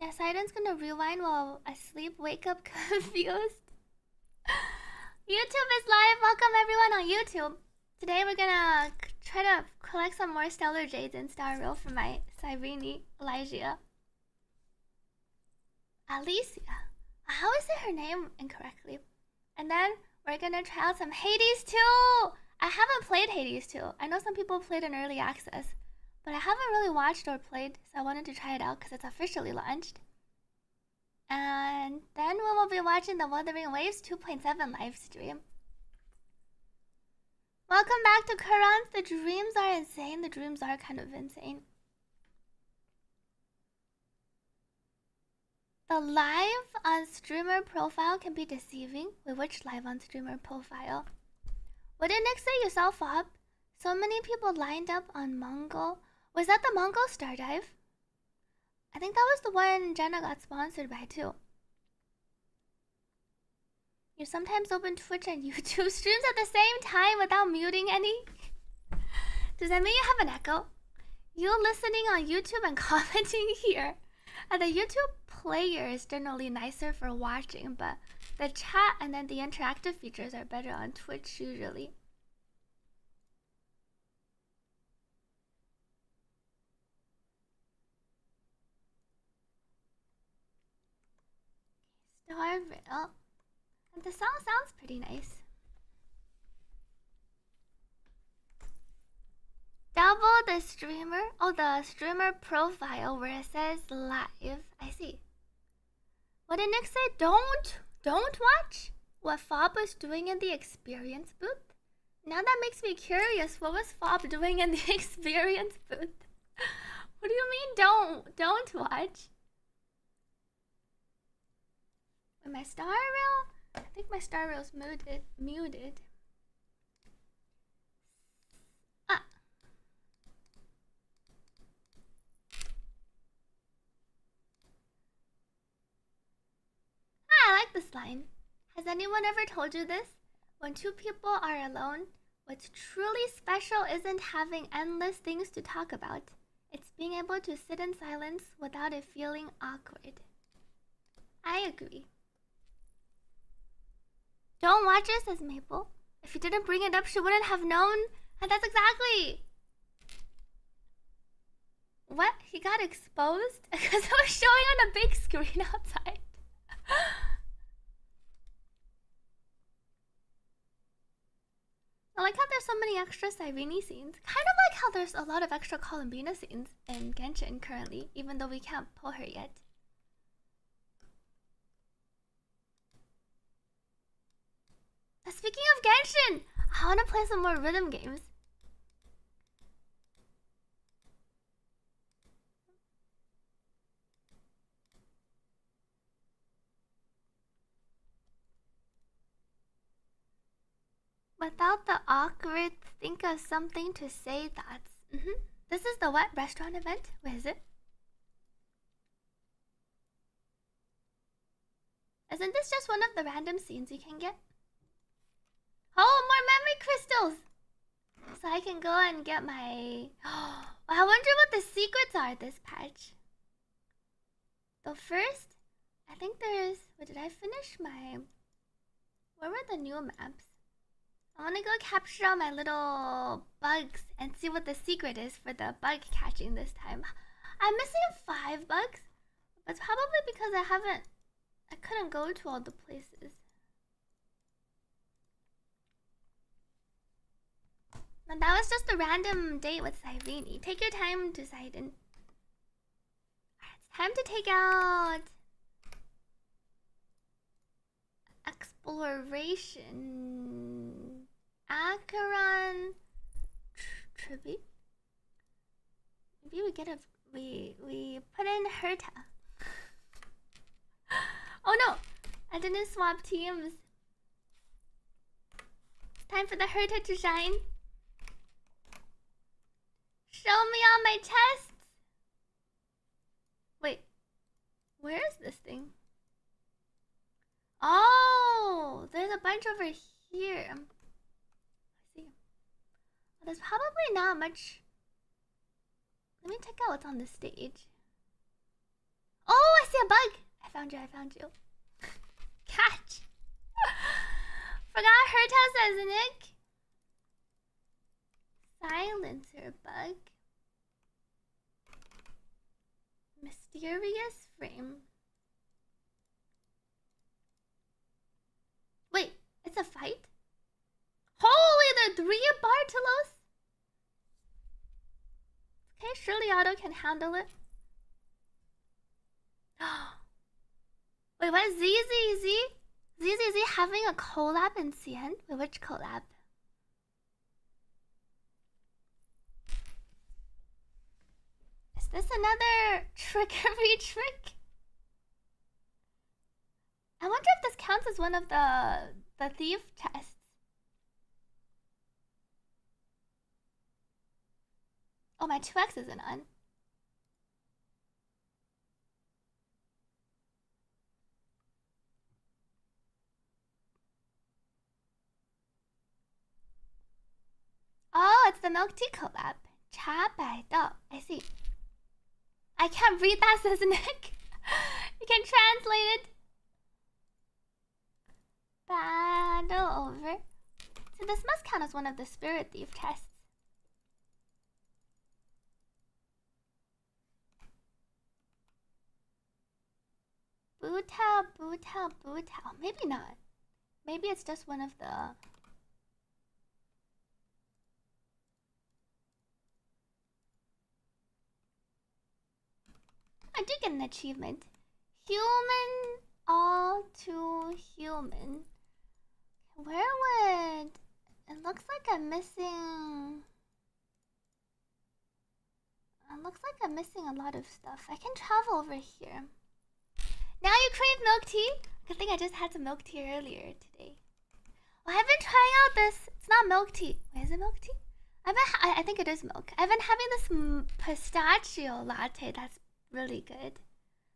Yeah, Siren's gonna rewind while I sleep, wake up confused. YouTube is live. Welcome everyone on YouTube. Today we're gonna try to collect some more Stellar Jades in Star Rail for my Cyrene Elijah. Alicia. How is it her name incorrectly? And then we're gonna try out some Hades 2! I haven't played Hades 2. I know some people played in early access, but I haven't really watched or played, so I wanted to try it out because it's officially launched. And then we will be watching the Wuthering Waves 2.7 live stream. Welcome back to Currents. The dreams are insane. The dreams are kind of insane. The live on streamer profile can be deceiving. Wait, which live on streamer profile? What did Nick say you saw Fob? So many people lined up on Mongol. Was that the Mongol Star Dive? I think that was the one Jenna got sponsored by too. You sometimes open Twitch and YouTube streams at the same time without muting any? Does that mean you have an echo? You listening on YouTube and commenting here. And the YouTube player is generally nicer for watching, but the chat and then the interactive features are better on Twitch usually. Starville. The song sounds pretty nice. Double the streamer. Oh, the streamer profile where it says live. I see. What did Nick say? Don't watch what Fob was doing in the experience booth. Now that makes me curious. What was Fob doing in the experience booth? What do you mean don't watch? With my star rail? I think my star rail's muted. I like this line. Has anyone ever told you this? When two people are alone, what's truly special isn't having endless things to talk about. It's being able to sit in silence without it feeling awkward. I agree. Don't watch it, says Maple. If you didn't bring it up, she wouldn't have known. And that's exactly... What? He got exposed? Because it was showing on a big screen outside. I like how there's so many extra Cyrene scenes. Kind of like how there's a lot of extra Columbina scenes in Genshin currently, even though we can't pull her yet. Speaking of Genshin, I want to play some more rhythm games. Without the awkward, think of something to say thoughts. This is the what restaurant event? Where is it? Isn't this just one of the random scenes you can get? Oh, more memory crystals! So I can go and get my... I wonder what the secrets are this patch. So first, I think there's... Wait, did I finish my... Where were the new maps? I want to go capture all my little bugs and see what the secret is for the bug catching this time. I'm missing 5 bugs. It's probably because I couldn't go to all the places. And that was just a random date with Cyrene. Take your time to Sidon. It's time to take out exploration. Acheron tribute. Maybe we get we put in Herta. Oh no! I didn't swap teams. It's time for the Herta to shine. Show me all my chests! Wait. Where is this thing? Oh! There's a bunch over here. I see. Well, there's probably not much. Let me check out what's on the stage. Oh, I see a bug. I found you. Catch. Forgot her test as Nick. Silencer bug. Mysterious frame. Wait, it's a fight? Holy, there are 3 Bartolos? Okay, surely Auto can handle it. Wait, what is ZZZ? ZZZ having a collab in CN? Wait, which collab? Is this another trickery trick? I wonder if this counts as one of the thief tests. Oh, my 2x isn't on. Oh, it's the milk tea collab. I see. I can't read that, says Nick. You can translate it. Battle over. So this must count as one of the spirit thief tests. Bootao. Maybe not. Maybe it's just one of the... I did get an achievement. Human all too human. Where would... It looks like I'm missing... It looks like I'm missing a lot of stuff. I can travel over here. Now you crave milk tea? Good thing I just had some milk tea earlier today. Well, I've been trying out this. It's not milk tea. Wait, is it milk tea? I think it is milk. I've been having this pistachio latte that's really good.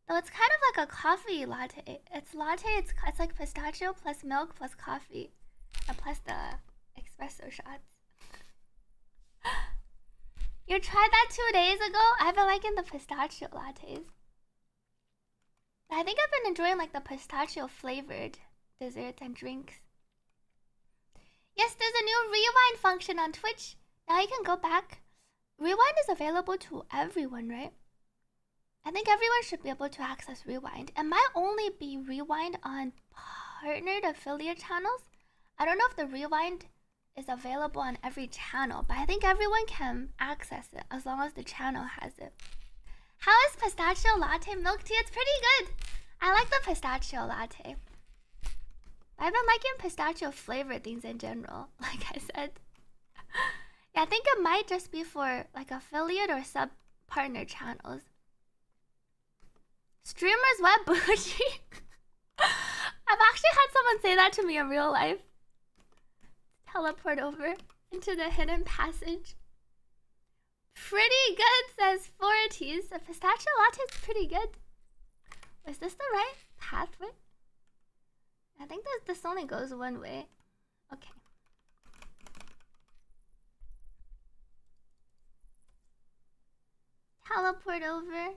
Though it's kind of like a coffee latte. It's like pistachio plus milk plus coffee. And plus the espresso shots. You tried that 2 days ago? I've been liking the pistachio lattes. I think I've been enjoying like the pistachio flavored desserts and drinks. Yes, there's a new rewind function on Twitch. Now you can go back. Rewind is available to everyone, right? I think everyone should be able to access rewind. It might only be rewind on partnered affiliate channels. I don't know if the rewind is available on every channel, but I think everyone can access it as long as the channel has it. How is pistachio latte milk tea? It's pretty good. I like the pistachio latte. I've been liking pistachio flavored things in general, like I said. Yeah, I think it might just be for like affiliate or sub partner channels. Streamers web bougie. I've actually had someone say that to me in real life. Teleport over into the hidden passage. Pretty good, says Forties. A pistachio latte is pretty good. Is this the right pathway? I think this only goes one way. Okay. Teleport over.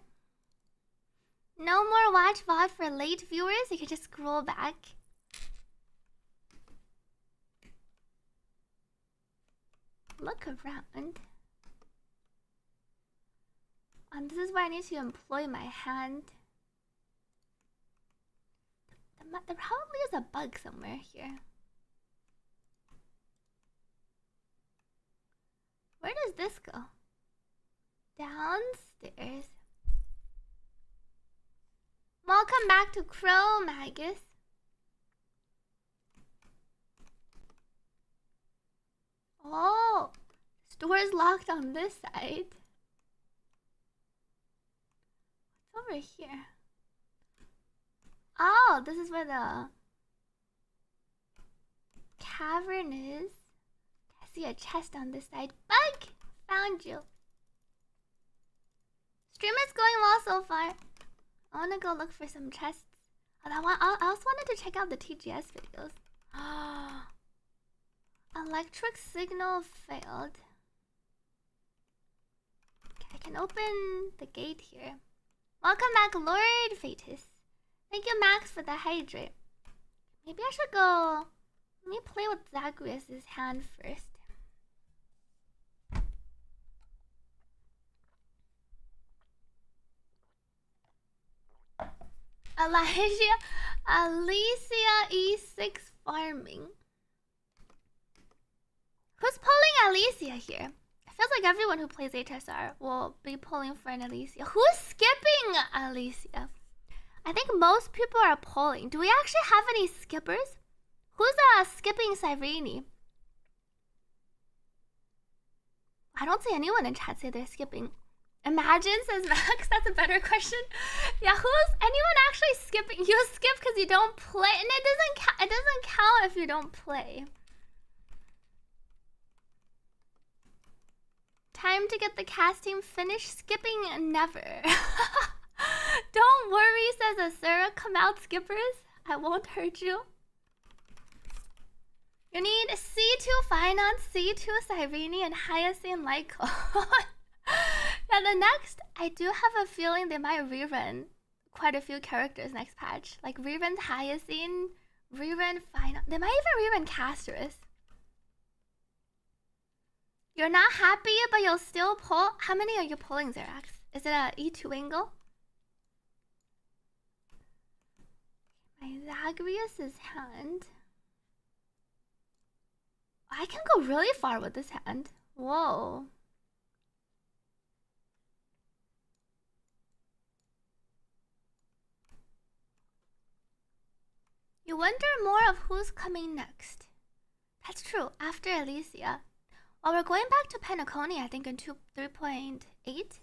No more watch VOD for late viewers. You can just scroll back. Look around. This is where I need to employ my hand. There probably is a bug somewhere here. Where does this go? Downstairs. Welcome back to Crow Magus. Oh, the door is locked on this side. What's over here? Oh, this is where the cavern is. I see a chest on this side. Bug! Found you. Stream is going well so far. I want to go look for some chests. I also wanted to check out the TGS videos. Electric signal failed. Okay, I can open the gate here. Welcome back, Lord Fatus. Thank you, Max, for the hydrate. Maybe I should go... Let me play with Zagreus' hand first. Alicia E6 farming. Who's pulling Alicia here? It feels like everyone who plays HSR will be pulling for an Alicia. Who's skipping Alicia? I think most people are pulling. Do we actually have any skippers? Who's skipping Cyrene? I don't see anyone in chat say they're skipping. Imagine, says Max. That's a better question. Yeah, who's anyone actually skipping? You skip because you don't play, and it doesn't count if you don't play. Time to get the casting finished. Skipping never. Don't worry, says Asura. Come out, skippers. I won't hurt you. You need C2 Finance, C2 Cyrene, and Hyacinth Lyco. Yeah, the next, I do have a feeling they might rerun quite a few characters next patch. Like rerun Hyacinth, rerun Finance. They might even rerun Casterus. You're not happy, but you'll still pull. How many are you pulling, Xerax? Is it a E2 angle? My Zagreus' hand. I can go really far with this hand. Whoa. You wonder more of who's coming next. That's true, after Alicia. Well, we're going back to Penacony, I think, in 3.8.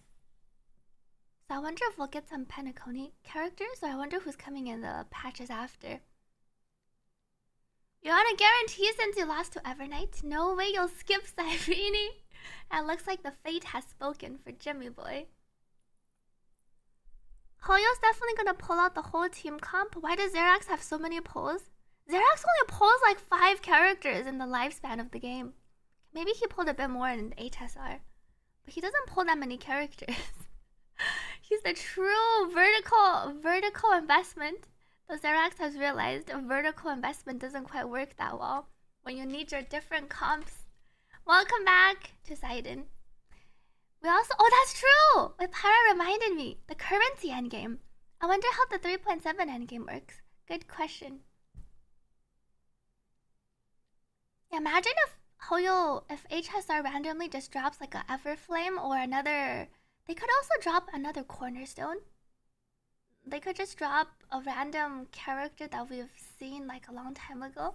So I wonder if we'll get some Penacony characters, or I wonder who's coming in the patches after. You want a guarantee since you lost to Evernight? No way you'll skip Cyrene. It looks like the fate has spoken for Jimmy Boy. Hoyo's definitely gonna pull out the whole team comp. Why does Xerax have so many pulls? Xerax only pulls like 5 characters in the lifespan of the game. Maybe he pulled a bit more in HSR, but he doesn't pull that many characters. He's the true vertical investment. Though Xerax has realized a vertical investment doesn't quite work that well when you need your different comps. Welcome back to Sidon. We also, oh, that's true! My Para reminded me, the currency endgame. I wonder how the 3.7 endgame works. Good question. Yeah, imagine if HSR randomly just drops like a Everflame or another. They could also drop another Cornerstone. They could just drop a random character that we've seen like a long time ago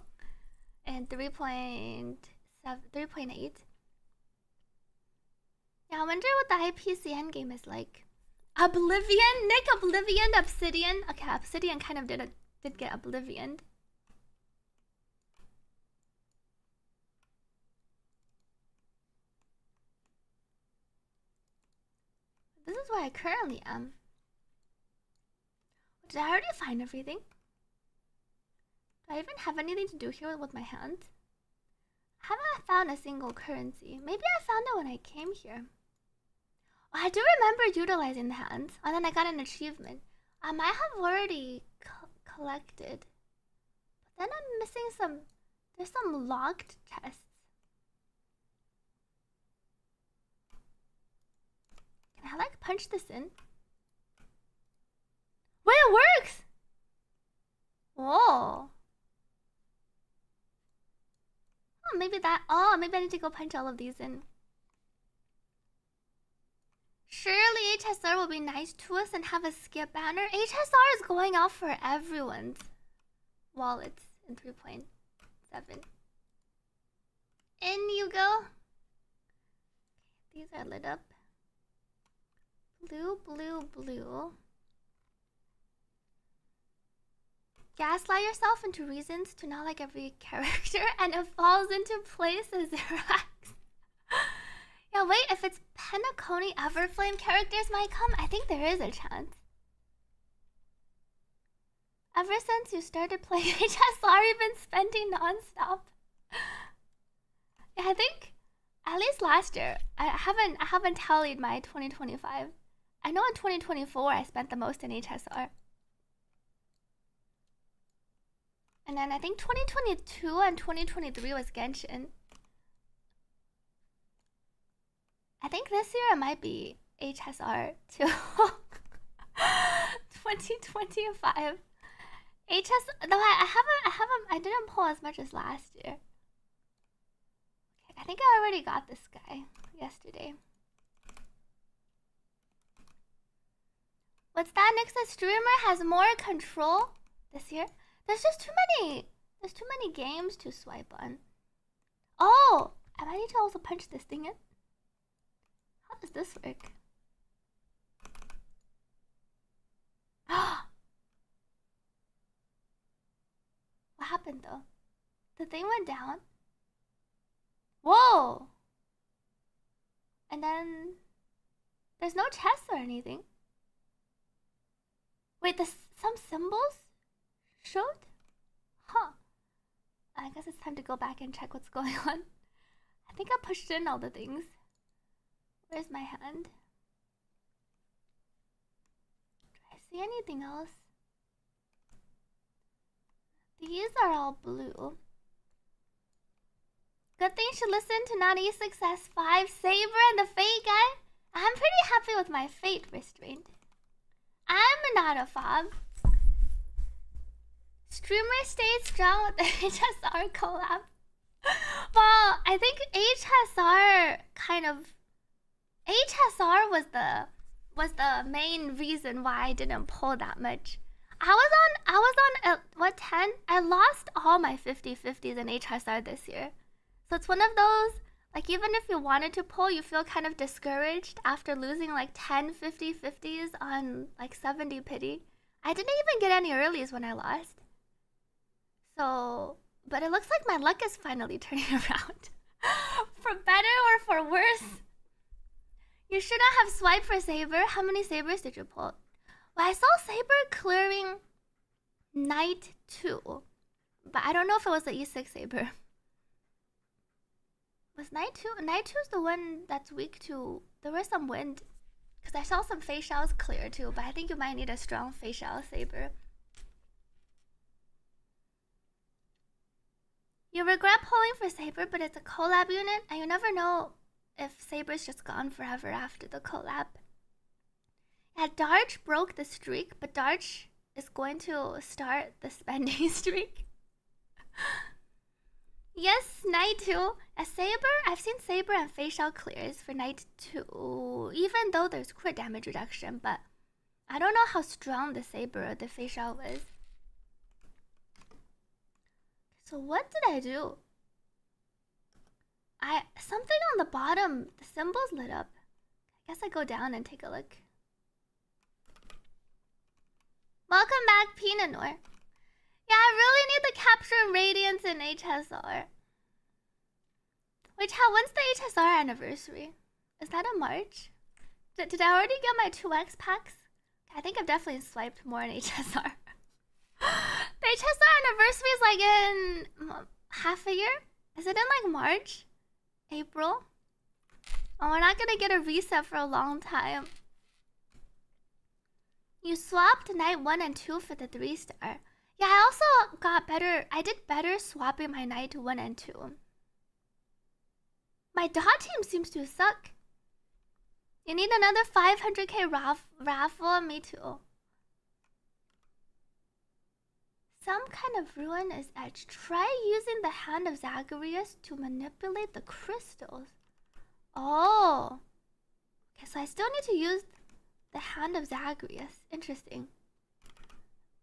in 3.8. Yeah, I wonder what the IPC endgame is like. Oblivion? Nick Oblivion? Obsidian? Okay, Obsidian kind of did get Oblivioned. This is where I currently am. Did I already find everything? Do I even have anything to do here with my hand? Haven't found a single currency. Maybe I found it when I came here. Oh, I do remember utilizing the hands. And then I got an achievement. I might have already collected. But then I'm missing some... There's some locked chests. Can I like punch this in? Wait, it works! Whoa. Oh, maybe that... Oh, maybe I need to go punch all of these in. Surely HSR will be nice to us and have a skip banner. HSR is going out for everyone's wallets in 3.7. In you go. These are lit up. Blue, blue, blue. Gaslight yourself into reasons to not like every character and it falls into place as Xerax. Yeah, wait, if it's Penacony Everflame characters might come, I think there is a chance. Ever since you started playing HSR, you've been spending non-stop. Yeah, I think at least last year, I haven't tallied my 2025. I know in 2024 I spent the most in HSR. And then I think 2022 and 2023 was Genshin. I think this year it might be HSR too. 2025. No, I didn't pull as much as last year. Okay, I think I already got this guy yesterday. What's that? Next, the streamer has more control this year. There's just too many. There's too many games to swipe on. Oh, I might need to also punch this thing in. How does this work? What happened though? The thing went down. Whoa! And then there's no chest or anything. Wait, some symbols showed? Huh. I guess it's time to go back and check what's going on. I think I pushed in all the things. Where's my hand? Do I see anything else? These are all blue. Good thing you should listen to not E6S 5, Saber, and the Fate guy. I'm pretty happy with my Fate restraint. I'm not a fob. Streamer stayed strong with the HSR collab. Well, I think HSR was the main reason why I didn't pull that much. I was on what, 10? I lost all my 50/50s in HSR this year. So it's one of those, like, even if you wanted to pull, you feel kind of discouraged after losing like 10 50/50s on like 70 pity. I didn't even get any earlies when I lost. So, but it looks like my luck is finally turning around. For better or for worse. You shouldn't have swiped for Saber. How many Sabers did you pull? Well, I saw Saber clearing Knight 2. But I don't know if it was the E6 Saber. Was Knight 2? Knight 2 is the one that's weak to... There was some wind. Because I saw some facials clear too. But I think you might need a strong facial Saber. You regret pulling for Saber, but it's a collab unit. And you never know if Saber's just gone forever after the collab. Yeah, Darch broke the streak. But Darch is going to start the spending streak. Yes, Knight 2. A Saber? I've seen Saber and facial clears for Knight 2. Even though there's crit damage reduction. But I don't know how strong the Saber or the facial was. So what did I do? Something on the bottom. The symbols lit up. I guess I go down and take a look. Welcome back, Pinanor. Yeah, I really need to capture Radiance in HSR. Wait, when's the HSR anniversary? Is that in March? Did I already get my 2x packs? I think I've definitely swiped more in HSR. The HSR anniversary is like in half a year? Is it in like March? April? Oh, we're not gonna get a reset for a long time. You swapped Knight 1 and 2 for the 3-star. Yeah, I also got better. I did better swapping my Knight 1 and 2. My dot team seems to suck. You need another 500k raffle? Me too. Some kind of ruin is edged. Try using the hand of Zagreus to manipulate the crystals. Oh. Okay, so I still need to use the hand of Zagreus. Interesting.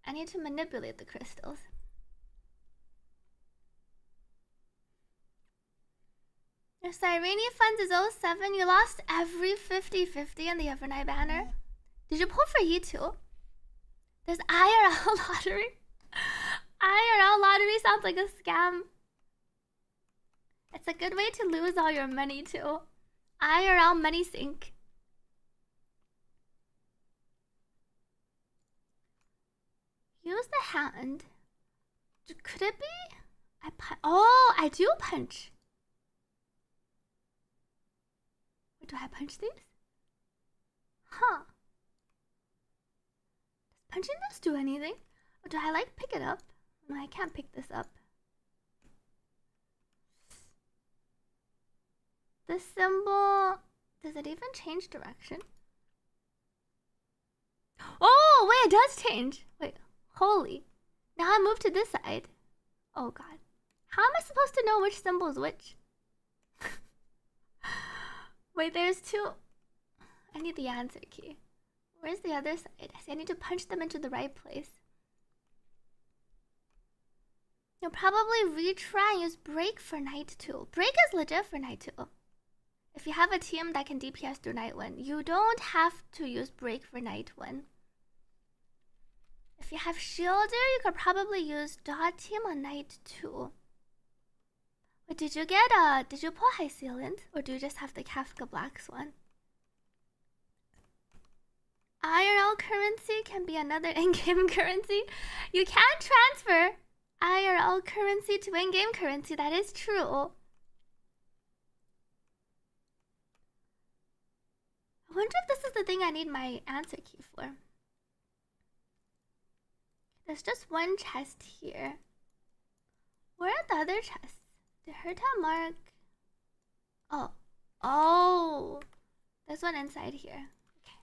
I need to manipulate the crystals. Your Cyrene Funds is 07. You lost every 50/50 in the overnight banner. Did you pull for E2? There's IRL lottery. IRL lottery sounds like a scam. It's a good way to lose all your money too. IRL money sink. Use the hand. Could it be? Oh, I do punch. Wait, do I punch these? Huh. Punching this do anything? Or do I like pick it up? No, I can't pick this up. This symbol, does it even change direction? Oh, wait, it does change. Wait, holy. Now I move to this side. Oh god. How am I supposed to know which symbol is which? Wait, there's two. I need the answer key. Where's the other side? I need to punch them into the right place. You'll probably retry and use break for night 2. Break is legit for night 2. If you have a team that can DPS through night 1, you don't have to use break for night 1. If you have shielder, you could probably use dot team on night 2. Wait, did you pull high sealant? Or do you just have the Kafka Black Swan? IRL currency can be another in-game currency. You can transfer IRL currency to in-game currency, that is true. I wonder if this is the thing I need my answer key for. There's just one chest here. Where are the other chests? Did Herta mark? Oh. There's one inside here. Okay.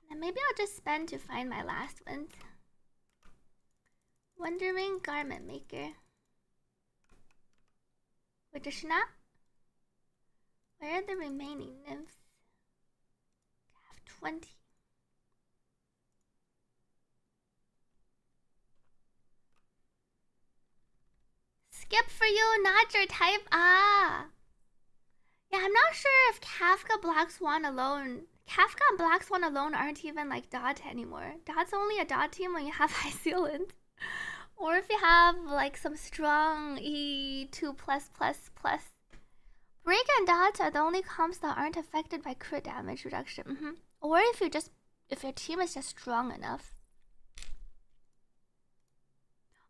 And maybe I'll just spend to find my last ones. Wuthering garment maker. Wait, does she not? Where are the remaining nymphs? I have 20. Skip for you, not your type. Ah. Yeah, I'm not sure if Kafka Black Swan alone. Kafka and Black Swan alone aren't even like dot anymore. Dot's only a dot team when you have high sealant. Or if you have like some strong E2+++. Break and dot are the only comps that aren't affected by crit damage reduction. Or if your team is just strong enough.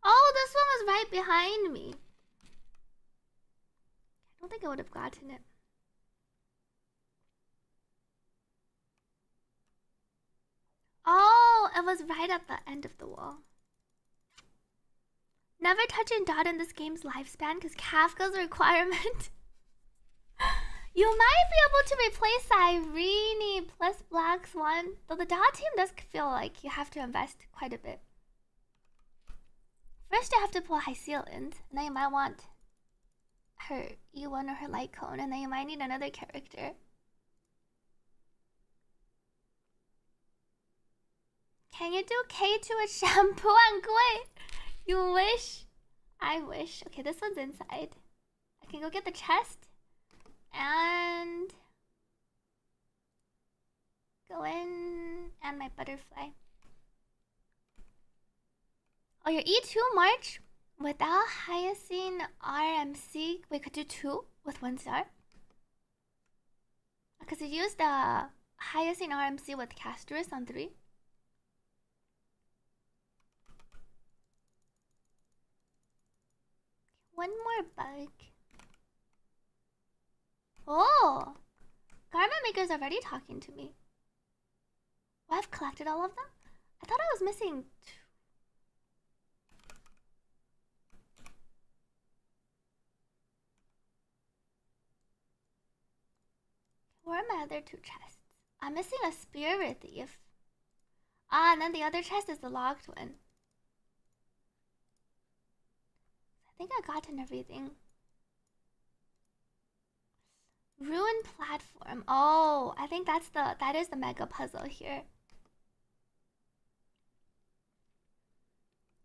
Oh, this one was right behind me. I don't think I would have gotten it. Oh, it was right at the end of the wall. Never touching dot in this game's lifespan because Kafka's a requirement. You might be able to replace Irene plus Black Swan, though the dot team does feel like you have to invest quite a bit. First you have to pull high sealant, and then you might want her E1 or her light cone, and then you might need another character. Can you do K2 with shampoo and gui? You wish? I wish. Okay, this one's inside. I can go get the chest and go in and my butterfly. Oh, your E2 March without Hyacinth RMC. We could do 2 with 1 star. Because you used the Hyacinth RMC with Casterus on 3. One more bug. Oh! Garment Maker's already talking to me. Well, I've collected all of them? I thought I was missing 2. Where are my other 2 chests? I'm missing a Spirit Thief. Ah, and then the other chest is the locked one. I think I gotten everything. Ruined platform. Oh, I think that is the mega puzzle here.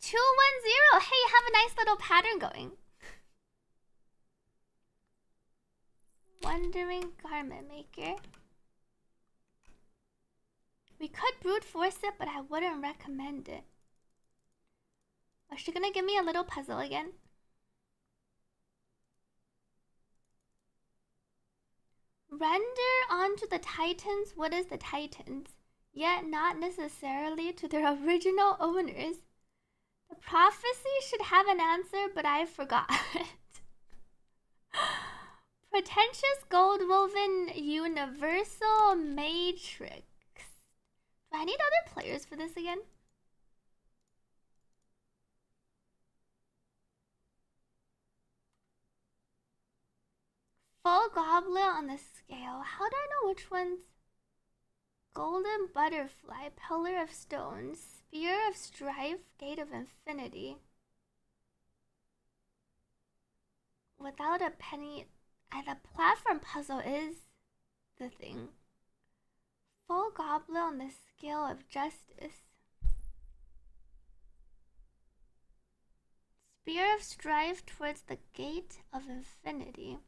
210. Hey, you have a nice little pattern going. Wuthering garment maker. We could brute force it, but I wouldn't recommend it. Is she gonna give me a little puzzle again? Render onto the Titans what is the Titans, yet not necessarily to their original owners. The prophecy should have an answer, but I forgot. Pretentious gold woven universal matrix. Do I need other players for this again? Full goblet on the scale. How do I know which one's? Golden butterfly, pillar of stones, spear of strife, gate of infinity. Without a penny, and the platform puzzle is the thing. Full goblet on the scale of justice. Spear of strife towards the gate of infinity.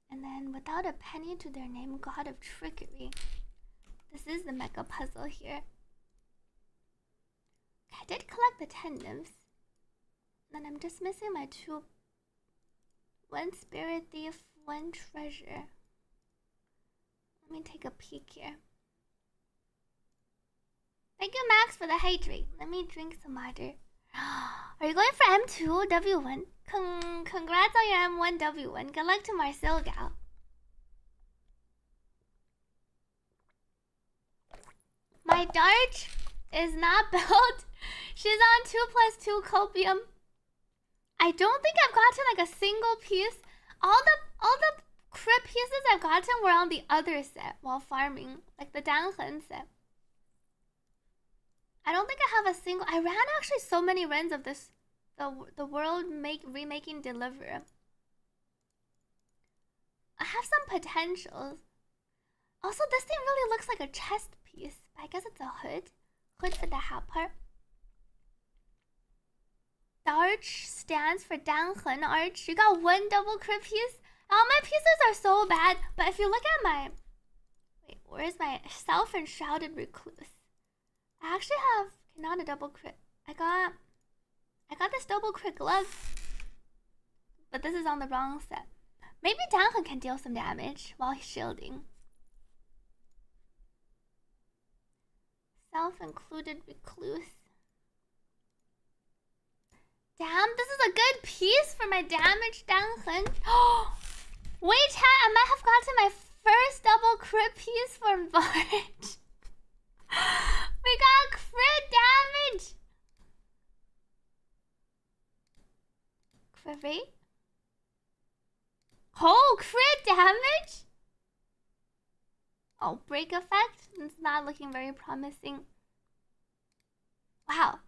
And then without a penny to their name, god of trickery. This is the mega puzzle here. I did collect the 10 nymphs. Then I'm just missing my 2. 1 spirit thief, 1 treasure. Let me take a peek here. Thank you, Max, for the hydrate. Let me drink some water. Are you going for M2 W1? Congrats on your M1 W1. Good luck to Marcel Gal. My Darch is not built. She's on 2+2 copium. I don't think I've gotten like a single piece. All the crit pieces I've gotten were on the other set while farming, like the Danhen set. I don't think I have a single. I ran actually so many runs of this, the world remaking Deliver. I have some potentials. Also, this thing really looks like a chest piece. But I guess it's a hood for the hat part. The arch stands for Danhen arch. You got 1 double crit piece. All my pieces are so bad. But if you look at my, wait, where's my self-enshrouded recluse? I actually have not a double crit. I got this double crit glove, but this is on the wrong set. Maybe Danhen can deal some damage while he's shielding. Self-included recluse. Damn, this is a good piece for my damage, Danhen. Wait, chat, I might have gotten my first double crit piece for Bart. We got crit damage. Crit rate? Oh, crit damage? Oh, break effect? It's not looking very promising. Wow.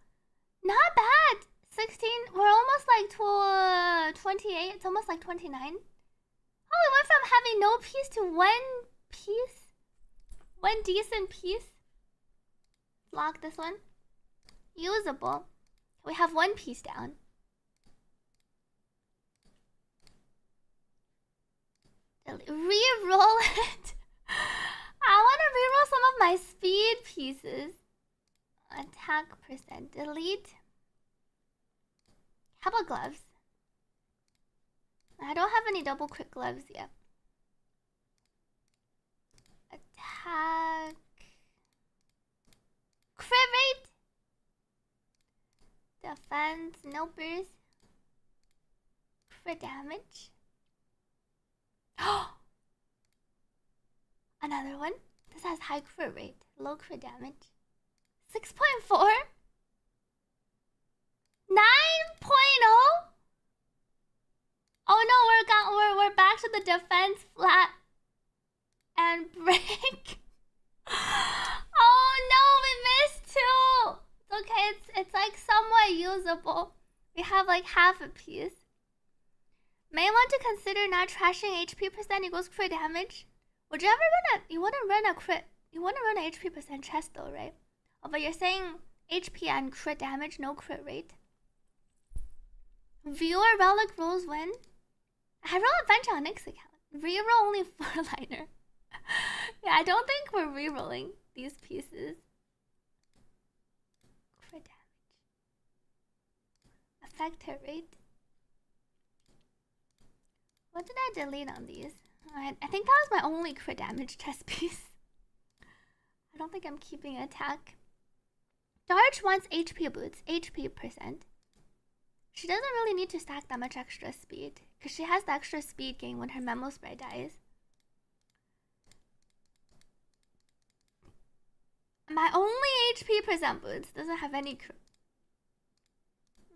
Not bad. 16. We're almost like to 28. It's almost like 29. Oh, we went from having no piece to 1 piece. 1 decent piece. Lock this one. Usable. We have 1 piece down. Reroll it. I want to reroll some of my speed pieces. Attack percent. Delete. How about gloves? I don't have any double crit gloves yet. Attack. Crit rate. Defense. No burst. Crit damage. Another one. This has high crit rate. Low crit damage. 6.4. 9.0. Oh no, we're back to the defense flat and break. Oh no, we missed 2. It's okay, it's like somewhat usable. We have like half a piece. May want to consider not trashing HP percent equals crit damage. Would you ever run you wouldn't run a crit, you wouldn't run a HP percent chest though, right? Oh, but you're saying HP and crit damage, no crit rate. Viewer relic rolls when? I roll adventure on Nick's account. Reroll only 4-liner. Yeah, I don't think we're rerolling these pieces. Crit damage. Effective rate. What did I delete on these? I think that was my only crit damage chest piece. I don't think I'm keeping attack. Darch wants HP boots, HP percent. She doesn't really need to stack that much extra speed, because she has the extra speed gain when her memo spray dies. My only HP percent boots doesn't have any crit.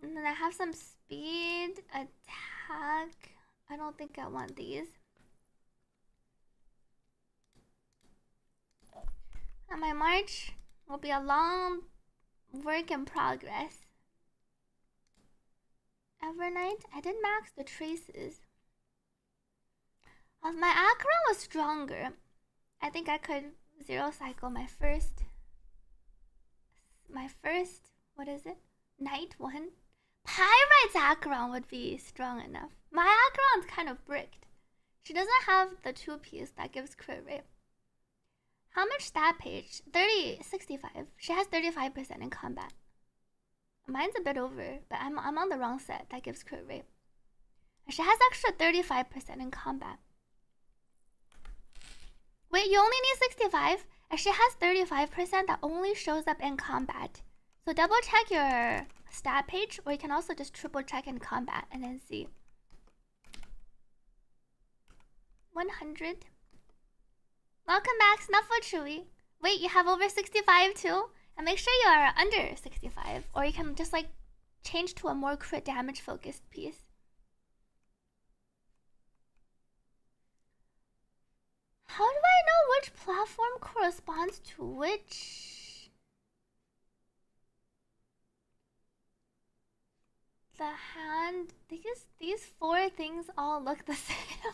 And then I have some speed, attack. I don't think I want these. And my march will be a long work in progress. Evernight, I did max the traces. If my Acheron was stronger, I think I could zero cycle my first, what is it? Night one. Pyrite's Acheron would be strong enough. My Acheron's kind of bricked. She doesn't have the 2-piece that gives crit rate. How much stat page? 65. She has 35% in combat. Mine's a bit over, but I'm on the wrong set. That gives crit rate. She has extra 35% in combat. Wait, you only need 65? And she has 35% that only shows up in combat. So double check your stat page, or you can also just triple check in combat and then see. 100. Welcome back, Snuffle Chewy. Wait, you have over 65 too? And make sure you are under 65, or you can just like change to a more crit damage focused piece. How do I know which platform corresponds to which? The hand, these 4 things all look the same.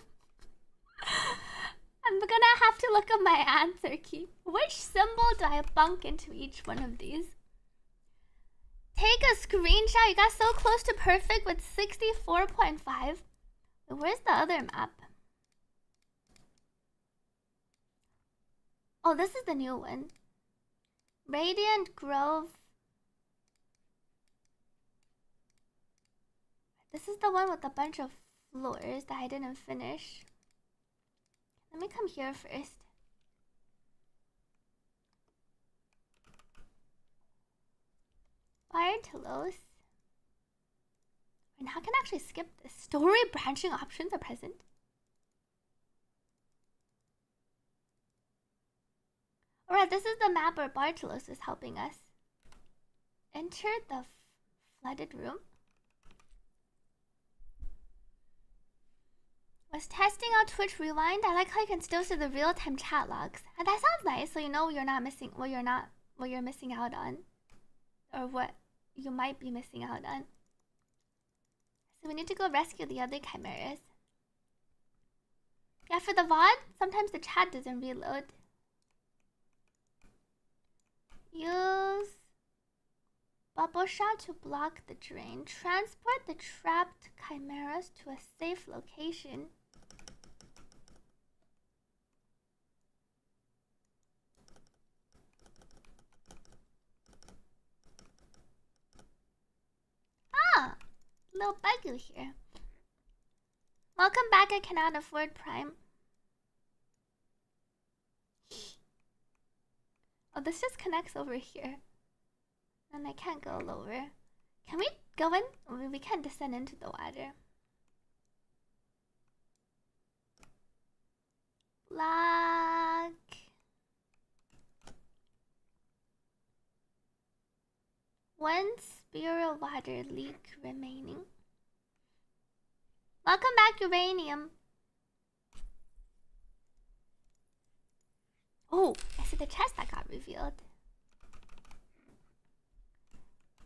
I'm gonna have to look up my answer key. Which symbol do I bunk into each one of these? Take a screenshot. You got so close to perfect with 64.5. Where's the other map? Oh, this is the new one. Radiant Grove. This is the one with a bunch of floors that I didn't finish. Let me come here first. Bartelos. And how can I actually skip this? Story branching options are present. Alright, this is the map where Bartelos is helping us. Enter the flooded room. Was testing out Twitch Rewind. I like how you can still see the real-time chat logs. And that sounds nice, so you know you're not missing what you're missing out on. Or what you might be missing out on. So we need to go rescue the other chimeras. Yeah, for the VOD, sometimes the chat doesn't reload. Use bubble shot to block the drain. Transport the trapped chimeras to a safe location. Ah, little Bagu here. Welcome back. I cannot afford Prime. Oh, this just connects over here. And I can't go lower. Can we go in? We can't descend into the water. Black. One spear of water leak remaining. Welcome back, Uranium. Oh, I see the chest that got revealed.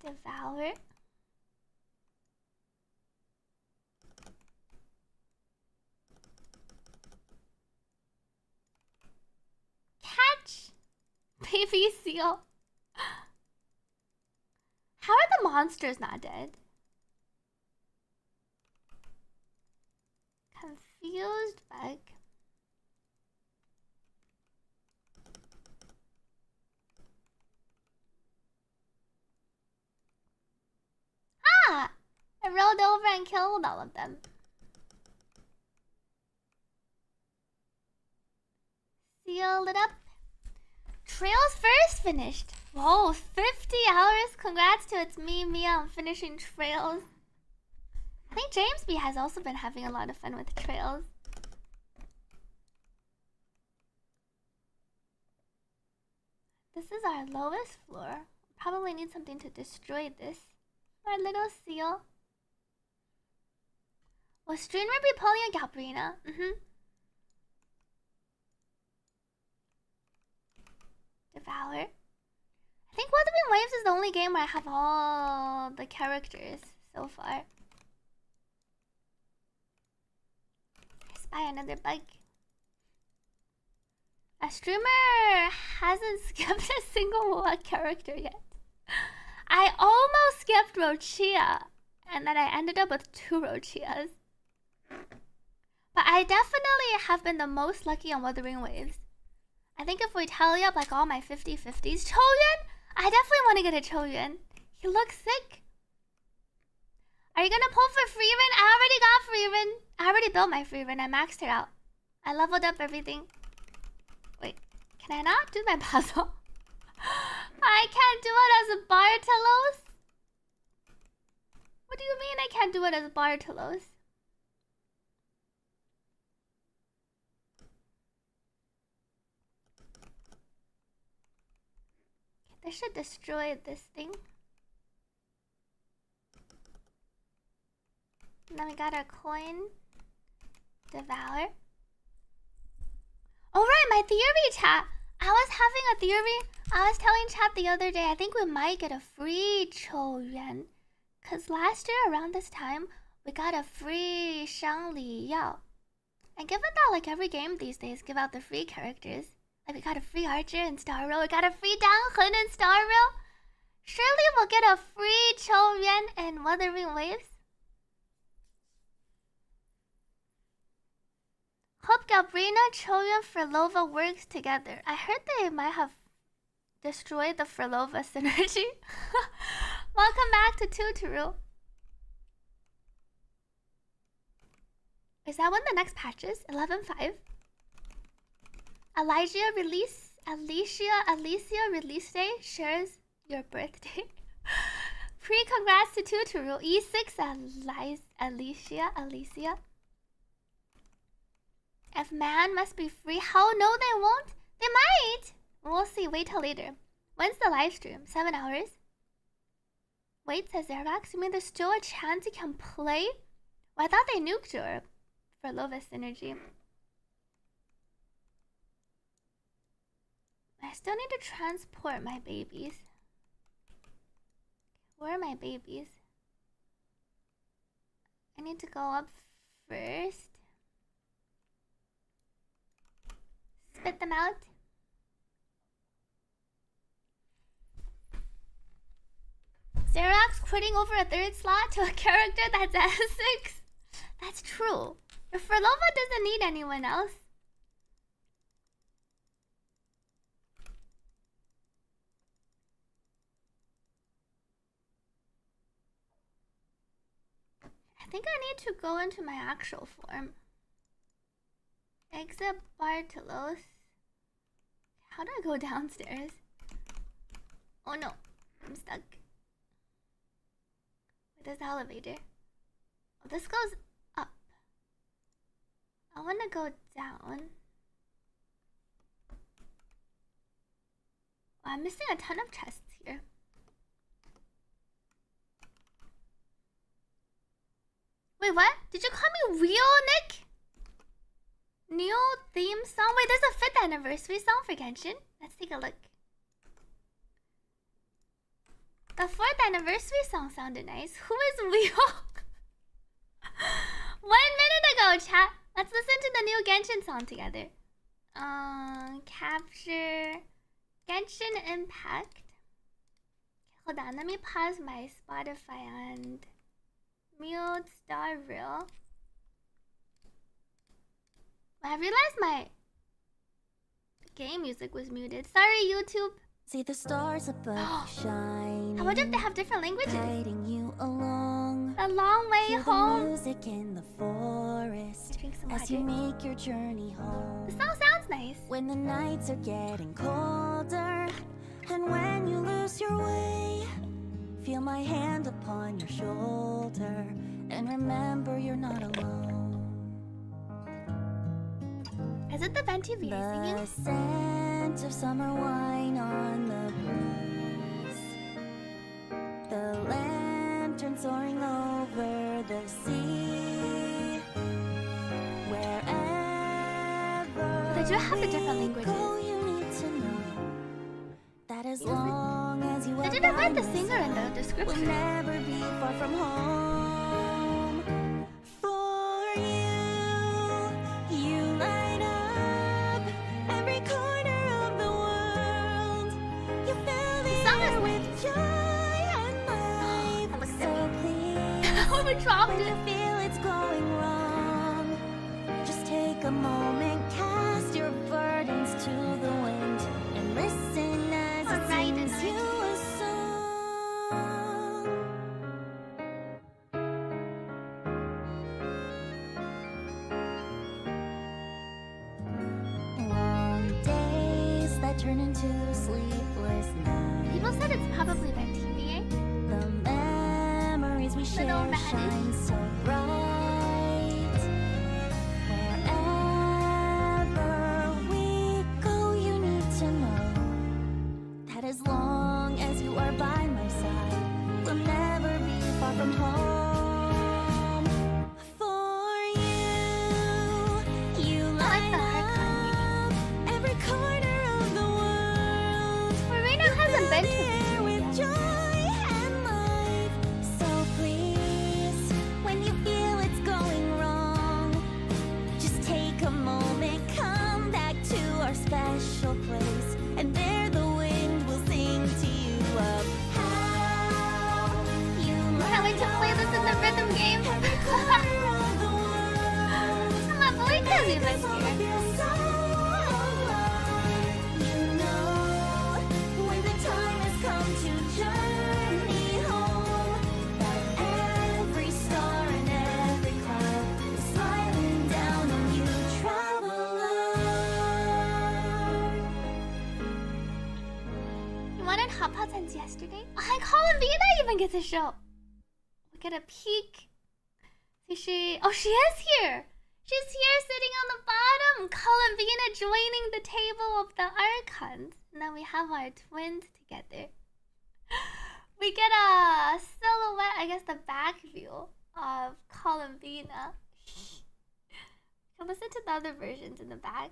Devour. Catch. Baby seal. How are the monsters not dead? Confused bug. Ah! I rolled over and killed all of them. Sealed it up. Trails first finished. Whoa, 50 hours. Congrats to it's me, Mia. I'm finishing Trails. I think James B has also been having a lot of fun with trails. This is our lowest floor. Probably need something to destroy this. Our little seal. Was Streamer be pulling a Galbrina? Devour. I think Wuthering Waves is the only game where I have all the characters so far. I spy another bug. A streamer hasn't skipped a single character yet. I almost skipped Rochia, and then I ended up with 2 Rochias. But I definitely have been the most lucky on Wuthering Waves. I think if we tally up like all my 50-50s, Choyuan, I definitely want to get a Choyuan. He looks sick. Are you gonna pull for Freeman? I already got Freeman. I already built my Freeman. I maxed her out. I leveled up everything. Wait, can I not do my puzzle? I can't do it as a Bartelos? What do you mean I can't do it as Bartelos? This should destroy this thing. And then we got our coin. Devour. Oh right, my theory, chat. I was having a theory. I was telling chat the other day, I think we might get a free Choyuan. Cause last year around this time, we got a free Shangli Yao. And given that like every game these days give out the free characters, like we got a free Archer in Star Rail, we got a free Dang Hun in Star Rail, surely we'll get a free Choyuan in Wuthering Waves. Hope Galbrina, Choyuan, Furlova works together. I heard they might have destroyed the Furlova synergy. Welcome back to Tuturu. Is that when the next patch is? 11.5. Alicia release day shares your birthday. Pre-congrats to Tuturu. E6 Alicia. If man must be free, how? No, they won't. They might. We'll see. Wait till later. When's the live stream? 7 hours? Wait, says Zerax. You mean there's still a chance you can play? Well, I thought they nuked your for Lova synergy. I still need to transport my babies. Where are my babies? I need to go up first. Spit them out. Xerox quitting over a 3rd slot to a character that's S6? That's true. If Furlova doesn't need anyone else. I think I need to go into my actual form. Exit Bartelos. How do I go downstairs? Oh no, I'm stuck. There's the elevator. Oh, this goes up. I want to go down. Oh, I'm missing a ton of chests here. Wait, what? Did you call me real, Nick? New theme song? Wait, there's a 5th anniversary song for Genshin. Let's take a look. The 4th anniversary song sounded nice. Who is Leo? 1 minute ago, chat. Let's listen to the new Genshin song together. Capture Genshin Impact. Hold on, let me pause my Spotify and mute Star Rail. I realized my game music was muted. Sorry, YouTube. See the stars above shining. I wonder if they have different languages. Guiding you along. A long way Hear home. The music in the forest as you make your journey home. The song sounds nice. When the nights are getting colder, and when you lose your way, feel my hand upon your shoulder And remember, you're not alone. Is it the Venti you're singing? The scent of summer wine on the breeze. The lantern soaring over the sea. Wherever They do have the different languages. go, you need to know that as long as you are They didn't write the by my singer in the side, description. we'll never be far from home. For you light up every corner of the world. You fill the song is air with joy and life. That looks So please, Oh, we dropped when it. you feel it's going wrong, just take a moment, cast your burdens to the wind, and listen as it Alright, sings you a song. Long days that turn into sleepless nights. People said it's probably Venti, eh? The memories we share Madness. shine so bright. Wherever we go, you need to know that as long as you are by my side, we'll never be far from home. For you I like light the hard up every corner of the world. Marina hasn't been to Fill the air Venti with yet. joy and life. So please, when you feel it's going wrong, just take a moment, come back to our special place, and there the wind will sing to you of how you Can't wait to play this in the rhythm game. My boy cousin is here. You know, when the time has come to journey home, that every star and every cloud is smiling down on you, traveler. You wanted hot pot since yesterday? I Colin Vina even gets a show. Look at a peek. See, she is here. She's here sitting on the bottom. Colin Vina joining the table of the archons. And then we have our twins together. We get a silhouette, I guess the back view of Colin Vina. You can listen to the other versions in the back.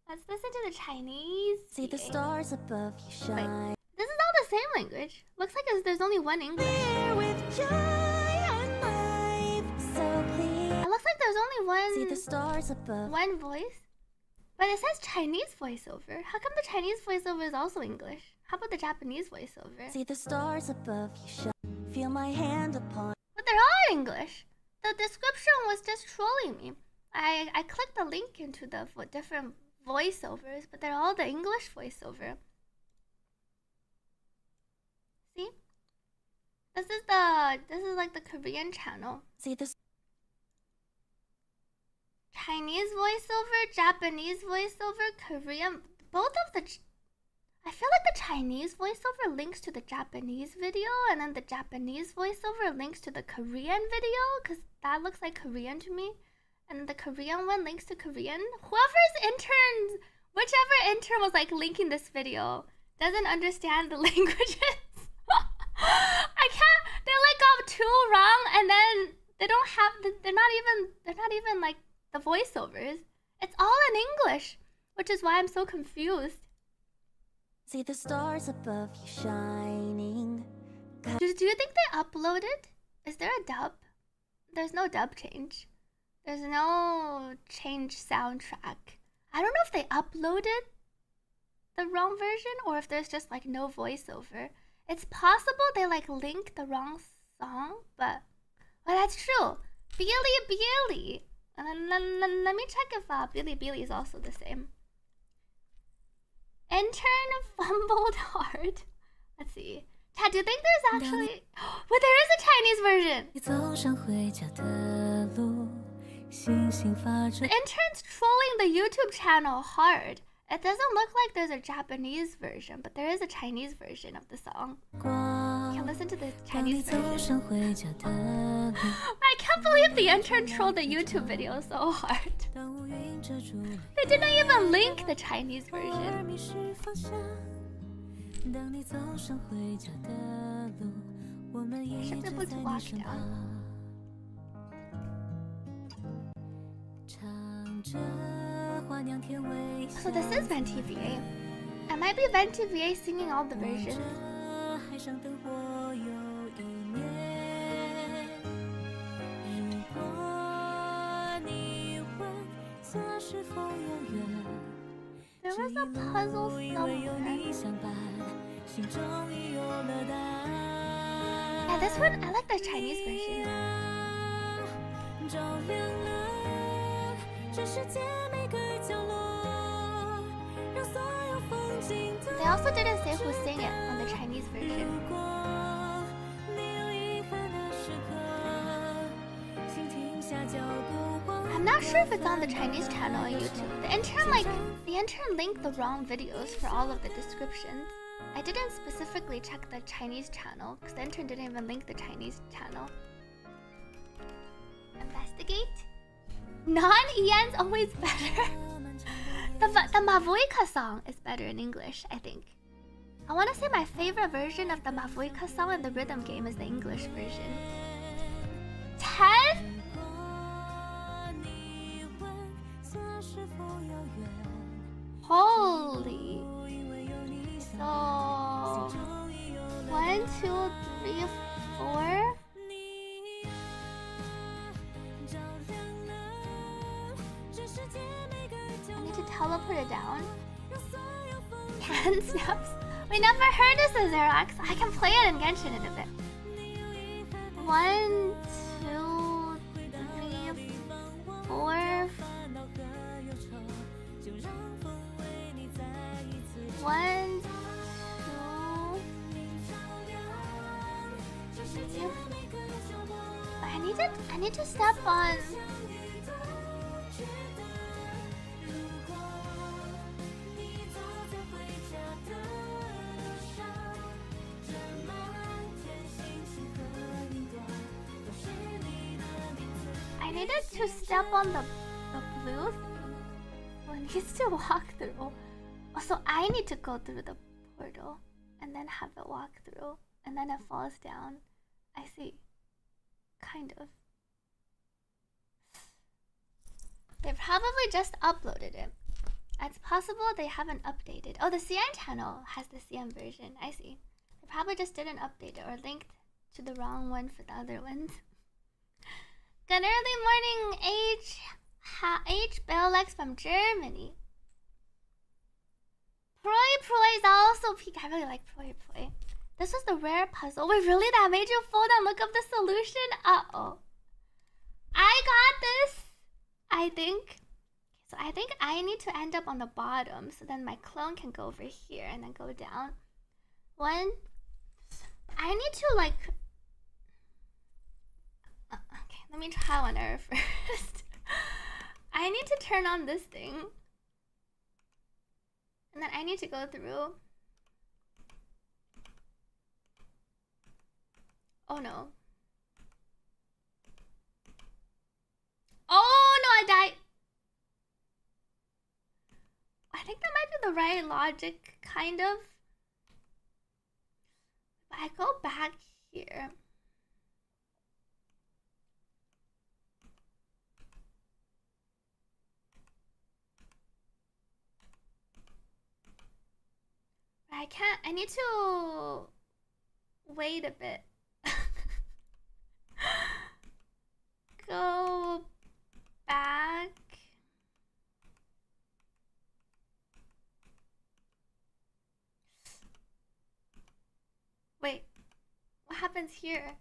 Let's listen to the Chinese. See the stars above you shine. This is all the same language. Looks like there's only one English. Here with joy and life. So please, It looks like there's only see the stars above. one voice. But it says Chinese voiceover. How come the Chinese voiceover is also English? How about the Japanese voiceover? See the stars above you shine. Feel my hand upon. But they're all English. The description was just trolling me. I clicked the link into the different voiceovers, but they're all the English voiceover. See? This is like the Korean channel. See the Chinese voiceover, Japanese voiceover, Korean. Both of the. I feel like the Chinese voiceover links to the Japanese video, and then the Japanese voiceover links to the Korean video, because that looks like Korean to me. And the Korean one links to Korean. Whoever's interns, whichever intern was like linking this video, doesn't understand the languages. I can't. They like got two wrong, and then they don't have. They're not even like the voiceovers. It's all in English, which is why I'm so confused. See the stars above you shining. Do you think they uploaded? Is there a dub? There's no dub change. There's no change soundtrack. I don't know if they uploaded the wrong version or if there's just like no voiceover. It's possible they like link the wrong song, but well, that's true. Billy. And then let me check if Billy is also the same. Intern fumbled hard. Let's see. Chad, do you think there's actually... Well, there is a Chinese version! The intern's trolling the YouTube channel hard. It doesn't look like there's a Japanese version, but there is a Chinese version of the song. You can listen to the Chinese version. My can't believe the intern trolled the YouTube video so hard. They didn't even link the Chinese version. I should be able to walk down. So this is VentiVA. I might be VentiVA singing all the versions. There was a puzzle somewhere. Yeah, this one, I like the Chinese version. They also didn't say who sang it on the Chinese version. I'm not sure if it's on the Chinese channel on YouTube. The intern linked the wrong videos for all of the descriptions. I didn't specifically check the Chinese channel because the intern didn't even link the Chinese channel. Investigate? Non-Ian's always better. The Mavoika song is better in English, I think. I want to say my favorite version of the Mavoika song in the rhythm game is the English version. 10? Holy. So 1, 2, 3, 4. I need to teleport it down. Hand snaps. We never heard this as Xerox. I can play it in Genshin in a bit. 1, 2, 3, 4. 1, 2. I need to step on. I needed to step on the blue thing. One needs to walk through. Oh, so I need to go through the portal and then have it walk through, and then it falls down. I see. Kind of. They probably just uploaded it. It's possible they haven't updated. Oh, the CN channel has the CN version. I see. They probably just didn't update it or linked to the wrong one for the other ones. Good early morning, H. Bellex from Germany. Proi is also peak. I really like Proi. This was the rare puzzle. Wait, really? That made you fold and look up the solution? Uh-oh. I got this, I think. So I think I need to end up on the bottom, so then my clone can go over here and then go down. One. I need to like... Okay, let me try on error first. I need to turn on this thing. And then I need to go through. Oh no. Oh no, I died. I think that might be the right logic, kind of. But I go back here. But I can't. I need to wait a bit. Go back. Wait, what happens here?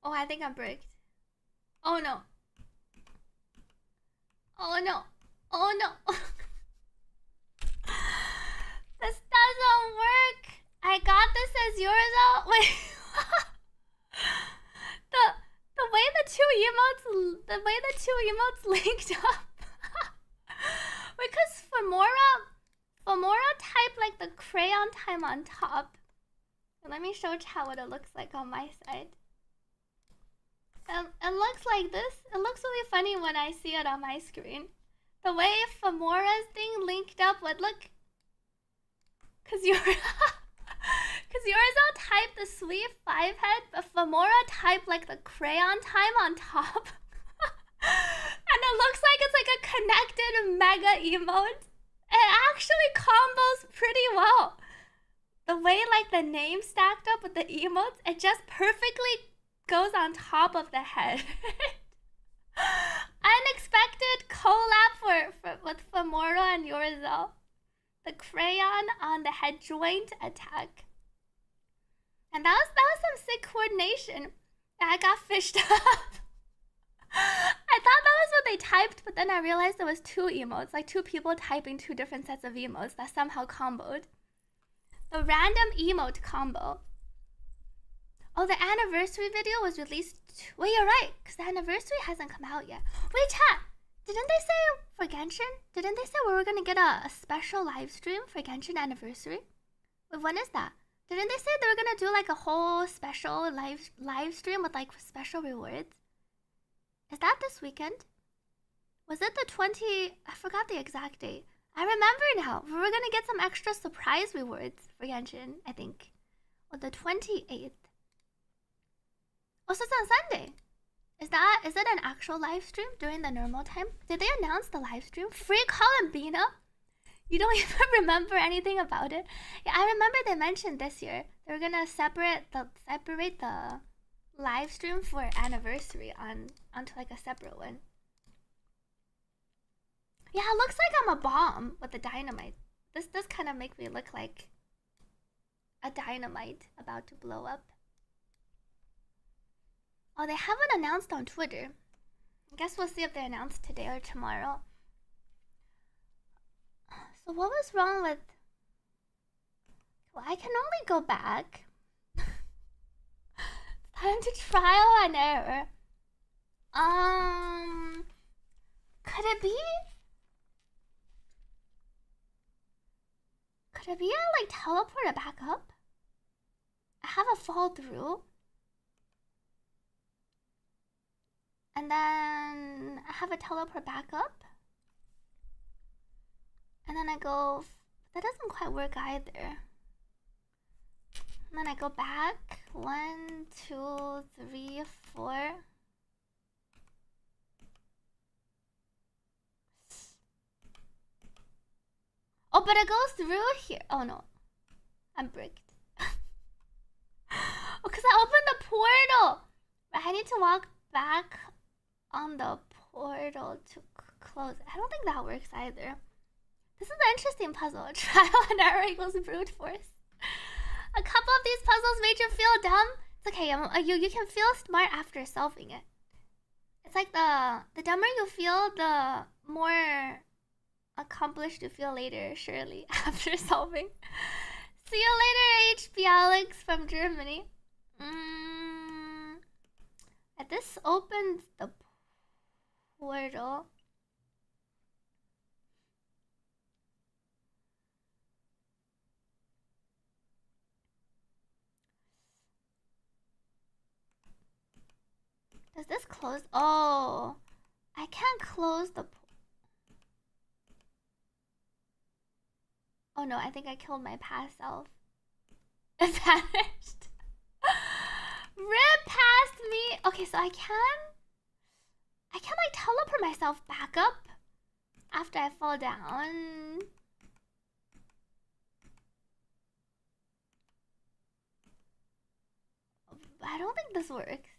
Oh, I think I'm bricked. Oh no. Oh no. Oh no. This doesn't work. I got this as yours out. Wait. The way the two emotes linked up. Because Femora typed like the crayon time on top. Let me show chat what it looks like on my side. It looks like this. It looks really funny when I see it on my screen. The way Femora's thing linked up would look. Cause you're cause yours all typed the sweet 5 head, but Femora typed like the crayon time on top. And it looks like it's like a connected mega emote. It actually combos pretty well. The way like the name stacked up with the emotes, it just perfectly goes on top of the head. Unexpected collab with Femora and Yorzel. The crayon on the head joint attack. And that was some sick coordination. I got fished up. I thought that was what they typed, but then I realized there was 2 emotes, like 2 people typing 2 different sets of emotes that somehow comboed. The random emote combo. Oh, the anniversary video was released. Wait, you're right, because the anniversary hasn't come out yet. Wait, chat. Didn't they say for Genshin? Didn't they say we were gonna get a special live stream for Genshin anniversary? Wait, when is that? Didn't they say they were gonna do like a whole special live stream with like special rewards? Is that this weekend? Was it the 20? I forgot the exact date. I remember now. We were gonna get some extra surprise rewards for Genshin, I think. On the 28th. Oh, so it's on Sunday. Is it an actual live stream during the normal time? Did they announce the live stream? Free Columbina? You don't even remember anything about it? Yeah, I remember they mentioned this year they were gonna separate the live stream for anniversary onto like a separate one. Yeah, it looks like I'm a bomb with the dynamite. This does kind of make me look like a dynamite about to blow up. Oh, they haven't announced on Twitter. I guess we'll see if they announce today or tomorrow. So what was wrong with... Well, I can only go back. Time to trial and error. Could it be? Could it be I like teleport it back up? I have a fall through. And then I have a teleport back up. And then I go... That doesn't quite work either. And then I go back. 1, 2, 3, 4. Oh, but it goes through here. Oh no. I'm bricked. Oh, because I opened the portal. But I need to walk back on the portal to close it. I don't think that works either. This is an interesting puzzle. Trial and error equals brute force. A couple of these puzzles made you feel dumb. It's okay. You can feel smart after solving it. It's like the dumber you feel, the more accomplished you feel later, surely, after solving. See you later, HB Alex from Germany. This opens the portal. Does this close? Oh, I can't close the... Oh no, I think I killed my past self. It vanished. Rip past me. Okay, so I can like teleport myself back up after I fall down. I don't think this works.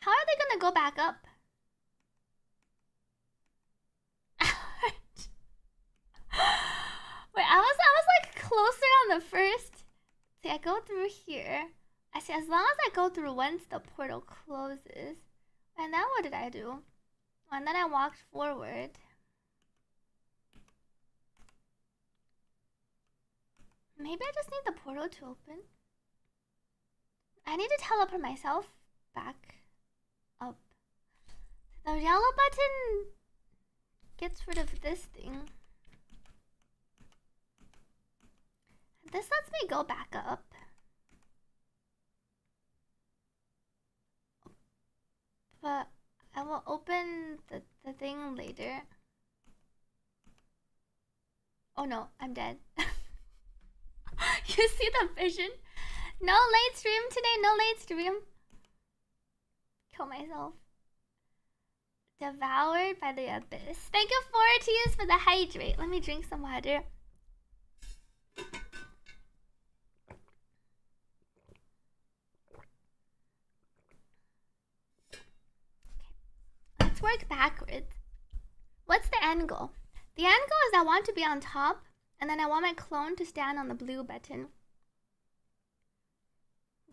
How are they gonna go back up? Wait, I was like closer on the first. See, I go through here. I see, as long as I go through once the portal closes. And then what did I do? And then I walked forward. Maybe I just need the portal to open. I need to teleport myself back up. The yellow button gets rid of this thing. This lets me go back up. will open the thing later. Oh no, I'm dead. You see the vision? No late stream today, no late stream. Kill myself. Devoured by the abyss. Thank you, Fortius, for the hydrate. Let me drink some water. Let's work backwards. What's the end goal? The end goal is I want to be on top, and then I want my clone to stand on the blue button.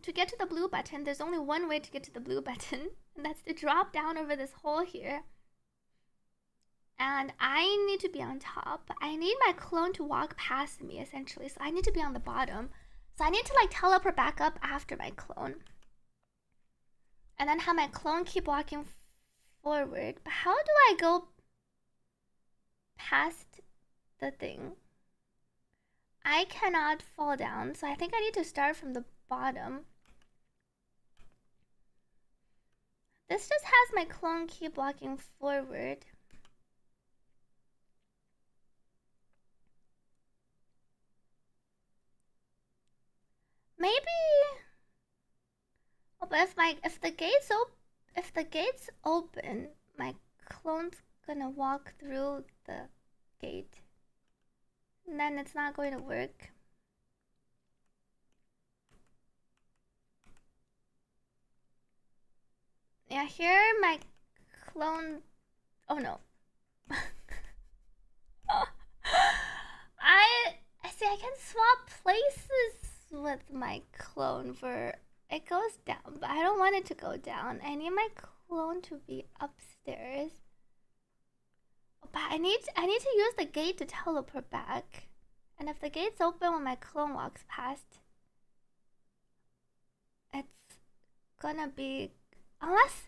To get to the blue button, there's only one way to get to the blue button, and that's to drop down over this hole here. And I need to be on top. I need my clone to walk past me, essentially, so I need to be on the bottom. So I need to like teleport back up after my clone. And then have my clone keep walking forward. But how do I go past the thing? I cannot fall down, so I think I need to start from the bottom. This just has my clone keep walking forward. Maybe. Oh, but if the gates open, my clone's gonna walk through the gate. And then it's not going to work. Yeah, here my clone. Oh no. I see. I can swap places with my clone for it goes down, but I don't want it to go down. I need my clone to be upstairs. But I need to use the gate to teleport back. And if the gate's open when my clone walks past, it's gonna be unless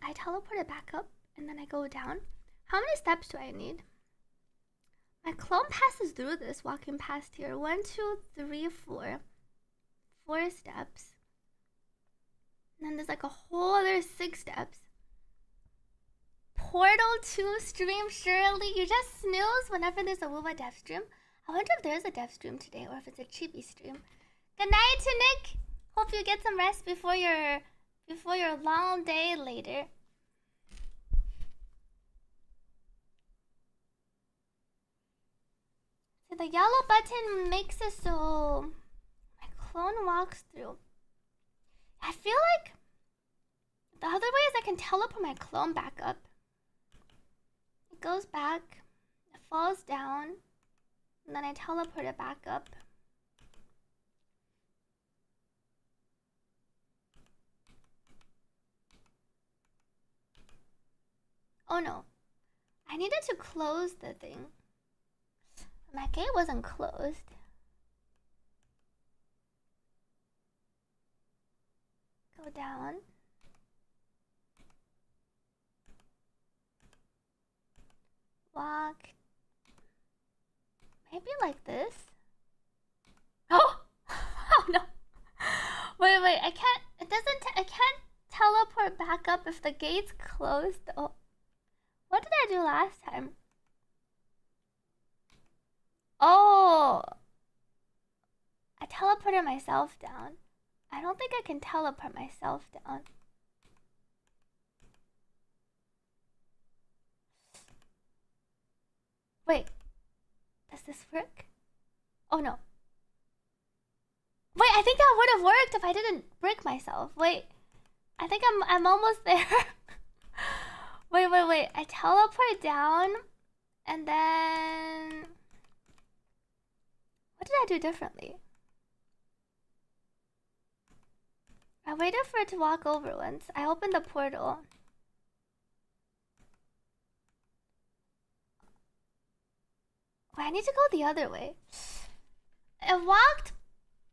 I teleport it back up and then I go down. How many steps do I need? My clone passes through this walking past here. 1, 2, 3, 4. 4 steps. And then there's like a whole other 6 steps. Portal 2 stream, Shirley. You just snooze whenever there's a Wuva dev stream. I wonder if there's a dev stream today or if it's a chibi stream. Good night to Nick. Hope you get some rest before your long day later. So the yellow button makes it so my clone walks through. I feel like the other way is I can teleport my clone back up. It goes back, it falls down, and then I teleport it back up. Oh no, I needed to close the thing. My gate wasn't closed. Go down. Walk. Maybe like this. Oh! Oh no! Wait, I can't. It doesn't. I can't teleport back up if the gate's closed. Oh. What did I do last time? Oh! I teleported myself down. I don't think I can teleport myself down. Wait. Does this work? Oh no. Wait, I think that would have worked if I didn't brick myself. Wait. I think I'm almost there. Wait. I teleport down and then what did I do differently? I waited for it to walk over once. I opened the portal. Wait, I need to go the other way. It walked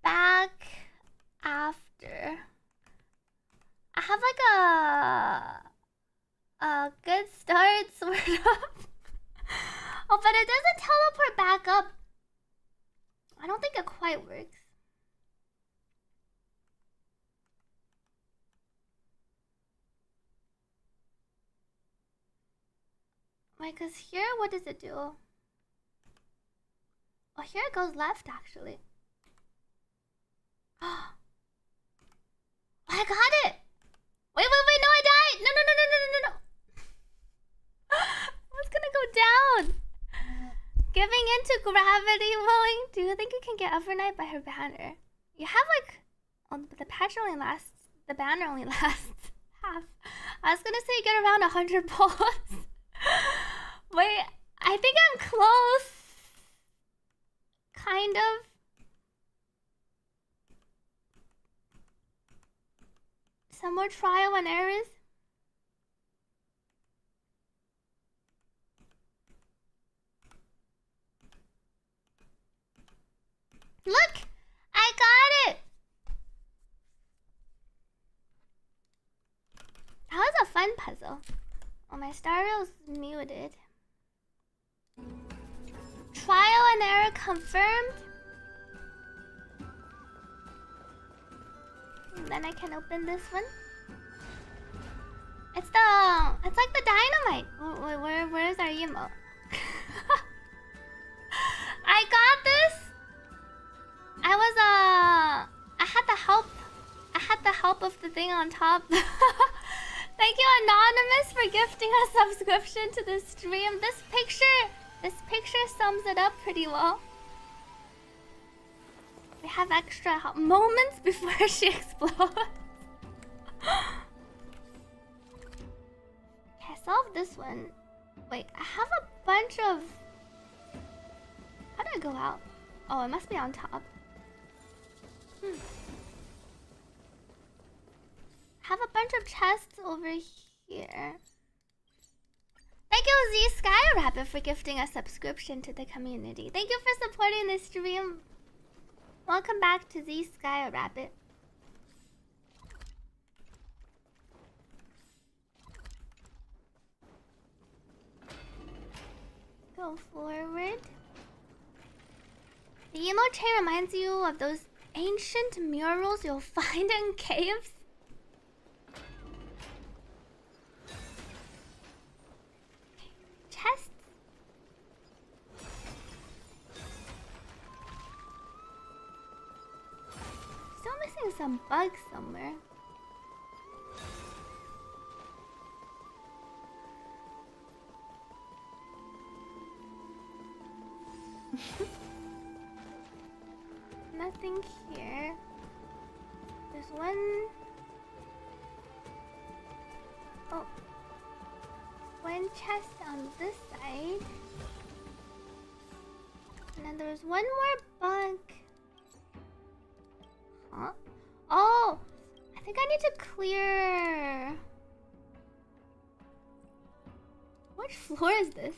back after. I have like a good start, sort of. Oh, but it doesn't teleport back up. I don't think it quite works. Wait, cause here, what does it do? Oh, here it goes left, actually. I got it! Wait, no, I died! No. I was gonna go down. Giving into gravity, willing. Do you think you can get overnight by her banner? You have like, oh, the patch only lasts. The banner only lasts half. I was gonna say you get around 100 pulls. Wait, I think I'm close. Kind of. Some more trial and errors. Look! I got it! That was a fun puzzle. Oh, my star rail's muted. Trial and error confirmed. And then I can open this one. It's like the dynamite. Where's our emote? I got this. I had the help of the thing on top. Thank you, Anonymous, for gifting a subscription to the stream. This picture sums it up pretty well. We have extra moments before she explodes. Okay, I solved this one. Wait, I have a bunch of... How do I go out? Oh, it must be on top. Have a bunch of chests over here. Thank you, Z Sky Rabbit, for gifting a subscription to the community. Thank you for supporting this stream. Welcome back to Z Sky Rabbit. Go forward. The emote chain reminds you of those ancient murals you'll find in caves. Chests. Still missing some bugs somewhere. Nothing here. There's one. Oh. One chest on this side. And then there's one more bug. Huh? Oh! I think I need to clear... Which floor is this?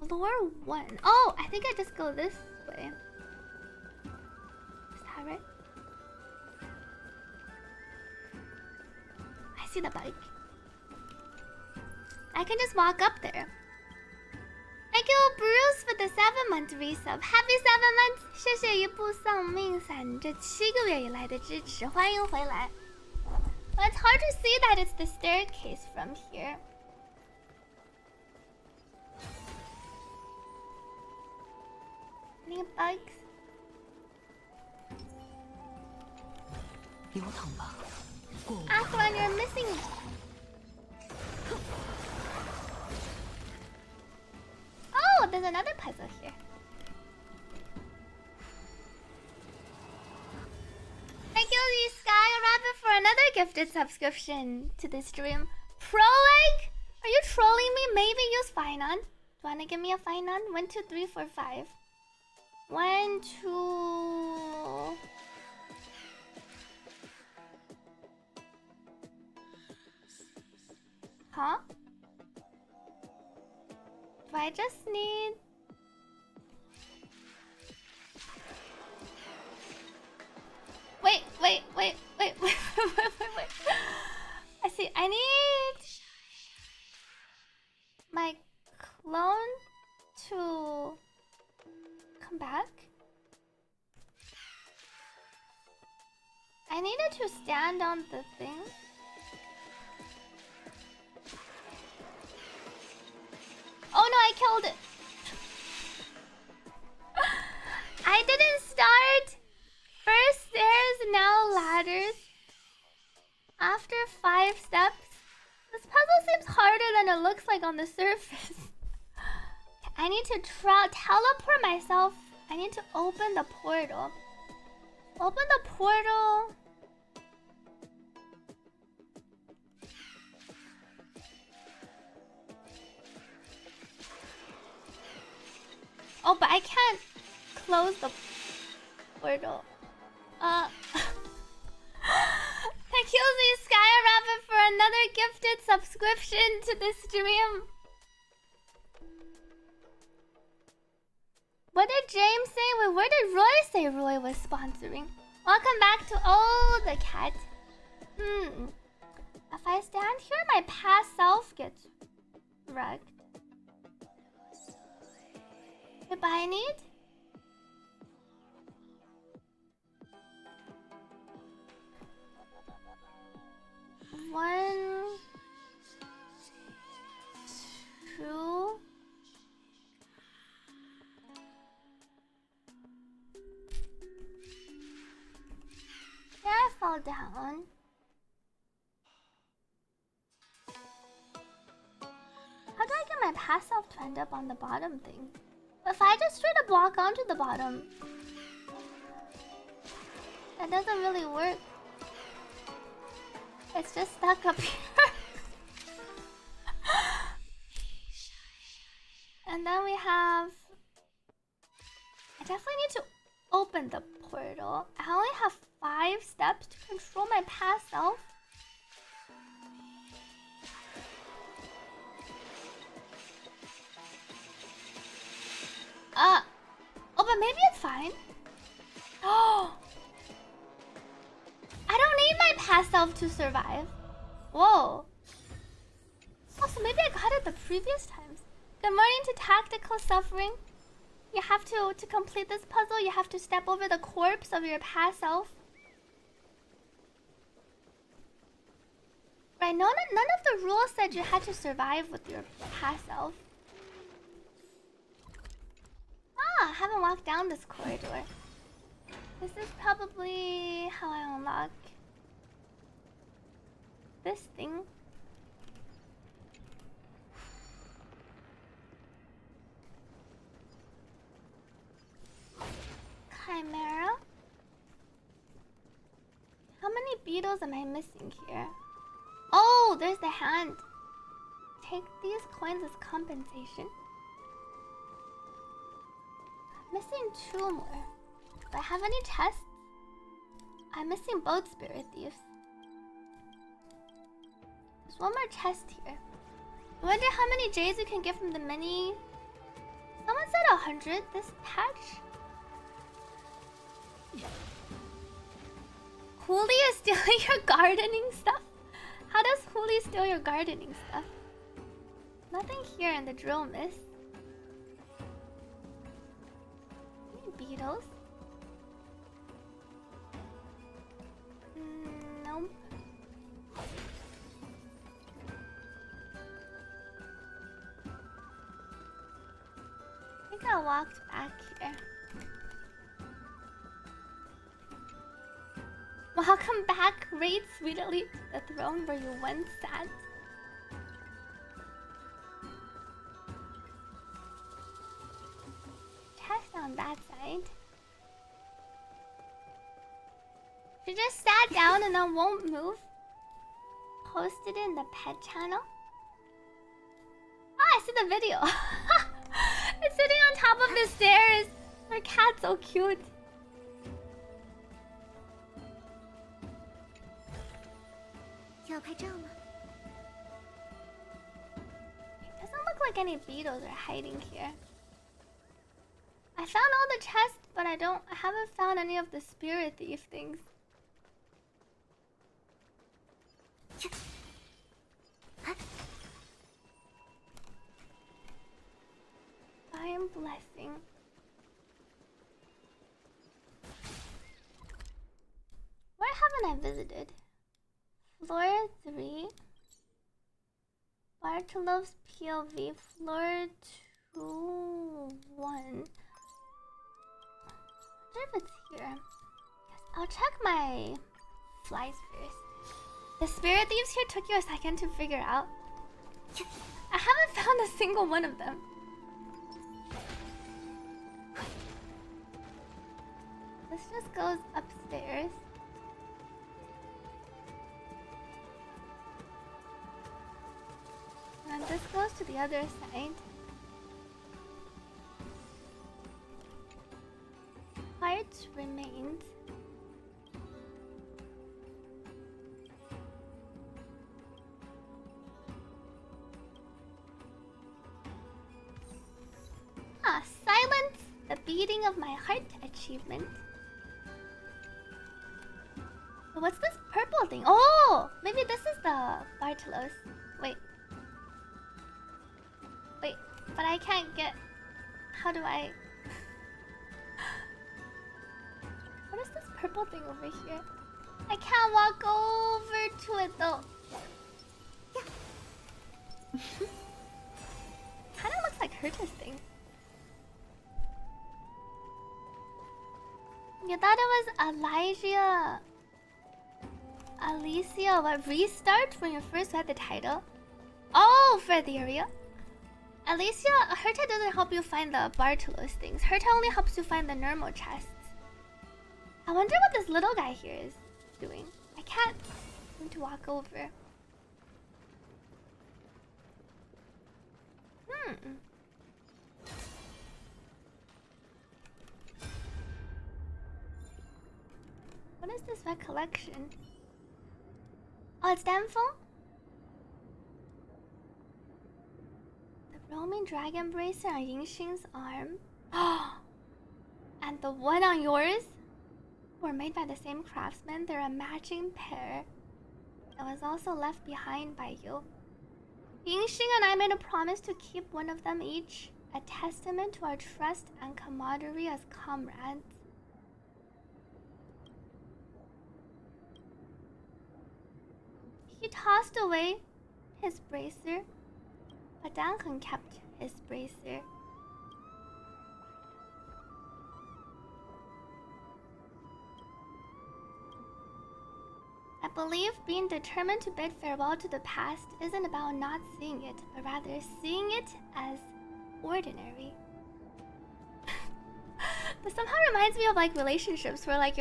Floor 1. Oh, I think I just go this way. Is that right? I see the bike. I can just walk up there. Thank you, Bruce, for the 7-month resub. Happy 7 months! 谢谢一步丧命伞这7个月以来的支持，欢迎回来。Well, it's hard to see that it's the staircase from here. Any bugs? 流淌吧，过我。 Athron, you're missing. Oh, there's another puzzle here. Thank you, the Sky Rabbit, for another gifted subscription to the stream. Pro Egg? Are you trolling me? Maybe use Finon. Do you wanna give me a Finon? 1, 2, 3, 4, 5. 1, 2. Huh? Do I just need... Wait. I see, I need... my clone to... come back? I needed to stand on the thing. After 5 steps? This puzzle seems harder than it looks like on the surface. I need to teleport myself. I need to open the portal. Open the portal. Oh, but I can't close the portal. Thank you, Sky Rabbit, for another gifted subscription to the stream. What did James say? Wait, where did Roy say Roy was sponsoring? Welcome back to the cat. If I stand here, my past self gets wrecked. But I need... One... Two... Yeah, I fall down. How do I get my past self to end up on the bottom thing? If I just straight up walk onto the bottom, that doesn't really work. It's just stuck up here. And then we have... I definitely need to open the portal. I only have 5 steps to control my past self. Oh, but maybe it's fine. Oh, I don't need my past self to survive. Whoa. Oh, so maybe I got it the previous times. Good morning to Tactical Suffering. You have to complete this puzzle, you have to step over the corpse of your past self. Right, none of the rules said you had to survive with your past self. I haven't walked down this corridor. This is probably how I unlock this thing. Chimera. How many beetles am I missing here? Oh, there's the hand. Take these coins as compensation. Missing 2 more. Do I have any chests? I'm missing both spirit thieves. There's 1 more chest here. I wonder how many J's you can get from the mini. Someone said 100 this patch. Hooli is stealing your gardening stuff? How does Hooli steal your gardening stuff? Nothing here in the drill miss. Beetles? Nope. I think I walked back here. Welcome back, Raid Sweetly, to the throne where you once sat. Chest on that side. She just sat down and then won't move. Posted in the pet channel. Ah, I see the video. It's sitting on top of the stairs. Her cat's so cute. It doesn't look like any beetles are hiding here. I found all the chests, but I haven't found any of the spirit thief things. I am blessing. Where haven't I visited? Floor 3. Bartolov's POV. Floor 2, 1. I wonder if it's here. Yes, I'll check my flies first. The spirit thieves here took you a second to figure out. I haven't found a single one of them. This just goes upstairs. And this goes to the other side. Hearts remains. Ah, silence the beating of my heart achievement. But what's this purple thing? Oh, maybe this is the Bartolos. Wait. Wait, but I can't get... How do I... What is this purple thing over here? I can't walk over to it though. Kinda looks like Herta's thing. You thought it was Alicia, what, restart when you first had the title? Oh, for the area. Alicia, Herta doesn't help you find the Bartolos things. Herta only helps you find the normal chests. I wonder what this little guy here is doing. I can't seem to walk over. What is this recollection? Oh, it's Danfeng? The roaming dragon bracelet on Yingxing's arm. And the one on yours? Were made by the same craftsman. They're a matching pair. It was also left behind by you. Yingxing and I made a promise to keep one of them each, a testament to our trust and camaraderie as comrades. He tossed away his bracer, but Danheng kept his bracer. I believe being determined to bid farewell to the past isn't about not seeing it, but rather seeing it as ordinary. This somehow reminds me of like relationships where like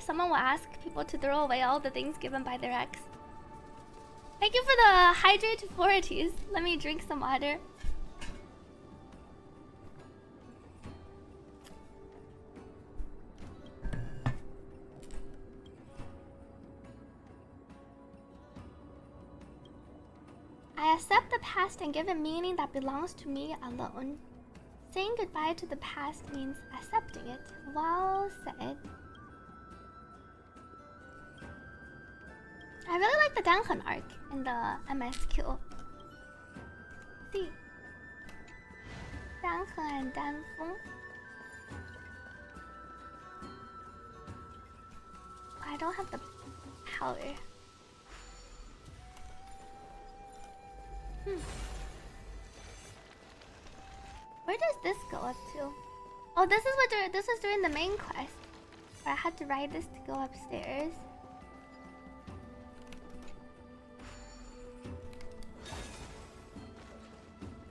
someone will ask people to throw away all the things given by their ex. Thank you for the hydrate 40s. Let me drink some water. I accept the past and give it meaning that belongs to me alone. Saying goodbye to the past means accepting it. Well said. I really like the Danheng arc in the MSQ. See, Danheng and Danfeng. I don't have the power. Where does this go up to? Oh, this is during the main quest, where I had to ride this to go upstairs.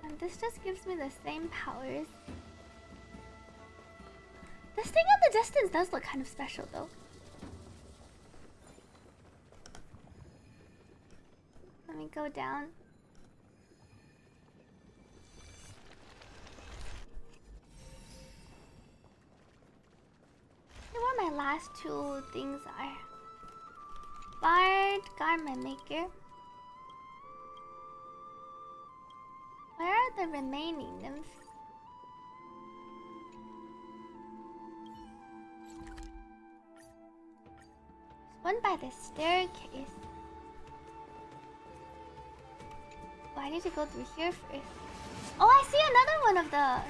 And this just gives me the same powers. This thing in the distance does look kind of special, though. Let me go down. Where my last two things are. Bard, garment maker. Where are the remaining nymphs? There's one by the staircase. Oh, I need to go through here first. Oh, I see another one of the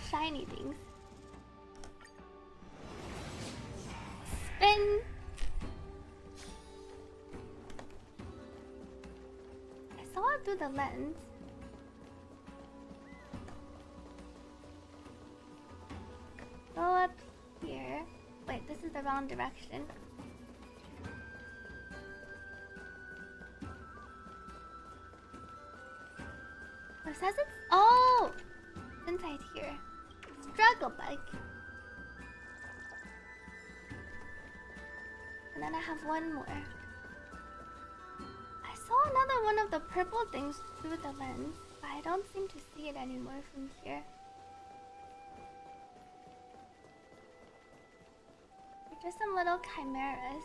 shiny things. Spin. I saw it through the lens. Go up here. Wait, this is the wrong direction. It says it's... Oh! It's inside here. Struggle bug. And then I have one more. I saw another one of the purple things through the lens, but I don't seem to see it anymore from here. They're just some little chimeras.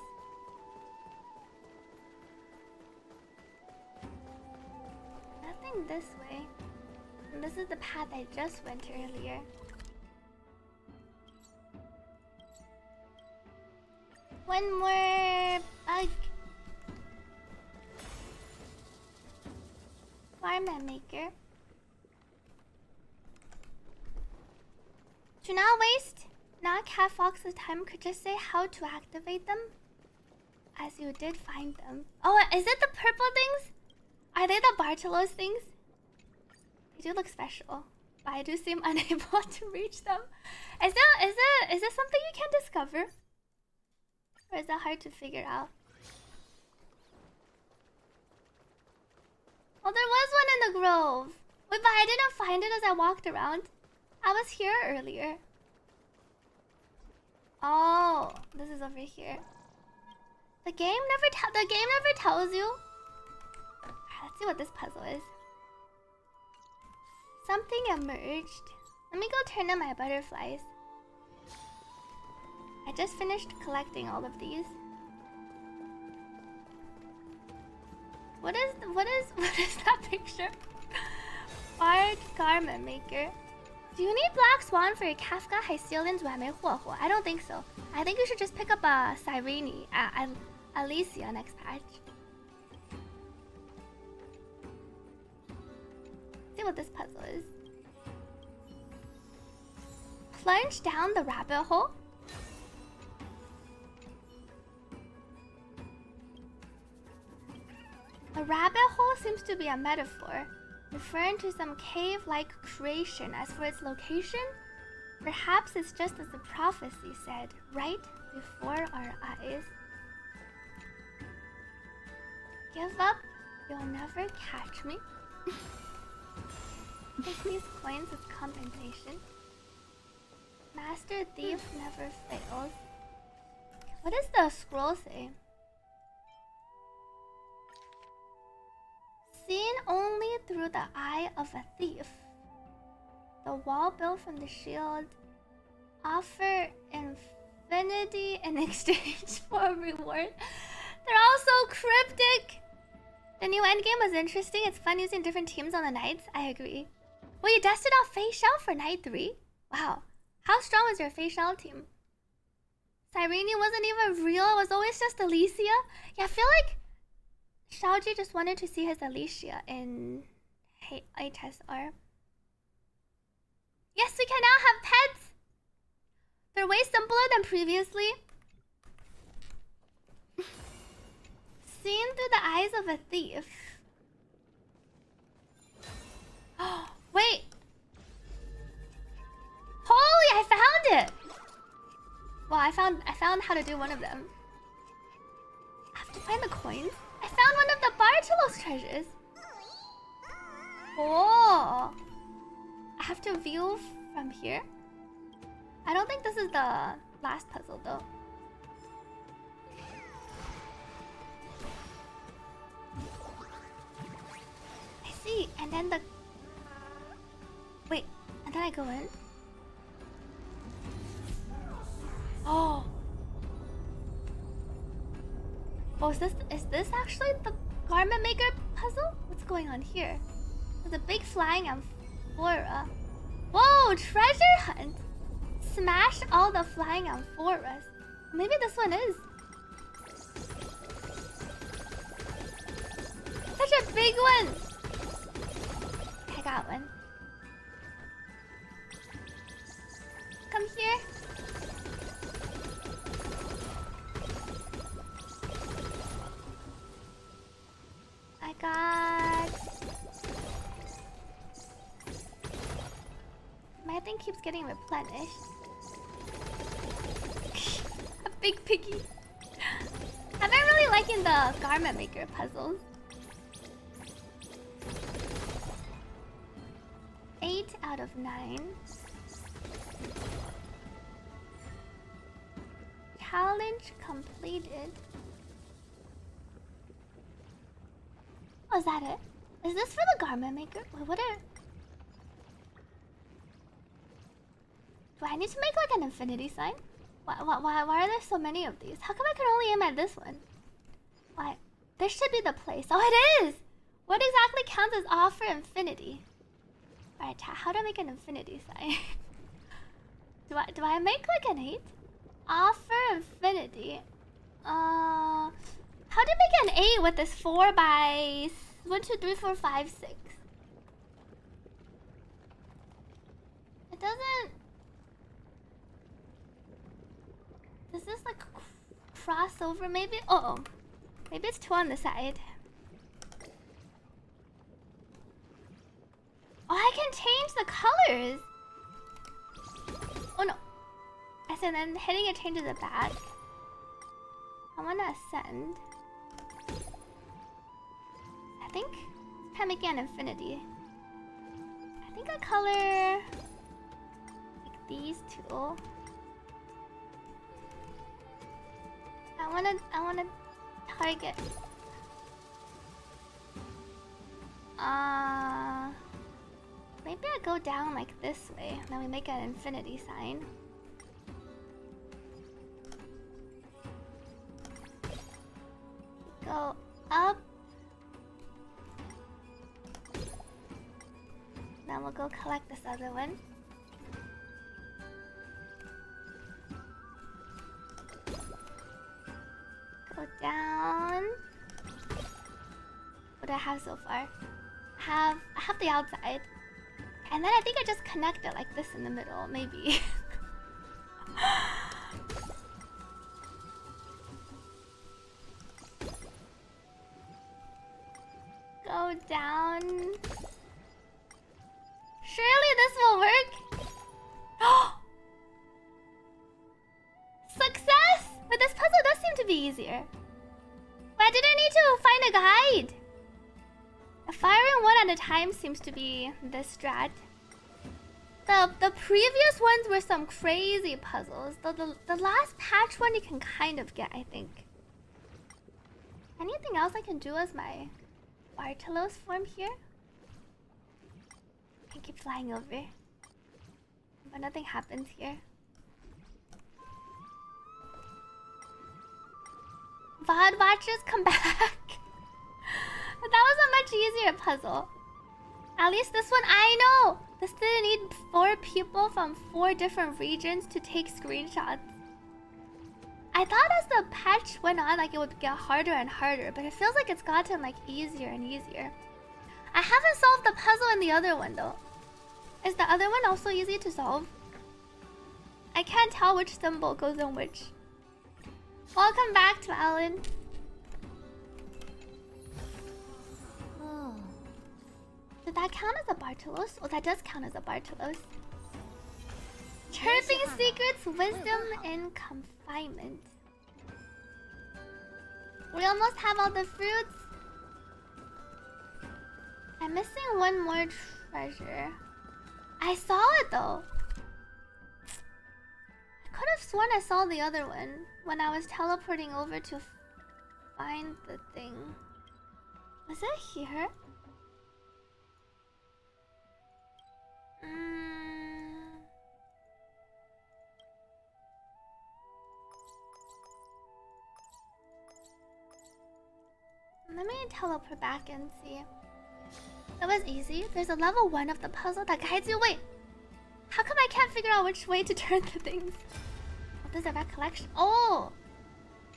Nothing this way. And this is the path I just went earlier. One more bug. Fireman maker. To not waste not Cat Fox's time, could just say how to activate them, as you did find them. Oh, is it the purple things? Are they the Bartolos things? They do look special, but I do seem unable to reach them. Is there something you can discover? Or is that hard to figure out? Oh, there was one in the grove. Wait, but I didn't find it as I walked around. I was here earlier. Oh, this is over here. The game never tells you. Let's see what this puzzle is. Something emerged. Let me go turn in my butterflies. I just finished collecting all of these. What is that picture? Art garment maker. Do you need Black Swan for your Kafka Hycelians? I don't think so. I think you should just pick up a Cyrene at Alicia next patch. See what this puzzle is. Plunge down the rabbit hole. A rabbit hole seems to be a metaphor, referring to some cave-like creation. As for its location, perhaps it's just as the prophecy said, right before our eyes. Give up, you'll never catch me. Take these coins as compensation. Master thief never fails. What does the scroll say? Seen only through the eye of a thief. The wall built from the shield. Offer infinity in exchange for a reward. They're all so cryptic. The new endgame was interesting. It's fun using different teams on the nights. I agree. Well, you dusted off Faye Shell for night 3? Wow. How strong was your Faye Shell team? Cyrene wasn't even real. It was always just Alicia. Yeah, I feel like Shaoji just wanted to see his Alicia in HSR. Yes, we can now have pets! They're way simpler than previously. Seen through the eyes of a thief. Oh, wait! Holy, I found it! Well, I found how to do one of them. I have to find the coins. I found one of the Bartolos treasures. Oh, I have to view from here. I don't think this is the last puzzle though. I see, and then the... Wait, and then I go in. Oh. Oh, is this actually the garment maker puzzle? What's going on here? There's a big flying amphora. Whoa, treasure hunt! Smash all the flying amphoras. Maybe this one is. Such a big one! I got one. Come here. I got... My thing keeps getting replenished. A big piggy. I've been really liking the garment maker puzzles. out of 9. Challenge completed. Oh, is that it? Is this for the garment maker? Wait, what are... Do I need to make like an infinity sign? Why are there so many of these? How come I can only aim at this one? Why? This should be the place. Oh, it is! What exactly counts as offer infinity? Alright, how do I make an infinity sign? do I make like an 8? Offer infinity. How do I make an 8 with this 4 by 1, 2, 3, 4, 5, 6? It doesn't. Does this like cross over maybe? Oh, maybe it's 2 on the side. Oh, I can change the colors. Oh no. I said then hitting it changes it back. I wanna ascend. I think it's kind of making an infinity. I think I color like these two. I wanna target. Maybe I go down like this way, and then we make an infinity sign. Go up. Then we'll go collect this other one. Go down. What do I have so far? I have the outside. And then I think I just connect it like this in the middle, maybe. Go down. Surely this will work. Success! But this puzzle does seem to be easier. But I didn't need to find a guide. Firing one at a time seems to be the strat. The previous ones were some crazy puzzles. The last patch one you can kind of get, I think. Anything else I can do as my Bartolos form here? I can keep flying over. But nothing happens here. VOD watchers come back. But that was a much easier puzzle. At least this one, I know! This didn't need 4 people from 4 different regions to take screenshots. I thought as the patch went on, like it would get harder and harder, but it feels like it's gotten like easier and easier. I haven't solved the puzzle in the other one though. Is the other one also easy to solve? I can't tell which symbol goes on which. Welcome back to Alan. Did that count as a Bartolos? Oh, that does count as a Bartolos. Chirping secrets, wisdom, and confinement. We almost have all the fruits. I'm missing one more treasure. I saw it though. I could have sworn I saw the other one when I was teleporting over to find the thing. Was it here? Let me teleport back and see. That was easy. There's a level 1 of the puzzle that guides you. Wait, how come I can't figure out which way to turn the things? Oh, there's a recollection. Oh,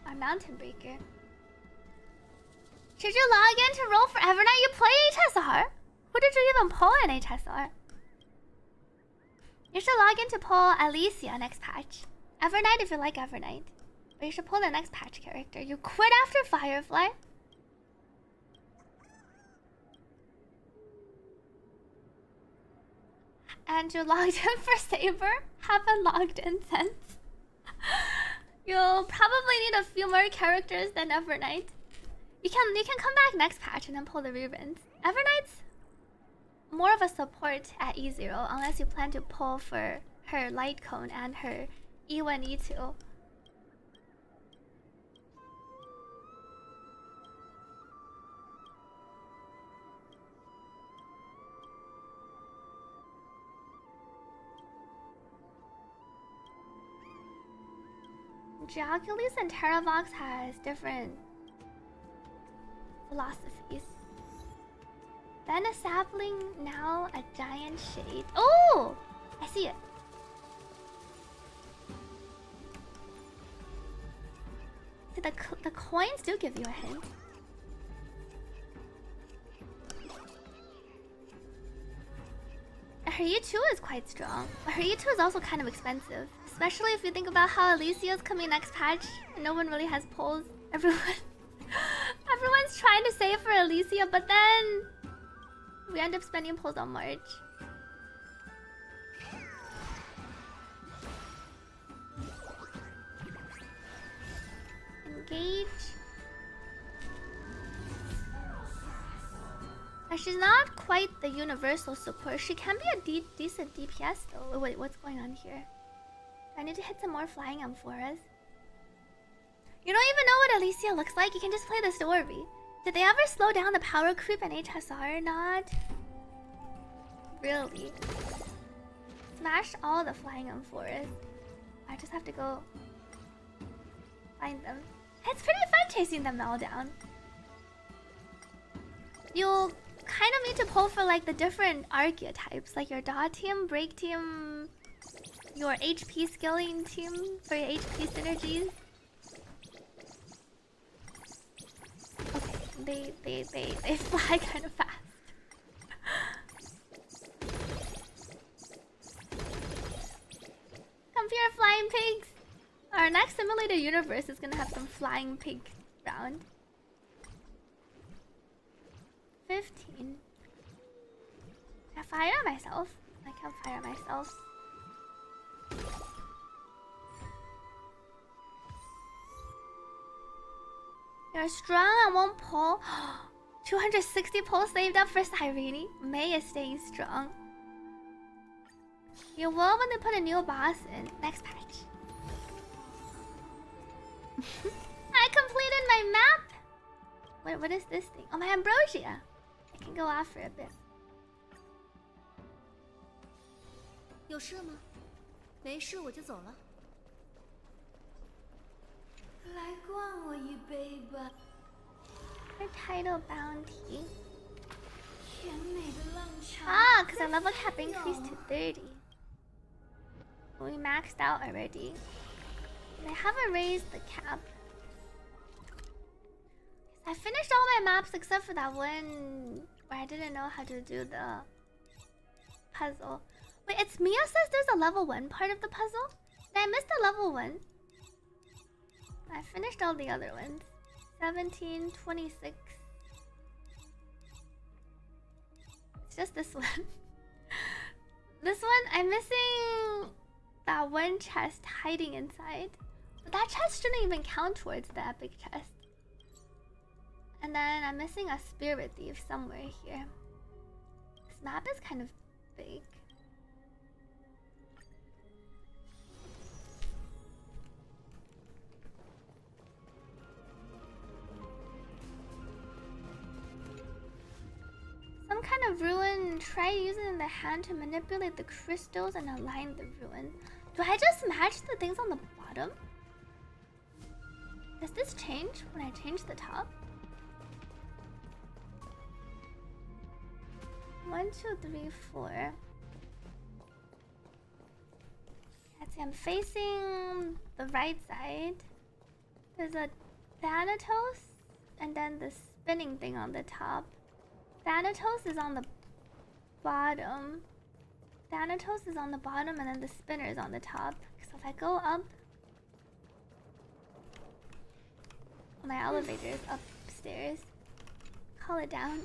our mountain breaker. Should you log in to roll for Evernight? You play HSR? Who did you even pull in HSR? You should log in to pull Alicia next patch. Evernight if you like Evernight. But you should pull the next patch character. You quit after Firefly? And you logged in for Saber? Haven't logged in since. You'll probably need a few more characters than Evernight. You can come back next patch and then pull the ribbons. Evernights more of a support at E0 unless you plan to pull for her light cone and her E1, E2. Geocules and Terravox has different philosophies. Then a sapling, now a giant shade. Oh! I see it. See, the coins do give you a hint. Her E2 is quite strong, but her E2 is also kind of expensive. Especially if you think about how Alicia's coming next patch. And no one really has pulls. Everyone's trying to save for Alicia, but then we end up spending pulls on March. Engage. She's not quite the universal support. She can be a decent DPS though. Wait, what's going on here? I need to hit some more flying amphoras. You don't even know what Alicia looks like? You can just play the story. Did they ever slow down the power creep and HSR or not? Really? Smash all the flying amphoras. I just have to go find them. It's pretty fun chasing them all down. You'll kind of need to pull for like the different archetypes, like your dot team, break team, your HP skilling team for your HP synergies. Okay, they fly kind of fast. Come here, flying pigs! Our next simulated universe is gonna have some flying pig round. 15. Can I fire myself? I can't fire myself. You're strong and won't pull. 260 pulls saved up for Cyrene. May is staying strong. You will when they put a new boss in next patch. I completed my map! Wait, what is this thing? Oh, my ambrosia! I can go off for a bit. 有事吗？没事我就走了。来灌我一杯吧。 Her title bounty. 甜美的浪潮。 Ah, because our level cap increased to 30. We maxed out already. They haven't raised the cap. I finished all my maps except for that one where I didn't know how to do the puzzle. Wait, it's Mia says there's a level 1 part of the puzzle? Did I miss the level 1? I finished all the other ones. 17, 26. It's just this one. This one, I'm missing that one chest hiding inside. But that chest shouldn't even count towards the epic chest. And then I'm missing a spirit thief somewhere here. This map is kind of big. Some kind of ruin. Try using the hand to manipulate the crystals and align the ruin. Do I just match the things on the bottom? Does this change when I change the top? 1, 2, 3, 4. Let's see, I'm facing the right side. There's a Thanatos and then the spinning thing on the top. Thanatos is on the bottom. Thanatos is on the bottom and then the spinner is on the top. So if I go up... My elevator is upstairs. Call it down.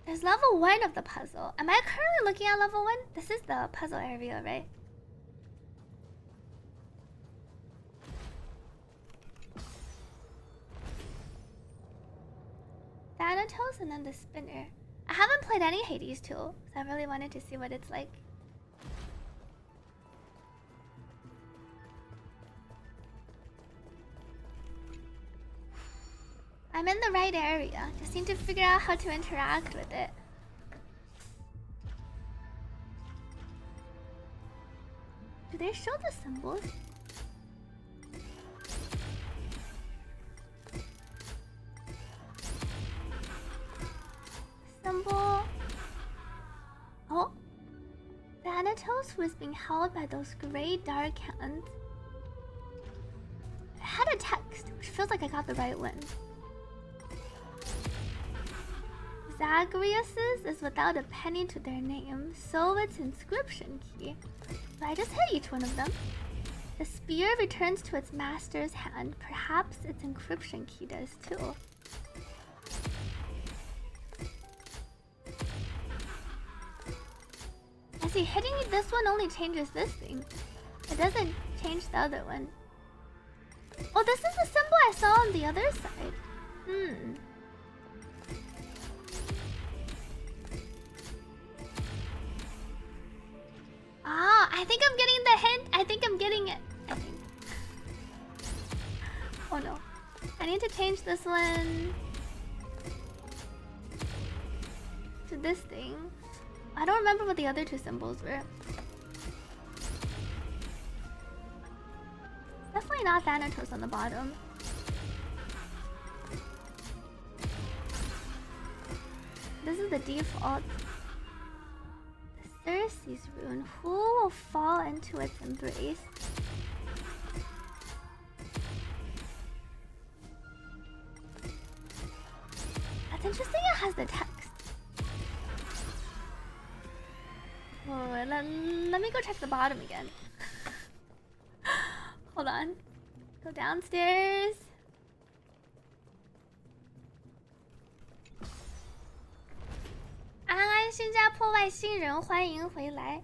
There's level 1 of the puzzle. Am I currently looking at level 1? This is the puzzle area, right? Thanatos and then the spinner. I haven't played any Hades 2, so I really wanted to see what it's like. I'm in the right area. Just need to figure out how to interact with it. Do they show the symbols? Symbol. Oh, Thanatos, who is being held by those gray dark hands. It had a text, which feels like I got the right one. Zagreus's is without a penny to their name, so its inscription key. So I just hit each one of them. The spear returns to its master's hand. Perhaps its encryption key does too. I see, hitting this one only changes this thing. It doesn't change the other one. Oh, this is the symbol I saw on the other side. Ah, I think I'm getting the hint. I think I'm getting it. I think. Oh no. I need to change this one to this thing. I don't remember what the other two symbols were. Definitely not Thanatos on the bottom. This is the default. Circe's rune. Who will fall into its embrace? That's interesting. It has the text. Oh, let me go check the bottom again. Hold on. Go downstairs.安安，新加坡外星人，欢迎回来。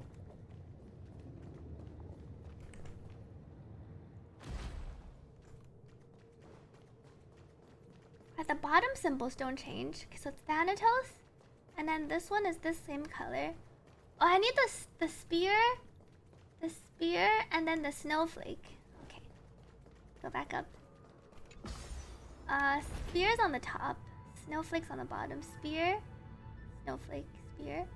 But the bottom symbols don't change, so it's Thanatos, and then this one is this same color. Oh, I need the spear, and then the snowflake. Okay, go back up. Spear's on the top, snowflake's on the bottom. Spear, snowflake, spear.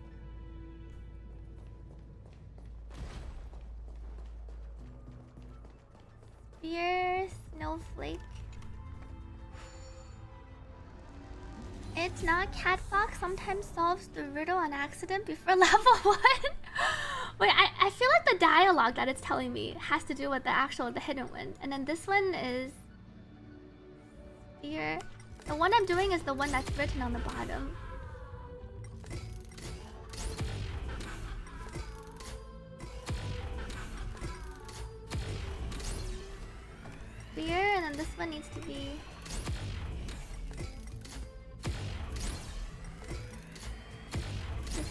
Spear, snowflake. It's not Catfox sometimes solves the riddle on accident before level 1. Wait, I feel like the dialogue that it's telling me has to do with the hidden one. And then this one is here. The one I'm doing is the one that's written on the bottom. Here, and then this one needs to be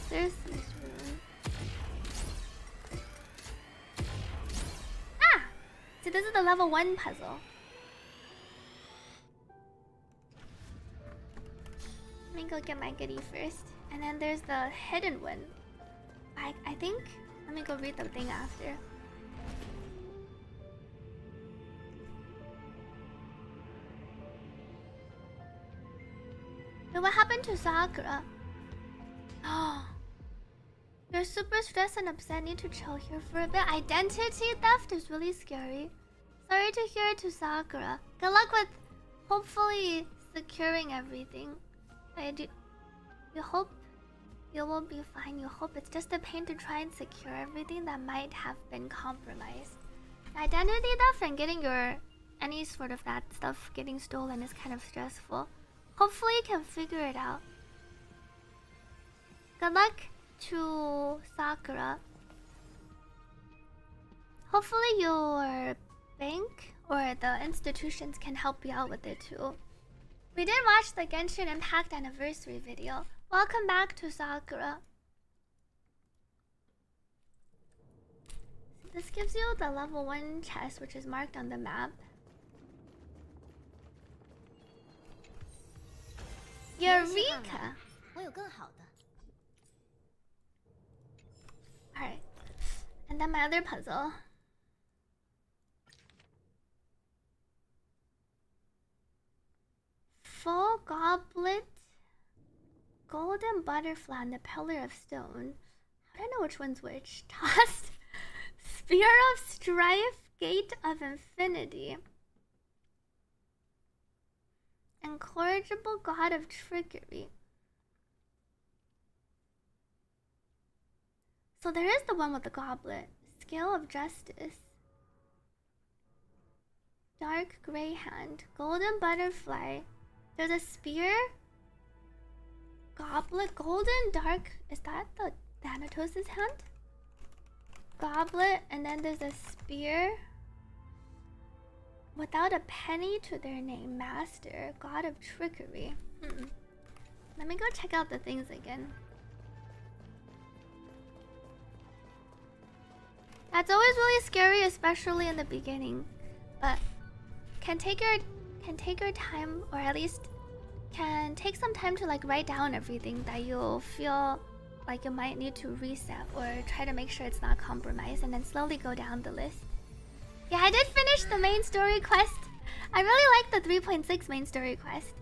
Circe's rune. Ah! So this is the level 1 puzzle. Let me go get my goodie first. And then there's the hidden one. I think... Let me go read the thing after. But what happened to Sakura? Oh, you're super stressed and upset. Need to chill here for a bit. Identity theft is really scary. Sorry to hear it to Sakura. Good luck with hopefully securing everything. You hope you will be fine. You hope it's just a pain to try and secure everything that might have been compromised. Identity theft and getting any sort of that stuff getting stolen is kind of stressful. Hopefully you can figure it out. Good luck to Sakura. Hopefully your bank or the institutions can help you out with it too. We did watch the Genshin Impact anniversary video. Welcome back to Sakura. So this gives you the level 1 chest, which is marked on the map. Eureka! 我有更好的。 Alright. And then my other puzzle. Full goblet, golden butterfly, and the pillar of stone. I don't know which one's which. Tossed spear of strife, gate of infinity. Incorrigible god of trickery. So there is the one with the goblet. Scale of justice. Dark gray hand. Golden butterfly. There's a spear. Goblet. Golden dark. Is that the Thanatos' hand? Goblet. And then there's a spear. Without a penny to their name. Master. God of trickery. Let me go check out the things again. That's always really scary, especially in the beginning. But can take your time, or at least can take some time to like write down everything that you'll feel like you might need to reset, or try to make sure it's not compromised, and then slowly go down the list. Yeah, I did finish the main story quest. I really like the 3.6 main story quest.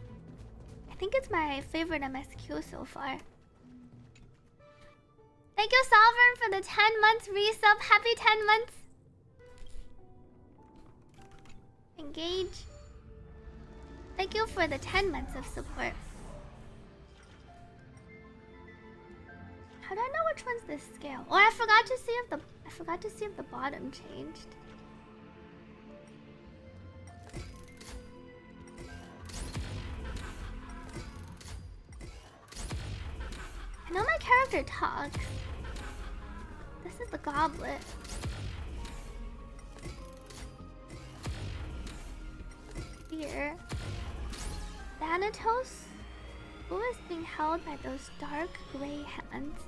I think it's my favorite MSQ so far. Thank you, Sovereign, for the 10 months resub. Happy 10 months. Engage. Thank you for the 10 months of support. How do I know which one's this scale? Oh, I forgot to see if the bottom changed. I know my character talks. This is the goblet. Here. Thanatos? Who is being held by those dark gray hands?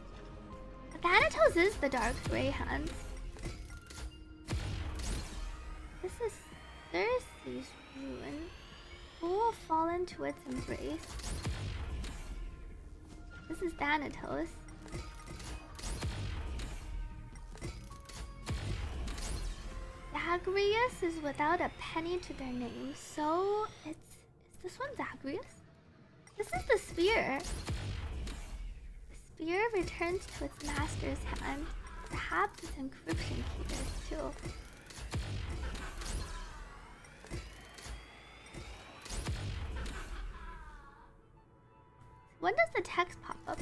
Thanatos is the dark gray hands. This is Circe's ruin. Who will fall into its embrace? This is Thanatos. Zagreus is without a penny to their name, so is this one Zagreus? This is the spear. The spear returns to its master's hand. Perhaps its encryption key does too. When does the text pop up?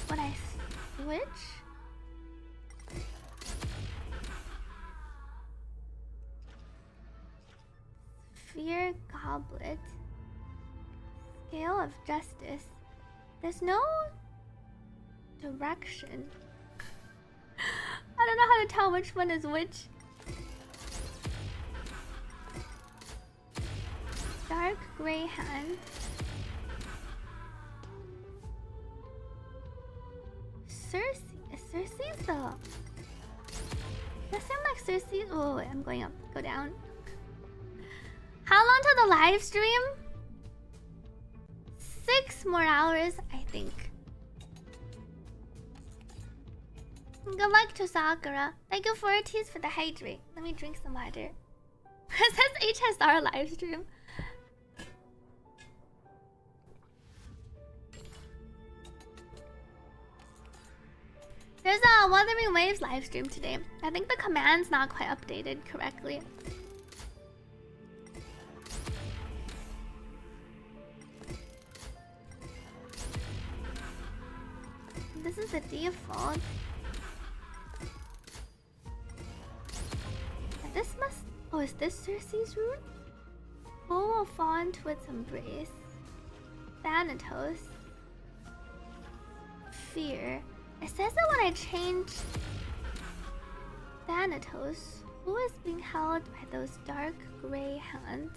When I switch? Sphere goblet. Scale of justice. There's no direction. I don't know how to tell which one is which. Dark gray hand. Circe. Is Circe's the... That sound like Circe. Oh, wait, I'm going up. Go down. How long till the live stream? 6 more hours, I think. Good luck to Sakura. Thank you for Ortiz for the hydrate. Let me drink some water. It says HSR live stream. There's a Wuthering Waves live stream today. I think the command's not quite updated correctly. This is the default. And this must... Oh, is this Circe's rune? Who will fall into its embrace? Thanatos. Fear. It says that when I change Thanatos, who is being held by those dark gray hands?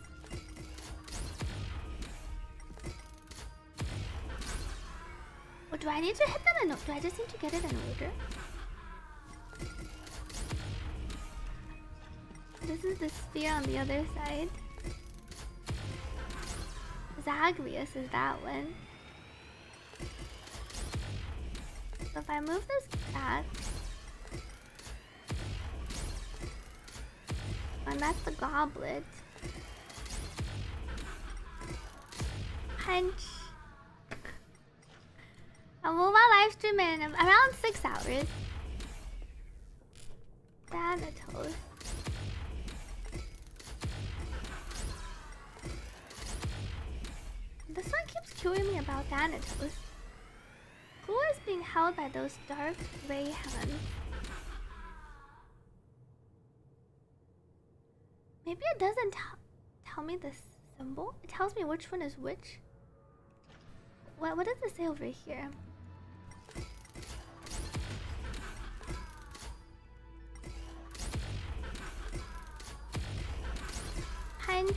What do I need to hit them in order? Do I just need to get it in order? This is the sphere on the other side. Zagreus is that one. So if I move this back, and that's the goblet. Punch. I'll move my live stream in around 6 hours. Thanatos. This one keeps curing me about Thanatos. Who is being held by those dark gray hands? Maybe it doesn't tell me the symbol. It tells me which one is which. What does it say over here? Punch.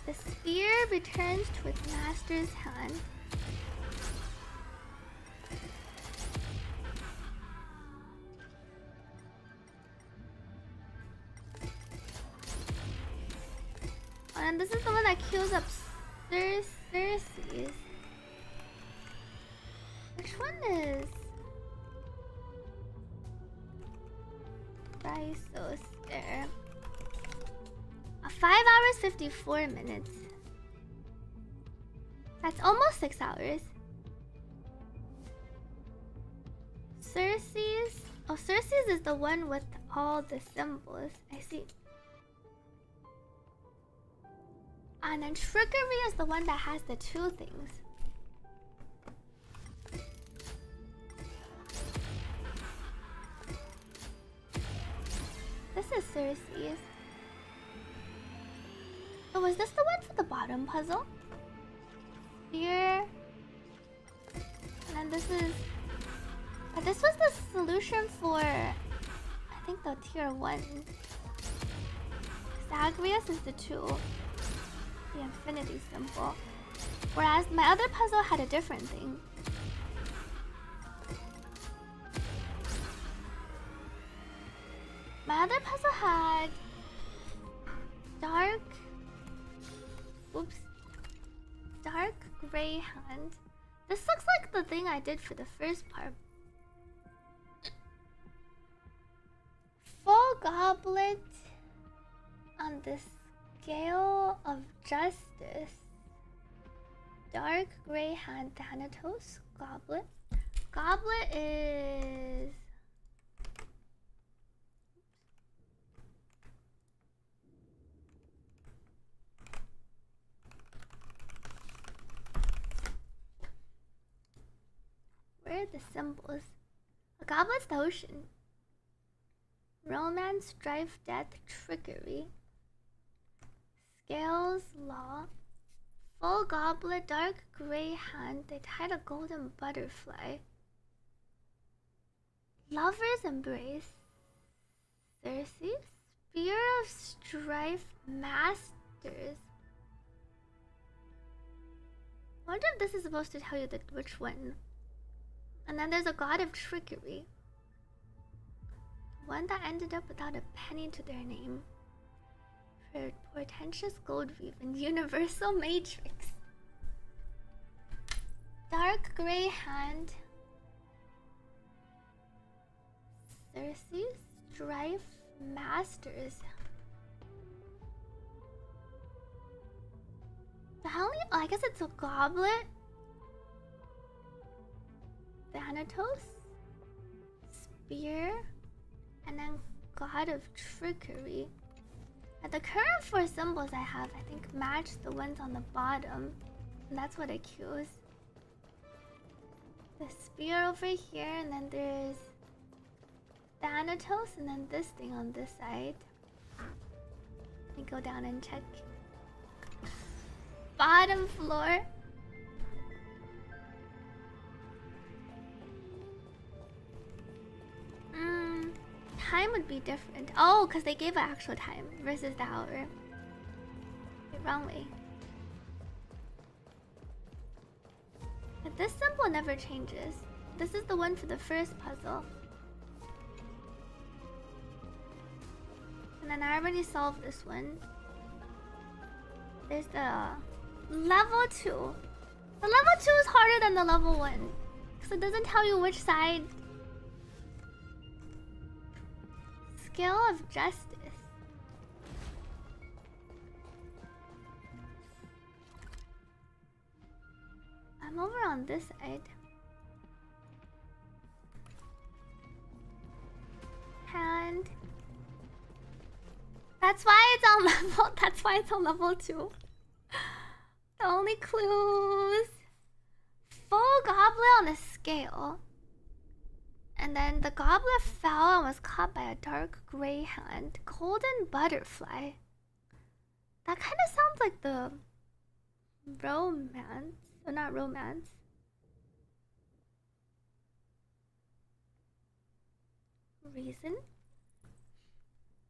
The spear returns to its master's hand. And this is the one that kills up Circes. Which one is Chrysos there? 5 hours 54 minutes. That's almost 6 hours. Circes. Oh, Circes is the one with all the symbols. I see. And then Trickery is the one that has the 2 things. This is Circes. Oh, was this the one for the bottom puzzle? Here. And then this is... this was the solution for... I think the tier 1. Zagreus is the 2. The infinity symbol. Whereas my other puzzle had a different thing. My other puzzle had dark gray hand. This looks like the thing I did for the first part. Full goblet on the scale of justice. Dark gray hand Thanatos. Goblet. Goblet is... Where are the symbols? A goblet's the ocean. Romance, strife, death, trickery. Scales, law. Full goblet, dark gray hand. They tied a golden butterfly. Lover's embrace. Circes. Spear of strife, masters. I wonder if this is supposed to tell you which one. And then there's a god of trickery. One that ended up without a penny to their name. Portentous gold reef and universal matrix. Dark gray hand. Circes, strife, masters. The hell? Oh, I guess it's a goblet. Thanatos, spear, and then god of trickery. And the current 4 symbols I have, I think, match the ones on the bottom, and that's what I choose. The spear over here, and then there's Thanatos, and then this thing on this side. Let me go down and check. Bottom floor. Time would be different. Oh, because they gave an actual time versus the hour. Okay, wrong way. But this symbol never changes. This is the one for the first puzzle. And then I already solved this one. There's the level 2. The level 2 is harder than the level 1. Because So it doesn't tell you which side. Scale of justice. I'm over on this side. And that's why it's on level. That's why it's on level 2. The only clues: full goblet on a scale, and then the goblet fell and was caught by a dark gray hand. Golden butterfly. That kind of sounds like the romance. Oh, not romance. Reason.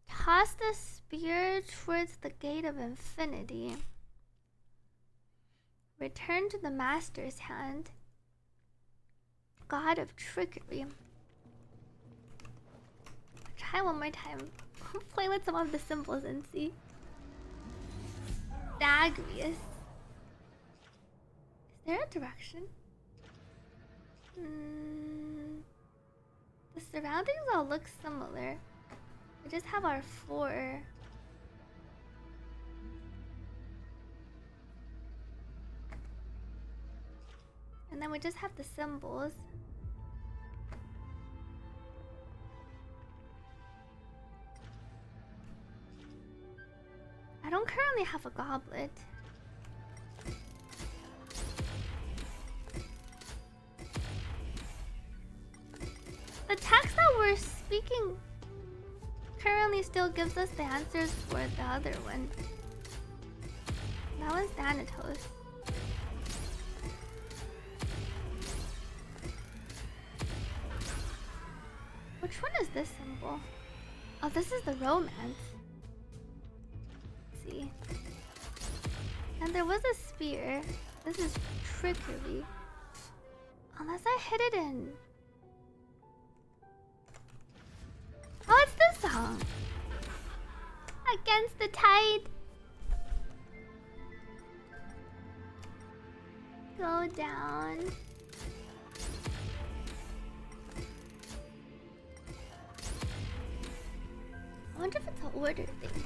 Toss the spear towards the gate of infinity. Return to the master's hand. God of trickery. Try one more time. Play with some of the symbols and see. Zagreus. Is there a direction? The surroundings all look similar. We just have our floor. And then we just have the symbols. I don't currently have a goblet. The text that we're speaking currently still gives us the answers for the other one. That one's Thanatos. Which one is this symbol? Oh, this is the romance. Let's see. And there was a spear. This is trickery. Unless I hit it in. Oh, it's this song. Against the tide. Go down. I wonder if it's an order thing.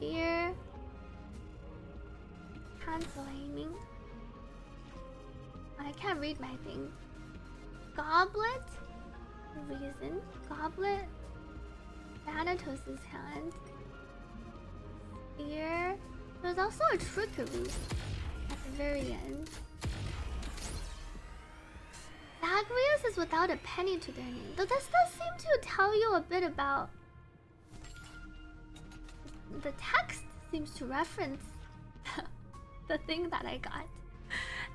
Here. Cancel aiming. I can't read my thing. Goblet. Reason. Goblet. Thanatos' hand. Here. There's also a trickery at the very end. Zagreus is without a penny to their name. Though this does seem to tell you a bit about... The text seems to reference the thing that I got.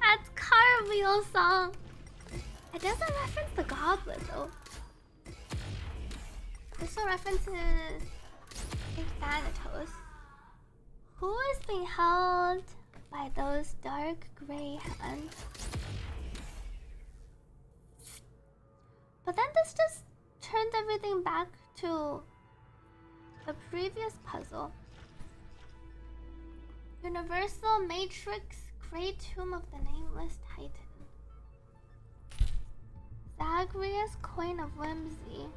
That's Car Wheel song. It doesn't reference the goblet though. This one references Thanatos, who is being held by those dark gray hands. But then this just turns everything back to the previous puzzle. Universal Matrix, Great Tomb of the Nameless Titan. Zagreus, Coin of Whimsy.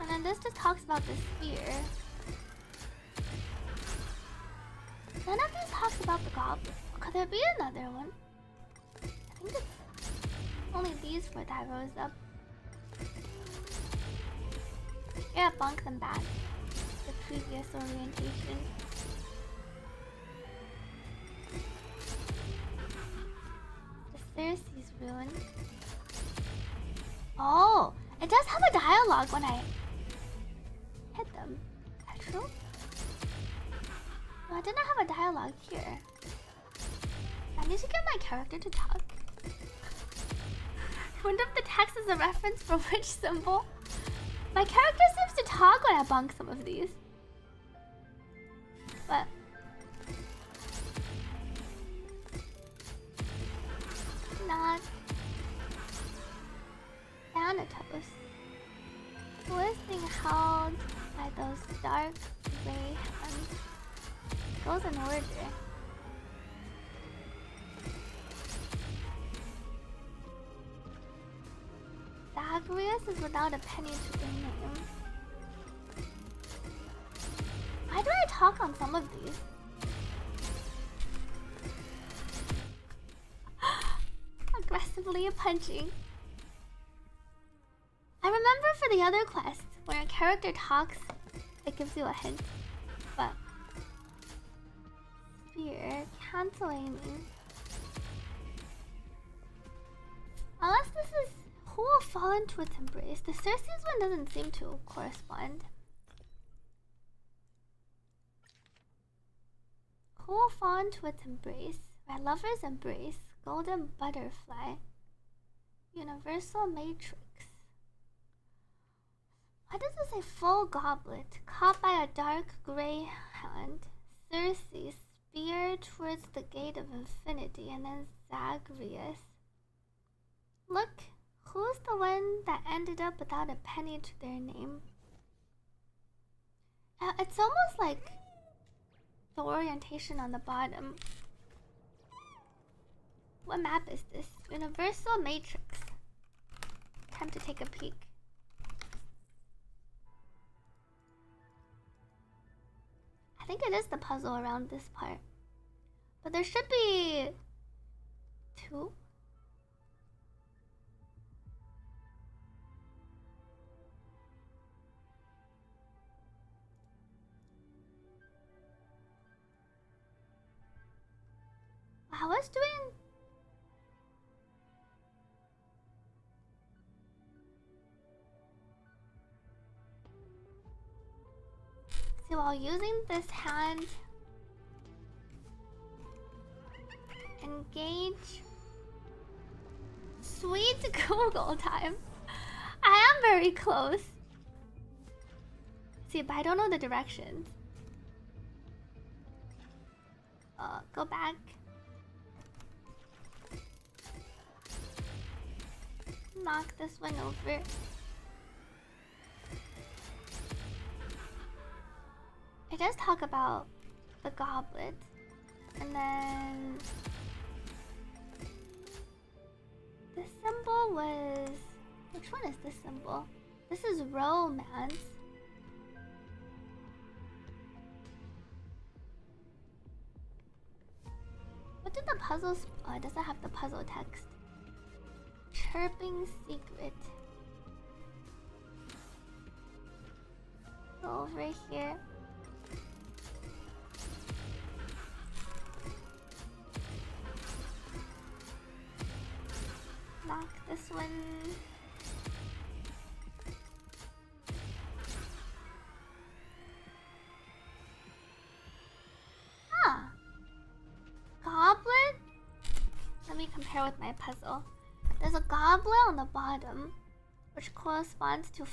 And then this just talks about the sphere. None of these talks about the goblet. Could there be another one? I think it's only these four that rose up. Yeah, bunk them back. The previous orientation. The Circe's ruin. Oh, it does have a dialogue when I hit them. Is that true? No, I did not have a dialogue here. I need to get my character to talk. I wonder if the text is a reference for which symbol. My character seems to talk when I bonk some of these. But not Thanatos, who is being held by those dark gray hands. goes in order. Zagreus is without a penny to their name. Why do I talk on some of these? Aggressively punching. I remember for the other quest, when a character talks, it gives you a hint. But spear, cancel aiming. Unless this is who will fall into its embrace. The Circe's one doesn't seem to correspond. Who will fall into its embrace? My lover's embrace. Golden butterfly. Universal matrix. Why does it say full goblet? Caught by a dark gray hand. Circe, spear towards the gate of infinity, and then Zagreus. Look, who's the one that ended up without a penny to their name? It's almost like the orientation on the bottom. What map is this? Universal matrix. Time to take a peek. I think it is the puzzle around this part. But there should be 2. I was doing... See, while using this hand, engage. Sweet Google time. I am very close. See, but I don't know the directions. Go back. Knock this one over. It does talk about the goblet. And then the symbol was... Which one is this symbol? This is romance. What did the puzzles... Oh, it doesn't have the puzzle text. Chirping secret. Go over here. Knock this one. Huh. Goblet? Let me compare with my puzzle. There's a goblet on the bottom, which corresponds to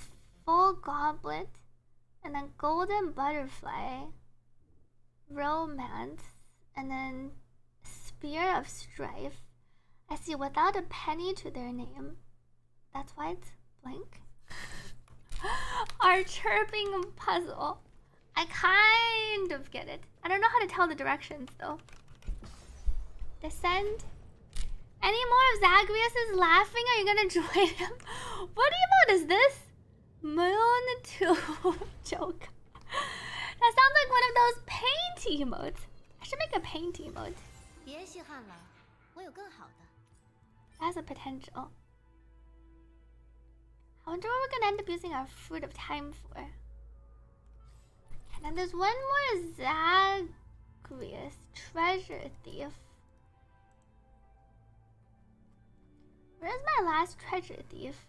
full goblet, and then golden butterfly, romance, and then spear of strife. I see without a penny to their name. That's why it's blank. Our chirping puzzle. I kind of get it. I don't know how to tell the directions though. Descend. Any more of Zagreus' laughing? Are you gonna join him? What emote is this? Moon 2 joke. That sounds like one of those paint emotes. I should make a paint emote. 别稀罕了，我有更好的。 Has a potential. I wonder what we're gonna end up using our fruit of time for. And then there's one more Zagreus treasure thief. Where's my last treasure thief?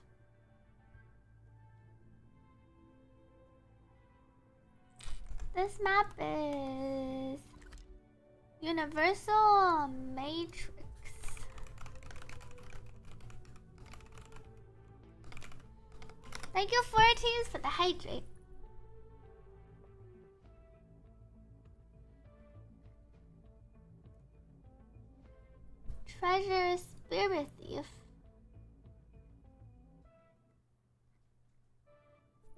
This map is Universal Matrix. Thank you, 14s, for the hydrate. Treasure Spirit Thief.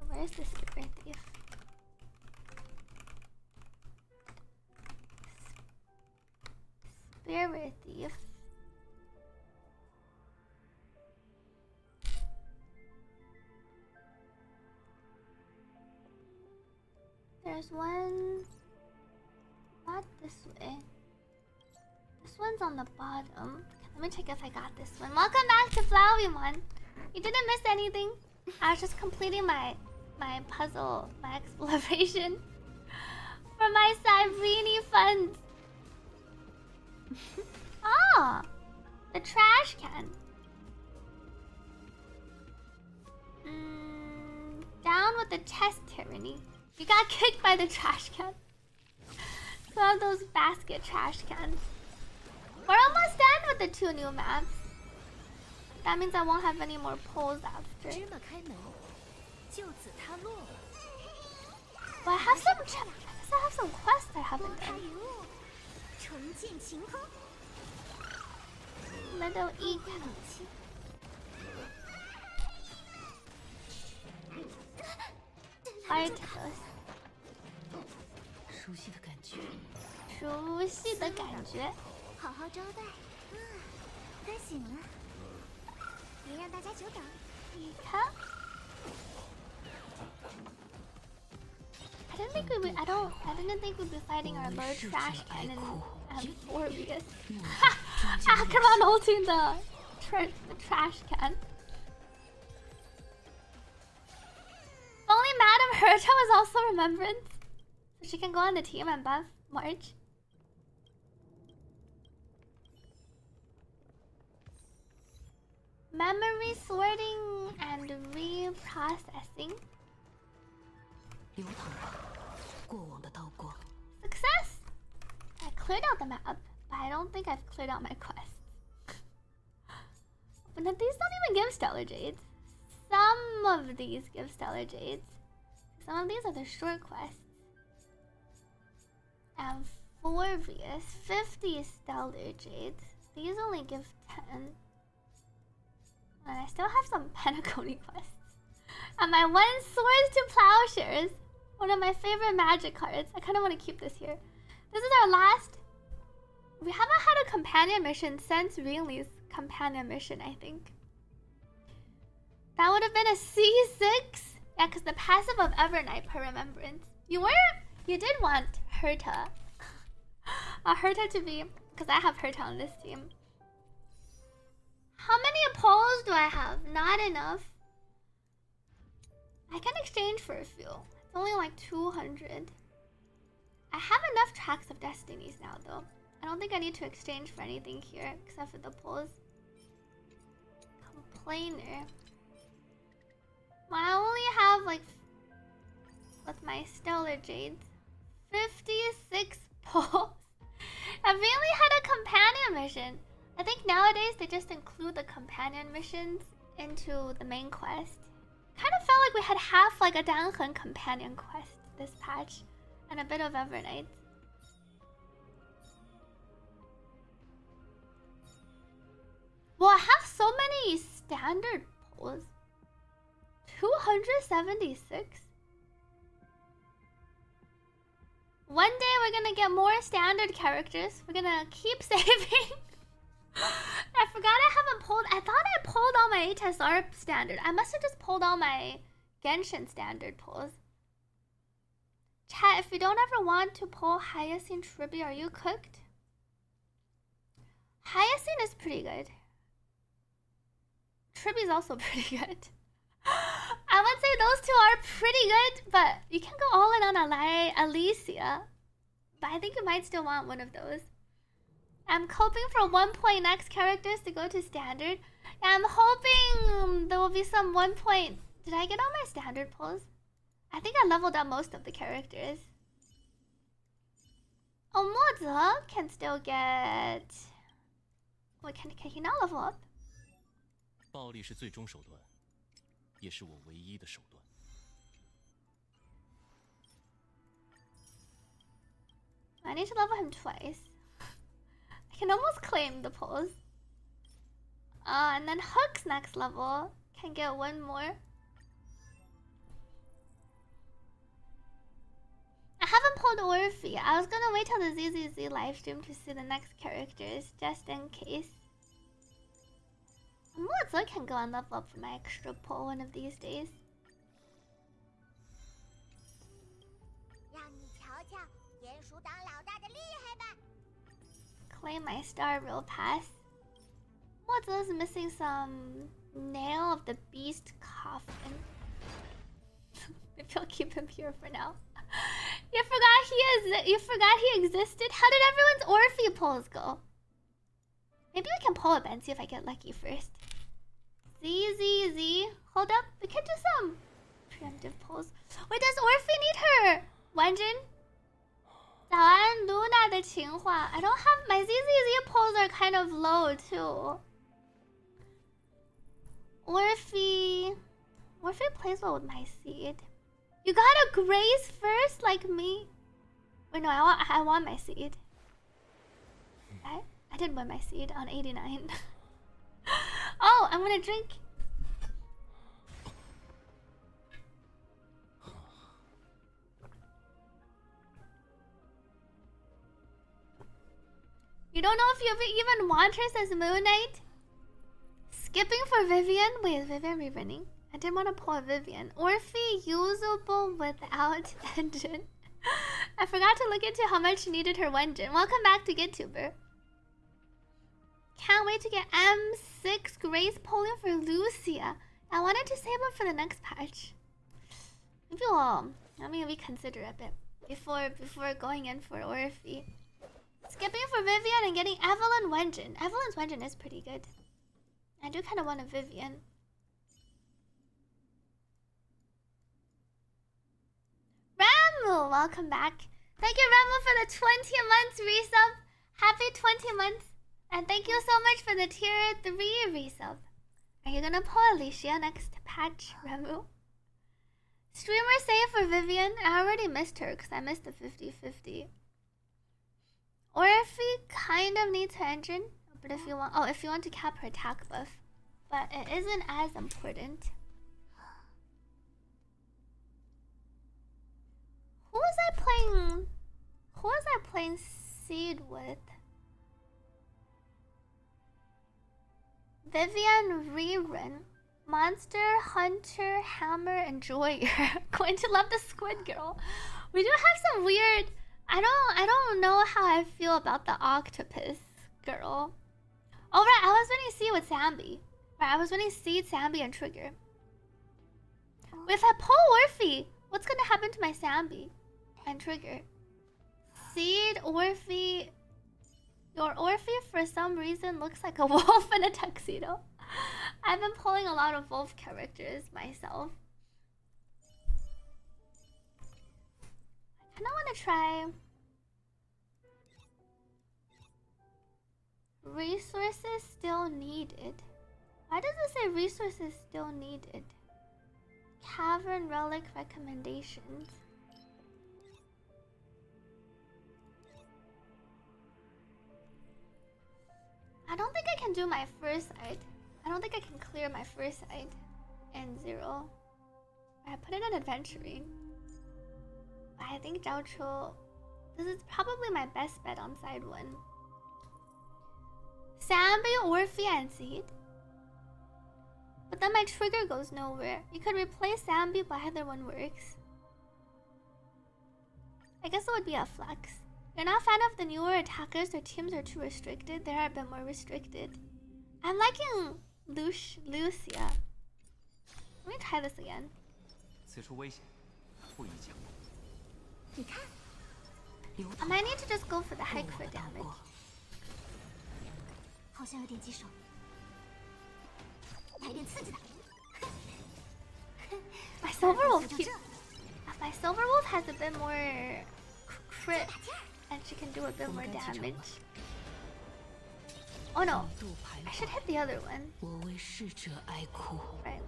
Where's the Spirit Thief? Mirror Thief. There's one... Not this way. This one's on the bottom. Okay, let me check if I got this one. Welcome back to Flowymon. You didn't miss anything. I was just completing my puzzle, my exploration for my Cybrini funds. Ah, the trash can. Down with the chest tyranny. You got kicked by the trash can. Some of those basket trash cans. We're almost done with the 2 new maps. That means I won't have any more polls after. But I have some quests I haven't done. Little E. Articles. 熟悉的感觉。熟悉的感觉。好好招待。该醒了，别让大家久等。你看。I didn't think we'd be fighting our low trash cannon amphibious. Acron ulting the trash can. Only Madame Herta was also Remembrance, so she can go on the team and buff March. Memory sorting and reprocessing. Success! I cleared out the map, but I don't think I've cleared out my quests. But these don't even give Stellar Jades. Some of these give Stellar Jades. Some of these are the short quests. Amphibious, 50 Stellar Jades. These only give 10. And I still have some Pentacone quests. And my 1 Swords to Plowshares. One of my favorite magic cards. I kind of want to keep this here. This is our last... We haven't had a companion mission since Rinley's companion mission, I think. That would have been a C6? Yeah, because the passive of Evernight per Remembrance. You did want Herta. Herta to be... Because I have Herta on this team. How many polls do I have? Not enough. I can exchange for a few. It's only like 200. I have enough tracks of destinies now, though. I don't think I need to exchange for anything here, except for the polls. Complainer. Well, I only have, like, with my Stellar Jades, 56 polls. I really had a companion mission. I think nowadays they just include the companion missions into the main quest. Kind of felt like we had half like a Danhen companion quest this patch, and a bit of Evernight. Well, I have so many standard polls. 276? One day we're gonna get more standard characters. We're gonna keep saving. I forgot I haven't pulled. I thought I pulled all my HSR standard. I must have just pulled all my Genshin standard pulls. Chat, if you don't ever want to pull Hyacinth Tribby, are you cooked? Hyacinth is pretty good. Tribby's also pretty good. I would say those two are pretty good, but you can go all in on Alicia. But I think you might still want one of those. I'm hoping for 1.x characters to go to standard. I'm hoping there will be some 1. Did I get all my standard pulls? I think I leveled up most of the characters. Emote can still get... Wait, can he not level up? 暴力是最终手段，也是我唯一的手段。I need to level him twice. I can almost claim the pulls. And then Hook's next level can get 1 more. I haven't pulled Orphe. I was gonna wait till the ZZZ livestream to see the next characters, just in case. Moza can go and level up for my extra pull one of these days. Claim my star real pass. Moza's missing some nail of the beast coffin. Maybe I'll keep him here for now. You forgot he existed? How did everyone's Orphe pulls go? Maybe we can pull a Ben, see if I get lucky first. ZZZ. Hold up. We can do some preemptive pulls. Wait, does Orphe need her Wenjin? 早安 Luna 的情话. I don't have my ZZZ pulls are kind of low too. Orphe plays well with my seed. You got a Grace first, like me. Wait, no, I want my seed. I didn't win my seed on 89. Oh, I'm gonna drink. You don't know if you even want her, says Moon Knight. Skipping for Vivian. Wait, is Vivian rerunning? I didn't want to pull a Vivian. Orphe usable without engine. I forgot to look into how much she needed her Wenjin. Welcome back to GitTuber. Can't wait to get M6 Grace polling for Lucia. I wanted to save them for the next patch. Maybe let me reconsider a bit before going in for Orphe. Skipping for Vivian and getting Evelyn Wenjin. Evelyn's Wenjin is pretty good. I do kind of want a Vivian. Ramu, welcome back. Thank you, Ramu, for the 20 months resub. Happy 20 months. And thank you so much for the tier 3 resub. Are you gonna pull Alicia next patch, Ramu? Streamer save for Vivian. I already missed her because I missed the 50-50. Orphe kind of needs her engine. But if you want to cap her attack buff. But it isn't as important. Who was I playing Seed with? Vivian Rerun, Monster, Hunter, Hammer, and Joyer. Going to love the Squid Girl. We do have some weird. I don't know how I feel about the Octopus Girl. Oh right, I was winning Seed with Sambi. Right, I was winning Seed, Sambi, and Trigger. If I pull Orphe, what's gonna happen to my Sambi and Trigger? Seed, Orphe. Your Orphe for some reason looks like a wolf in a tuxedo. I've been pulling a lot of wolf characters myself. I kinda wanna try resources still needed. Why does it say resources still needed? Cavern Relic recommendations. I don't think I can do my first side. I don't think I can clear my first side and 0. I put it in adventuring. But I think Zhao. This is probably my best bet on side 1. Sambi, Orphe, and Seed. But then my trigger goes nowhere. You could replace Sambi, but either one works. I guess it would be a flex. You're not a fan of the newer attackers, their teams are too restricted. They're a bit more restricted. I'm liking Lucia. Let me try this again. I might need to just go for the hike for damage. My Silver Wolf has a bit more crit. And she can do a bit more damage. Oh no, I should hit the other one. Right.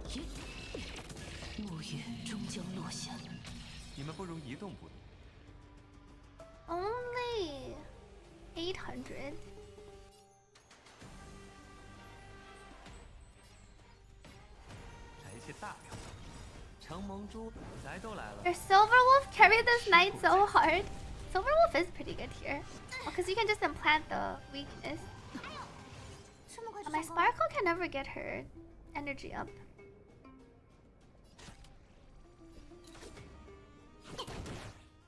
Only 800. Your Silver Wolf carried this knight so hard. Silver Wolf is pretty good here. Because you can just implant the weakness. 这么快就 My 上钩了 Sparkle can never get her energy up.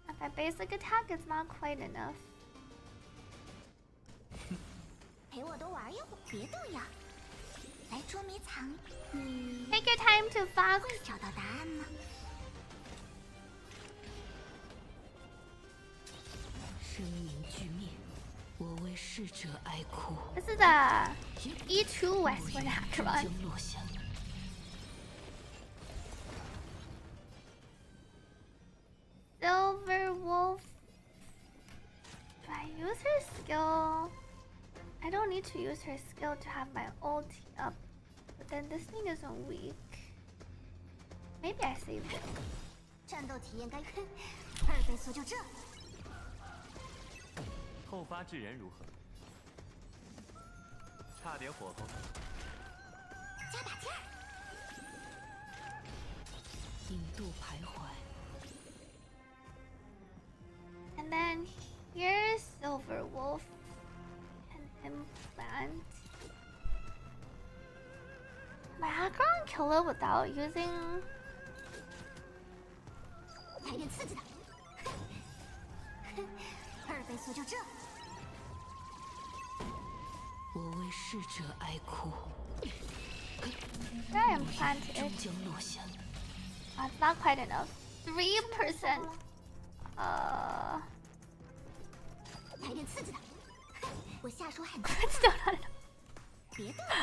If I basic attack, it's not quite enough. 陪我多玩一会儿，别动呀！来捉迷藏，你 Take your time to fox. 会找到答案吗？生灵俱灭，我为逝者哀哭。 This is a E2 Westward 终 Acheron. 将落下。 Silver Wolf. Do I use her skill? I don't need to use her skill to have my ulti up. But then this thing isn't weak. Maybe I save it. 战斗体验该2倍速就这。后发制人如何？差点火候。加把劲儿。引渡徘徊。 And then here's Silver Wolf. And implant. My Acheron kill it without using. 来点刺激的。2倍速就这。我为逝者哀哭。 I implanted 终 it. 将落下。 It's not quite enough. 3%. 来点刺激的。我下手很 It's still not enough. 别动了。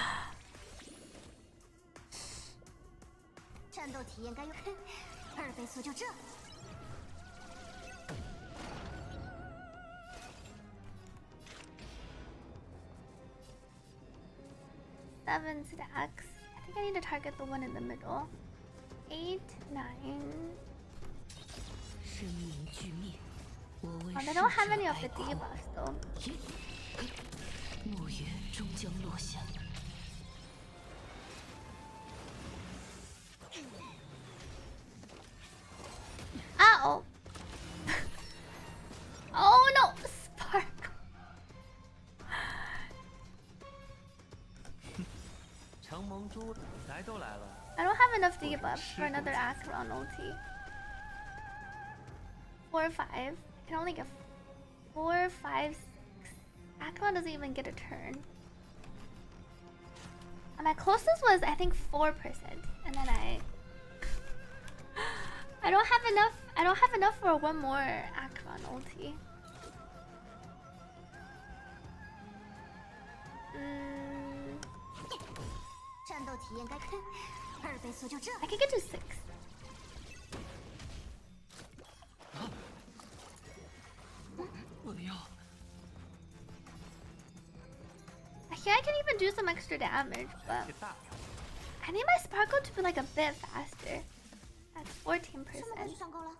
战斗体验该2倍速就这。 7 stacks. I think I need to target the one in the middle. 8, 9. 生灵俱灭，我为 Oh, 逝 they 者 don't have any of 哀 the 哭。 debuffs though. 暮月终将落下。 Uh-oh. Oh no! Sparkle. 承蒙诸来都来了， I don't have enough debuffs for another Acheron ulti. 4, 5. I can only get 4, 5, 6. Acheron doesn't even get a turn. And my closest was I think 4%, and then I don't have enough. I don't have enough for one more Acheron ulti. Mm, 战斗体验该2倍速就这。 I can get to 6. 我的药。 Here I can even do some extra damage, but 些大条。 I need my Sparkle to be like a bit faster. That's 14%. 这么快就上钩了？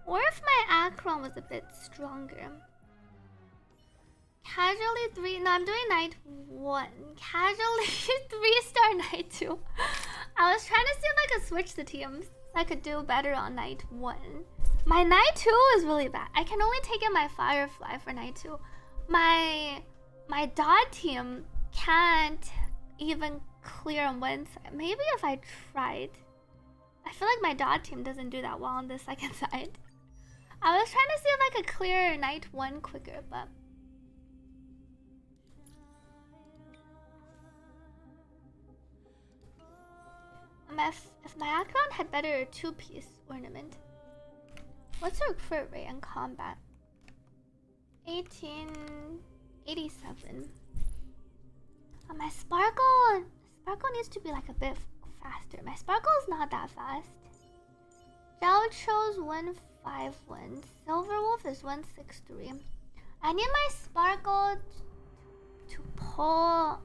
Or if my Acheron was a bit stronger. Casually 3. No, I'm doing night 1. Casually 3-star night 2. I was trying to see if I could switch the teams so I could do better on night 1. My night 2 is really bad. I can only take in my Firefly for night 2. My dot team can't even clear on one side. Maybe if I tried. I feel like my dot team doesn't do that well on the second side. I was trying to see if I could clear night 1 quicker, but if my Acheron had better 2-piece ornament. What's her crit rate in combat? 1887. My Sparkle needs to be like a bit faster. My Sparkle is not that fast. Gaucho's 151. Silver Wolf is 163. I need my Sparkle to pull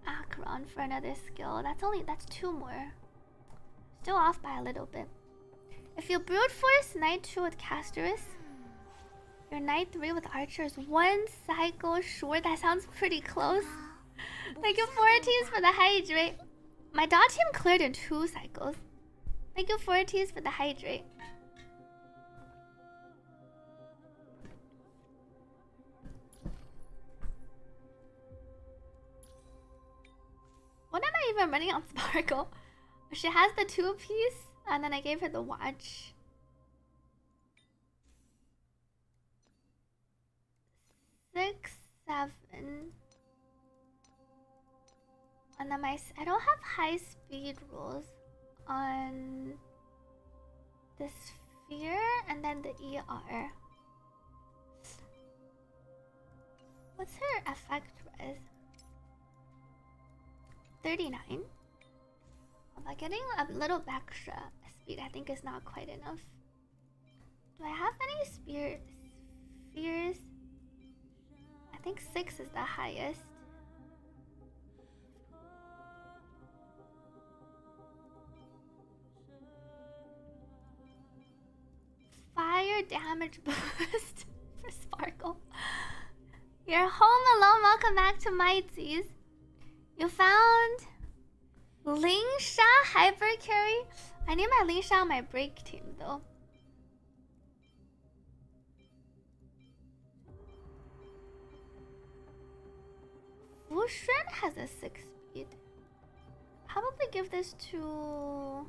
Acheron for another skill. That's 2 more. Still off by a little bit. If you brute force night 2 with Casterus, your night 3 with Archer is 1 cycle short. That sounds pretty close. Thank you 4 teams for the hydrate. My dot team cleared in 2 cycles. Thank you, Forties, for the hydrate. What am I even running on Sparkle? She has the 2-piece, and then I gave her the watch. 6, 7. And then I don't have high speed rules on the sphere and then the ER. What's her effect res? 39. By getting a little extra speed, I think is not quite enough. Do I have any spheres? I think 6 is the highest. Fire damage boost for Sparkle. You're home alone. Welcome back to Mighties. You found Lingsha Hyper Carry. I need my Lingsha on my break team though. Wuthering has a 6 speed. Probably give this to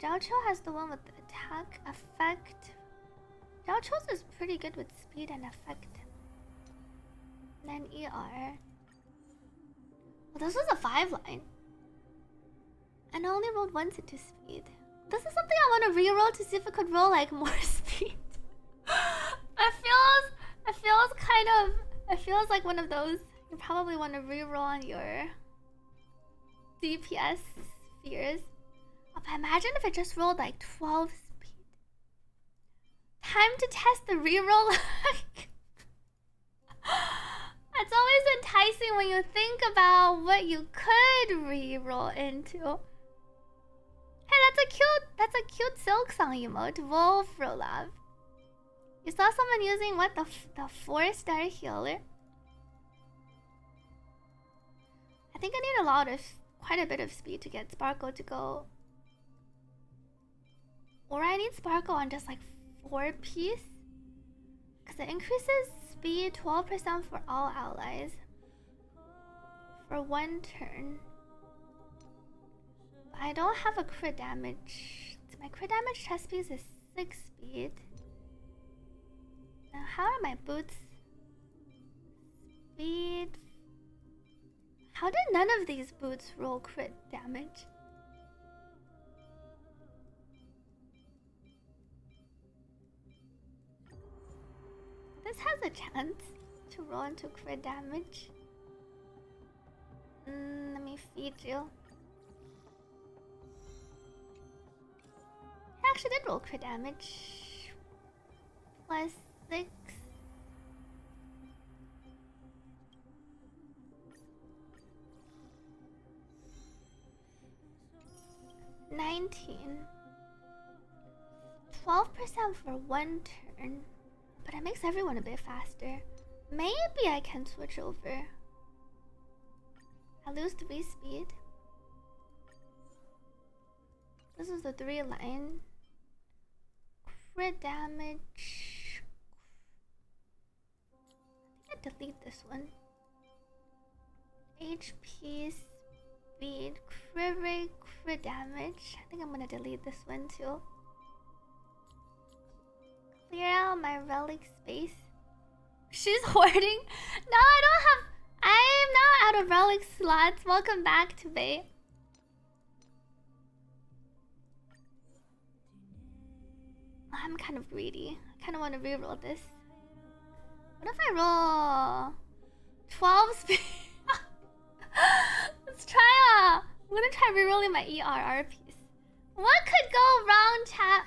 Jiaoqiu. Has the one with the attack effect. Jiaoqiu's is pretty good with speed and effect. And then ER. Well, this was a 5-line. And I only rolled once into speed. This is something I want to re-roll to see if I could roll like more speed. It feels like one of those you probably want to re-roll on your DPS spheres. Oh, but imagine if it just rolled like 12 speed. Time to test the re-roll. It's always enticing when you think about what you could re-roll into. Hey, that's a cute silk song emote. Wolfrolov. You saw someone using what, the 4-star healer? I think I need quite a bit of speed to get Sparkle to go. Or I need Sparkle on just like 4-piece. Because it increases speed 12% for all allies. For 1 turn. But I don't have a crit damage. My crit damage chest piece is 6 speed. Now how are my boots? Speed. How did none of these boots roll crit damage? This has a chance to roll into crit damage. Let me feed you. I actually did roll crit damage. Plus 6. 19. 12% for 1 turn. But it makes everyone a bit faster. Maybe I can switch over. I lose 3 speed. This is the 3-line. Crit damage. I think I delete this one. HP, speed, crit rate, crit damage. I think I'm gonna delete this one too. Clear out my relic space. She's hoarding. No, I don't have. I am now out of relic slots. Welcome back to Bay. I'm kind of greedy. I kind of want to reroll this. What if I roll 12 speed? Let's try. I'm gonna try rerolling my ERR piece. What could go wrong, chat?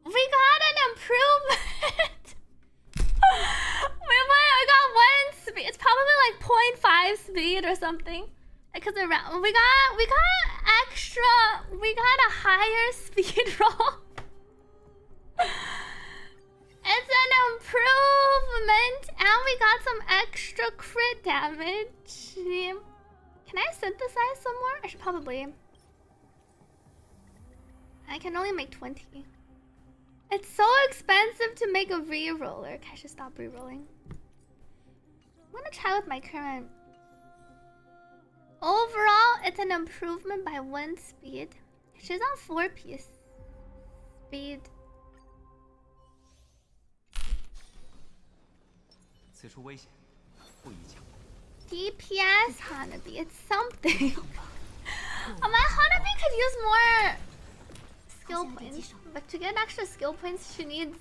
We got an improvement. I got 1 speed. It's probably like 0.5 speed or something. Because around we got extra. We got a higher speed roll. It's an improvement, and we got some extra crit damage. Can I synthesize some more? I should probably. I can only make 20. It's so expensive to make a re-roller. Okay, I should stop re-rolling. I'm gonna try with my current. Overall, it's an improvement by 1 speed. She's on 4 piece speed. 此处危险，不宜强。 DPS Hanabi, it's something. My Hanabi could use more skill points, but to get extra skill points, she needs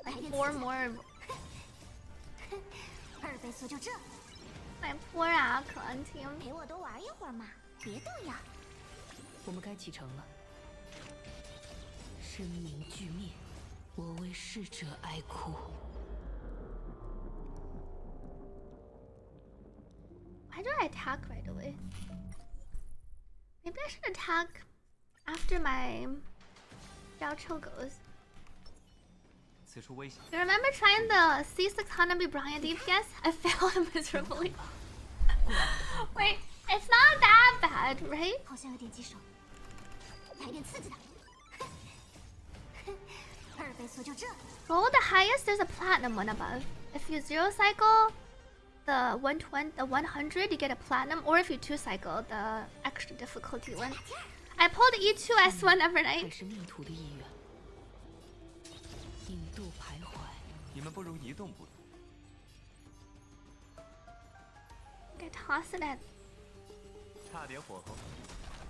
like 4 more. 二倍速就这， My poor Akron team. 陪我多玩一会儿嘛，别动呀。我们该启程了。生灵俱灭，我为逝者哀哭。 Why do I attack right away? Maybe I should attack after my Yaocho goes. 此处危险。 You remember trying the C6 Hanabi Brian DPS? I failed miserably. Wait, it's not that bad, right? 好像有点棘手，来点刺激的。二倍速就这， Roll the highest, there's a platinum one above. If you 0 cycle the 120, the 100, you get a platinum. Or if you 2 cycle the extra difficulty one. I pulled E2S1 还 overnight. 是命途的意愿。引渡徘徊，你们不如移动不如。 Okay, toss it at. 差点火候，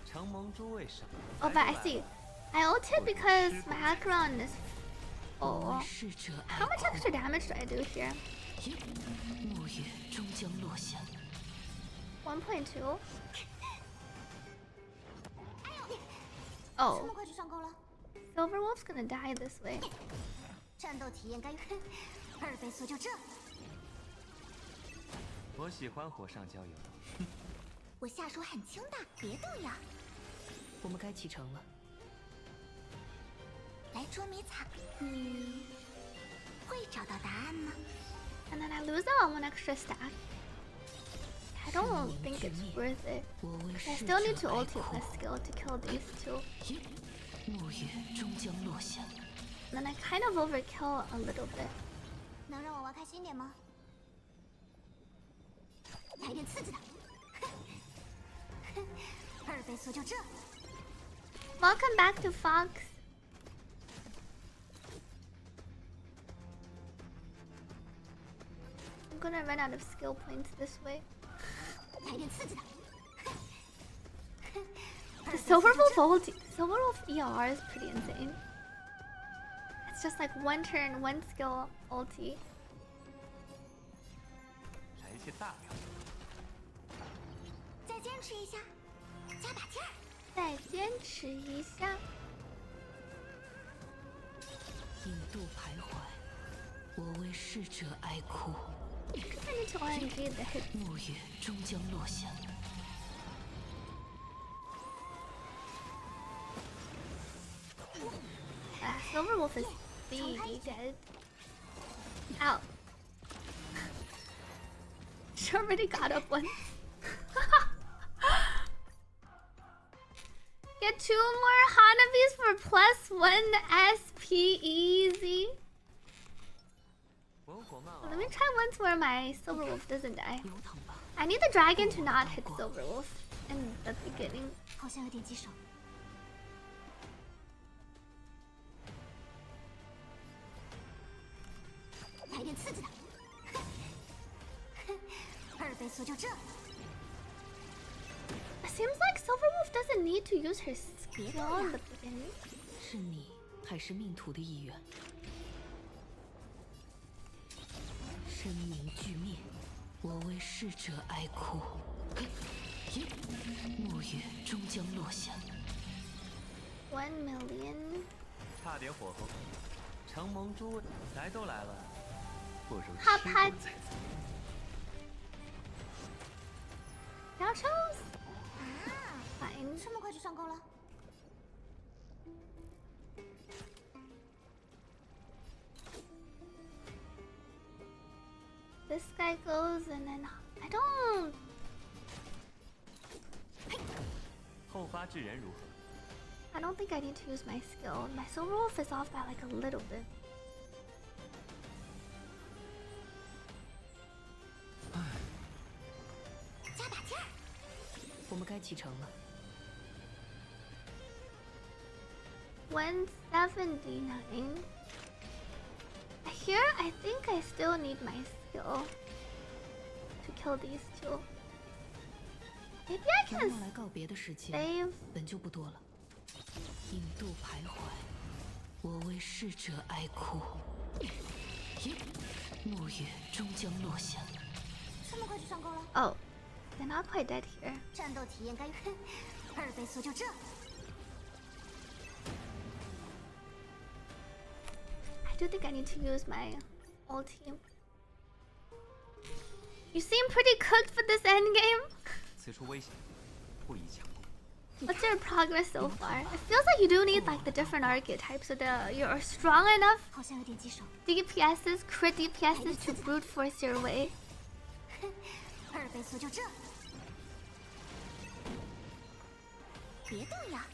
承蒙诸位赏。 Oh, but I see. I ulted because my Acheron is 我 full. 为逝者哀 How much 哭。 extra damage do I do here? 末月终将落下。 1.2? 这 Oh, 么快就上钩了， Silver Wolf's gonna die this way. 战斗体验该二倍速就这，我喜欢火上浇油。我下手很轻的，别动呀。我们该启程了。来捉迷藏，你会找到答案吗？ And then I lose out on 1 extra stack. I don't think it's worth it. 我为 I 逝 still 者 need to 哀 ult 哭 with my skill to kill these two. 末月终将落下。 And then I kind of overkill a little bit. 能让我玩开心点吗？来点刺激的，二倍速就这， Welcome back to Fox. I'm gonna run out of skill points this way. 来点刺激的。 The Silver Wolf ulti, Silver Wolf ER is pretty insane. It's just like 1 turn, 1 skill ulti. 来些大料。再坚持一下，加把劲儿。再坚持一下。引渡徘徊，我为逝者哀哭。 I need to RNG the hit. 末月终将落下。 Silver Wolf is BD dead. Ow. She already got up once. Get 2 more Hanabis for +1 SP easy. 文火慢 Let me try once where my Silver Wolf doesn't die. 流淌吧， I need the dragon to not hit Silver Wolf in the beginning. 好像有点棘手。来点刺激的，二倍速就这， It seems like Silver Wolf doesn't need to use her skill in the beginning. 是你还是命途的意愿？生灵俱灭，我为逝者哀哭。末月终将落下。 1 million. 差点火候，承蒙诸位来都来了，不如哈帕吃顿才走。 Now chose. 啊， Fine. 这么快就上钩了？ this guy goes, and then I don't. 后发制人如何？ I don't think I need to use my skill. My soul wolf is off by like a little bit. 加把劲儿。我们该启程了。 179. Here, I think I still need my skill to kill these two. Maybe I 能 can 用来告别的时间 save. 本就不多了。引渡徘徊，我为逝者哀哭。暮月终将落下。这么快就上钩了？ Oh, they're not quite dead here. 战斗体验该阿尔卑斯就这。 I do think I need to use my ulti. You seem pretty cooked for this endgame. 此处危险，不宜强攻。 What's your progress so far? It feels like you do need like the different archetypes so that you're strong enough 好像有点棘手。 DPSs, crit DPSs to brute force your way. 阿尔卑斯就这。别动呀！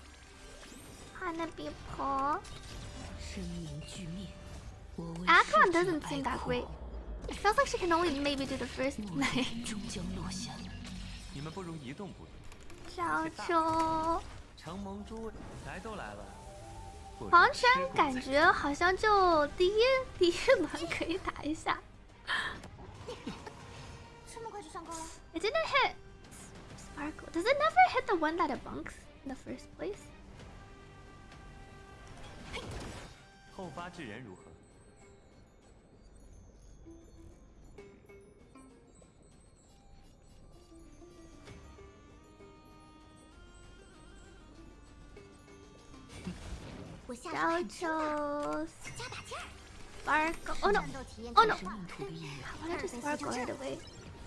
Hanabi Paw. 生命俱灭，我为 Akron 逝者 doesn't seem 哀 that 哭 great. It feels like she can only maybe do the first 暮 night. 月终将落下。你们不如移动部队。 Xiao 承蒙诸位来都来了，不如黄吃泉过再感觉好像就第一轮可以打一下。这么快就上钩了？ It didn't hit Sparkle. Does it never hit the one that it bunks in the first place? 后发制人如何？ 我下手很轻的， Gauchos. 加把劲儿。 Sparkle. Oh no. 战斗体验 Oh 该 no. 生命土的阴阳， I wanted to Sparkle right away.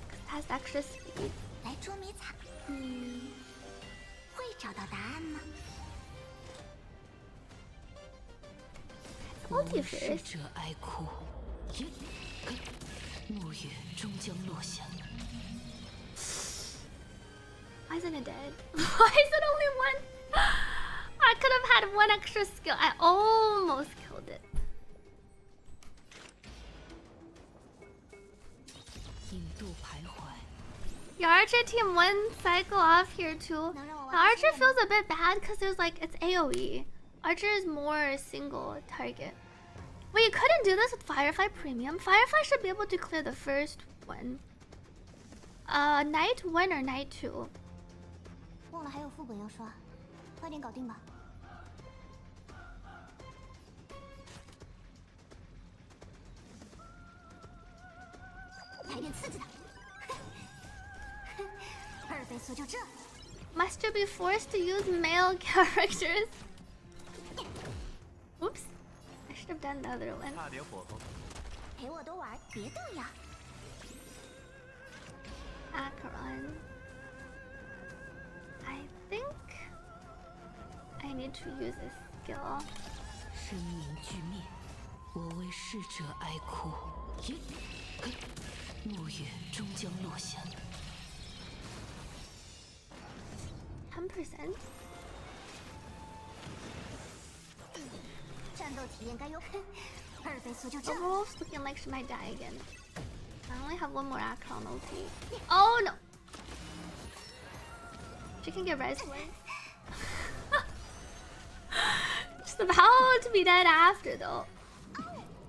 'Cause it has extra speed. 来捉迷藏，会找到答案吗？ 我 Ulti 为逝 first. 者哀哭。暮月终将落下。 Why isn't it dead? Why is it only one? I could have had one extra skill. I almost killed it. 引渡徘徊， Your Archer team one cycle off here too. 能让我 The 玩 Archer feels a bit bad because there's like it's AoE. Archer is more single target. Wait, you couldn't do this with Firefly Premium. Firefly should be able to clear the first one. Night 1 or Night 2? 忘了还有副本要刷，快点搞定吧。来点刺激的。阿尔卑斯就这。 Must you be forced to use male characters? Oops. I should have done the other one. 差点火候。陪我多玩，别动呀！ Acheron. I think I need to use a skill. 生命俱灭，我为逝者哀哭。暮月终将落下。 10%. 战斗体验该有。阿尔卑斯就这。 Overall's looking like she might die again. I only have one more Acheron ulti. Oh no! She can get res one. She's about to be dead after though.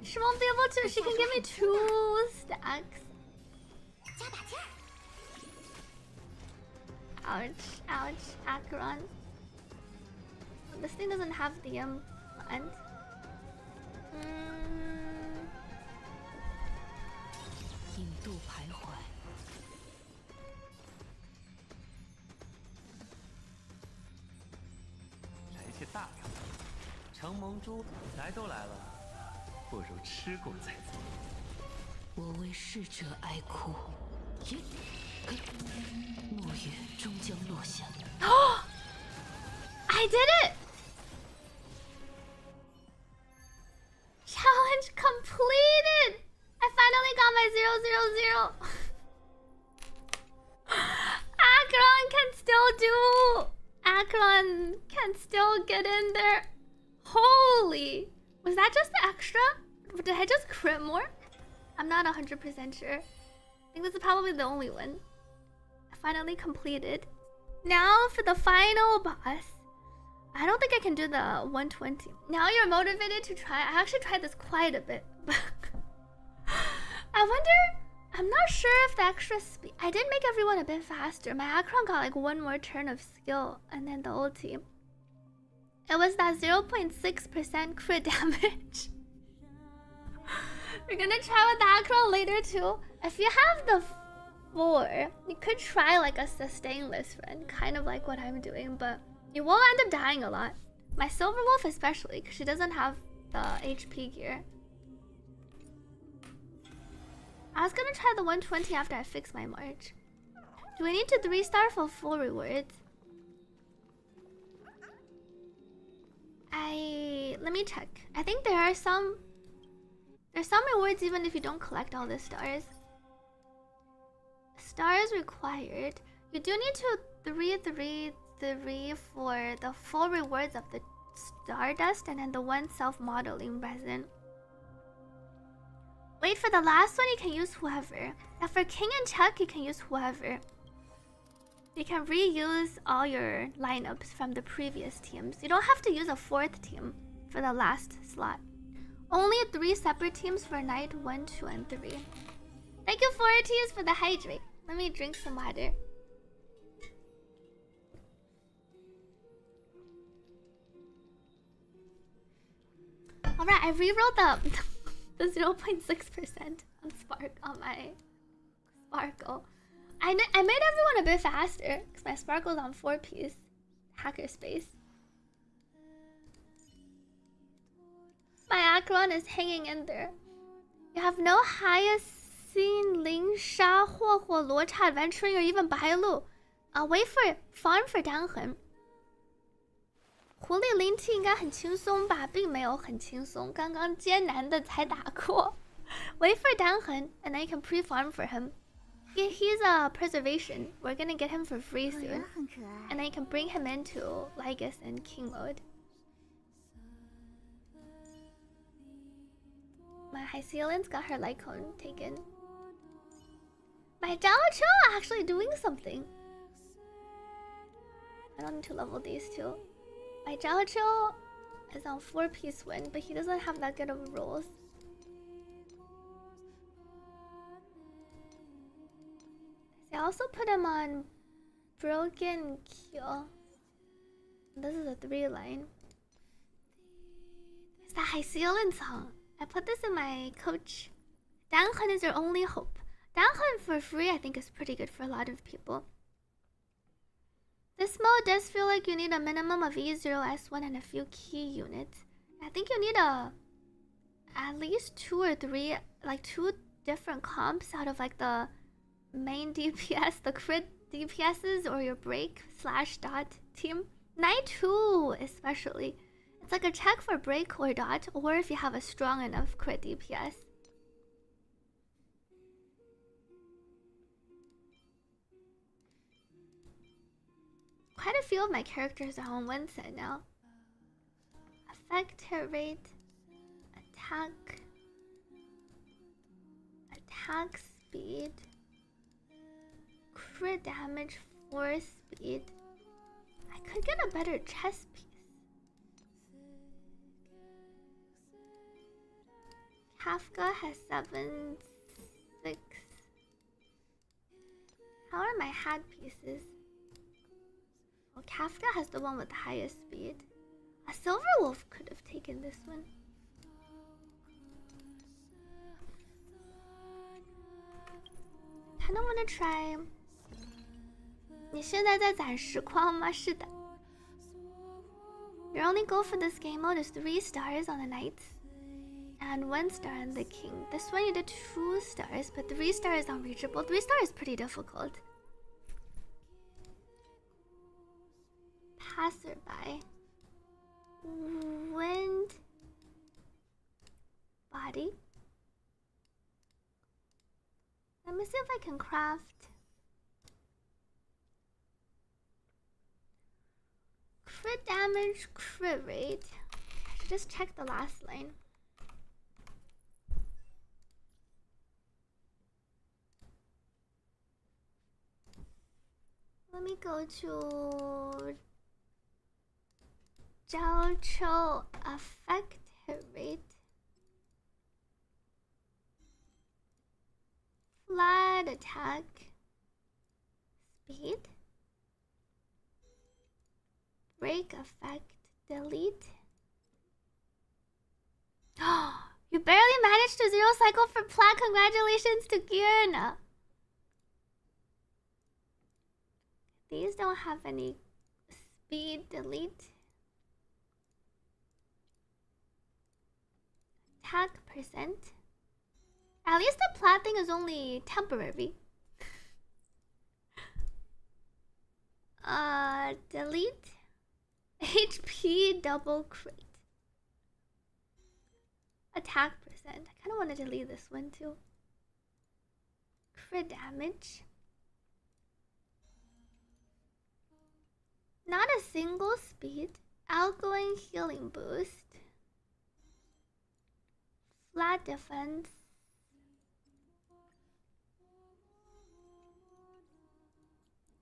She won't be able to. She can give me 2 stacks. 加把劲儿。 Ouch, ouch, Acheron. This thing doesn't have the plant. 引渡徘徊，来些大料。承蒙诸来都来了，不如吃过再做。我为逝者哀哭。暮月终将落下。 I did it! Challenge completed! I finally got my 000 Akron can still get in there. Holy! Was that just the extra? Did I just crit more? I'm not 100% sure. I think this is probably the only one. I finally completed. Now for the final boss. I don't think I can do the 120. Now you're motivated to try. I actually tried this quite a bit. I wonder... I'm not sure if the extra speed... I did make everyone a bit faster. My Akron got like one more turn of skill and then the ulti. It was that 0.6% crit damage. We're gonna try with the Akron later too. If you have the 4, you could try like a sustainless run. Kind of like what I'm doing, but you will end up dying a lot. My Silver Wolf especially, because she doesn't have the HP gear. I was gonna try the 120 after I fix my March. Do I need to 3-star for full rewards? Let me check. I think there are some... There's some rewards even if you don't collect all the stars. Stars required. You do need to 3 for the full rewards of the Stardust and then the one self-modeling resin. Wait for the last one, you can use whoever. Now for King and Chuck, you can use whoever. You can reuse all your lineups from the previous teams. You don't have to use a 4th team for the last slot. Only 3 separate teams for night 1, 2, and 3. Thank you, 4Ts, for the hydrate. Let me drink some water. Alright, I rewrote the 0.6% on my Sparkle. I made everyone a bit faster because my Sparkle's on 4-piece hackerspace. My Akron is hanging in there. You have no highest seen Ling Sha, Huo Huo, Luocha, Adventuring, or even Bailu. Wait for farm for 单痕。狐狸灵气应该很轻松吧，并没有很轻松，刚刚艰难的才打过。Wait for 单痕 and then you can pre-farm for him. He's a preservation. We're gonna get him for free soon. And then you can bring him into Lygus and King mode. My Hycealian's got her Lycone taken. My Zhao actually doing something. I don't need to level these two. My Zhao is on 4-piece win, but he doesn't have that good of rolls. I also put him on Broken Kill. This is a 3-line. It's the Hycealian song. I put this in my coach. 单痕 is your only hope. 单痕 for free I think is pretty good for a lot of people. This mode does feel like you need a minimum of E0, S1 and a few key units. I think you need at least 2 or 3, like 2 different comps out of like the main DPS, the crit DPSs, or your break / dot team. Night 2 especially. It's like a check for break or dot, or if you have a strong enough crit DPS. Quite a few of my characters are on one set now. Effect hit rate, attack speed, crit damage, force speed. I could get a better chest piece. Kafka has 7, 6. How are my hat pieces? Well, Kafka has the one with the highest speed. A Silver Wolf could have taken this one. Kinda wanna try. 你现在在攒实况吗？是的。Your only goal for this game mode is 3 stars on the knights and 1 star on the king. This one you did 2 stars, but 3 stars is unreachable. 3 star is pretty difficult. Passerby. Wind. Body. Let me see if I can craft Crit damage, crit rate. I should just check the last line. Let me go to Jiaoqiu effect hit rate. Flat attack. Speed. Break effect. Delete. You barely managed to 0 cycle for plat. Congratulations to Girna. These don't have any speed. Delete. Attack percent. At least the plat thing is only temporary. Delete. HP double crit. Attack percent. I kind of want to delete this one too. Crit damage. Not a single speed. Outgoing healing boost. Flat defense.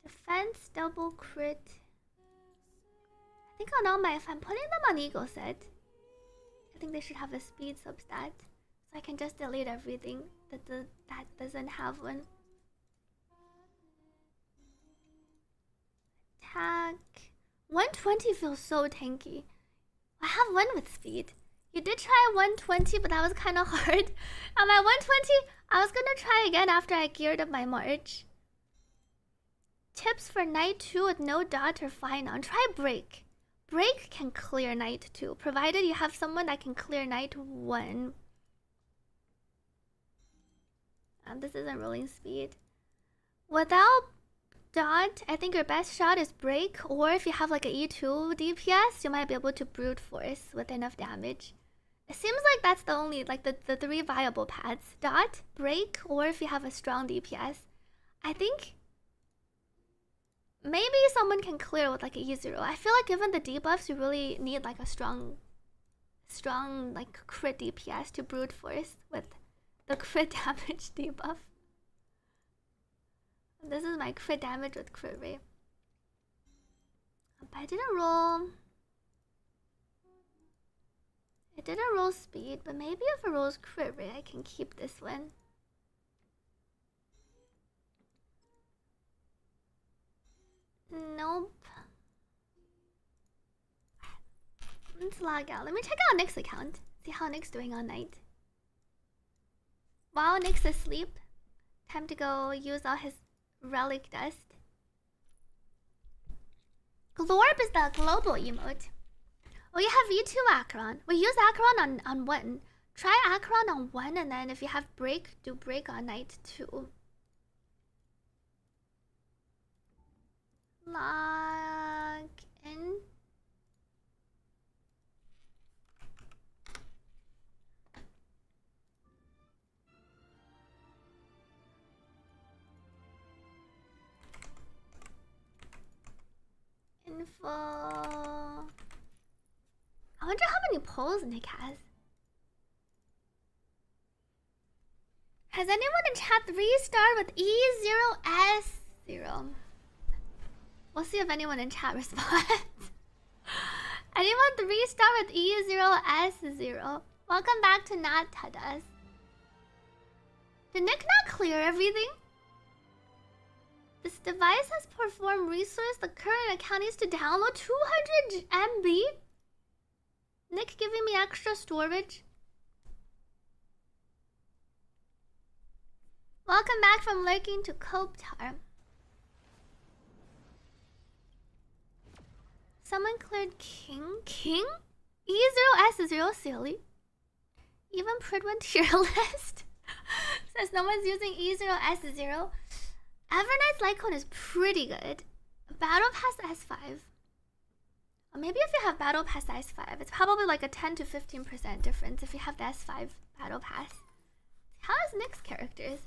Defense double crit. I think on all my, if I'm putting them on Eagle set, I think they should have a speed substat. So I can just delete everything that doesn't have one. Attack. 120 feels so tanky. I have one with speed. You did try 120, but that was kind of hard. At 120, I was gonna try again after I geared up my March. Tips for Knight 2 with no dot or fine on. Try Break. Break can clear Knight 2, provided you have someone that can clear Knight 1. This isn't rolling speed. Without dot, I think your best shot is Break, or if you have like a E2 DPS, you might be able to brute force with enough damage. It seems like that's the only, like the 3 viable paths. Dot, Break, or if you have a strong DPS. I think maybe someone can clear with like a E0. I feel like given the debuffs, you really need like a strong like crit DPS to brute force with the crit damage debuff. This is my crit damage with crit rate. But I didn't roll. It didn't roll speed, but maybe if it rolls crit rate, I can keep this one. Nope. Let's log out. Let me check out Nick's account. See how Nick's doing all night. While Nick's asleep, time to go use all his relic dust. Glorb is the global emote. Oh, you have V2 Acheron. We use Acheron on 1. Try Acheron on 1, and then if you have Break, do Break on Knight 2. Log in. Info. I wonder how many polls Nick has. Has anyone in chat 3-star with E0S0? We'll see if anyone in chat responds. Anyone 3-star with E0S0? Welcome back to Not Tadas. Did Nick not clear everything? This device has performed resource. The current account needs to download 200 MB. Nick giving me extra storage. Welcome back from lurking to Koptar. Someone cleared King? King? E0S0 silly. Even Pridwin tier list. Says no one's using E0S0. Evernight's Lycone is pretty good. Battle Pass S5. Or maybe if you have Battle Pass S5, it's probably like a 10 to 15% difference if you have the S5 Battle Pass. How is Nick's characters?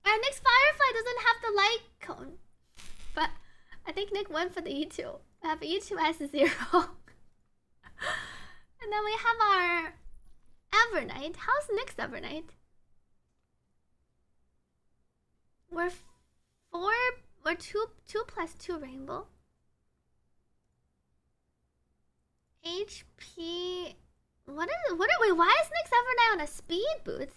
Nick's Firefly doesn't have the light cone. But I think think Nick went for the E2. I have E2 as 0. And then we have our Evernight. How's Nick's Evernight? We're 2+2 rainbow. HP. Wait, why is Nick's Evernight on a speed boots?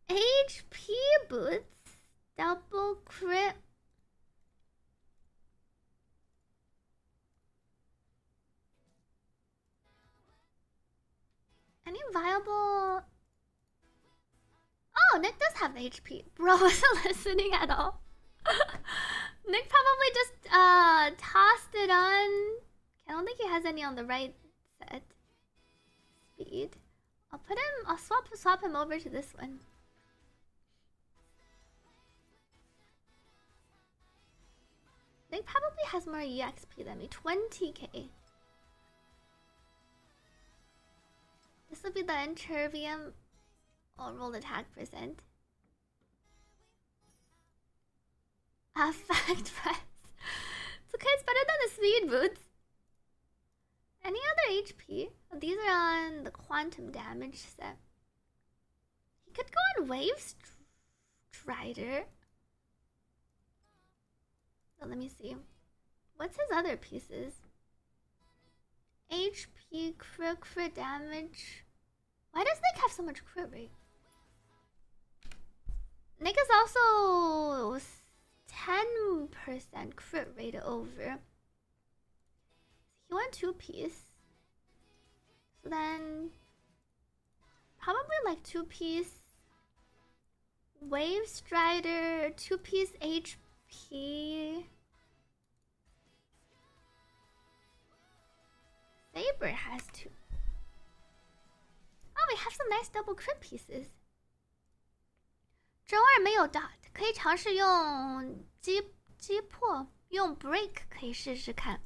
HP boots. Double crit. Any viable? Oh, Nick does have HP. Bro wasn't listening at all. Nick probably just tossed it on. I don't think he has any on the right set. Speed. I'll swap him over to this one. Nick probably has more EXP than me. 20k. This will be the Intervium. I'll roll attack percent. Fact press. It's okay, it's better than the speed boots. Any other HP? Oh, these are on the quantum damage set. He could go on Wave Strider. So let me see. What's his other pieces? HP, crit damage. Why does Nick have so much crit rate? Nick is also 10% crit rate over. He went 2-piece. So then probably like 2-piece Wave Strider, 2-piece HP. Saber has 2. Oh, we have some nice double crit pieces. 周二没有 dot， 可以尝试用击破，用 break 可以试试看。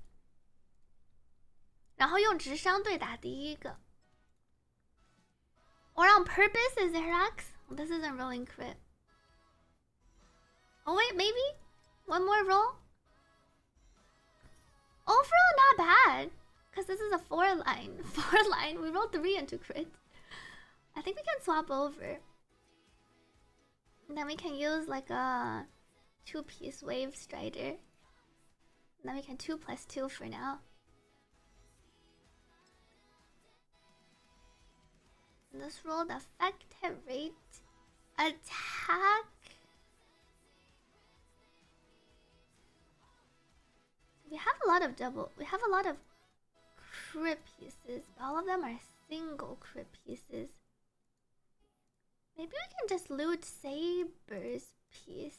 然后用直伤对打第一个。Or on purpose is Zerax? Well, this isn't rolling crit. Oh wait, maybe? One more roll? Overall not bad. Because this is a 4-line. 4-line, we rolled 3 into crit. I think we can swap over. And then we can use like a 2-piece Wave Strider. And then we can 2+2 for now. This rolled effect, hit rate, attack. We have a lot of crit pieces, but all of them are single crit pieces. Maybe we can just loot Saber's piece.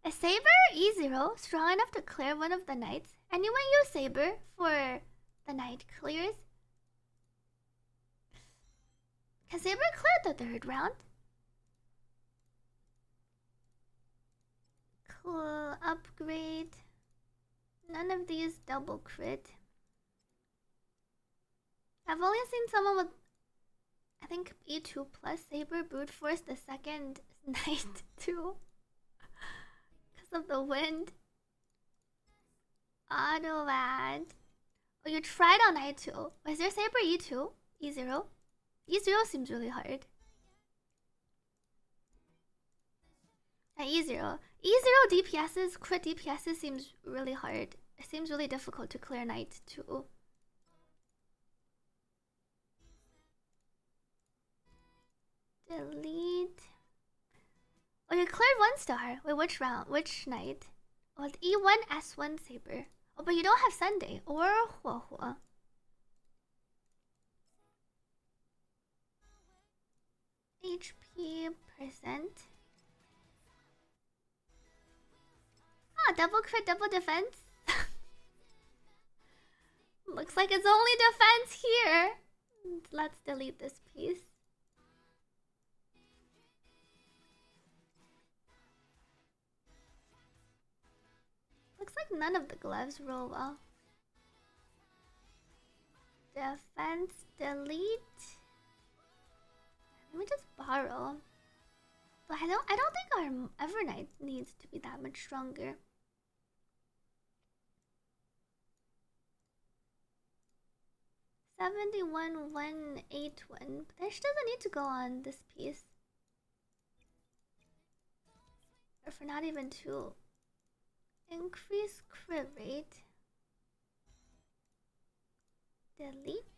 Is Saber E0 strong enough to clear one of the knights? Anyone use Saber for the knight clears? Can Saber clear the 3rd round? Cool, upgrade. None of these double crit. I've only seen someone with, I think, E2 plus Saber brute force the 2nd knight too. Because of the wind. Auto ad. Oh, you tried on I2. Was there Saber E2? E0? E0 seems really hard. E0. E0 DPSs, crit DPSs seems really hard. It seems really difficult to clear knight too. Delete. Oh, you cleared 1 star. Wait, which round? Which knight? Oh, it's E1 S1 Saber. Oh, but you don't have Sunday or Huahua. HP percent. Ah, double crit, double defense. Looks like it's only defense here. Let's delete this piece. Looks like none of the gloves roll well. Defense, delete. Let me just borrow. But I don't think our Evernight needs to be that much stronger. $71,181. But then she doesn't need to go on this piece. Or for not even 2. Increase crit rate. Delete.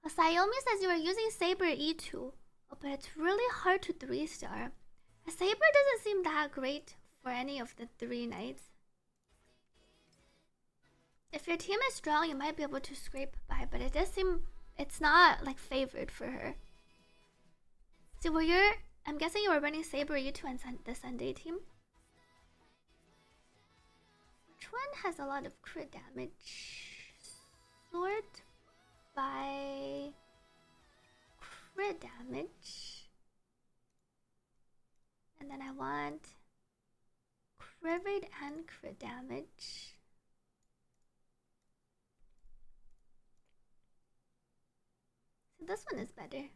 Sayomi says you are using Saber E2. Oh, but it's really hard to 3-star. A Saber doesn't seem that great for any of the 3 knights. If your team is strong, you might be able to scrape by, but it does seem it's not like favored for her. So I'm guessing you were running Saber E2 and the Sunday team. Which one has a lot of crit damage? Sort by crit damage. And then I want crit rate and crit damage. So this one is better.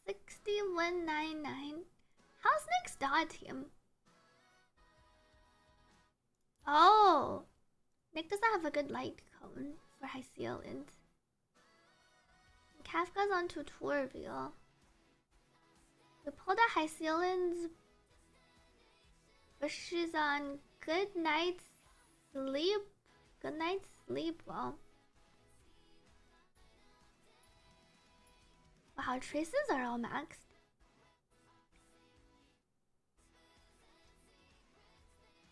6199. How's next dot team? Oh, Nick doesn't have a good light cone for High Sealant. Kafka's on tutorial. We pulled a High Sealant, but she's on Good Night's Sleep. Good Night's Sleep. Well, wow, traces are all maxed.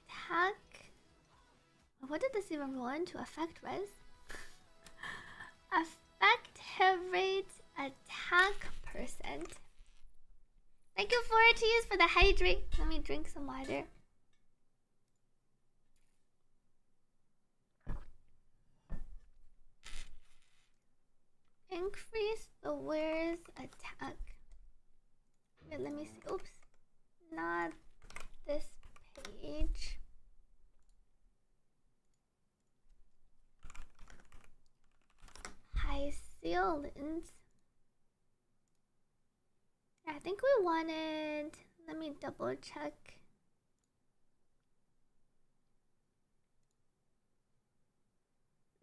Attack. What did this even roll into? Effect res? Effect hit rate, attack percent. Thank you, Forties, for the hydrate. Let me drink some water. Increase the wearer's attack. Wait, let me see. Oops. Not this page. High Sealant. I think we wanted. Let me double check.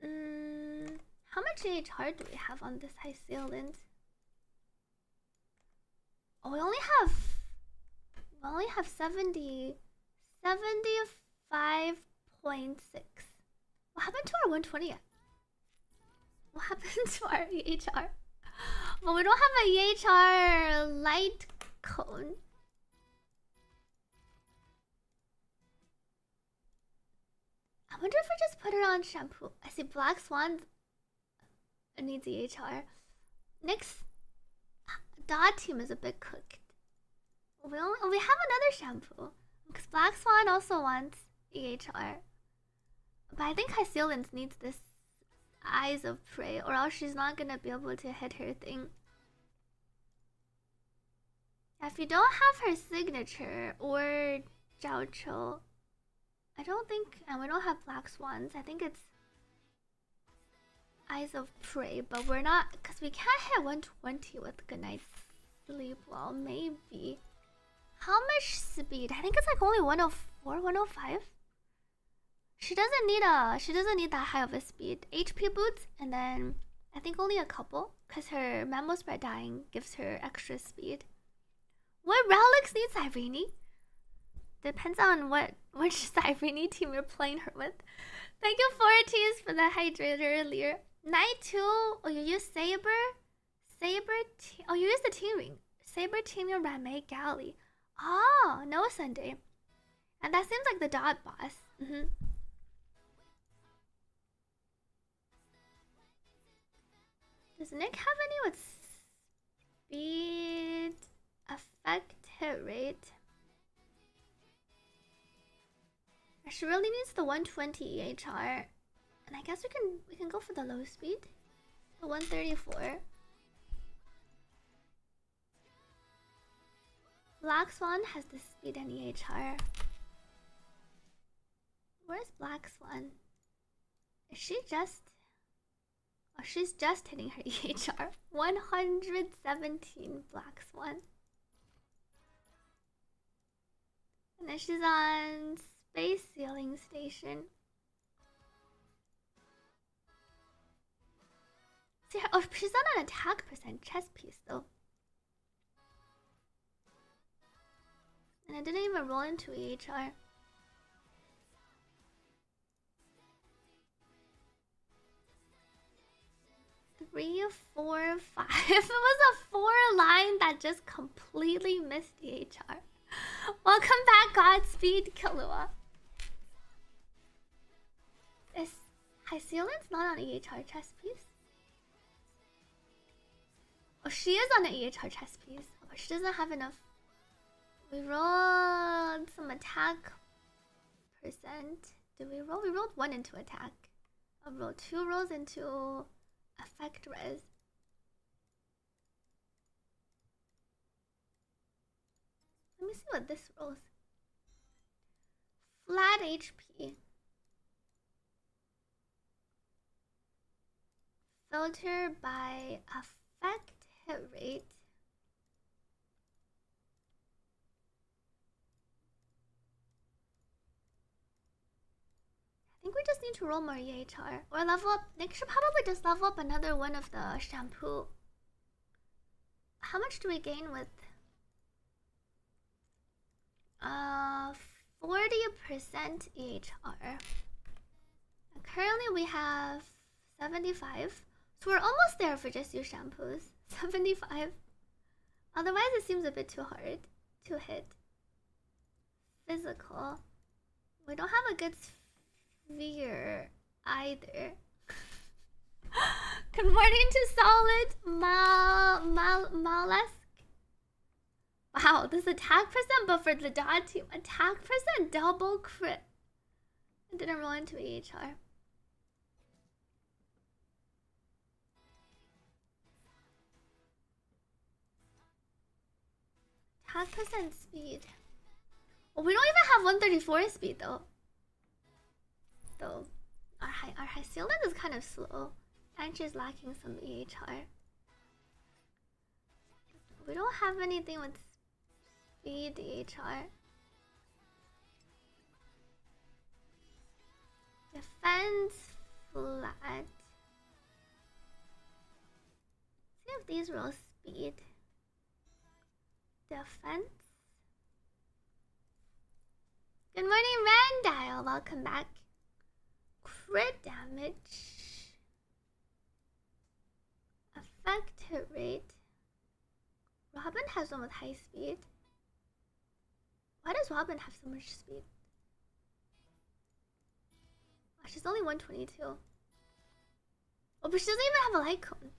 How much AHR do we have on this High Sealant? Oh, we only have 75.6. What happened to our 120? What happened to our EHR? Well, we don't have a EHR light cone. I wonder if we just put her on shampoo. I see Black Swan needs EHR. Next, Dot team is a bit cooked. We have another shampoo because Black Swan also wants EHR. But I think High Sealant needs this Eyes of Prey, or else she's not gonna be able to hit her thing. If you don't have her signature or Zhao Chou, I don't think, and we don't have Black Swans. I think it's Eyes of Prey, but we're not, because we can't hit 120 with Goodnight Sleep. Well, maybe. How much speed? I think it's like only 104, 105. She doesn't need that high of a speed. HP boots, and then I think only a couple, because her Memo Spread dying gives her extra speed. What Relics needs Irene? Depends on which Irene team you're playing her with. Thank you, Forties, for the hydrator earlier. Night 2, oh, you use Saber? Oh, you use the team ring. Saber team your Rame Galley. Oh, no Sunday. And that seems like the dot boss. Does Nick have any with speed, effect, hit rate? She really needs the 120 EHR, and I guess we can go for the low speed, the 134. Black Swan has the speed and EHR. Where's Black Swan? Is she just? Oh, she's just hitting her EHR. 117 Black Swan. And then she's on Space Sealing Station. See her, oh, she's not an attack percent chess piece though. And I didn't even roll into EHR. 3, 4, 5. It was a 4 line that just completely missed EHR. Welcome back, Godspeed, Killua. Is Hycealin's not on EHR chess piece? Oh, she is on an EHR chess piece. Oh, but she doesn't have enough. We rolled some attack percent. Did we roll? We rolled 1 into attack. I rolled 2 rolls into effect res. Let me see what this rolls. Flat HP. Filter by effect hit rate. I think we just need to roll more EHR or level up. Nick should probably just level up another one of the shampoo. How much do we gain with 40% EHR? Currently we have 75, so we're almost there for just use shampoos. 75. Otherwise it seems a bit too hard to hit. Physical. We don't have a good sphere either. Good morning to Solid Mollusk. Wow, this attack percent, but for the dot team, attack percent double crit. I didn't roll into EHR. Attack percent speed. Well, we don't even have 134 speed though. Our Hycealin's is kind of slow, and she's lacking some EHR. We don't have anything with speed EHR. Defense flat. See if these roll speed. Defense. Good morning, Randile. Welcome back. Crit damage. Effect hit rate. Robin has one with high speed. Why does Robin have so much speed? Oh, she's only 122. Oh, but she doesn't even have a light cone.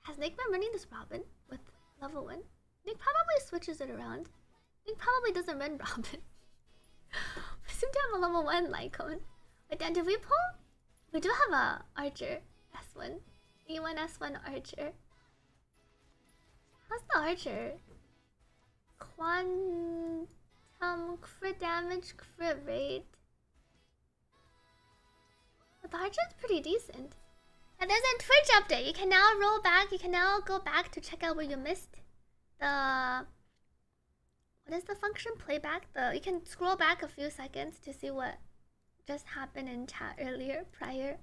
Has Nick been running this Robin with level 1? Nick probably switches it around. Nick probably doesn't run Robin. We seem to have a level 1 light cone. But then did we pull? We do have a Archer S1. E1 S1 Archer. How's the Archer? Quantum crit damage, crit rate. But the Archer's pretty decent. And there's a Twitch update. You can now roll back. You can now go back to check out where you missed the... What is the function? Playback? You can scroll back a few seconds to see what just happened in chat earlier, prior.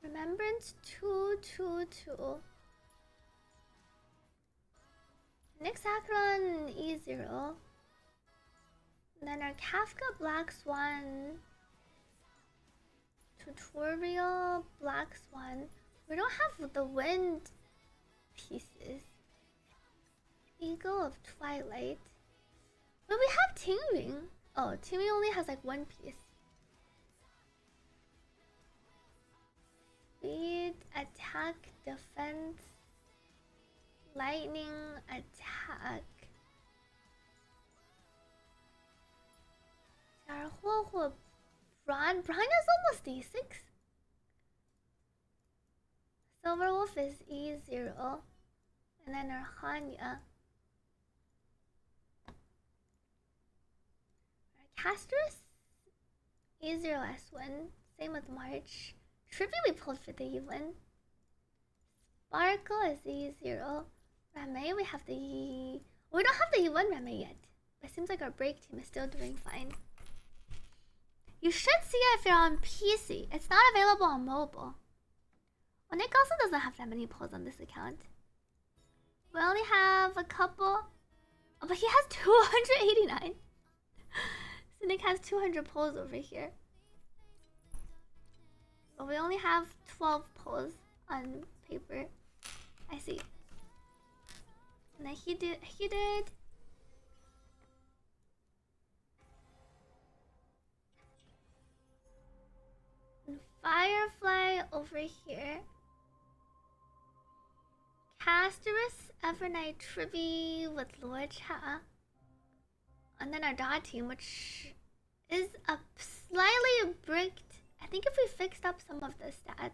Remembrance 222. Next Acheron E0. Then our Kafka Black Swan tutorial Black Swan. We don't have the wind pieces. Eagle of Twilight. But we have Tingring. Oh, Tingring only has like 1 piece. Speed, attack, defense, lightning, attack. Braun is almost D6. Silverwolf is E0. And then our Hanya. Our Caster's E0S1. Same with March. Trippy we pulled for the E1. Sparkle is the E0. Rame, we have the E... We don't have the E1 Rame yet. But it seems like our break team is still doing fine. You should see it if you're on PC. It's not available on mobile. Well, Nick also doesn't have that many pulls on this account. We only have a couple. Oh, but he has 289. So Nick has 200 pulls over here. But we only have 12 pulls on paper. I see. And then he did. And Firefly over here. Casterus, Evernight, Tribby with Lord Cha. And then our dot team, which is a slightly bricked. I think if we fixed up some of the stats.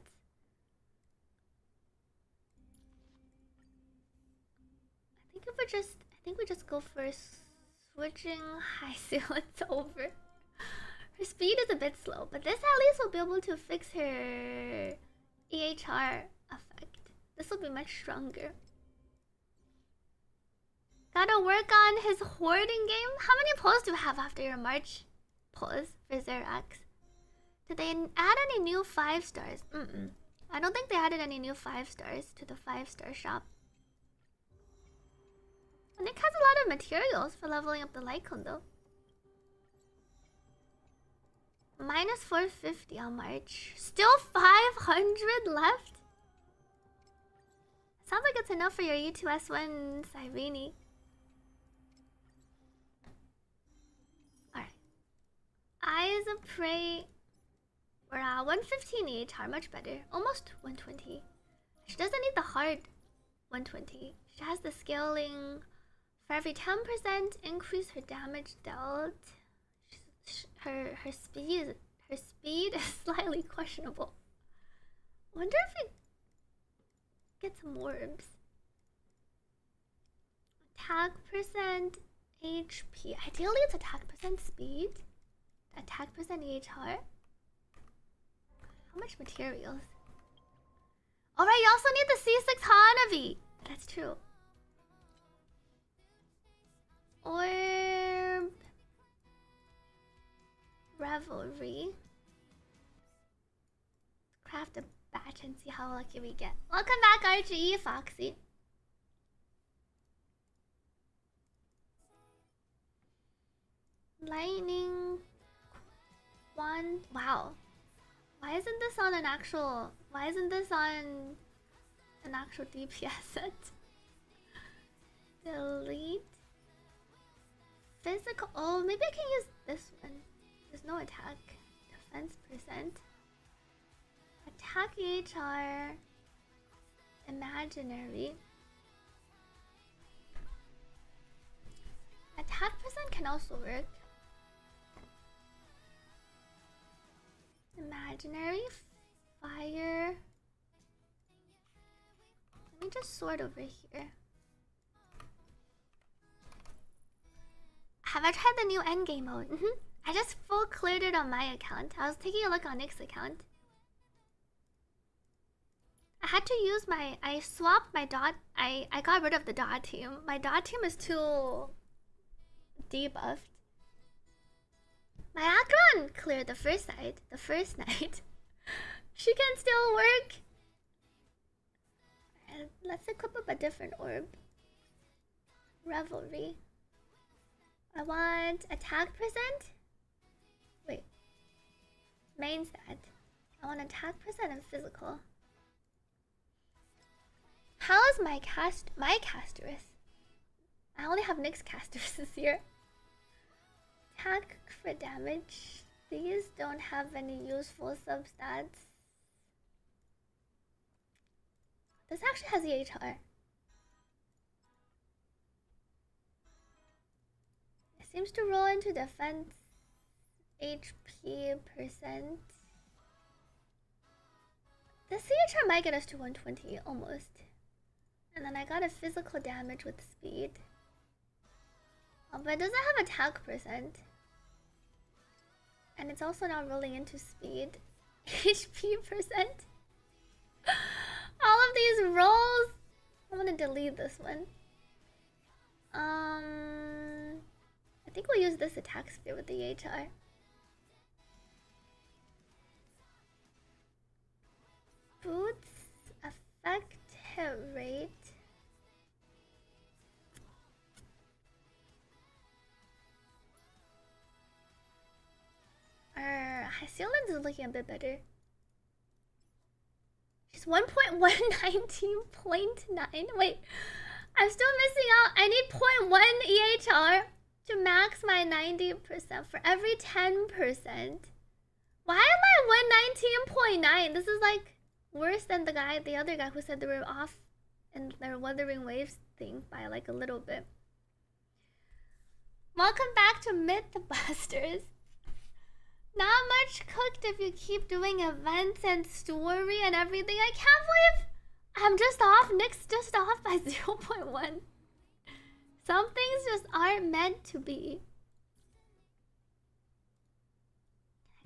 I think we just go for switching high seal. It's over. Her speed is a bit slow, but this at least will be able to fix her EHR effect. This will be much stronger. Gotta work on his hoarding game. How many pulls do you have after your March pulls for Zerax? Did they add any new 5 stars? I don't think they added any new 5 stars to the 5-star shop. Nick has a lot of materials for leveling up the Lycon though. Minus 450 on March. Still 500 left? Sounds like it's enough for your U2S1 Cyrene. Alright. Eyes of Prey. We're at 115 EHR, much better. Almost 120. She doesn't need the hard 120. She has the scaling. For every 10% increase her damage dealt. Her speed is slightly questionable. Wonder if we get some orbs. Attack percent, HP. Ideally it's attack percent speed. Attack percent EHR. How much materials? Alright, you also need the C6 Hanabi. That's true. Orb. Revelry. Craft a batch and see how lucky we get. Welcome back, RGE Foxy. Lightning Wand. Wow. Why isn't this on an actual DPS set? Delete. Physical. Oh, maybe I can use this one. There's no attack. Defense percent. Attack EHR. Imaginary. Attack percent can also work. Imaginary. Fire. Let me just sort over here. Have I tried the new endgame mode? I just full cleared it on my account. I was taking a look on Nick's account. I had to use I swapped my dot. I got rid of the dot team. My dot team is too debuffed. My Akron cleared the first night. She can still work. And let's equip up a different orb. Revelry. I want attack percent. Wait. Main stat. I want attack percent and physical. How is my Casterus? I only have Nick's Casterus this year. Attack for damage. These don't have any useful substats. This actually has EHR. It seems to roll into defense HP percent. The CHR might get us to 120 almost. And then I got a physical damage with speed. Oh, but it doesn't have attack percent. And it's also now rolling into speed. HP percent. All of these rolls. I'm gonna delete this one. I think we'll use this attack spear with the EHR. Boots affect hit rate. Hycelin's is looking a bit better. She's 1.119.9. Wait, I'm still missing out. I need 0.1 EHR to max my 90% for every 10%. Why am I 119.9? This is like worse than the other guy who said they were off in their Wuthering Waves thing by like a little bit. Welcome back to Mythbusters. Not much cooked if you keep doing events and story and everything. I can't believe I'm just off. Nick's just off by 0.1. Some things just aren't meant to be.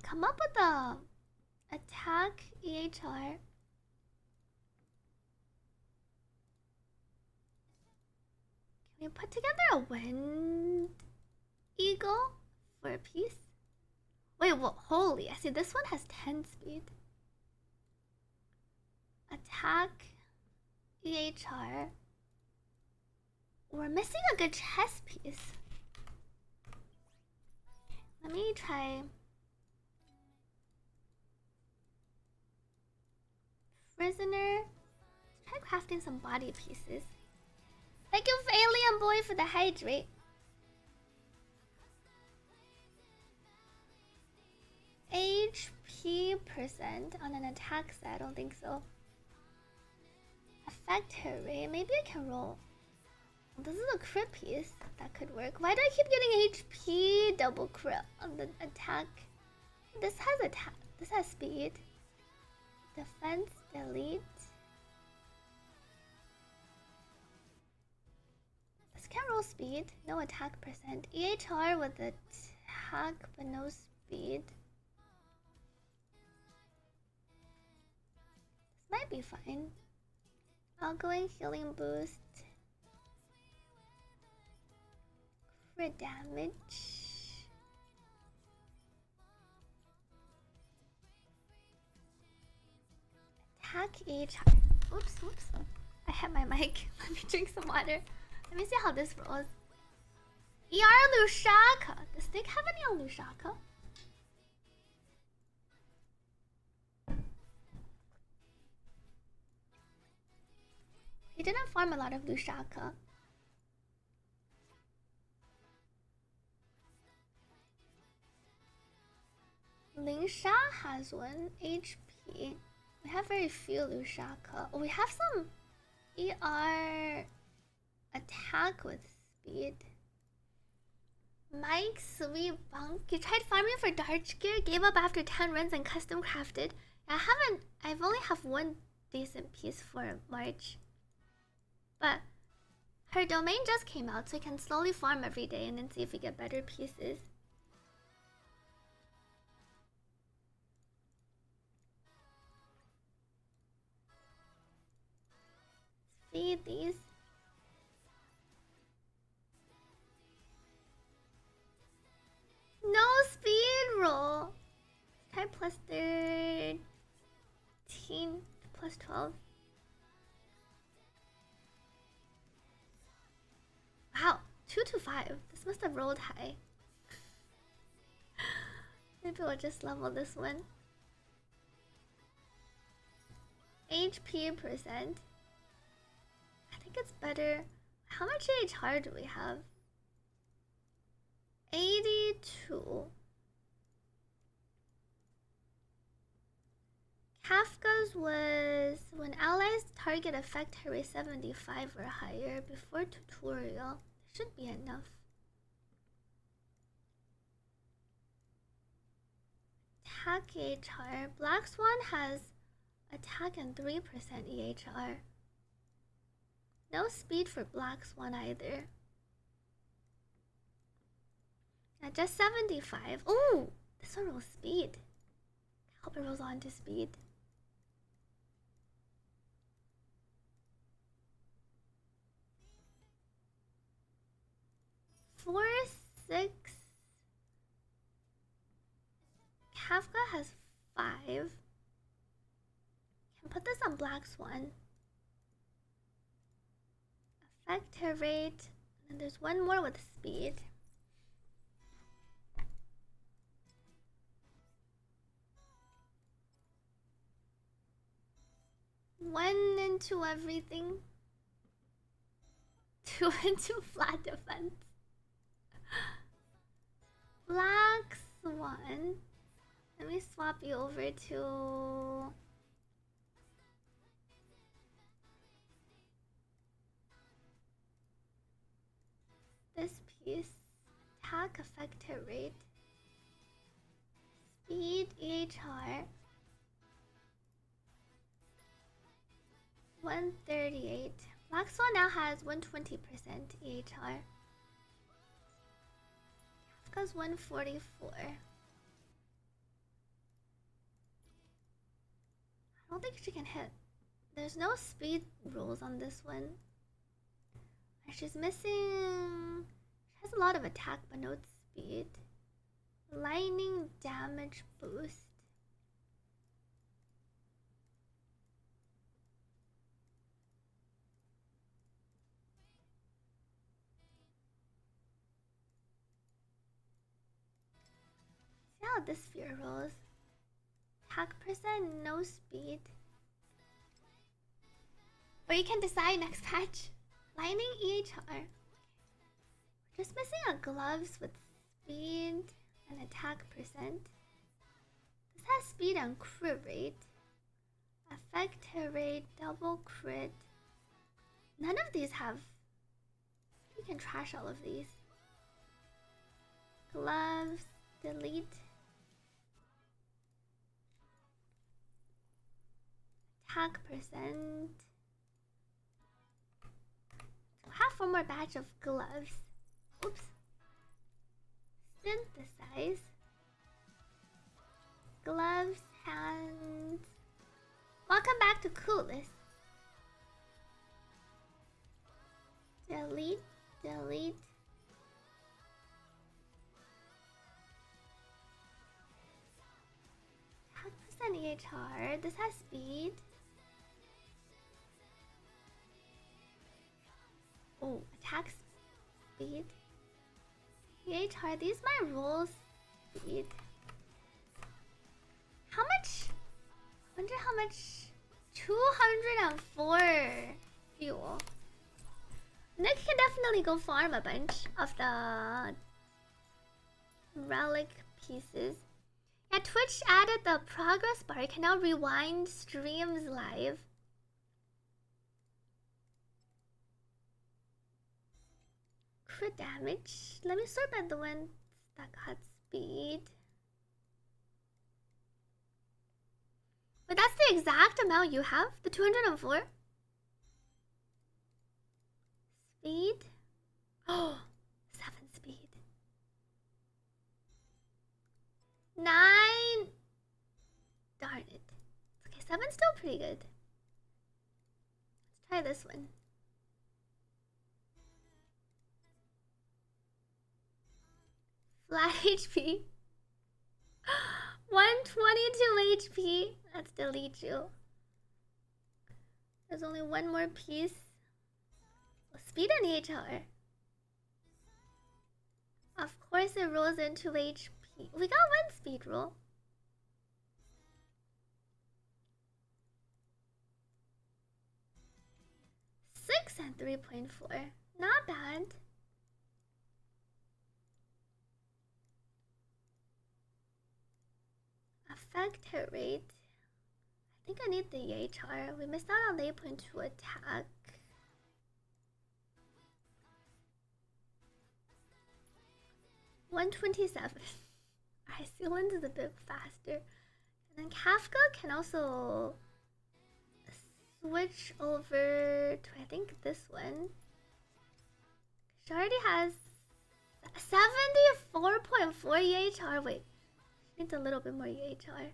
Come up with a attack EHR. Can we put together a wind eagle for a piece? Wait, well, holy, I see this one has 10 speed. Attack, EHR. We're missing a good chess piece. Let me try. Prisoner. Try crafting some body pieces. Thank you for Alien Boy for the hydrate. HP percent on an attack set, I don't think so. Affect her rate, maybe I can roll. This is a crit piece, that could work. Why do I keep getting HP double crit on the attack? This has attack, this has speed. Defense, delete. This can roll speed, no attack percent. EHR with attack but no speed. Might be fine. Outgoing healing boost. Crit damage. Attack EHR. Oops. I hit my mic. Let me drink some water. Let me see how this rolls. ER Lushaka. Does Nick have any on Lushaka? He didn't farm a lot of Lushaka. Lingsha has 1 HP. We have very few Lushaka. Oh, we have some ER attack with speed. Mike Sweet Bunk. You tried farming for Darch Gear, gave up after 10 runs and custom crafted. I've only have one decent piece for March. But her domain just came out, so I can slowly farm every day and then see if we get better pieces. Feed these. No speed roll. Try plus 13 plus 12. Wow, 2 to 5. This must have rolled high. Maybe we'll just level this one. HP percent. I think it's better. How much HR do we have? 82. Kafka's was when allies target effect her rate 75 or higher before tutorial. Should be enough. Attack EHR. Black Swan has attack and 3% EHR. No speed for Black Swan either. Just 75. Ooh, This one rolls speed. I hope it rolls on to speed. Four, 6. Kafka has 5. Can put this on Black Swan. Effective rate. And there's one more with speed. One into everything. 2 into flat defense. Black Swan. Let me swap you over to this piece. Attack effective rate. Speed EHR. 138. Black Swan now has 120% EHR. Kafka's 144. I don't think she can hit. There's no speed rules on this one. And she's missing. She has a lot of attack but no speed. Lightning damage boost. See how this sphere rolls. Attack percent, no speed. Or you can decide next patch. Lightning EHR. Just missing a gloves with speed and attack percent. This has speed and crit rate. Effect rate, double crit. None of these have. You can trash all of these. Gloves, delete. Attack percent. We'll have one more batch of gloves. Oops. Synthesize. Gloves, hands. Welcome back to Coolest. Delete, delete. Attack percent EHR. This has speed. Oh, attack speed. EHR, these my rules speed. How much? Wonder how much? 204 fuel. Nick can definitely go farm a bunch of the relic pieces. Yeah, Twitch added the progress bar. You can now rewind streams live. Crit damage. Let me sort by the ones that got speed. But that's the exact amount you have? The 204? Speed? Oh, 7 speed. 9. Darn it. Okay, 7's still pretty good. Let's try this one. Flat HP. 122 HP. Let's delete you. There's only one more piece. Speed and EHR. Of course it rolls into HP. We got one speed roll. Six and 3.4. Not bad. Effect hit rate. I think I need the EHR. We missed out on the 8.2 attack. $127. Alright, Sealand is a bit faster. And then Kafka can also switch over to, I think, this one. She already has 74.4 EHR. Wait, Needs a little bit more EHR.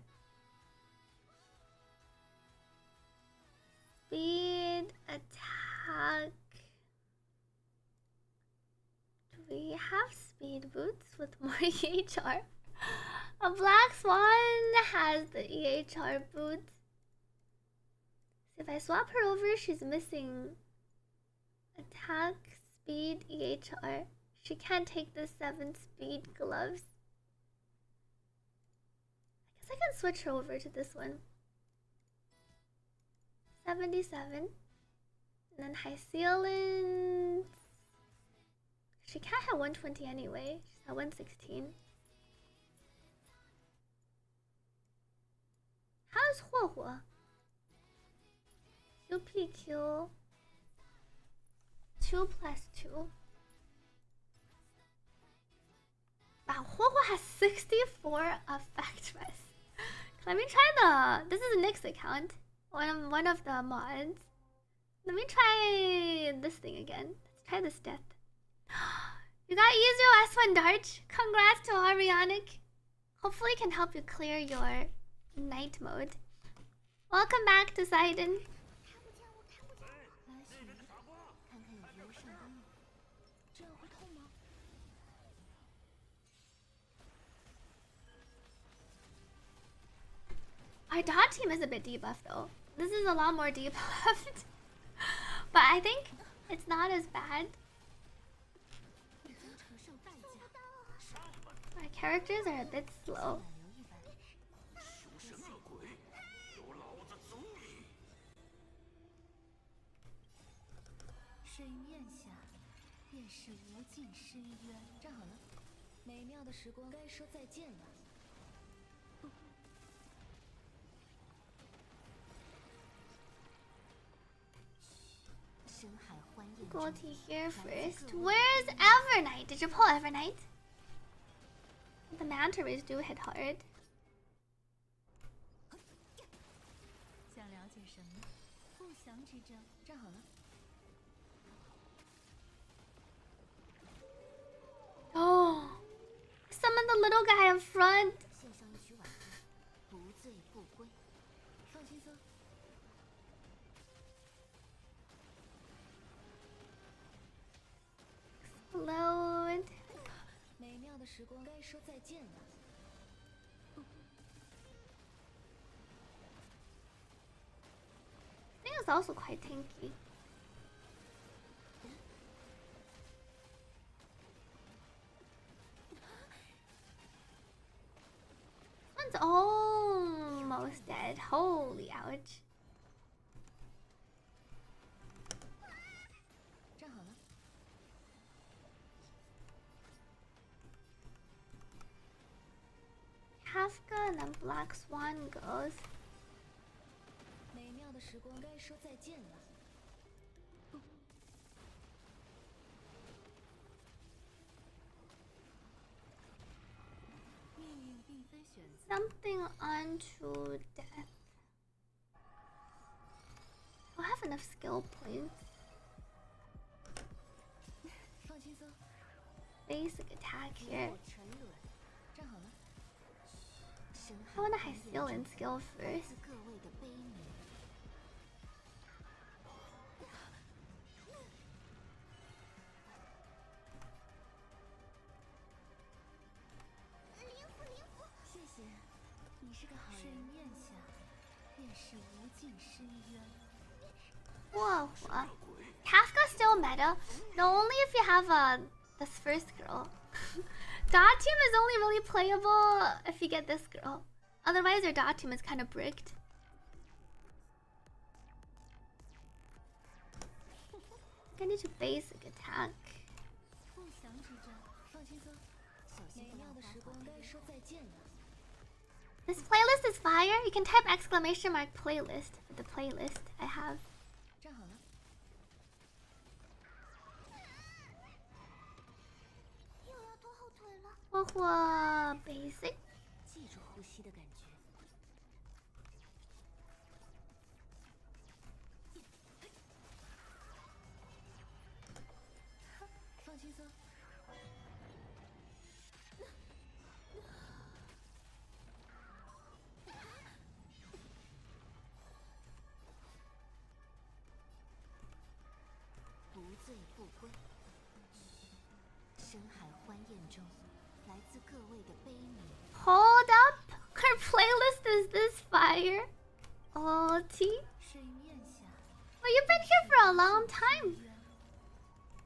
Speed, attack. Do we have speed boots with more EHR? A black swan has the EHR boots. So if I swap her over, she's missing attack, speed, EHR. She can't take the 7 speed gloves. I guess I can switch her over to this one. 77. And then high ceiling. She can't have 120 anyway. She's at 116. How's Huohuo? UPQ 2 plus 2. Wow, Huohuo has 64 effect rest. Let me try the. This is Nick's account. One of the mods. Let me try this thing again. Let's try this death. You got U0S1 Dart. Congrats to Arianic. Hopefully can help you clear your night mode. Welcome back to Sidon. Our dot team is a bit debuffed though. This is a lot more debuffed. But I think it's not as bad. Our characters are a bit slow. Go to here first. Where's Evernight? Did you pull Evernight? The manta rays do hit hard. Oh, summon the little guy in front. Explode. I think it's also quite tanky. One's almost dead. Holy ouch. Kafka and then Black Swan goes. Something onto death. I'll have enough skill points. Basic attack here. I want to high skill and skill first. Whoa, Kafka still meta. No, only if you have this first girl. Dot team is only really playable if you get this girl. Otherwise, your dot team is kind of bricked. I need to basic attack. This playlist is fire. You can type exclamation mark playlist for the playlist I have. Basic. 不归。深海欢宴中，来自各位的悲鸣。Hold up! Her playlist is this fire. Oh, T. 水面下， Well, you've been here for a long time.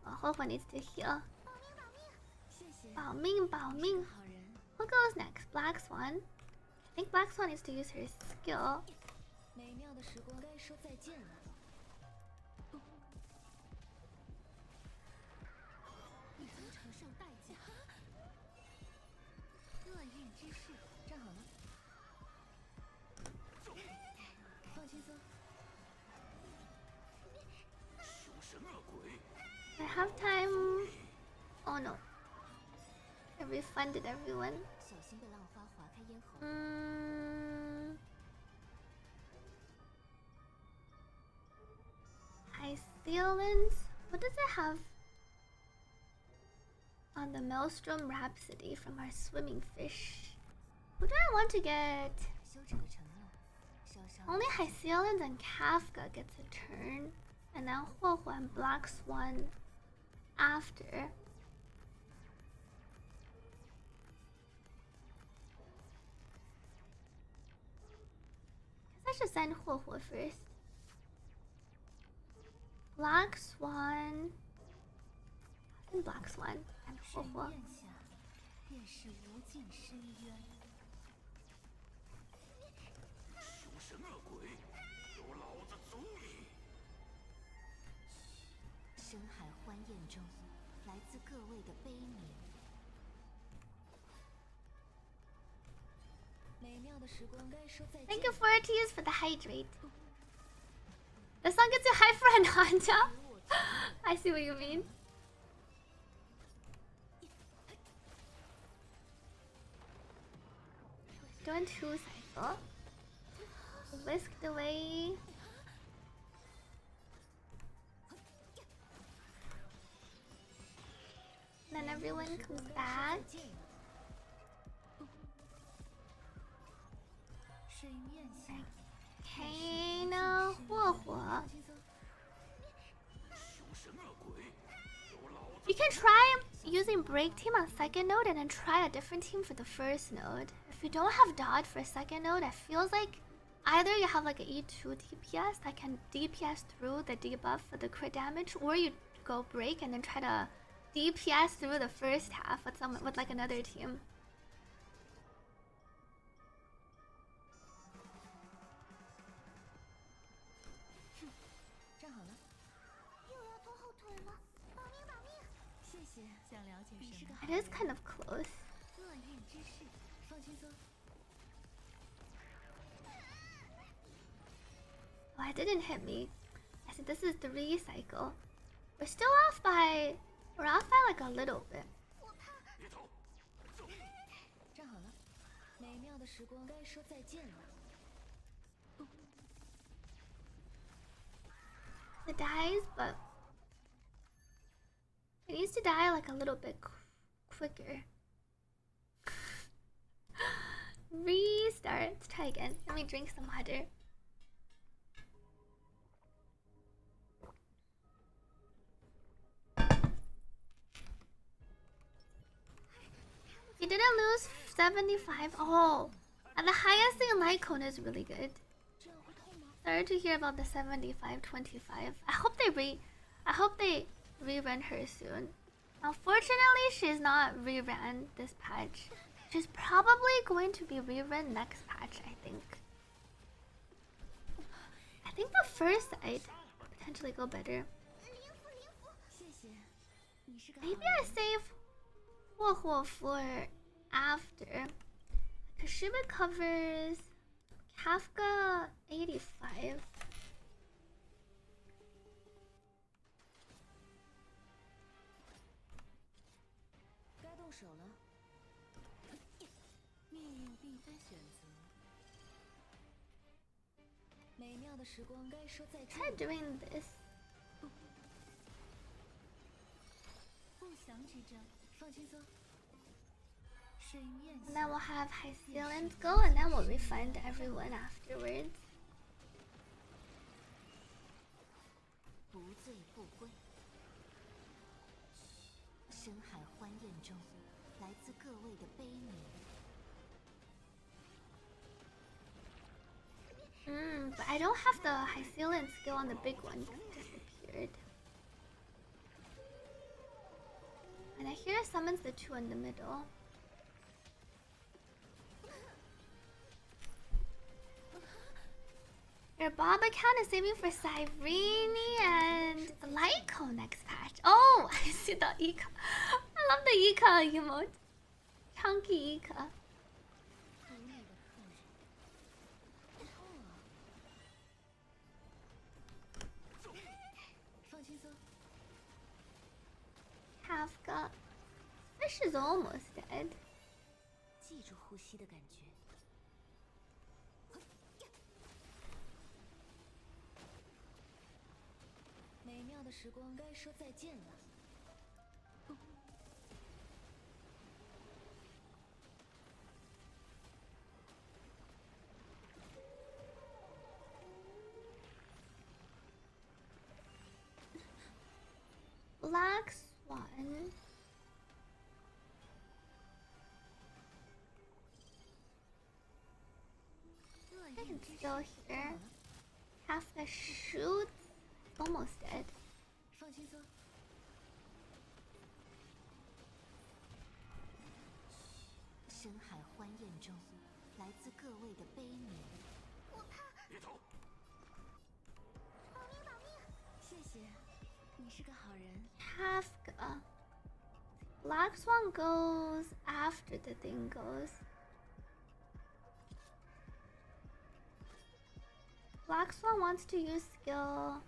Oh, Huohuo needs to heal. 谢谢。保命, 保命. 好人， Who goes next? Black Swan. I think Black Swan needs to use her skill. 美妙的时光该说再见了。你曾承受代价。厄运之势，站好了。放轻松。 I have time. Oh no. I refunded everyone. 小心被浪花划开咽喉。High ceilings. What does it have? On the Maelstrom Rhapsody from our swimming fish. Who do I want to get? 休止的沉默，烧伤。 Only High ceilings and Kafka gets a turn. And then Huohuo and Black Swan after. Guess I should send Huohuo first. Black Swan. And Black Swan and 水 Huohuo. 面下，便是无尽深渊。凶神恶鬼，有老子足矣！深海欢宴中，来自各位的悲鸣。美妙的时光该说再见。 Thank you 40s for the hydrate. The song gets you high for an Hanja. I see what you mean. Doing 2 cycle. Whisked away. Then everyone comes back. 水面下， Okay, now Huohuo. 轻松。 You can try using break team on second node and then try a different team for the first node. If you don't have dodge for second node, it feels like either you have like an E2 DPS that can DPS through the debuff for the crit damage, or you go break and then try to DPS through the first half with like another team. 站好了。又要拖后腿了，保命保命！谢谢。想了解什么？ It is kind of close. 厄运之势，放轻松。 Oh, it didn't hit me. I said this is 3 cycle. We're still off by... We're off by like a little bit. 站好了。美妙的时光该说再见了。 It dies, but it needs to die like a little bit quicker. Restart. Let's try again. Let me drink some water. You didn't lose 75. Oh, and the highest thing in light cone is really good. Sorry to hear about the 75-25. I hope they rerun her soon. Unfortunately, she's not reran this patch. She's probably going to be rerun next patch, I think. I think the first side potentially go better. 谢谢。你是个好 Maybe 人。 I save Huohuo for after. Kashiba covers Kafka 85. 该动手了。命运并非选择。美妙的时光该说再 Try 见。 doing this. 不祥之兆，放轻松。水面 And 下 then we'll have high ceilings go, and then we'll refund everyone afterwards. 不醉不归。深海欢宴中，来自各位的悲鸣。But I don't have the Hycelian skill on the big one. It disappeared. And I hear it summons the two in the middle. Your Bob account is saving for Cyrene and Lyco next patch. Oh, I see the Ika. I love the Ika emote. Chunky Ika. Kafka. Fish is almost dead. 记住呼吸的感觉。美妙的时光该说再见了。Black Swan. I can still hear. Kafka shoots. Almost dead. 放轻松。深海欢宴中，来自各位的悲鸣。我怕。别逃！保命保命！谢谢，你是个好人。Kafka. Black Swan goes after the thing goes. Black Swan wants to use skill.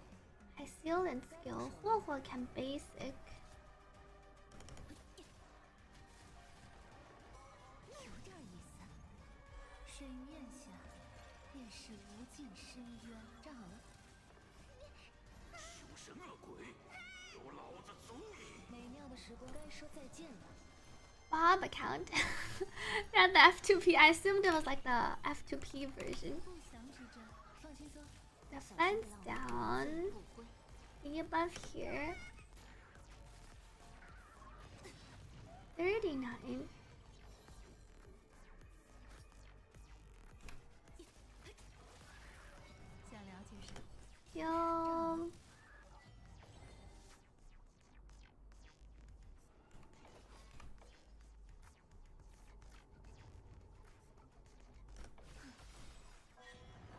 Hycelian skill. Huohuo can basic. 有点意思。水面下便是无尽深渊。站好了。凶神恶鬼，有老子足矣！美妙的时光该说再见了。Bob account. Yeah, the F2P. I assumed it was like the F2P version. 不祥之兆，放轻松。 Defense down. The above here. 39. 想了解什么？ Yo.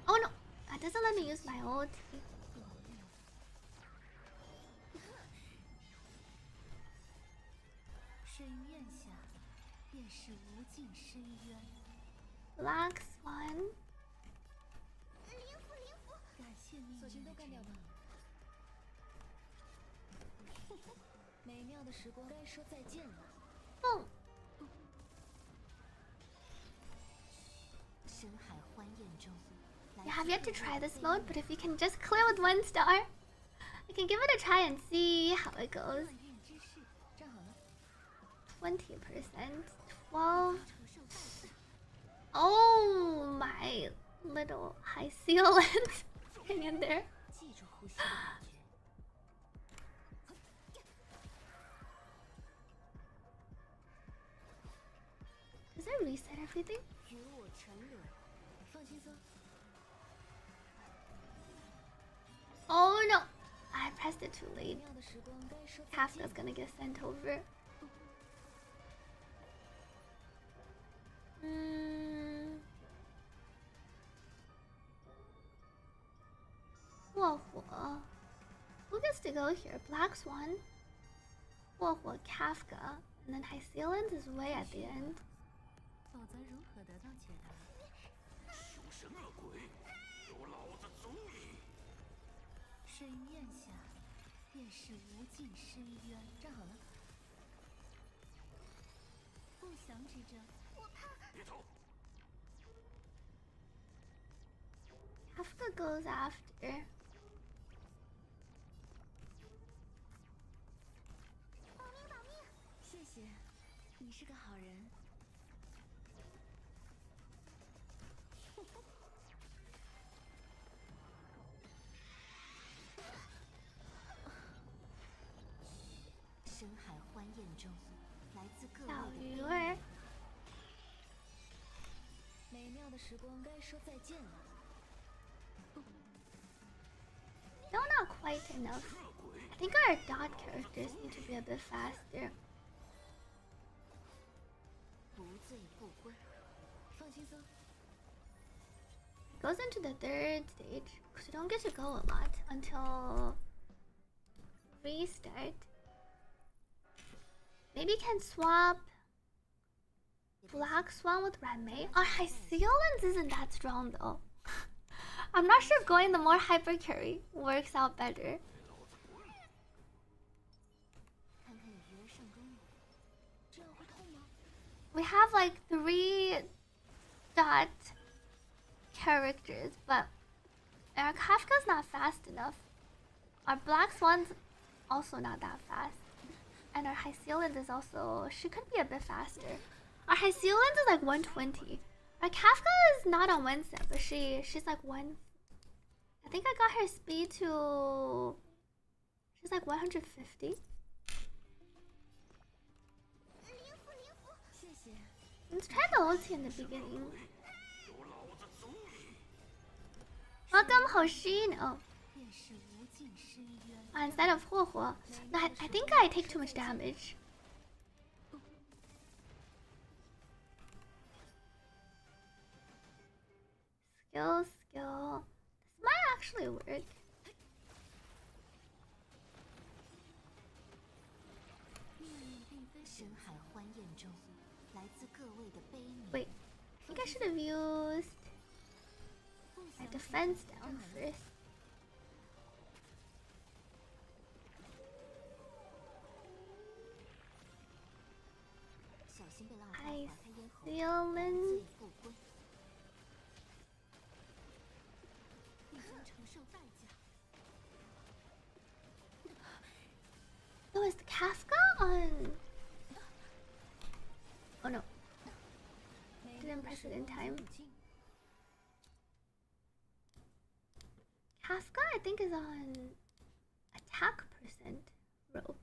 Oh no! That doesn't let me use my ult. 水面下便是无尽深渊。 Black Swan. 灵符灵符！感谢命运的指引。美妙的时光该说再见了。 Boom. 深海欢宴中， I have yet to try this mode, but if you can just clear with 1 star, I can give it a try and see how it goes. 万运之士，站好了。 20%, 12. Oh, my little high sealant. Hang in there. 记住呼吸的感觉。 Does it reset everything? 与我沉沦，放轻松。 Oh no! I pressed it too 美 late. 妙的时光该说再见 Kafka's。gonna get sent over. Huohuo. Who gets to go here? Black Swan, Huohuo, Kafka, and then Hycelian is way at the end. 否则如何得到解答？凶神恶鬼，有老子足矣！水面下便是无尽深渊。站好了。不祥之兆。我怕。别逃！ Kafka goes after. 保命保命！谢谢，你是个好人。深海欢宴宴中，来自各小位的鱼儿。美妙的时光该说再见了。 Still not quite enough. I think our dot characters need to be a bit faster. 不醉不归，放轻松。 It goes into the third stage because you don't get to go a lot until restart. Maybe can swap Black Swan with Red May. Our Hyceolans isn't that strong though. I'm not sure if going the more hyper carry works out better. 看看有鱼儿上钩吗？这样会痛吗？ We have like 3 dot characters, but our Kafka's not fast enough. Our Black Swan's also not that fast. And our Hyceolans is also, she could be a bit faster. Our Hyceolans is like 120. Our Kafka is not on 1 set, but she's like 1. I think I got her speed to, she's like 150. 谢谢。 Let's try the ulti in the beginning. 有老子足矣。 Welcome Hoshino. 便是无尽深渊。 Instead of Huohuo. No, I think I take too much damage. Skill. This might actually work. 命运并非深海欢宴中，来自各位的悲悯。 Wait, I think I should have used my defense down first. 小心被浪花划开咽喉， Hyceolans. 醉不归。你将承受代价。 Oh, is the Kafka on? Oh no, didn't press it in time. Kafka, I think, is on attack percent rope.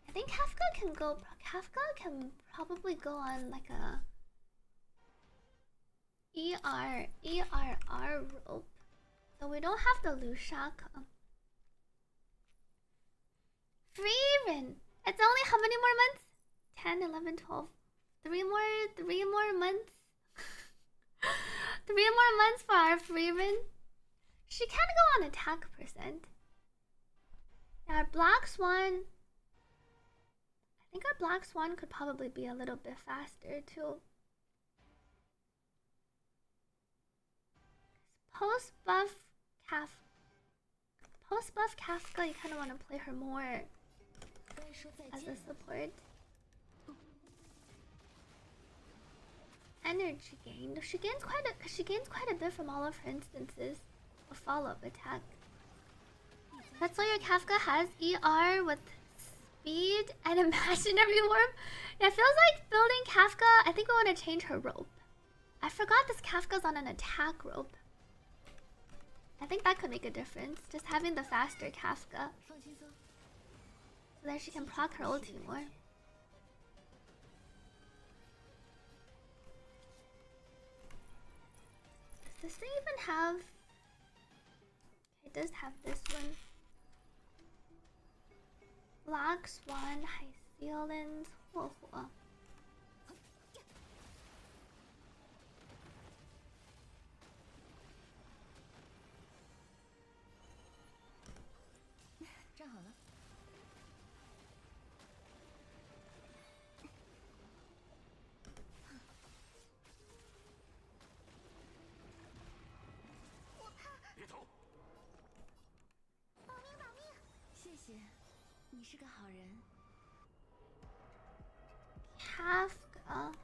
I think Kafka can probably go on like a ERR rope. So we don't have the Lushaka. Freerin! It's only how many more months? 10, 11, 12. 3 more months. 3 more months for our Freerin. She can go on attack percent. Now our Black Swan, I think our Black Swan could probably be a little bit faster too. Post buff Kafka, you kind of want to play her more 该说再 as 见 a 了。 support. Energy gain. She gains quite a bit from all of her instances of follow-up attack. That's why your Kafka has ER with speed and imaginary warp. Yeah, it feels like building Kafka. I think we want to change her rope. I forgot this Kafka's on an attack rope. I think that could make a difference. Just having the faster Kafka, 放轻松。 so that she can proc her ulti more. Does this thing even have... It does have this one. Black Swan, Hyceolans, Huohuo. 站好了。别走！谢谢，你是个好人。 Kafka,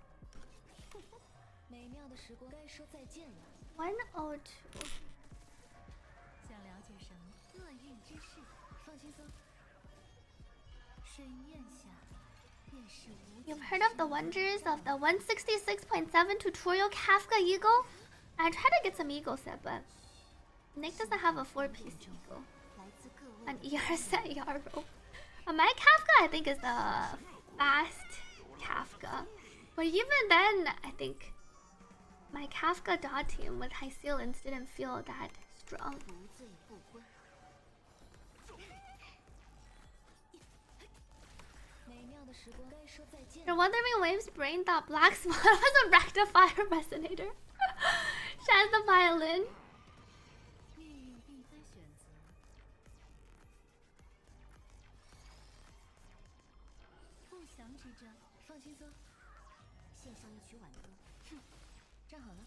美妙的时光该说再见了。 102. 想了解什么？厄运之事，放轻松。深咽下，便是无尽 You've heard of the wonders of the 166.7 tutorial Kafka Eagle? I tried to get some Eagle set, but Nick doesn't have a 4-piece Eagle. 来自各位 An ER set ER rope. My Kafka, I think, is the fast Kafka. But even then, I think my Kafka dot team with high ceilings didn't feel that strong. 不醉不归。美妙的时光该说再见。 The Wuthering Waves brain thought Black Swan was a rectifier resonator. Shaz the violin. 命运并非选择。不祥之兆，放轻松。献上一曲挽歌。哼，站好了。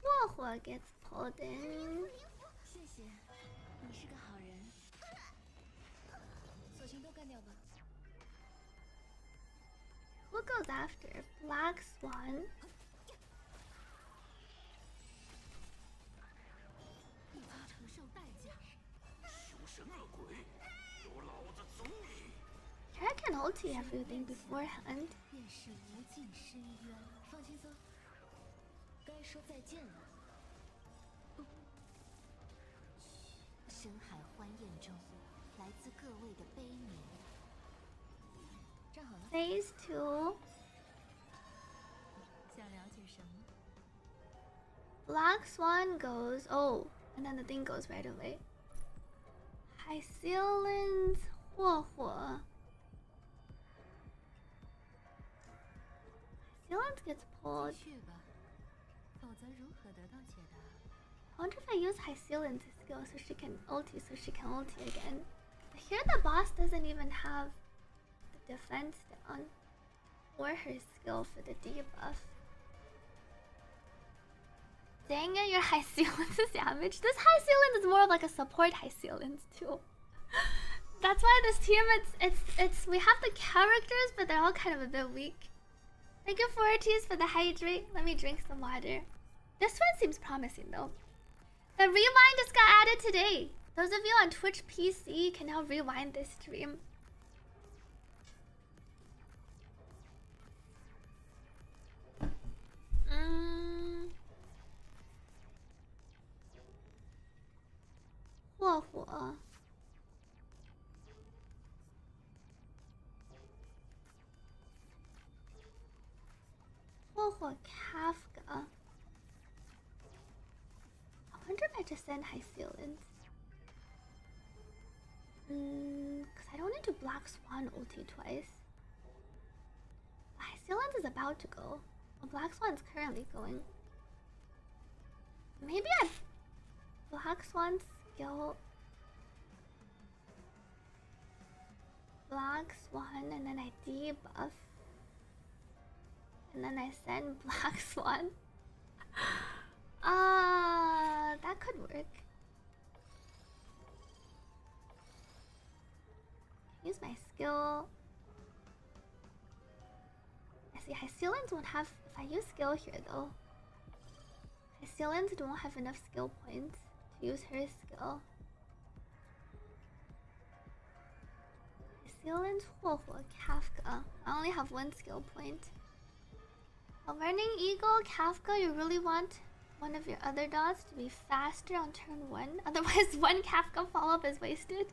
Huo gets pulled in. 谢谢，你是个好人。索性都干掉吧。 Who goes after Black Swan? 你将承受代价。凶神恶鬼，有老子足矣！ I can ulti everything beforehand. 便是无尽深渊。放轻松。该说再见了。深海欢宴中，来自各位的悲鸣。站好了。 Phase 2. 想了解什么？ Black Swan goes. Oh, and then the thing goes right away. High ceilings. Huo. Ceilings gets pulled. 继续吧，否则如何得到解答？ I wonder if I use High Ceilings skill so she can ulti again. Here the boss doesn't even have the defense down or her skill for the debuff. Dang it, your High Ceilings is damaged. This High Ceilings is more of like a support High Ceilings too. That's why this team, it's we have the characters, but they're all kind of a bit weak. Thank you, Forties, for the hydrate. Let me drink some water. This one seems promising though. The rewind just got added today. Those of you on Twitch PC can now rewind this stream. Huo. Kafka. I wonder if I just send High Ceilings. Because I don't need to Black Swan ulti twice. High Ceilings is about to go. Well, Black Swan's currently going. Maybe I Black Swan skill Black Swan and then I debuff. And then I send Black Swan. That could work. Use my skill. I see High Ceilings won't have. If I use skill here though, High Ceilings don't have enough skill points to use her skill. High Ceilings, Huo, Kafka. I only have one skill point. A Running Eagle, Kafka, you really want one of your other dots to be faster on turn 1? Otherwise, one Kafka follow-up is wasted.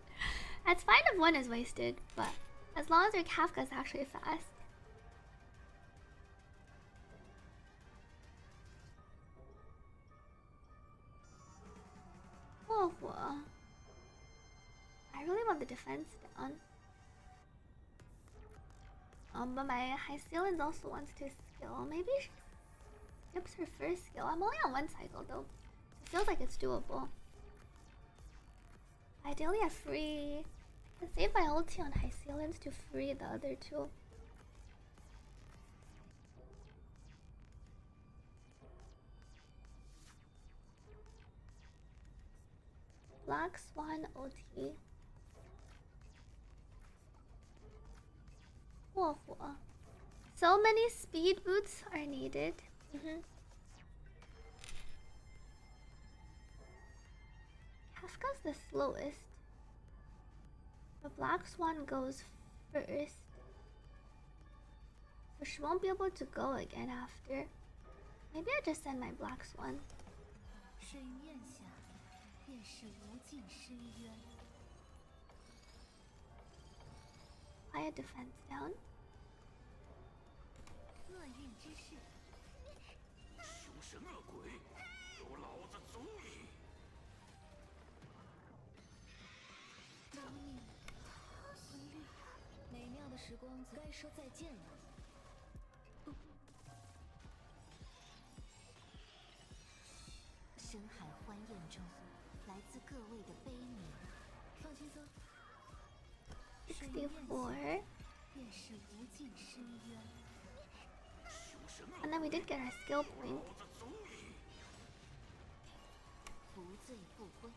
That's fine if one is wasted, but as long as your Kafka is actually fast. Huo. I really want the defense down. But my High Ceilings also wants to skill. Maybe she skips her first skill. I'm only on one cycle though. It feels like it's doable. Ideally I free. I can save my ulti on High Ceilings to free the other two. Black Swan ulti. Huo. So many speed boots are needed. Kafka's the slowest. But Black Swan goes first. So she won't be able to go again after. Maybe I just send my Black Swan. 水面下，便是无尽深渊。 Fire defense down. 厄运之势，凶神恶鬼，有老子足矣！生命分裂，美妙的时光该说再见了。深海欢宴中，来自各位的悲鸣。放轻松。 64. 便是无尽深渊。 And then we did get our skill point. 不醉不归。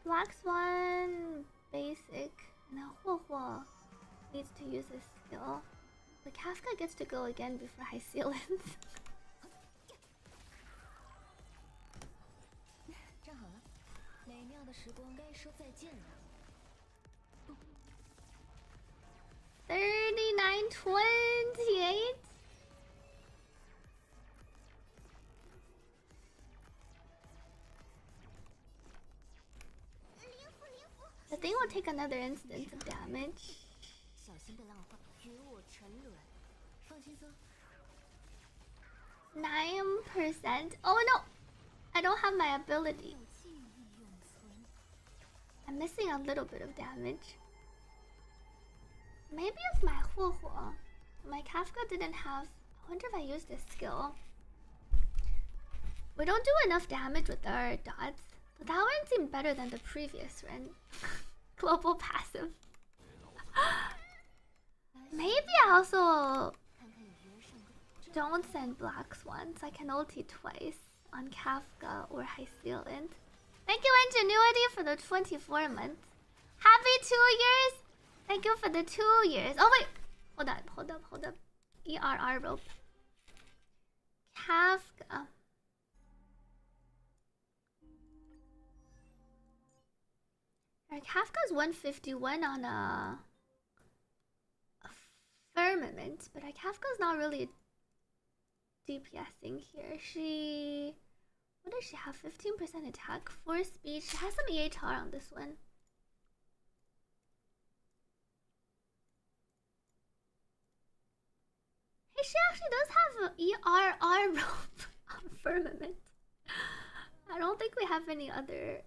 Black Swan basic. Now Huo needs to use his skill. But Kafka gets to go again before high seal ends. 站好了，美妙的时光该说再见了。 39.28. The thing will take another instance of damage. 小心的浪花与我沉沦。放轻松。 9%. Oh no! I don't have my ability. 记忆永存。 I'm missing a little bit of damage. Maybe if my Huo, my Kafka didn't have... I wonder if I used a skill. We don't do enough damage with our dots, but that one seemed better than the previous one. Global passive. Maybe I also don't send Black Swans. I can ulti twice on Kafka or High Sealant. Thank you, Ingenuity, for the 24 months. Happy 2 years! Thank you for the 2 years. Oh wait, hold up. ERR rope. Kafka. Alright, Kafka's 151 on a firmament, but Kafka's not really DPSing here. What does she have? 15% attack, 4 speed. She has some EHR on this one. Hey, she actually does have an ERR rope on Firmament. I don't think we have any other.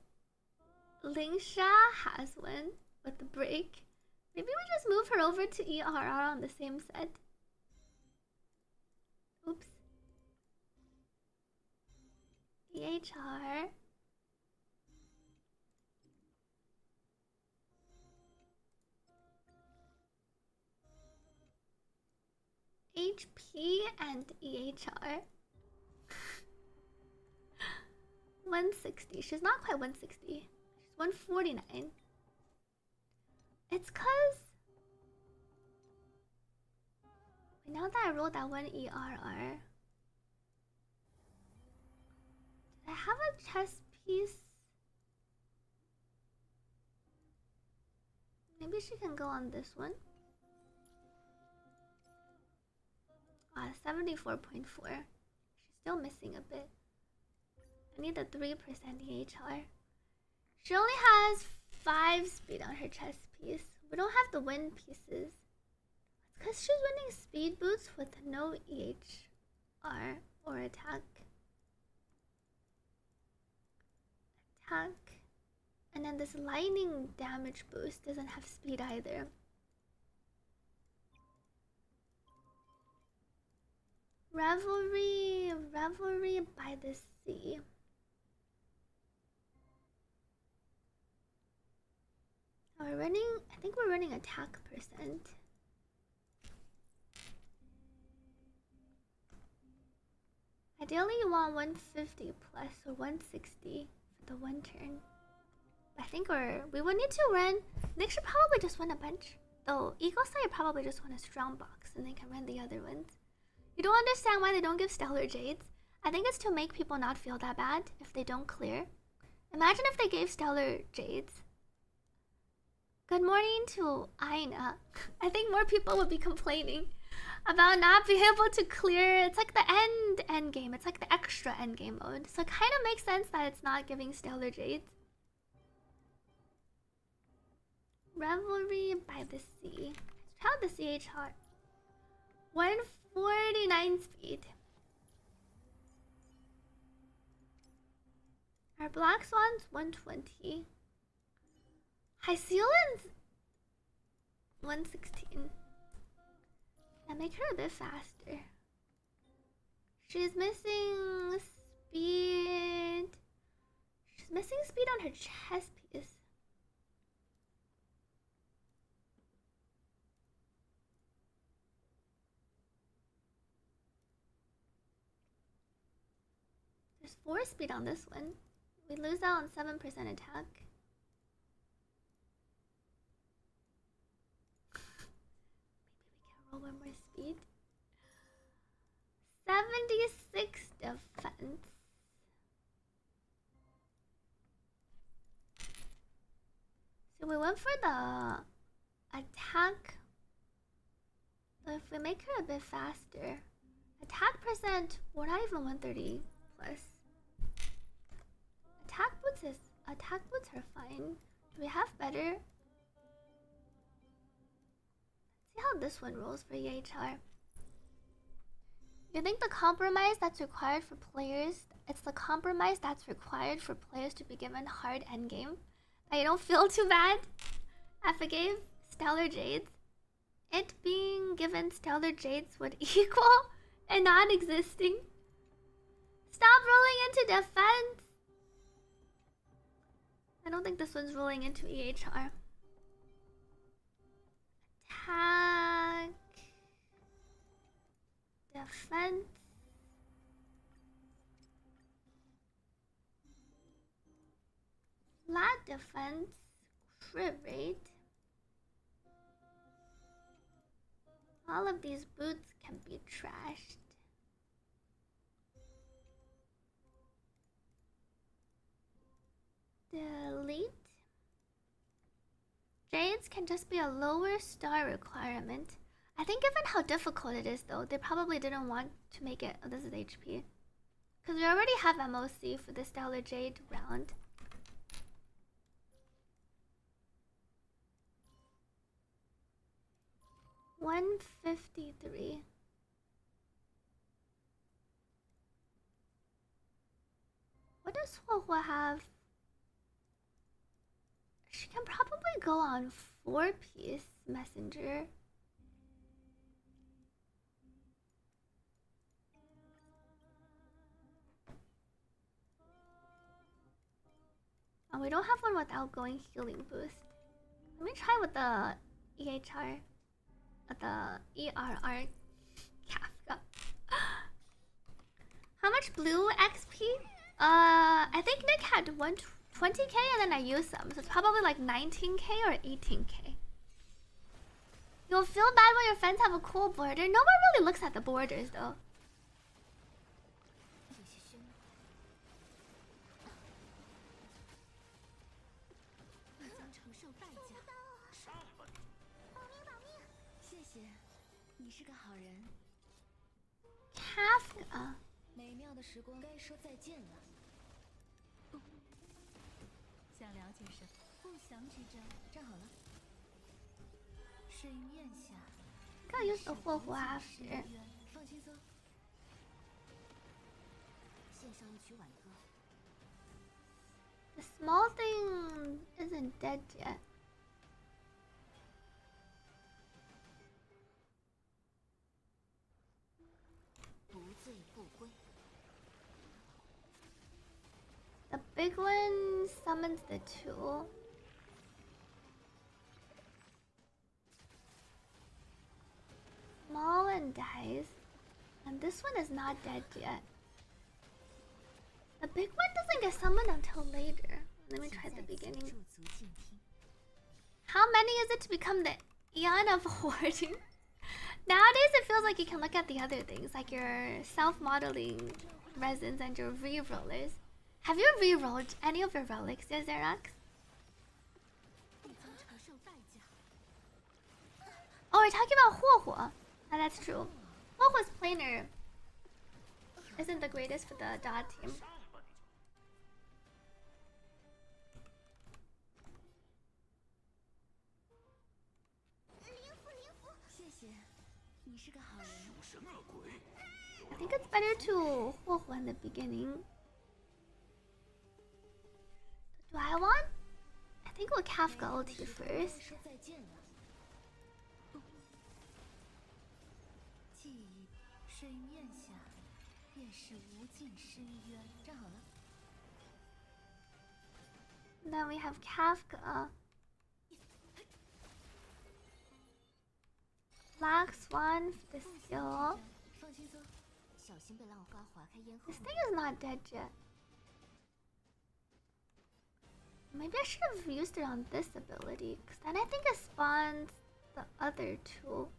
Lingsha has one with the break. Maybe we just move her over to ERR on the same set. Oops. EHR. HP and EHR. 160. She's not quite 160. She's 149. It's cause now that I rolled that one ERR, did I have a chess piece? Maybe she can go on this one. 74.4. She's still missing a bit. I need the 3% EHR. She only has 5 speed on her chess piece. We don't have the win pieces. It's because she's winning speed boots with no EHR or attack. And then this lightning damage boost doesn't have speed either. Revelry by the sea. We're running, I think we're running attack percent. Ideally you want 150 plus or 160 for the one turn. I think we would need to run. Nick should probably just win a bunch. Though Eagle Side probably just won a strong box and they can run the other ones. You don't understand why they don't give Stellar Jades? I think it's to make people not feel that bad if they don't clear. Imagine if they gave Stellar Jades. Good morning to Aina. I think more people would be complaining. about not being able to clear. It's like the end game. It's like the extra end game mode. So it kind of makes sense that it's not giving Stellar Jades. Revelry by the Sea. How the CHR? 149 speed. Our Black Swan's 120. Hycealin's 116. That make her a bit faster. She's missing speed. She's missing speed on her chest piece. There's 4 speed on this one. We lose out on 7% attack. Maybe we can roll 1 more speed. 76 defense. So we went for the attack. But if we make her a bit faster, attack percent, we're not even 130 plus. Attack boots are fine. Do we have better? Let's see how this one rolls for EHR. You think the compromise that's required for players, it's the compromise that's required for players to be given hard endgame? That you don't feel too bad if it gave Stellar Jades? It being given Stellar Jades would equal a non-existing. Stop rolling into defense! I don't think this one's rolling into EHR. Attack. Defense. Flat defense. Crit rate. All of these boots can be trashed. Delete. Jades can just be a lower star requirement. I think given how difficult it is though, they probably didn't want to make it. Oh, this is HP. Because we already have MOC for the Stellar Jade round. $153. What does Huohuo have? She can probably go on 4-piece messenger. And we don't have one with outgoing healing boost. Let me try with the EHR. The ERR Kafka. How much blue XP? I think Nick had 20k and then I used some, so it's probably like 19k or 18k. You'll feel bad when your friends have a cool border. No one really looks at the borders though. Kafka. 美妙的时光该说再见了。想了解什么？不祥之兆，站好了。水云宴下。Gotta use the Huohuo after. 放轻松。献上一曲挽歌。 The small thing isn't dead yet. The big one summons the tool. Small one dies. And this one is not dead yet. The big one doesn't get summoned until later. Let me try the beginning. How many is it to become the Eon of Hoarding? Nowadays it feels like you can look at the other things, like your self-modeling resins and your re-rollers. Have you re-rolled any of your relics, Zerax? Oh, we're talking about Huohuo. Yeah, that's true. Huohuo's planer isn't the greatest for the dot team. 谢谢，你是个好人。 I think it's better to Huohuo in the beginning. Do I want? I think we'll Kafka ulti first. 说再见了。记忆水面下，便是无尽深渊。站好了。 And then we have Kafka. Black Swan for the skill. 放轻松，小心被浪花划开咽喉。 This thing is not dead yet. Maybe I should have used it on this ability, because then I think it spawns the other two.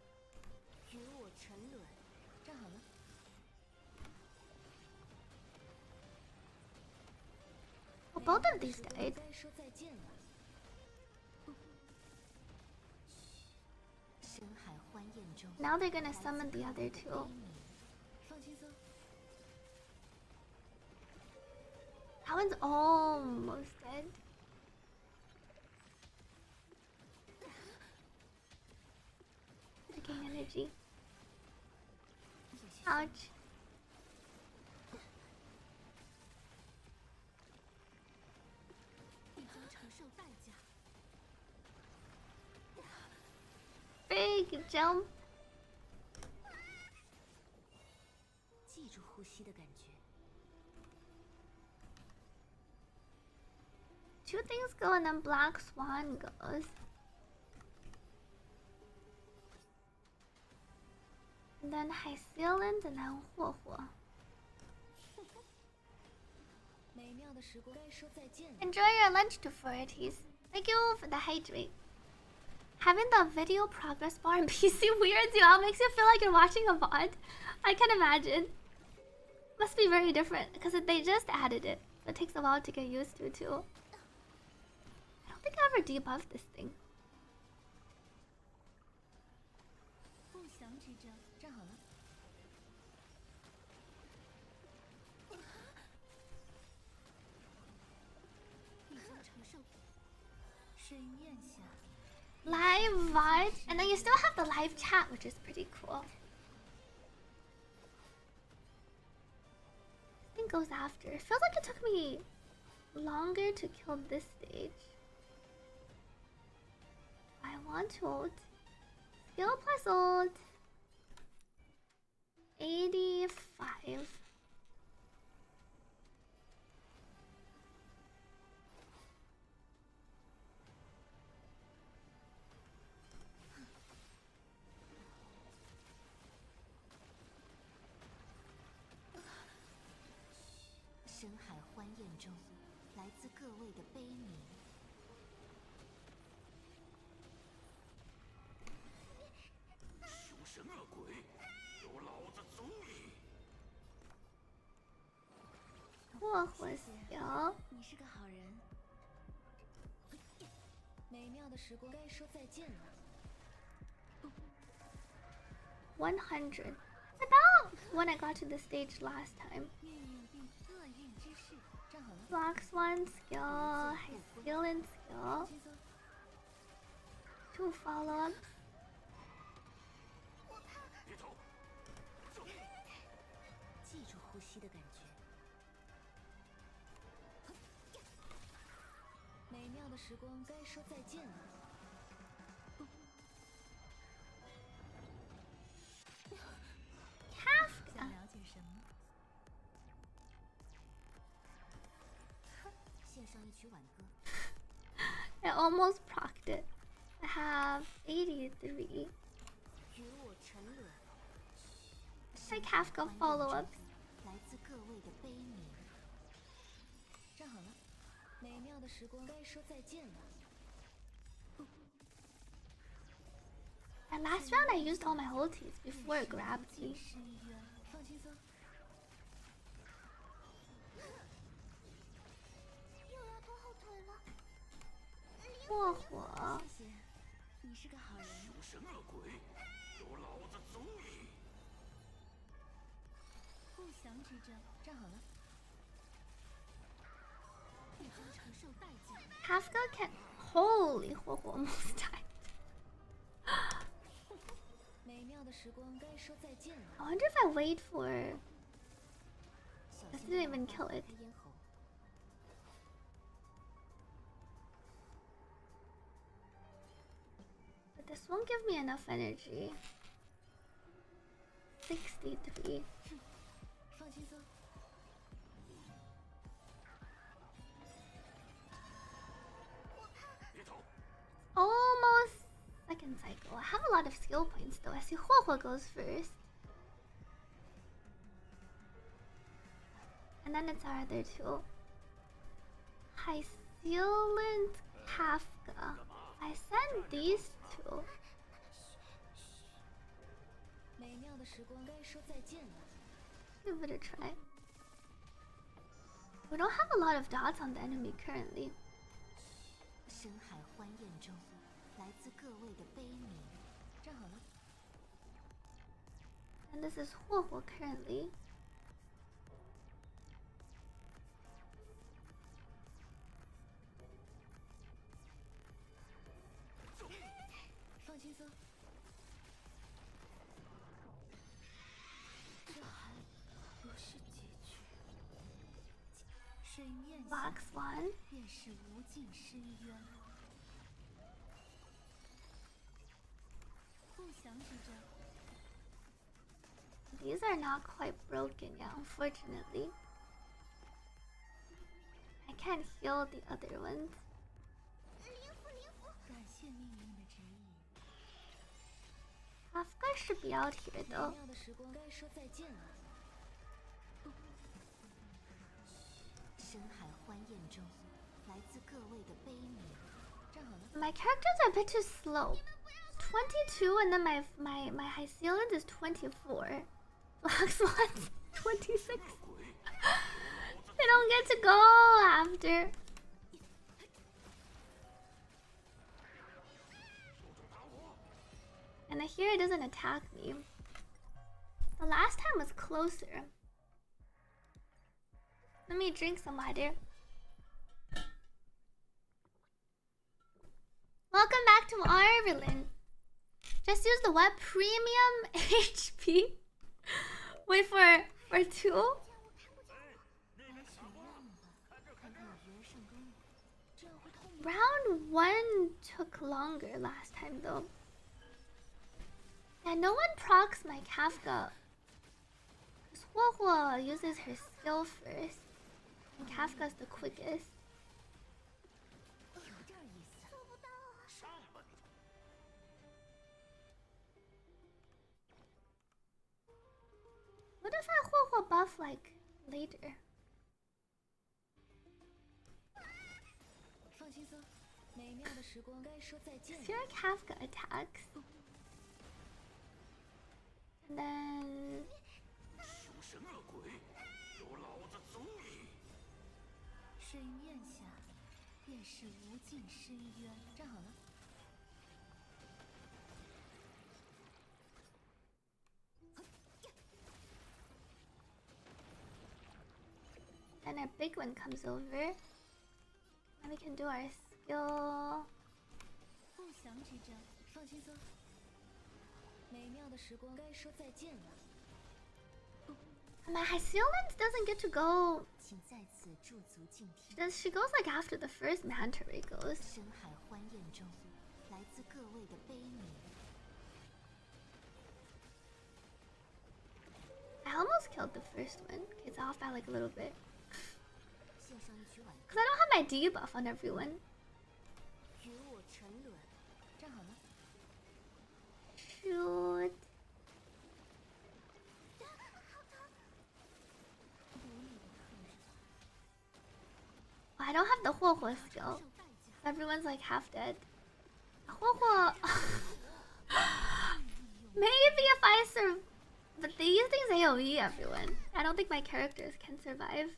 与我沉沦。站好了。 Well, both of these died. 该说再见了。深海欢宴中， Now they're gonna summon the other two. 放轻松。 That one's almost dead. Taking energy. Ouch. Big jump. 记住呼吸的感觉。 Two things go and then Black Swan goes. And then Hyceland and then Huohuo. 美妙的时光，该说再见了。 Enjoy your lunch to 40s. Thank you for the hydrate. Having the video progress bar in PC weirds you out, makes you feel like you're watching a VOD. I can imagine. Must be very different because they just added it. So it takes a while to get used to too. I don't think I ever debuffed this thing. 不祥之兆，站好了。 水面下， Live VOD, and then you still have the live chat, which is pretty cool. This thing goes after. It feels like it took me longer to kill this stage. I want to ult. Skill plus ult. 85.《深海欢宴》中，来自各位的悲鸣。凶神恶鬼，有老子足矣！Huohuo skill. 你是个好人。美妙的时光，该说再见了。 100. About when I got to the stage last time. 命运并厄运之事，站好了。 Black Swan skill, Hyceland skill. 轻松。 2 follow-ups. 别走，走！记住呼吸的感觉。美妙的时光，该说再见了。 Kafka. 了解什么？献上一曲挽歌。 I almost procced it. I have 83. 与我沉沦。 My Kafka follow-ups. 来自各位的悲鸣。站好了，美妙的时光，该说再见了。 And last round I used all my ultis before it grabbed me. 深渊，放轻松。又要拖后腿了。Huohuo. 谢谢，你是个好人。凶神恶鬼，有老子足矣！这针，站好了。必将承受代价。Kafka can. Holy, almost died. 美妙的时光该说再见了。I wonder if I wait for. I didn't even kill it. But this won't give me enough energy. 63. 放轻松。 Almost second cycle. I have a lot of skill points though. I see Huohuo goes first. And then it's our other two. Hysealant, Kafka. I send these two. 美妙的时光该说再见了。 Give it a try. We don't have a lot of dots on the enemy currently. 深海欢宴中，来自各位的悲鸣。站好了。 And this is Huohuo currently. 放轻松。这还不是结局。水面下 Box one. 便是无尽深渊。不祥之针。 These are not quite broken yet, unfortunately. I can't heal the other ones. 感谢命运的指引。 Kafka should be out here 美 though. 妙的时光该说再见了。深海欢宴中，来自各位的悲鸣。站好了。 My characters are a bit too slow. 22 and then my Hysealant is 24. Box one's 26. They don't get to go after. And I hear it doesn't attack me. The last time was closer. Let me drink some water. Welcome back to Arvelin. Just use the web premium HP. Wait for two. Round one took longer last time though. Yeah, no one procs my Kafka. Because Huohuo uses her skill first. And Kafka's the quickest. What if I Huohuo buff like later? 放轻松，美妙的时光该说再见了。 Here Kafka attacks. And then 凶神恶鬼，有老子足矣！水面下便是无尽深渊。站好了。 then a big one comes over. And we can do our skill. 不祥之针，放轻松。美妙的时光该说再见了。 My Hysealant doesn't get to go. 请在此驻足静听。 She goes like after the first manta ray goes. 深海欢宴中，来自各位的悲鸣。 I almost killed the first one. Okay, it's off by like a little bit. 献上一曲挽歌， Because I don't have my debuff on everyone. 与我沉沦。站好了。 Shoot. I don't have the Huohuo skill. Everyone's like half dead. Huohuo. Maybe if I survive. But these things AoE everyone. I don't think my characters can survive.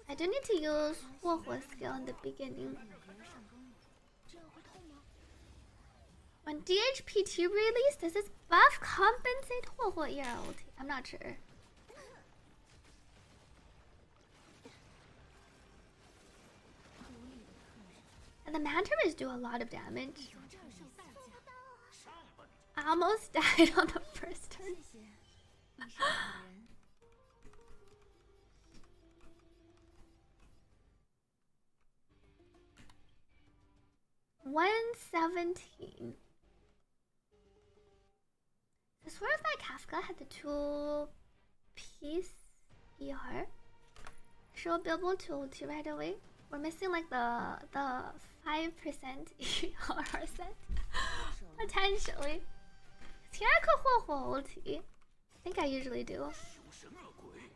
I do need to use Huohuo skill in the beginning. When DHPT released, does this buff compensate Huohuo ER ulti? I'm not sure. And the Mantarus do a lot of damage. I almost died on the first turn. 117. I swear if my Kafka had the 2-piece ER, she'll be able to ulti right away. We're missing like the 5% ER set. Potentially. Here I could ulti. I think I usually do.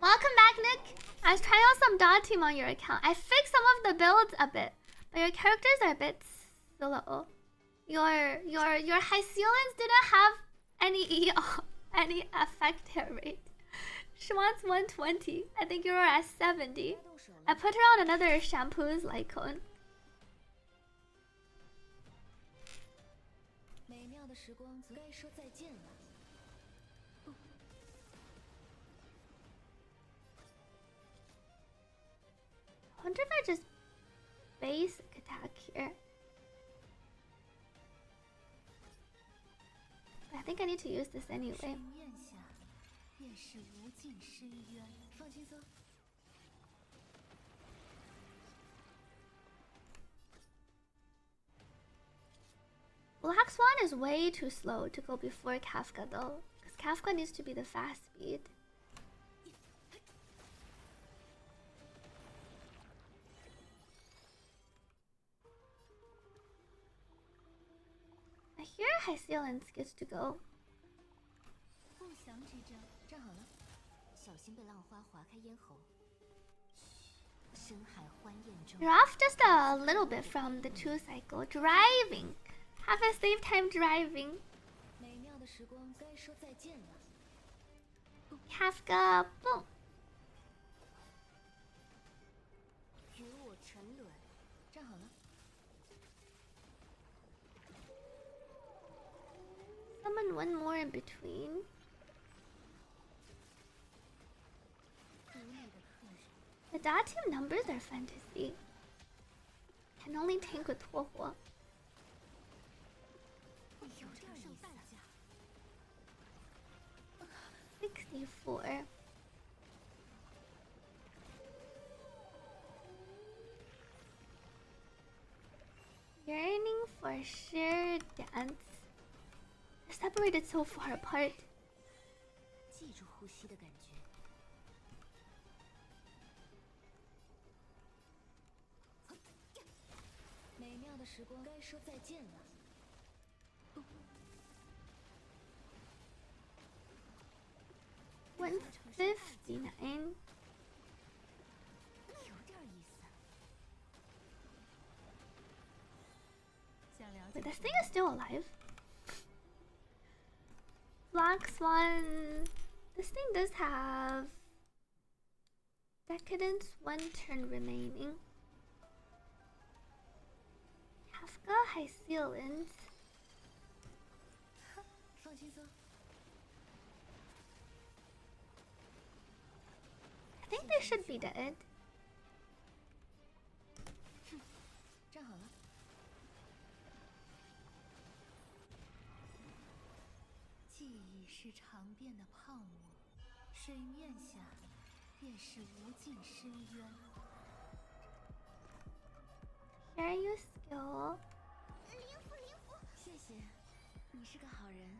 Welcome back, Nick. I was trying out some dot team on your account. I fixed some of the builds a bit, but your characters are a bit slow. Your Hyceolans didn't have any any effective rate. She wants 120. I think you were at 70. I put her on another shampoo's light cone. 美妙的时光该说再见了。 I wonder if I just basic attack here. I think I need to use this anyway. 水面下便是无尽深渊。放轻松。 Black Swan is way too slow to go before Kafka though, because Kafka needs to be the fast speed. I hear Hyceolans gets to go. 不祥之兆，站好了，小心被浪花划开咽喉。深海欢宴中。 You're off just a little bit from the 2 cycle. Driving. Have a safe time driving. 美妙的时光该说再见了。 Kafka, boom. 与我沉沦，站好了。 Summon one more in between. 独立的客人。 The dot team numbers are fantasy. Can only tank with Huohuo. 有点意思。 64. Yearning for shared dance. They're separated so far apart. 记住呼吸的感觉。 美妙的时光该说再见了。 159. 有点意思。想了解。 Wait, this thing is still alive. Black Swan. This thing does have Decadence, 1 turn remaining. Kafka, Hyceolans. 放轻松。 I think they should be dead. 站好了。记忆是常变的泡沫，水面下便是无尽深渊。 Here you skill. 谢谢，你是个好人。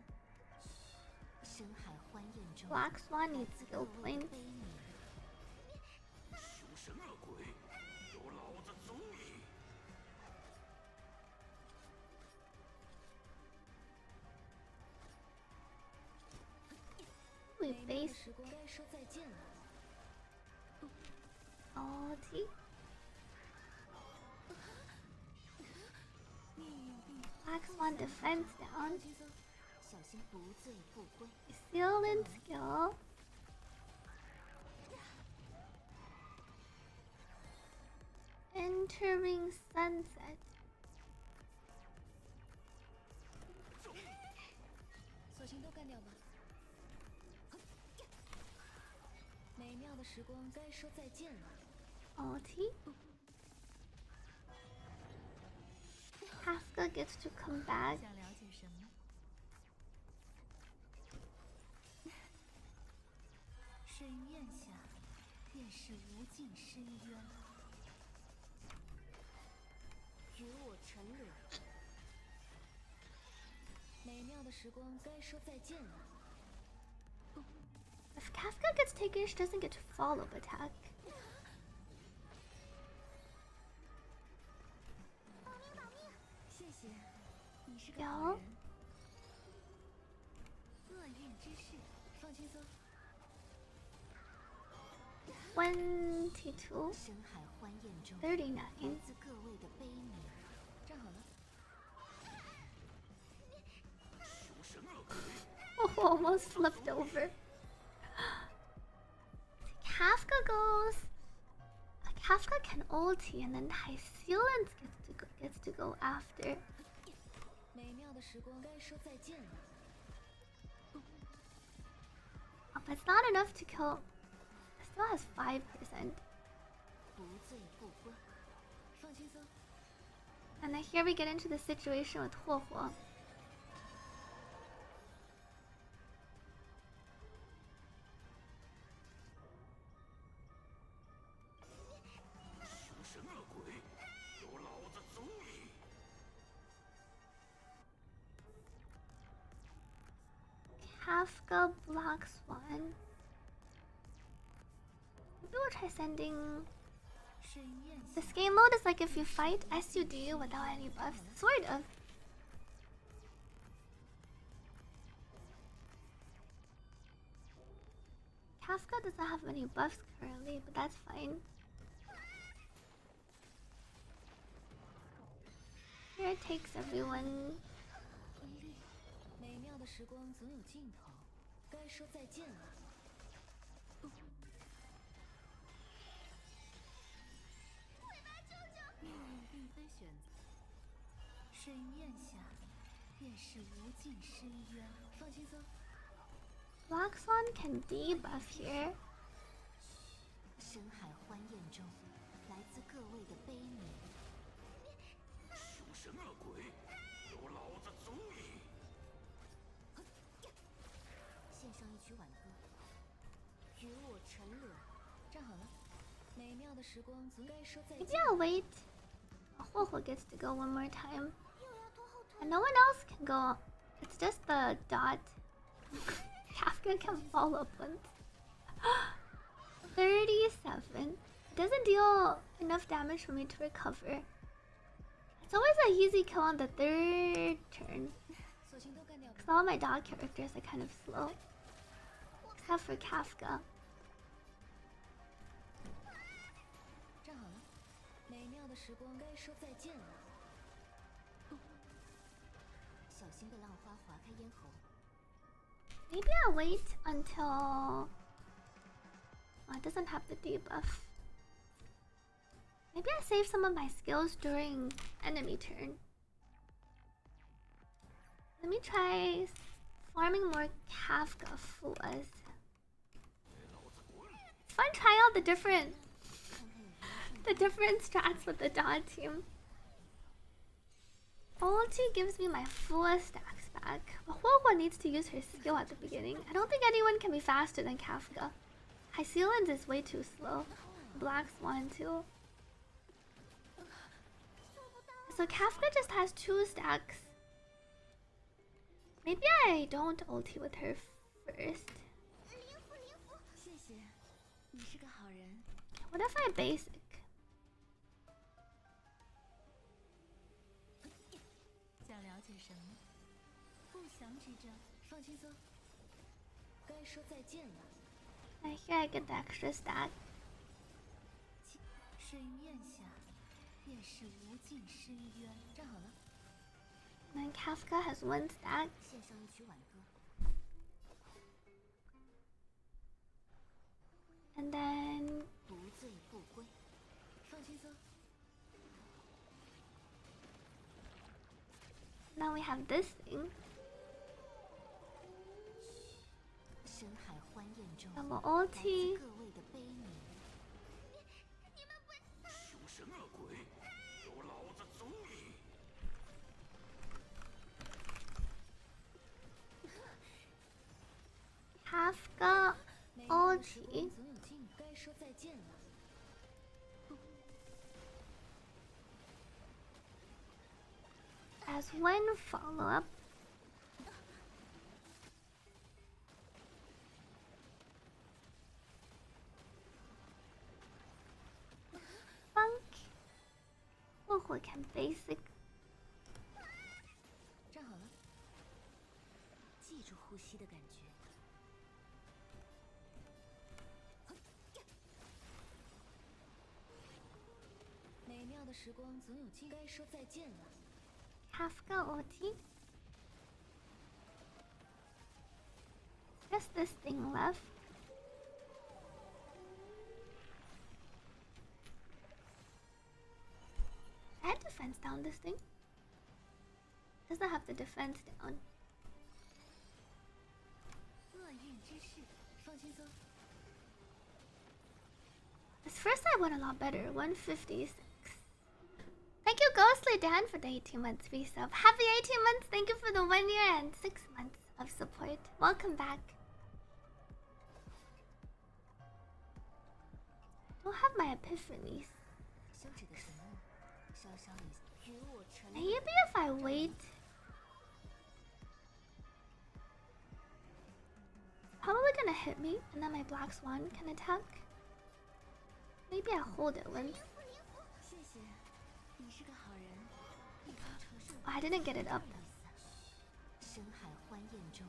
深海欢宴中。 Black Swan needs skill points. 凶神恶鬼，有老子足矣！ We 美妙的 base 时光该说再见了。 ulti. Black Swan defense down. 轻松，小心不醉不归。 Hyceolan skill. Entering sunset. 都干掉吧。美妙的时光该说再见了。Ulti. Kafka gets to come back. 想了解什么？水面下便是无尽深渊。与我沉沦。美妙的时光该说再见了。 If Kafka gets taken, she doesn't get to follow attack. 谢谢，你是个有好人。厄运之事，放轻松。 22, 深海欢宴中， 39. 自各位的悲鸣。站好了。 凶神恶鬼， Oh, almost flipped over. Kafka goes. Kafka can ulti, and then Hysealence gets to go after. 美妙的时光该说再见了。 Oh, but it's not enough to kill. It still has 5%. 不醉不归。放轻松。 And then here we get into the situation with Huohuo. 凶神恶鬼，有老子足矣！ Kafka blocks one. Maybe we'll try sending. 水面下 This game mode is like if you fight SUD without any buffs. Sort of. Kafka doesn't have many buffs currently, but that's fine. Here it takes everyone. 美妙的时光总有尽头，该说再见了。命运并非选择，水面下便是无尽深渊。放轻松。 Black Swan can debuff here. 深海欢宴中，来自各位的悲鸣。 凶神恶鬼，有老子足矣！ 献上一曲挽歌，与我沉沦。站好了，美妙的时光总该说再 Maybe 见。 I'll wait. Huohuo gets to go one more time. And no one else can go. It's just the dot. Kafka can follow once. 37. Doesn't deal enough damage for me to recover. It's always an easy kill on the third turn. 索性都干掉吧。 Because all my dog characters are kind of slow. Except for Kafka. 站好了，美妙的时光该说再见了。小心被浪花划开咽喉。 Maybe I'll wait until... Oh, it doesn't have the debuff. Maybe I save some of my skills during enemy turn. Let me try farming more Kafka fools. It's fun trying out the different strats with the Dawn team. Ulti gives me my full stacks back. But Huohuo needs to use her skill at the beginning. I don't think anyone can be faster than Kafka. Hysealence is way too slow. Black Swan too. So Kafka just has 2 stacks. Maybe I don't ulti with her first. 谢谢，你是个好人。 What if I basic? 想了解什么？不祥之兆，放轻松。该说再见了。 And here I get the extra stack. 水面下便是无尽深渊。站好了， And then Kafka has 1 stack. 献上一曲挽歌。 And then 不醉不归。放轻松。 now we have this thing. 深海欢宴中， Double 来自 ulti. 各位的悲鸣。凶神恶鬼，有老子足矣！ Kafka 美妙的时 ulti. 光总有尽，该说再见了。 As one follow-up. Funk. 霍霍 can basic. 站好了，记住呼吸的感觉。美妙的时光总有尽，该说再见了。 Kafka ulti. Just this thing left. I had defense down this thing. Doesn't have the defense down. 厄运之势，放轻松。 This first I went a lot better. 156. Thank you, Ghostly Dan, for the 18 months resub. Happy 18 months. Thank you for the 1 year and 6 months of support. Welcome back. I don't have my epiphanies. 羞耻的沉默，稍稍与我沉。 Maybe if I wait. Probably gonna hit me, and then my black swan can attack. Maybe I hold it once. 谢谢，你是个好人。一方城市。 Oh, I didn't get it up. 深海欢宴中，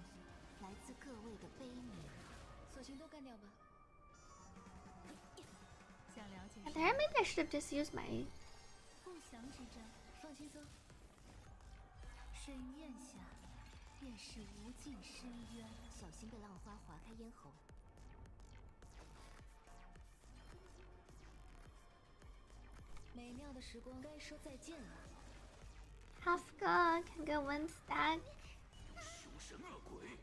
来自各位的悲鸣，索性都干掉吧。想了解 And there, maybe I should have just used my. 不祥之兆，放轻松。水面下，便是无尽深渊。小心被浪花划开咽喉。美妙的时光，该说再见了。 Kafka can get 1 stack. 凶神恶鬼，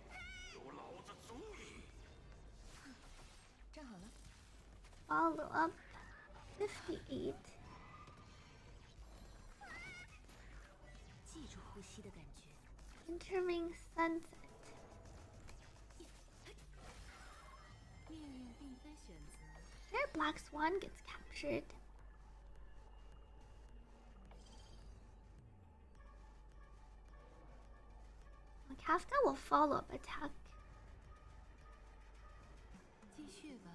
有老子足矣！ 站好了， Follow up. 58. 记住呼吸的感觉。 Entering sunset. 命运并非选择。 Their black swan gets captured. Kafka will follow up attack, 继续吧，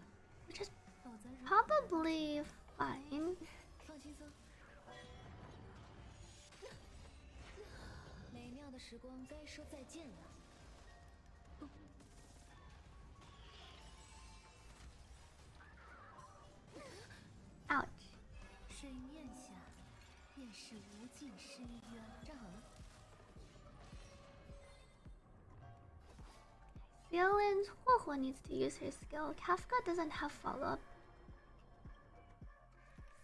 which is 否则如 probably fine. 放轻松。美妙的时光，该说再见了。 Ouch. 水面下，便是无尽深渊。站好了， Dylan's Huohuo needs to use her skill. Kafka doesn't have follow-up.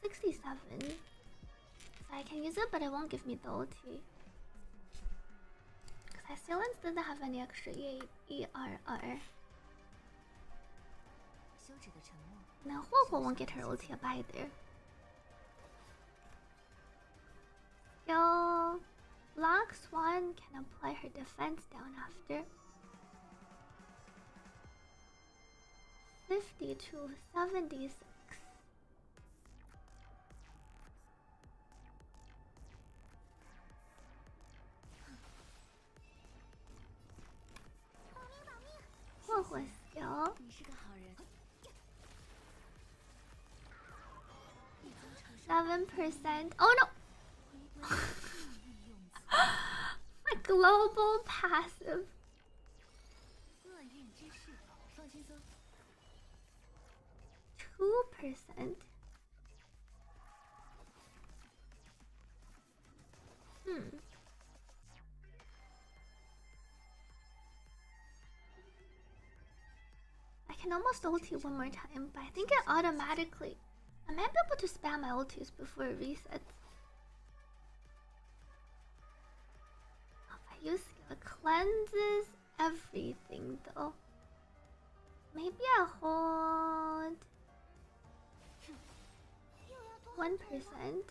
67. So I can use it, but it won't give me the ulti. Because Dylan's doesn't have any extra ERR. 羞耻的沉默。 Now Huohuo won't get her ulti up either. Yo, Black Swan can apply her defense down after. 50 to 76. Huohuo skill. 你是个好人。 7%. Oh no! My global passive. 厄运之势，放轻松。 2%. I can almost ulti one more time, but I think it automatically. I might be able to spam my ultis before it resets. If I use it cleanses everything though. Maybe I hold 1%.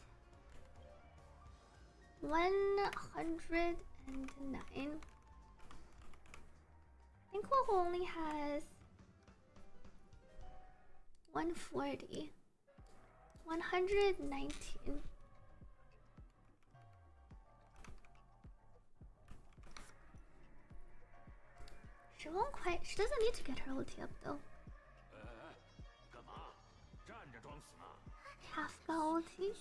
109. I think Woohoo only has 140. 119. She won't quite. She doesn't need to get her ulti up though. 干嘛？站着装死呢？ Kafka ulti.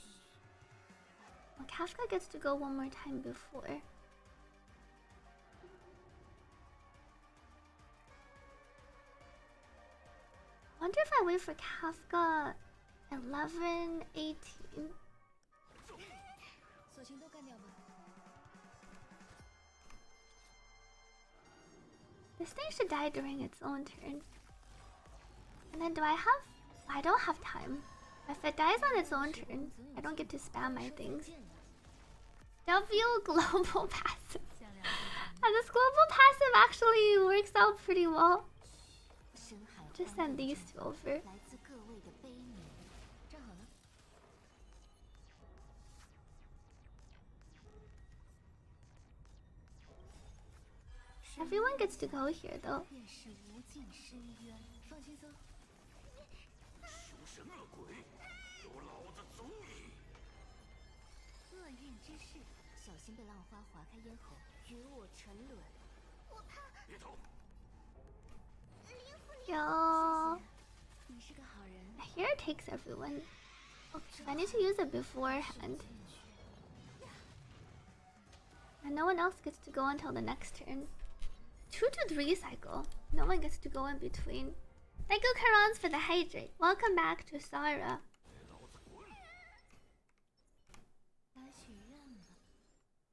Well, Kafka gets to go one more time before. I wonder if I wait for Kafka 11, 18. 索性都干掉吧。 This thing should die during its own turn. And then do I have? I don't have time. If it dies on its own turn, I don't get to spam my things. W global passive. And this global passive actually works out pretty well. Just send these two over. 来自各位的悲悯。站好了。 Everyone gets to go here though. 便是无尽深渊。放轻松。凶神恶鬼，有老子足矣！厄运之势，小心被浪花划开咽喉，与我沉沦。别动！ Yo. 你是个好人。 Here it takes everyone. Okay, I need to use it beforehand. And no one else gets to go until the next turn. 2 to 3 cycle. No one gets to go in between. Thank you, Karans, for the hydrate. Welcome back to Sarah. 来许愿吧，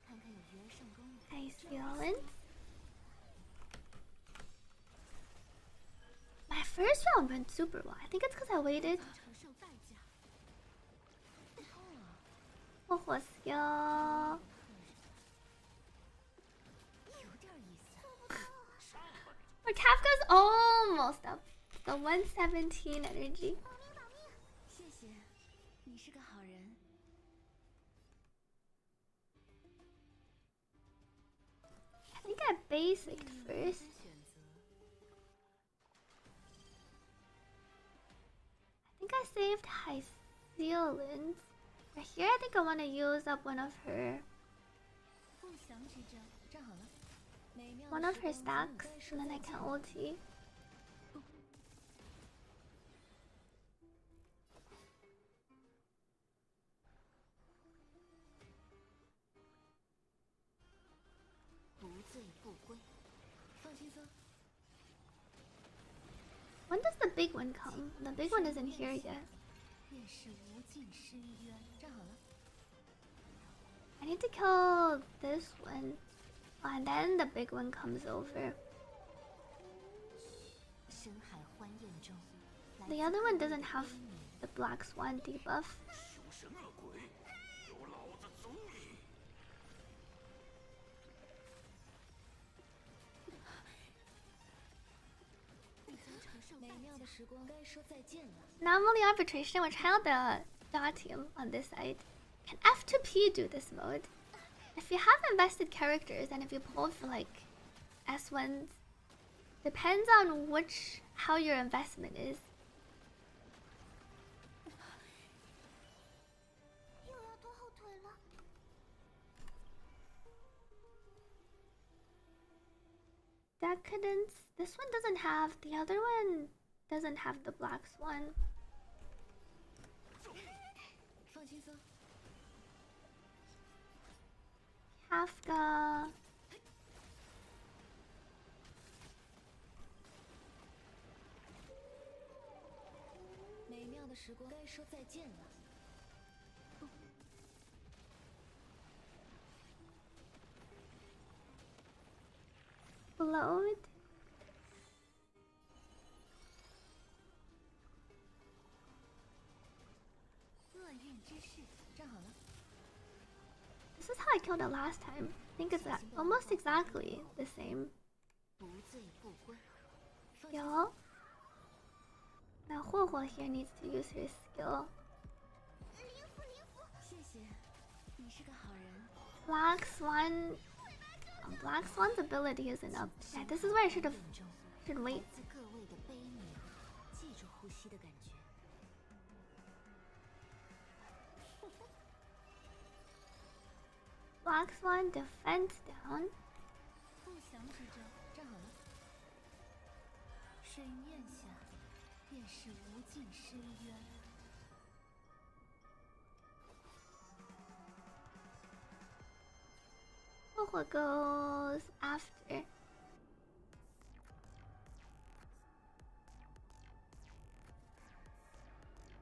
看看有缘圣功没。 Ice Violence. My first round went super well. I think it's because I waited. 承受代价。 Oh, skill. 有点意思。 But Kafka's almost up. The 117 energy. 谢谢，你是个好人。 I think I basicked first. 选择。 I think I saved high ceilings. Right here, I think I want to use up one of her 不祥之兆，站好了。美妙 one 的 of 时 her 光总 stacks, 该说 and then 再 I 见 can ulti. 不醉不归。放轻松。 When does the big one come? The big one isn't here yet. 便是无尽深渊。站好了。 I need to kill this one. And then the big one comes over. 深海欢宴中，来 The 自 other 各 one 位 doesn't 的 have 悲悯。 the black swan debuff. 凶神恶鬼，有老子足矣！ 美妙的时光该说再见了。 Anomaly arbitration, we're trying out the dot team on this side. Can F2P do this mode? If you have invested characters and if you pulled for like S1s, depends on how your investment is. 又要拖后腿了。 Decadence, this one doesn't have, the other one doesn't have the black swan. 放轻松。 Kafka. 美妙的时光该说再见了。 Load. 厄运之势，站好了。 This is how I killed it last time. I think it's almost exactly the same. 不醉不归。 Yo. Now Huo here needs to use her skill. 谢谢，你是个好人。 Black Swan. Oh, Black Swan's ability isn't up. Yeah, this is where I should wait. 自各位的悲悯，记住呼吸的感觉。 Black Swan defense down. 不祥之兆，站好了。水面下，便是无尽深渊。 Huo goes after.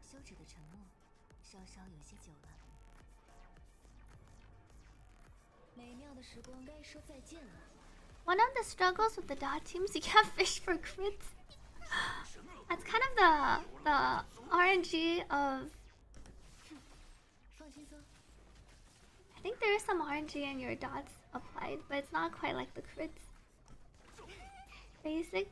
羞耻的沉默，稍稍有些久了。美妙的时光该说再见了。 One of the struggles with the dot teams, you can't fish for crits. That's kind of the RNG of. 放轻松。 I think there is some RNG in your dots applied, but it's not quite like the crits. Basic.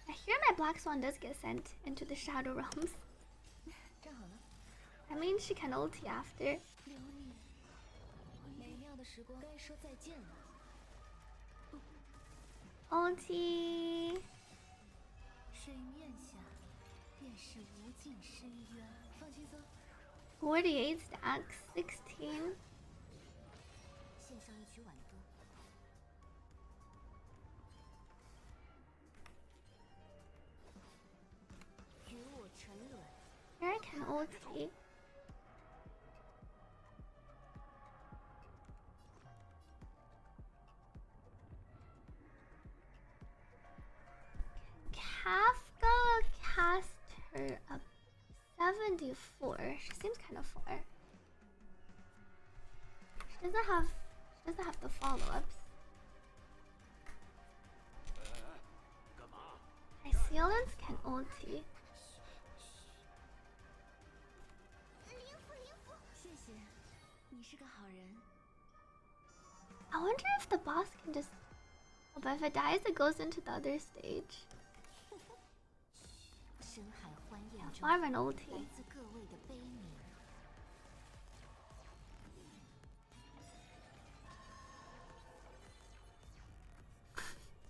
I hear my Black Swan does get sent into the Shadow Realms. 站好了。 I mean, she can ulti after. 留恋，美妙的时光该说再见了。 Ulti. 水面下，便是无尽深渊。放轻松。 48 stacks, 16. 献上一曲挽歌。 与我沉沦。 Here I can ulti. Kafka cast her up 74. She seems kind of far. She doesn't have the follow-ups. 干嘛？ My Sealants can ulti. 谢谢，你是个好人。 I wonder if the boss can just... Oh, but if it dies, it goes into the other stage. 深海欢宴中， Farm an 来 ulti. 自各位的悲悯。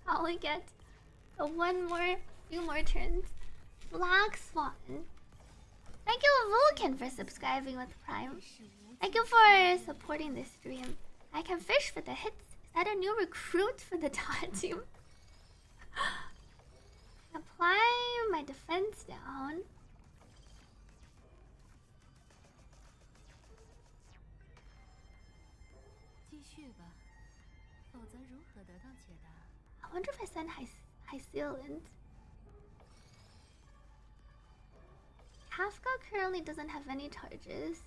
I only get few more turns. Black Swan. Thank you, Vulcan, for subscribing with Prime. Thank you for supporting this stream. I can fish for the hits. Is that a new recruit for the dot team? Apply my defense down. I wonder if I send high sealant. Kafka currently doesn't have any charges.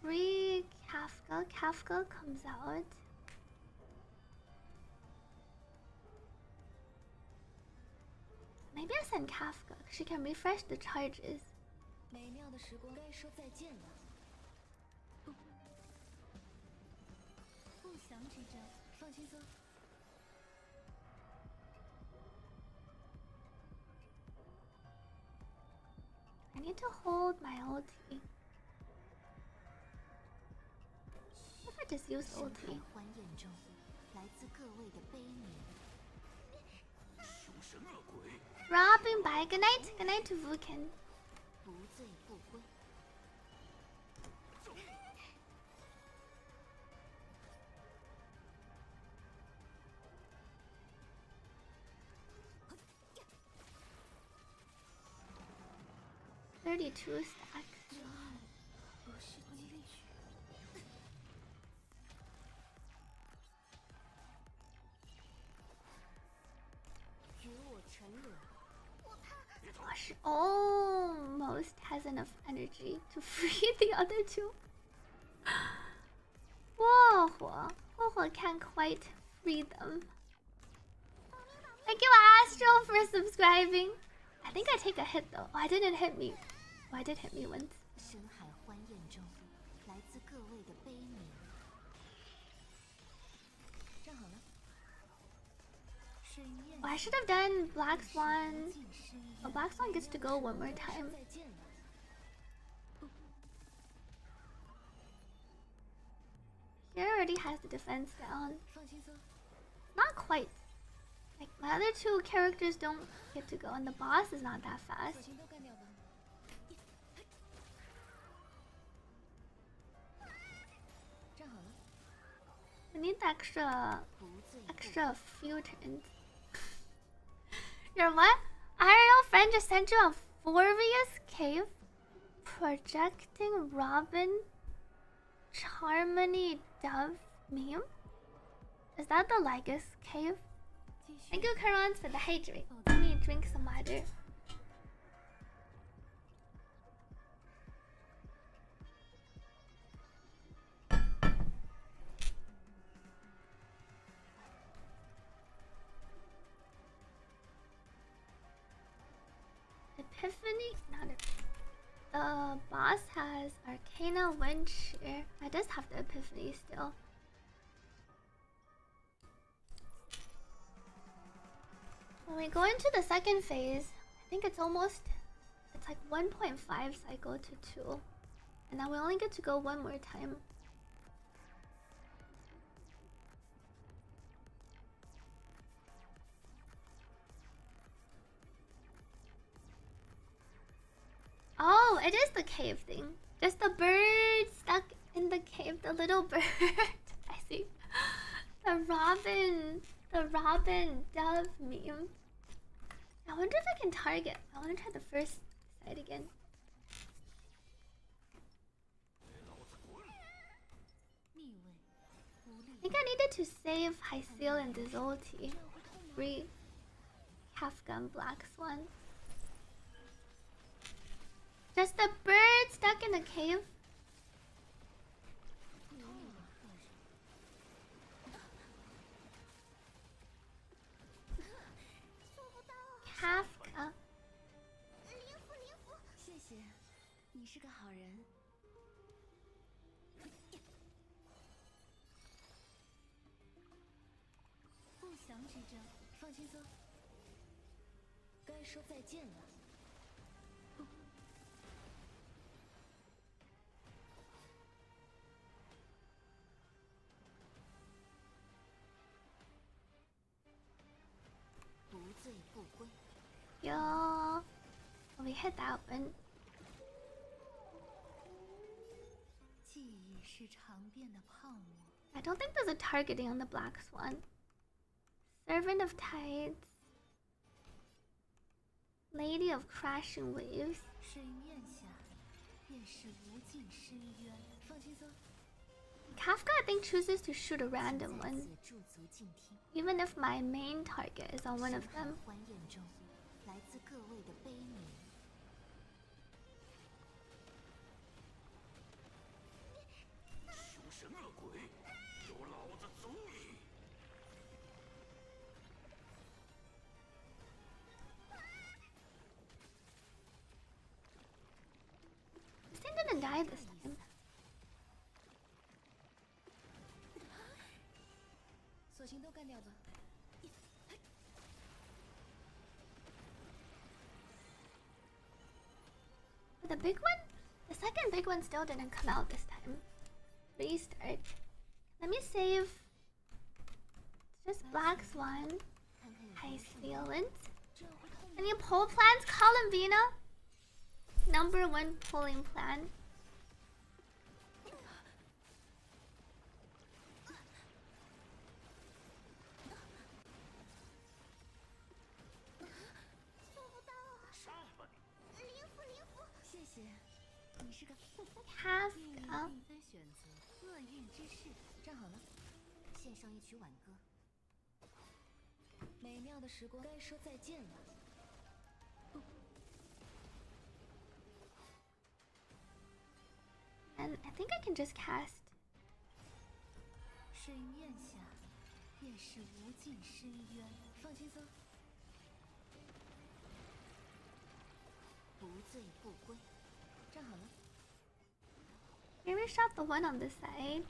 Free Kafka. Kafka comes out. Maybe I send Kafka because she can refresh the charges. 美妙的时光该说再见了。不祥之兆，放轻松。 I need to hold my ulti. If I just use 深海 ulti. 欢宴中，来自各位的悲悯。凶神恶鬼， Robbing by good night. Good night to Vuken. 不醉不归。 32 stacks. 不是结局。与我沉沦。 Oh, she almost has enough energy to free the other two. Whoa, can't quite free them. Thank you, Astral, for subscribing. I think I take a hit though. Oh, I didn't hit me. Oh, I did hit me once. 深海欢宴中， Oh, I should have done Black Swan. Oh, Black Swan gets to go one more time. He already has the defense down. Not quite. Like, my other two characters don't get to go, and the boss is not that fast. We need the extra few turns. Your what? IRL friend just sent you a Forvius cave projecting Robin Charmony Dove meme? Is that the Lygus cave? Thank you, Karons, for the hydrate. Let me drink some water. Epiphany? Not Epiphany. The boss has Arcana Wind Shear. I does have the Epiphany still. When we go into the second phase, I think it's like 1.5 cycle to 2. And now we only get to go one more time. Oh, it is the cave thing. Just the bird stuck in the cave, the little bird. I see. The Robin Dove meme. I wonder if I can target. I want to try the first side again. I think I needed to save Hyseal and Dizolti. Free Kafka and Black Swan. Just the bird stuck in the cave. Kafka. 谢谢，你是个好人。不祥之兆，放轻松。该说再见了。不醉不归。Yo, we hit that one. 记忆是常变的泡沫。 I don't think there's a targeting on the Black Swan. Servant of Tides. Lady of Crashing Waves. 水面下便是无尽深渊。放轻松。 Kafka, I think, chooses to shoot a random one, 驻足静听。 even if my main target is on one of them. 欢宴中，来自各位的悲鸣。凶神恶鬼，有老子足矣！ This thing didn't die this time. 索性都干掉吧。 But the big one? The second big one still didn't come out this time. Restart. Let me save. It's just Black Swan. Hysealant. Any poll plans? Columbina? #1 polling plan. Kafka. 并非选择厄运之势。站好了，献上一曲挽歌。美妙的时光，该说再见了。 And I think I can just cast. 水面下便是无尽深渊。放轻松。不醉不归。站好了。 Maybe shot the one on this side.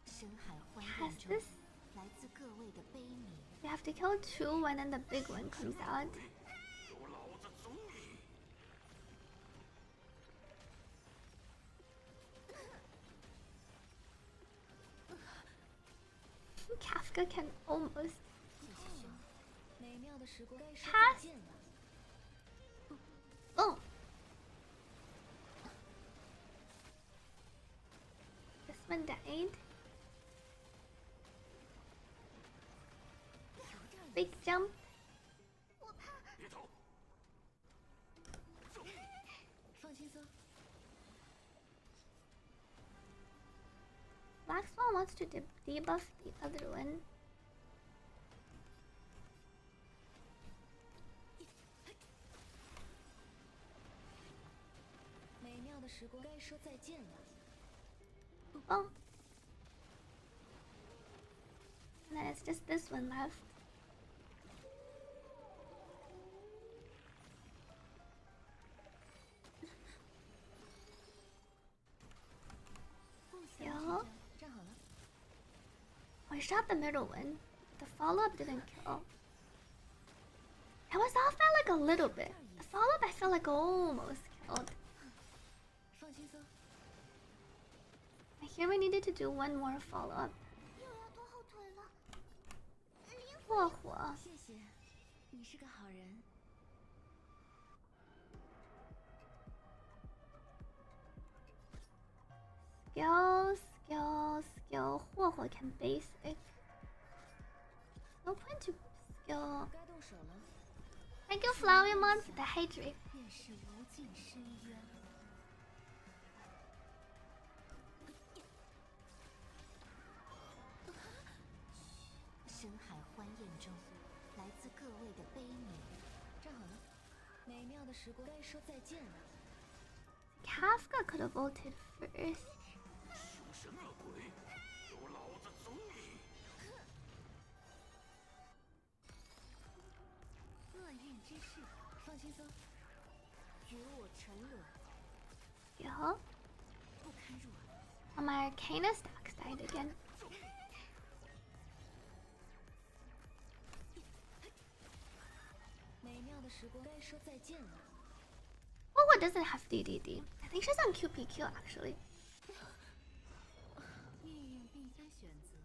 深海中 This 来自各位的悲悯。 you have to kill 2 when then the big one comes out. 有老子足矣。 Kafka can almost 美妙的时光该说 pass. 再见了。 Oh. This one died. Big jump. 别走，走。放轻松， Black Swan wants to debuff the other one. 美妙的时光该说再见了。 Oh. And then it's just this one left. Yo. 站好了， Oh, I shot the middle one. The follow-up didn't kill. I was off by like a little bit. The follow-up I felt like almost killed. 放轻松， I hear we needed to do one more follow-up. 又要拖后腿了。霍霍。谢谢，你是个好人。 Skill.霍霍 can basic. No point to skill. 该动手了， Thank you, Flowermon, for the hydrate. 便是无尽深渊。 深海欢宴中，来自各位的悲悯。 站好了，美妙的时光该说再见了。 Kafka could have ulted first. 凶神恶鬼，有老子足矣。 厄运之势，放轻松， 与我沉沦， Skill. 不堪入耳。 Oh, my Arcana stacks died again. 美妙的时光该说再见了。 What doesn't have DDD? I think she's on QPQ actually. 命运并非选择。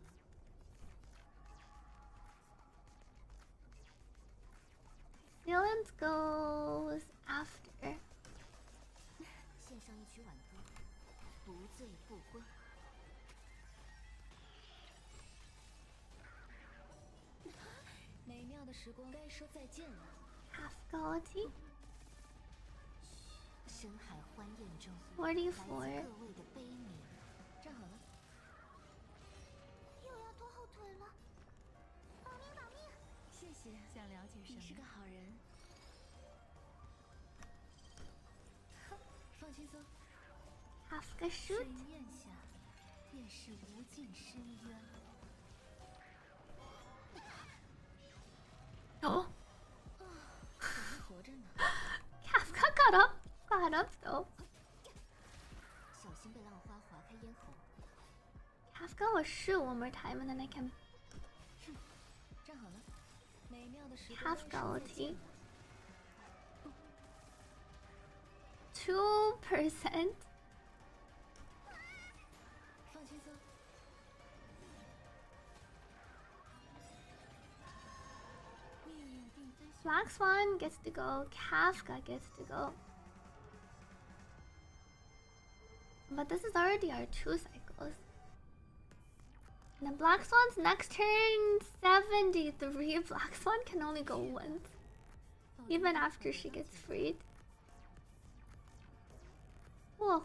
Sealant goes after. 献上一曲挽歌，不醉不归。 美妙的时光该说再见了。 Kafka ulti. 深海欢宴中， 44. 来自各位的悲悯。 站好了， 又要拖后腿了。保命保命！谢谢。想了解什么？你是个好人。放轻松， Kafka 水 shoot. 面下便是无尽深渊。 Oh. 我还活着呢。 Kafka got up though. 小心被浪花划开咽喉。 Kafka will shoot one more time and then I can 站好了，美妙的时光该 Kafka 说再见 ulti. 了。 2%. 放轻松， 命运并非选 Black Swan gets to go. Kafka gets to go. But this is already our 2 cycles. And then Black Swan's next turn 73. Black Swan can only go once. Even after she gets freed. Whoa.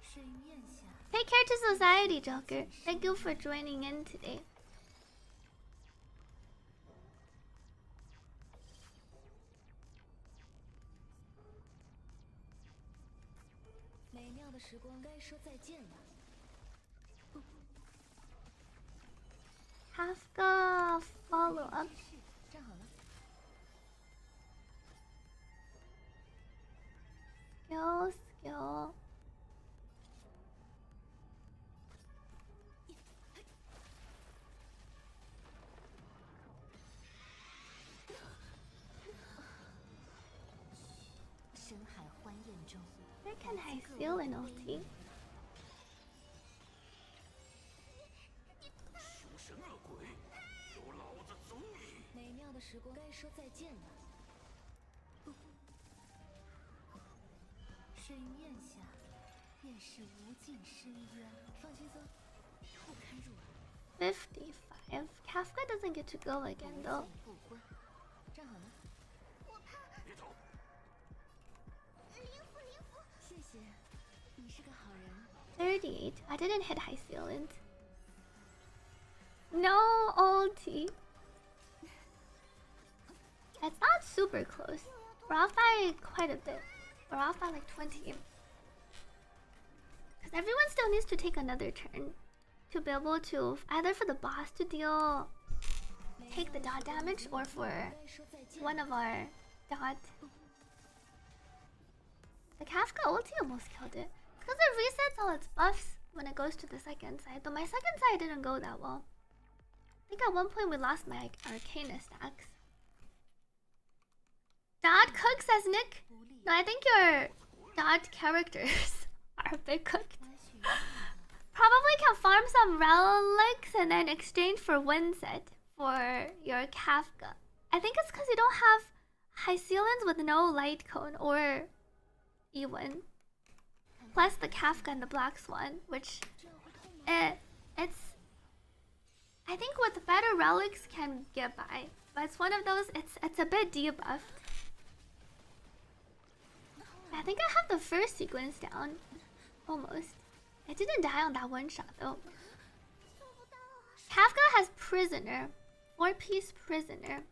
水面下 Take care to society, Joker. Thank you for joining in today. 美妙的时光该说再见了。 Kafka follow up. 站好了， Skill. Where can I seal an ulti? 凶神恶鬼，有老子足矣！美妙的时光该说再见了。水面下便是无尽深渊。放轻松，不堪入耳。 55. Kafka doesn't get to go again though. 不归。站好了。别走！谢谢，你是个好人。 38. I didn't hit high sealant. No ulti. It's not super close. We're off by quite a bit. We're off by like 20. Because everyone still needs to take another turn to be able to either for the boss to deal take the dot damage or for one of our dot. The Kafka ulti almost killed it. Because it resets all its buffs when it goes to the second side. Though my second side didn't go that well. I think at one point we lost my Arcana stacks. Dot cook, says Nick. No, I think your dot characters are a bit cooked. Probably can farm some relics and then exchange for Windset for your Kafka. I think it's because you don't have high ceilings with no light cone or Ewan. Plus the Kafka and the Black Swan, which it's I think with better relics can get by, but it's one of those. It's a bit debuffed. I think I have the first sequence down, almost. I didn't die on that one shot though. Kafka has Prisoner, 4-piece Prisoner.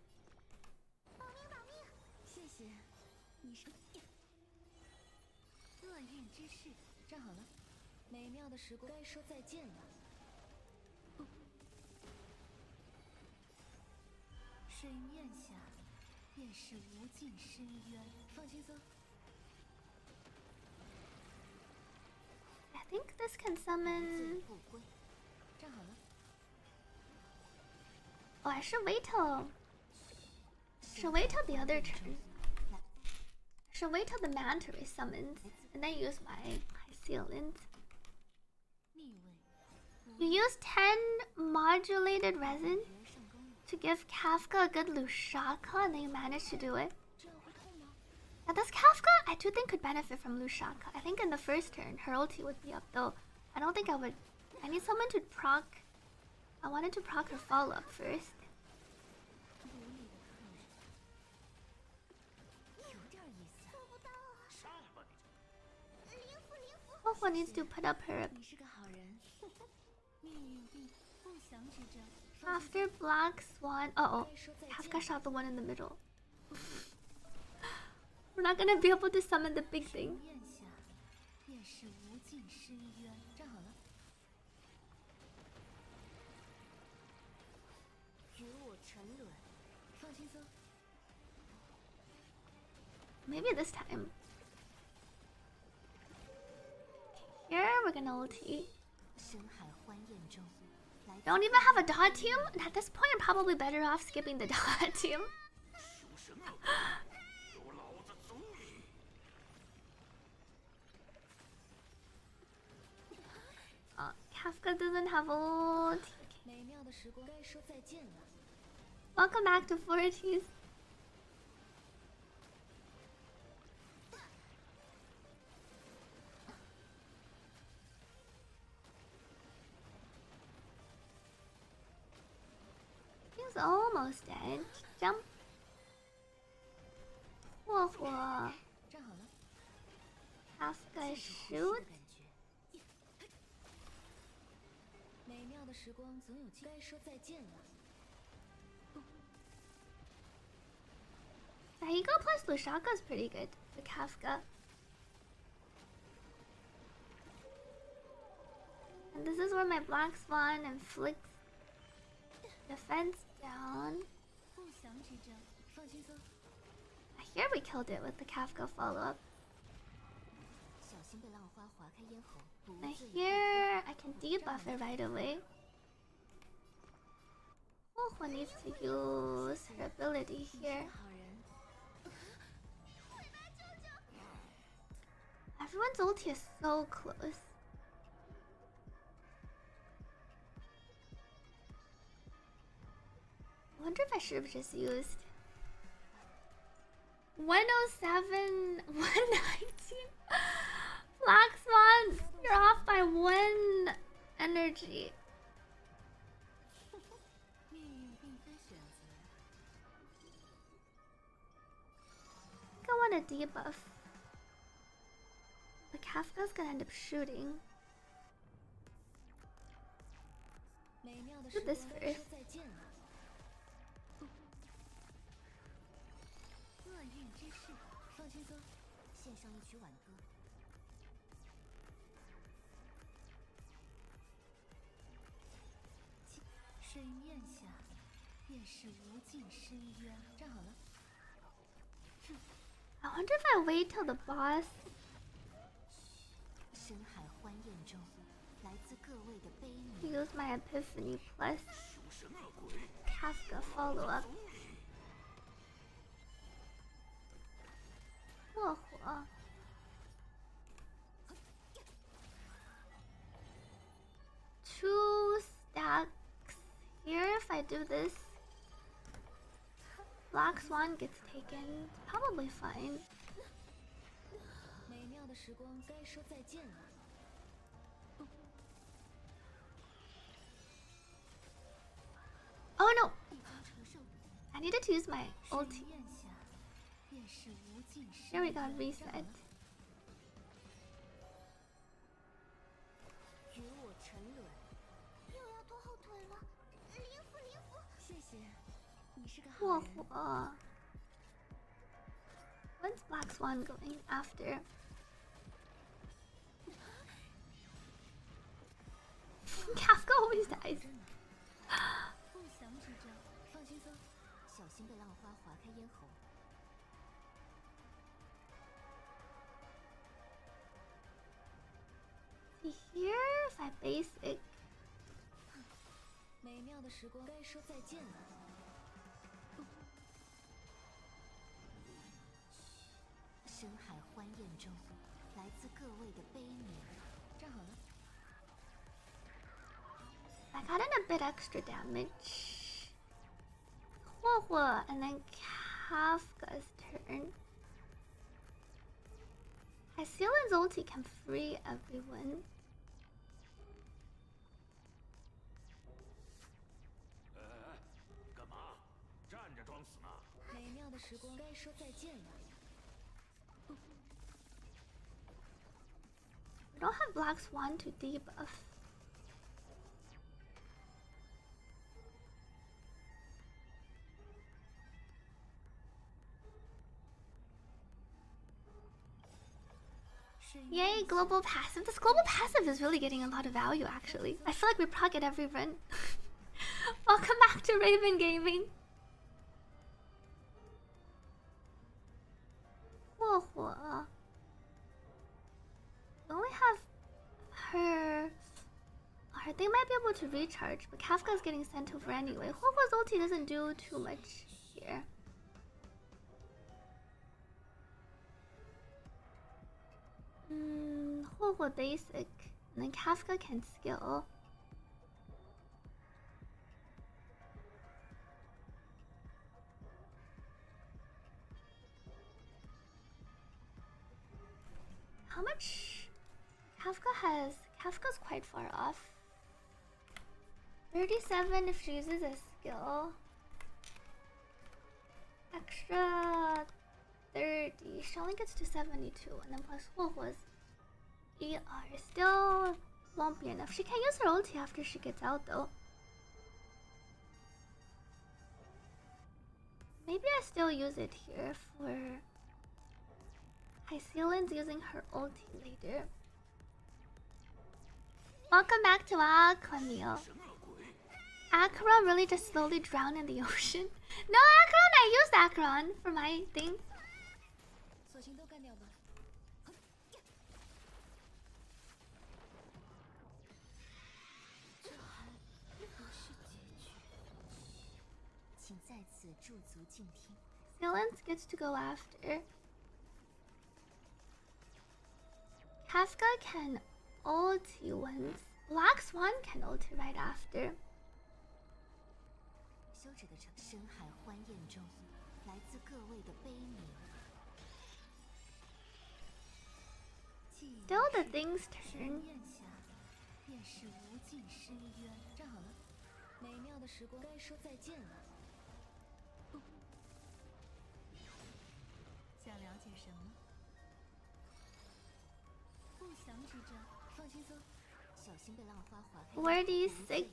谢谢，你是厄运之士。站好了，美妙的时光该说再见了。水面下便是无尽深渊。放轻松。 I think this can summon. 不归。站好了。 Oh, I should wait till the other turn. Should wait till the Manta is summoned and then use my high sealant. 逆位。 You use 10 modulated resin to give Kafka a good Lushaka, and then you manage to do it. 这样会痛吗？ Now this Kafka, I do think could benefit from Lushaka. I think in the first turn, her ulti would be up though. I don't think I would. I need someone to proc. I wanted to proc her follow-up first. 有点意思。上吧你！ Wolfo needs to put up her. 你是个好人。命运必不祥之兆。 After Black Swan. Uh oh. Kafka shot the one in the middle. We're not gonna be able to summon the big thing. 面下便是无尽深渊。站好了。与我沉沦。放轻松。 Maybe this time. Here we're gonna ulti. 深海欢宴中，来自 Don't even have a dot team? And at this point, I'm probably better off skipping the dot team. 凶神恶鬼，有老子足矣！ Kafka doesn't have ult. 美妙的时光该说再见了。 Welcome back to 40s. He's almost dead. Jump. 火火。站好了。 Kafka shoot. 感觉。美妙的时光总有该说再见了。 Daigo plus Lushaka is pretty good for Kafka. And this is where my Black Swan inflicts defense down. 不祥之兆，放轻松。 Here we killed it with the Kafka follow-up. 小心被浪花划开咽喉，不 And 自由。 here I can debuff it right away. Wolfo needs to use her ability here. 好人。Everyone's ulti is so close. I wonder if I should have just used 107, 119. Black Swan, you're off by 1 energy. I think I want a debuff. But Kafka's gonna end up shooting. Do this first. I wonder if I wait till the boss. Use my epiphany plus Kafka follow up. 霍霍 2 stacks here. If I do this, Black Swan gets taken. It's probably fine. Oh no! I needed to use my ulti. Here we got reset. Whoa. When's Black Swan going after? Kafka always dies. Here, if I basic. I got in a bit extra damage. Whoa, and then Kafka's turn. Hycelin's ulti can free everyone. I don't have Black Swan to debuff. Yay, global passive. This global passive is really getting a lot of value, actually. I feel like we proc it every run. Welcome back to Raven Gaming. Whoa. We only have her. They might be able to recharge, but Kafka's getting sent over anyway. Huohuo's ulti doesn't do too much here. Huohuo basic, and then Kafka can skill. How much Kafka has? Kafka's quite far off. 37 if she uses a skill. Extra 30. She only gets to 72, and then plus Huohuo's ER still won't be enough. She can use her ulti after she gets out though. Maybe I still use it here for Hycelin's using her ulti later. Welcome back to Aquamil. Acheron really just slowly drowned in the ocean. No, Acheron, I used Acheron for my thing. Silence gets to go after. Kafka can ulti once. Black Swan can ulti right after. 休止的深海欢宴中，来自各位的悲鸣。 Still the thing's turn. 宴下，便是无尽深渊。站好了，美妙的时光该说再见了。想了解什么？不祥之兆，放轻松，小心被浪花划开。 46.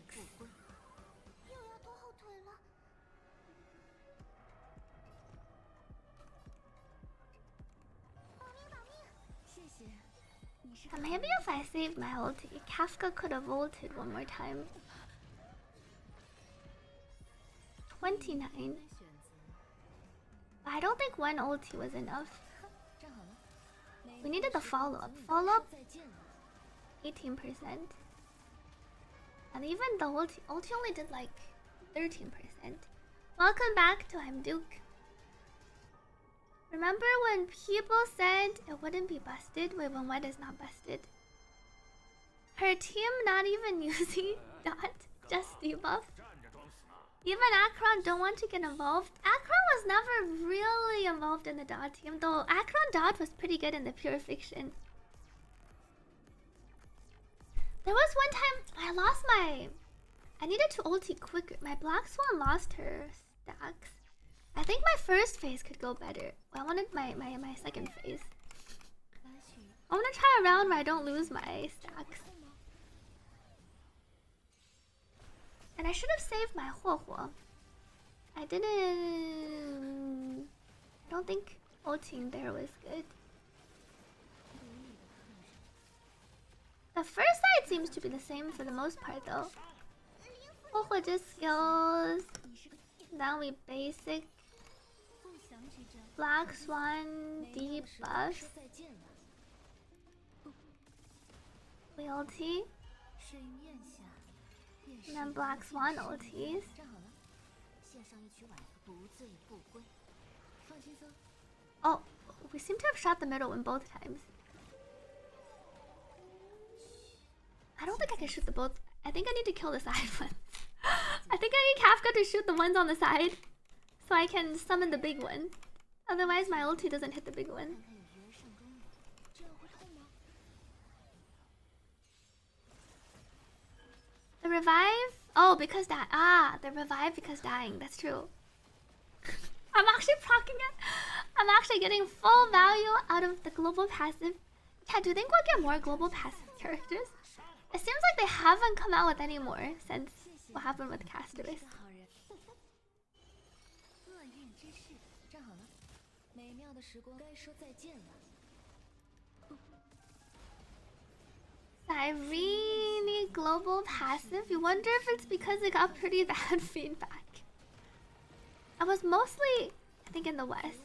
又要拖后腿了。保命保命！谢谢。 Maybe if I saved my ulti, Kafka could have ulted one more time. 29. But I don't think one ulti was enough. We needed the follow-up. Follow-up, 18%. And even the ulti only did like 13%. Welcome back to I'm Duke. Remember when people said it wouldn't be busted? Wait, when what is not busted? Her team not even using dot, just debuff. Even Akron don't want to get involved. Akron was never really involved in the dot team, though Akron dot was pretty good in the pure fiction. There was one time I needed to ulti quicker. My Black Swan lost her stacks. I think my first phase could go better. I wanted my second phase. I want to try a round where I don't lose my stacks. And I should have saved my Huohuo. I didn't... I don't think ulting there was good. The first side seems to be the same for the most part though. Huohuo just skills. Then we basic. Black Swan debuff. We ulti. And then Black Swan ultis. Oh, we seem to have shot the middle one both times. I don't think I can shoot the both. I think I need to kill the side ones. I think I need Kafka to shoot the ones on the side so I can summon the big one. Otherwise my ulti doesn't hit the big one. The revive? Oh, because that. Ah, the revive because dying. That's true. I'm actually procking it. I'm actually getting full value out of the global passive. Yeah, do you think we'll get more global passive characters? It seems like they haven't come out with any more since what happened with Castaway. Irene global passive. You wonder if it's because it got pretty bad feedback. I was mostly, I think, in the West.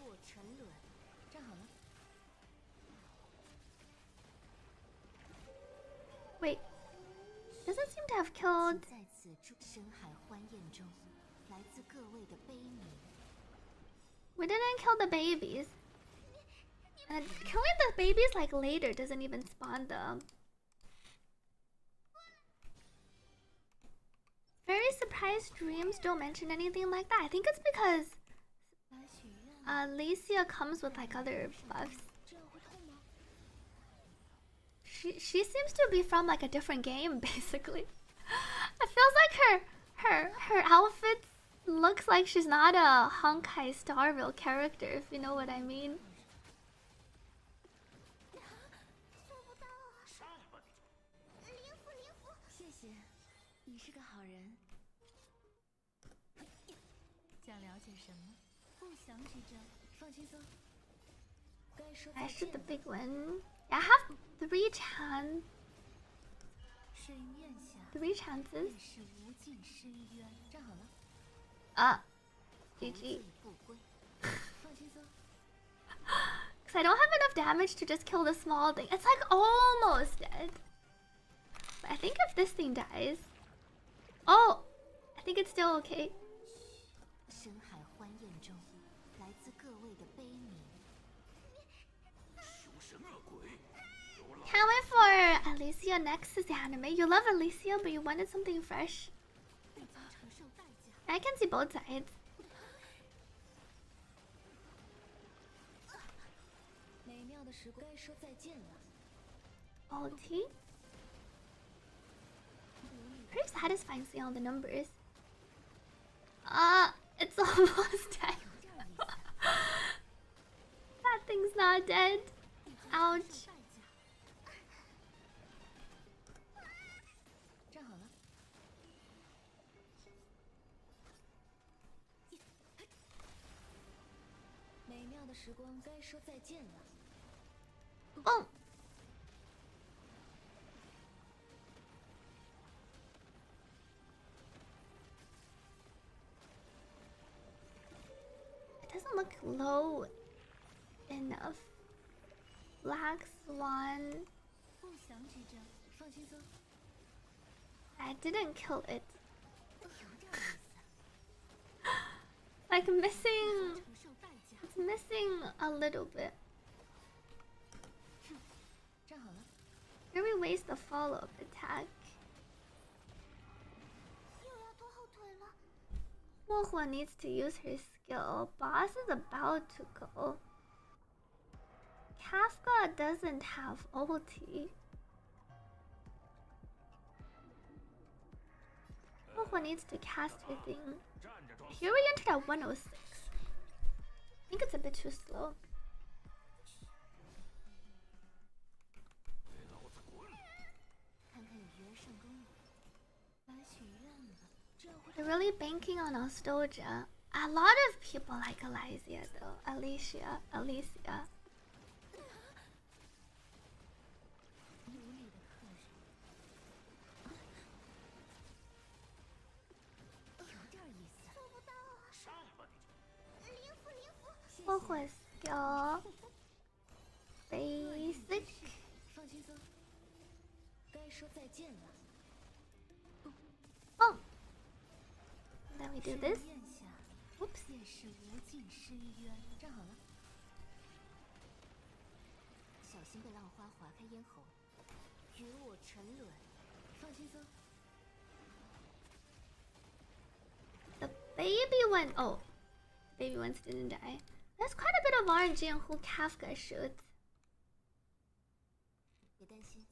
Wait, doesn't seem to have killed. We didn't kill the babies. And killing the babies like later doesn't even spawn them. Very surprised dreams don't mention anything like that. I think it's because Lacia comes with like other buffs. She seems to be from like a different game basically. It feels like her outfit looks like she's not a Honkai Star Rail character, if you know what I mean. I shoot the big one. I have 3 chances. 3 chances. GG. Because I don't have enough damage to just kill the small thing. It's like almost dead. But I think if this thing dies... Oh! I think it's still okay. Can't wait for Alicia Nexus anime. You love Alicia, but you wanted something fresh. I can see both sides. 美妙的时光该说再见了。 OT? Pretty satisfying seeing all the numbers. It's almost dead. That thing's not dead. Ouch. 站好了。美妙的时光该说再见了。 Boom. It doesn't look low enough. Black Swan. 不祥之兆，放轻松。 I didn't kill it. 有点意思。 Like missing. 承受代价。 It's missing a little bit. 站好了。 Here we waste the follow-up attack. 又要拖后腿了。 Wohua needs to use her skill. Boss is about to go. Kafka doesn't have ulti. Wohua needs to cast her thing. 站着装 Here we entered at 106. I think it's a bit too slow. 给老子滚！看看有缘上钩了。来许愿吧，这样会。 They're really banking on nostalgia. A lot of people like Alicia though. Alicia. 无理的客人。有点意思。做不到啊！上吧你！灵符灵符。谢谢。 Wohua skill. Basic. 放轻松。该说再见了。 Boom. Then we do this. 盛宴下 Oops. 便是无尽深渊。站好了。小心被浪花划开咽喉。与我沉沦。放轻松。 The baby one. Oh. Baby ones didn't die. There's quite a bit of RNG on who Kafka shoots. 别担心，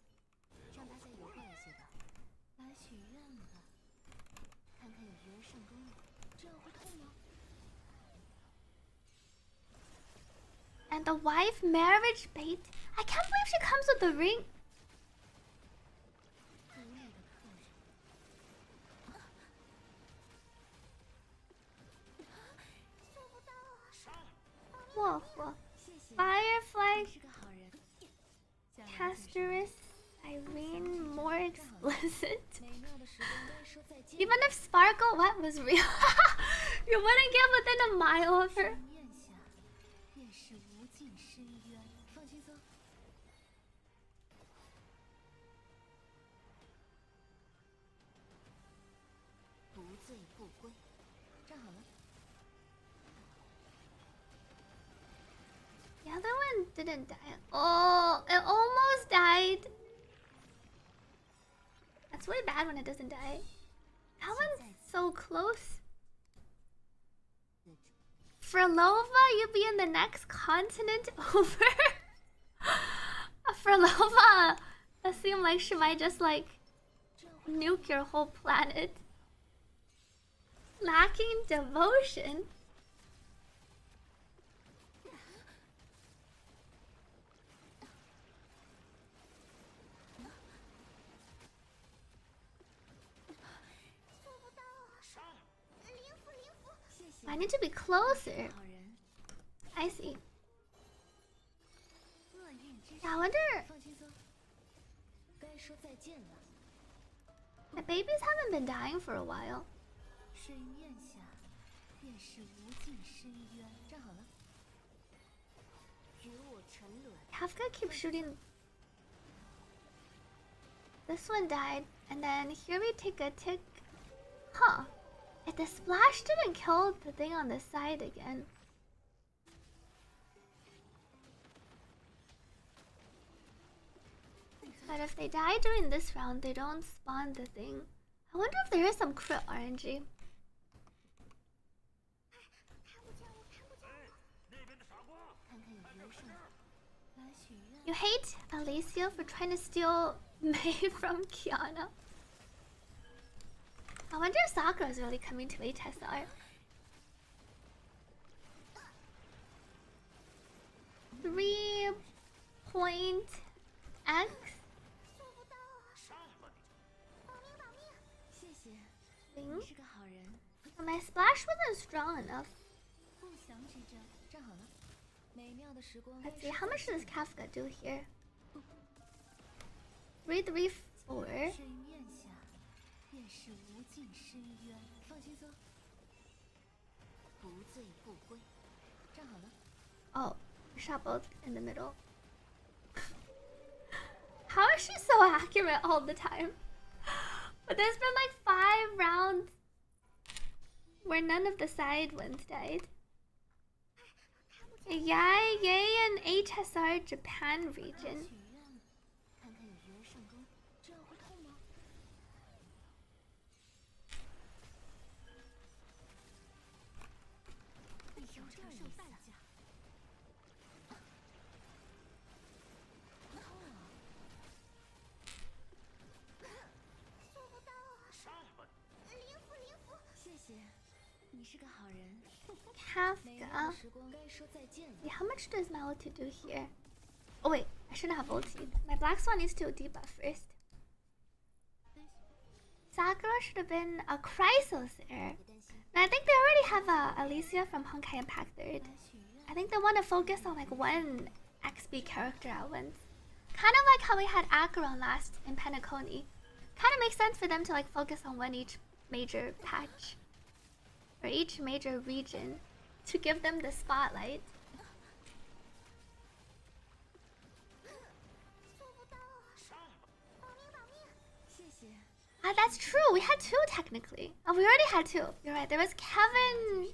让大家愉快一些吧。来许愿吧，看看有缘上钩了。这样会痛吗？ And the wife marriage bait. I can't believe she comes with the ring. 无理的客人。做不到啊！上！ Wohua. 谢谢。 Firefly. 你是个好人。加油 Casterus. Irene. More explicit. 美妙的时光该说再见。 Even if Sparkle what was real, you wouldn't get within a mile of her. 盛宴下便是无尽深渊。放轻松。不醉不归。站好了。 The other one didn't die. Oh, it almost died. That's really bad when it doesn't die. That one's so close. Frolova, you'll be in the next continent over. Frolova, that seemed like she might just like nuke your whole planet. Lacking devotion. I need to be closer. 好人。 I see. 厄运之 Yeah, I wonder. 放轻松。该说再见了。 The babies haven't been dying for a while. 盛宴下便是无尽深渊。站好了。与我沉沦。 Kafka keeps shooting. This one died, and then here we take a tick. Huh. If the splash didn't kill the thing on the side again. But if they die during this round, they don't spawn the thing. I wonder if there is some crit RNG. You hate Alicia for trying to steal Mei from Kiana. I wonder if Sakura is really coming to HSR. .X. Thing. But my splash wasn't strong enough. Let's see, how much does Kafka do here? 334. Oh, we shot both in the middle. How is she so accurate all the time? But there's been like 5 rounds where none of the side ones died. Yay, and HSR Japan region. Kafka. See, how much does my ulti do here? Oh wait, I shouldn't have ulti. My black swan needs to debuff first. Sakura should have been a Chrysos there. And I think they already have Alicia from Honkai Impact 3rd. I think they want to focus on like one XP character at once. Kind of like how we had Acheron last in Penacony. Kind of makes sense for them to like focus on one each major patch. Or each major region. To give them the spotlight. Ah, that's true. We had 2 technically. Oh, we already had 2. You're right. There was Kevin.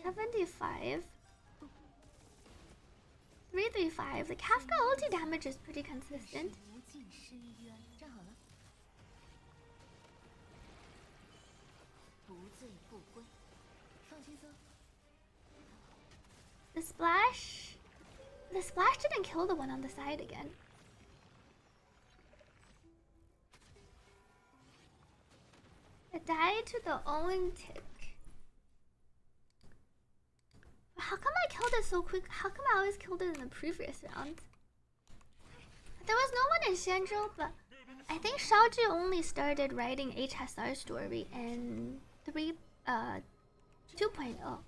75. 335. The Kafka ulti damage is pretty consistent. The splash didn't kill the one on the side again. It died to the Owen tick. How come I killed it so quick? How come I always killed it in the previous round? There was no one in Shenzhou, but I think Shaoju only started writing HSR story in 2.0.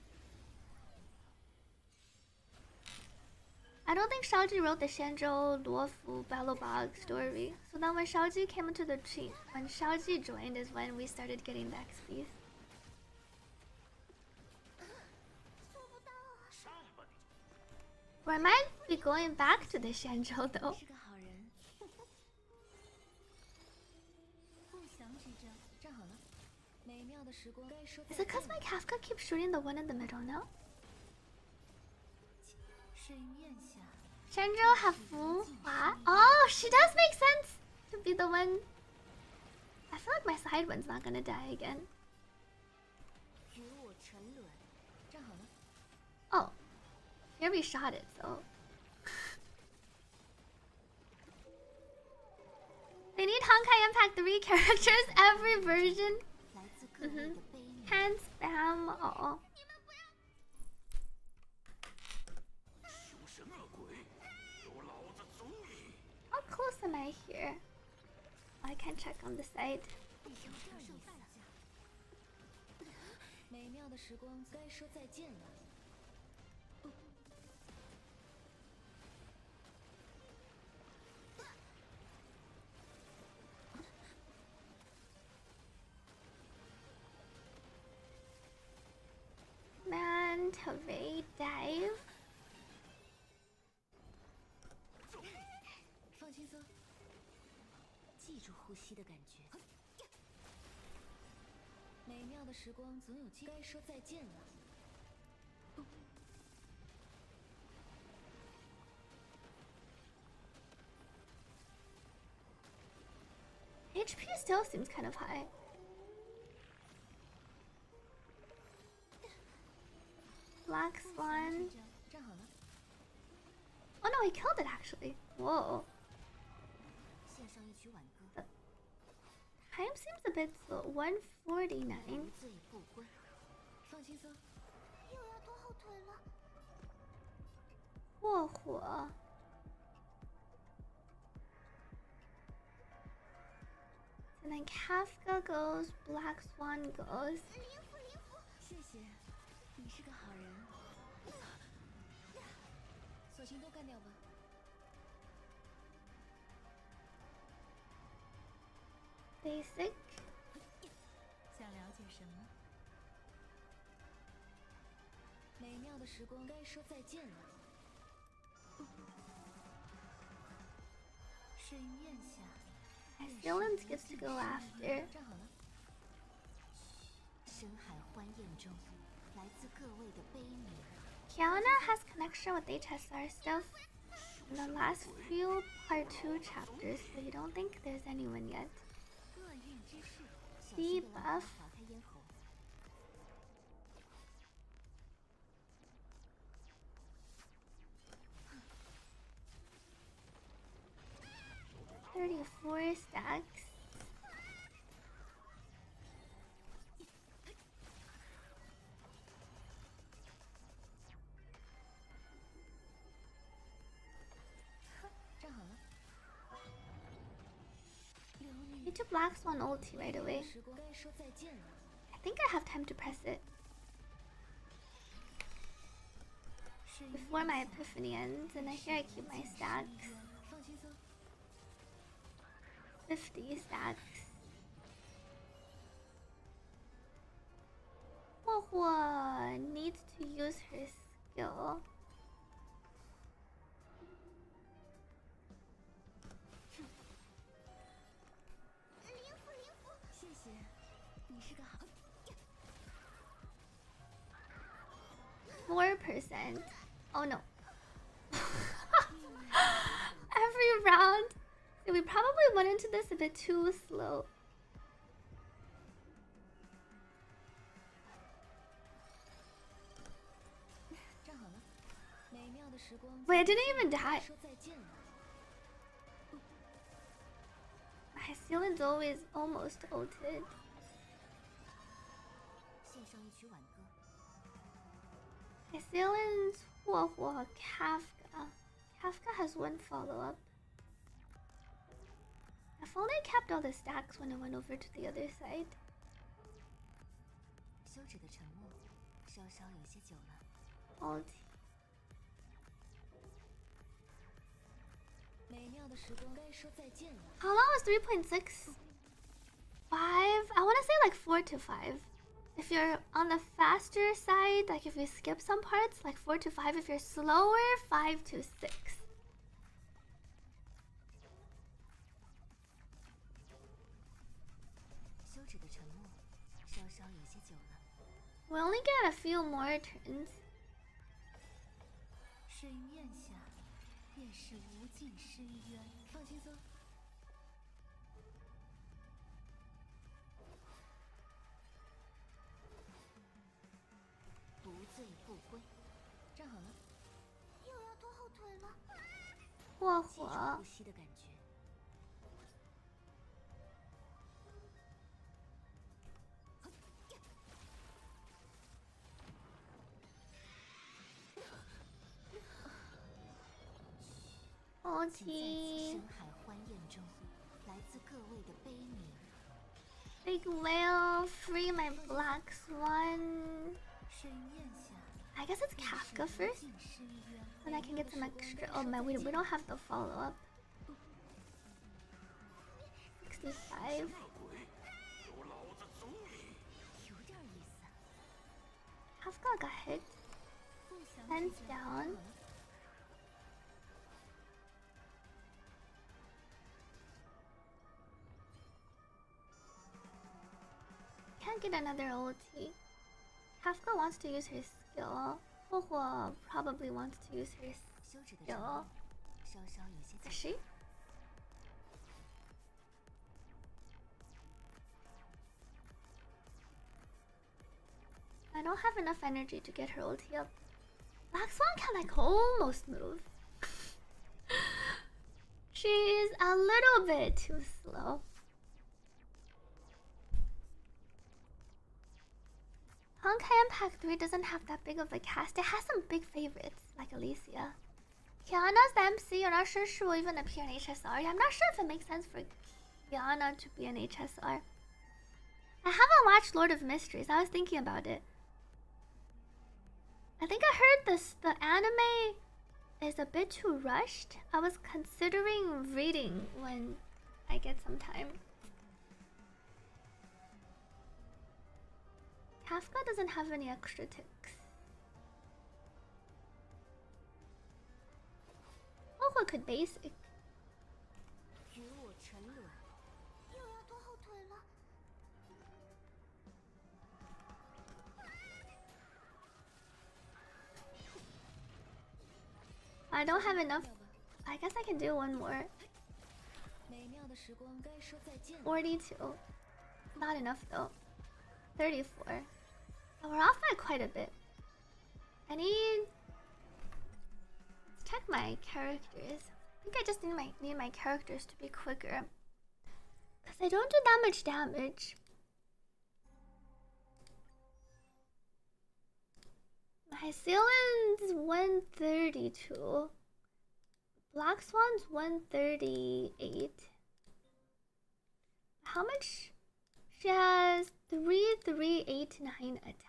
I don't think Shaoji wrote the Shenzhou Luofu Battlebog story. So then when Shaoji came into the team, when Shaoji joined is when we started getting the XPs. Or I might be going back to the Shenzhou though. Is it because my Kafka keeps shooting the one in the middle now? Shenzhou have Fu Hua. Oh, she does make sense to be the one. I feel like my side one's not gonna die again. Oh, here we shot it, so. They need Honkai Impact 3 characters every version. Can't spam all. How close am I here? Oh, I can't check on the side. Man, Tove dive. 放轻松，记住呼吸的感觉。美妙的时光总有该说再见了。still seems kind of high. Black Swan. 站好了， Oh no, he killed it actually. Whoa. 献上一曲挽歌， Time seems a bit slow. 149. 无醉不归。放轻松，又要拖后腿了。霍霍。And then Kafka goes, Black Swan goes. 谢谢，你是个好人。索性都干掉吧。 Basic. 想了解什么？美妙的时光该说再见了。水云咽下， Dylan gets to go after. 站好了。深海欢宴中，来自各位的悲鸣。 Kiana has connection with HSR stuff in the last few part 2 chapters, but you don't think there's anyone yet. 厄运之势，小 Debuff. 心的浪花划开咽喉。 34 stacks. Need to Black Swan ulti right away. 时光该说再见了。 I think I have time to press it before my epiphany ends, and here I keep my stacks. 放轻松， 50 stacks. Huohuo needs to use her skill. 谢谢，你是个好。 4%. Oh no. Every round. So we probably went into this a bit too slow. 站好了，美妙的时光。 Wait, I didn't even die. 说再见了。 My ceiling's always almost ulted. 献上一曲挽歌。 My ceiling's Huohuo, Kafka. Kafka has one follow-up. If only I kept all the stacks when I went over to the other side. 休止的沉默，稍稍有些久了。 Ulti. 美妙的时光该说再见了。 How long was 3.6? 5? I want to say like 4 to 5. If you're on the faster side, like if you skip some parts, like 4 to 5. If you're slower, 5 to 6. 休止的沉默，稍稍有些久了。 We only get a few more turns. 水云咽下，便是无尽深渊。放轻松。 不醉不归，站好了。又要拖后腿了。记住Huohuo. 呼吸的感觉。请在此 Ulti. 深海欢宴中，来自各位的悲鸣。 Big whale. Free my black swan. 水云咽下， I guess it's Kafka 无 first. 尽深渊。 Then I can get some extra. Oh my, we don't have the follow-up. 65. 恶鬼，有老子足矣！有点意思。 Kafka got hit. 不想 Hands 指责 down. Can't get another ulti. Kafka wants to use her skill. Huohuo probably wants to use her 休止的沉默 skill. 稍稍有些久 Is。she? I don't have enough energy to get her ulti up. Black Swan can like almost move. She's a little bit too slow. Honkai Impact 3 doesn't have that big of a cast. It has some big favorites, like Alicia. Kiana's the MC. You're not sure she will even appear in HSR. I'm not sure if it makes sense for Kiana to be in HSR. I haven't watched Lord of Mysteries. I was thinking about it. I think I heard the anime is a bit too rushed. I was considering reading when I get some time. Kafka doesn't have any extra ticks. Oh, could basic. 与我沉沦。又要拖后腿了。 I don't have enough. I guess I can do one more. 美妙的时光该说再见了。 42. Not enough though. 34. Oh, we're off by quite a bit. I need... Let's check my characters. I think I just need my characters to be quicker. Because I don't do that much damage. My Sealand's 132. Black Swan's 138. How much? She has 3389 attack.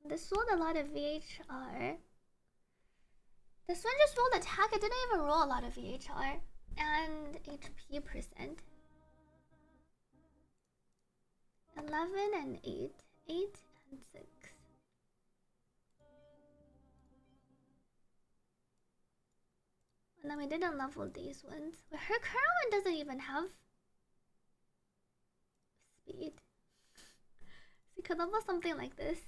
This rolled a lot of VHR. This one just rolled attack. It didn't even roll a lot of VHR. And HP percent. 11 and 8. 8 and 6. And then we didn't level these ones. But her current one doesn't even have speed. So you could level something like this.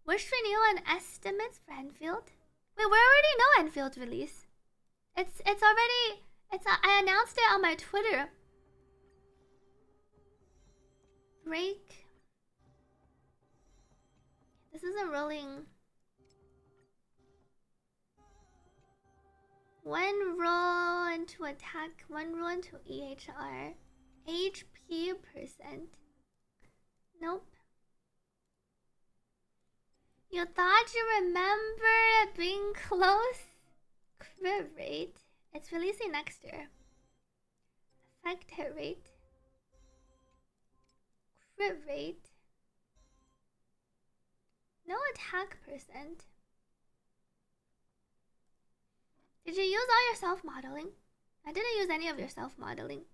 Wish renewal and estimates for Enfield. Wait, we already know Enfield's release. It's already. I announced it on my Twitter. Break. This isn't rolling. One roll into attack, one roll into EHR. HP percent. Nope. You thought you remember it being close? Crit rate. It's releasing next year. Effect hit rate. Crit rate. No attack percent. Did you use all your self-modeling? I didn't use any of your self-modeling.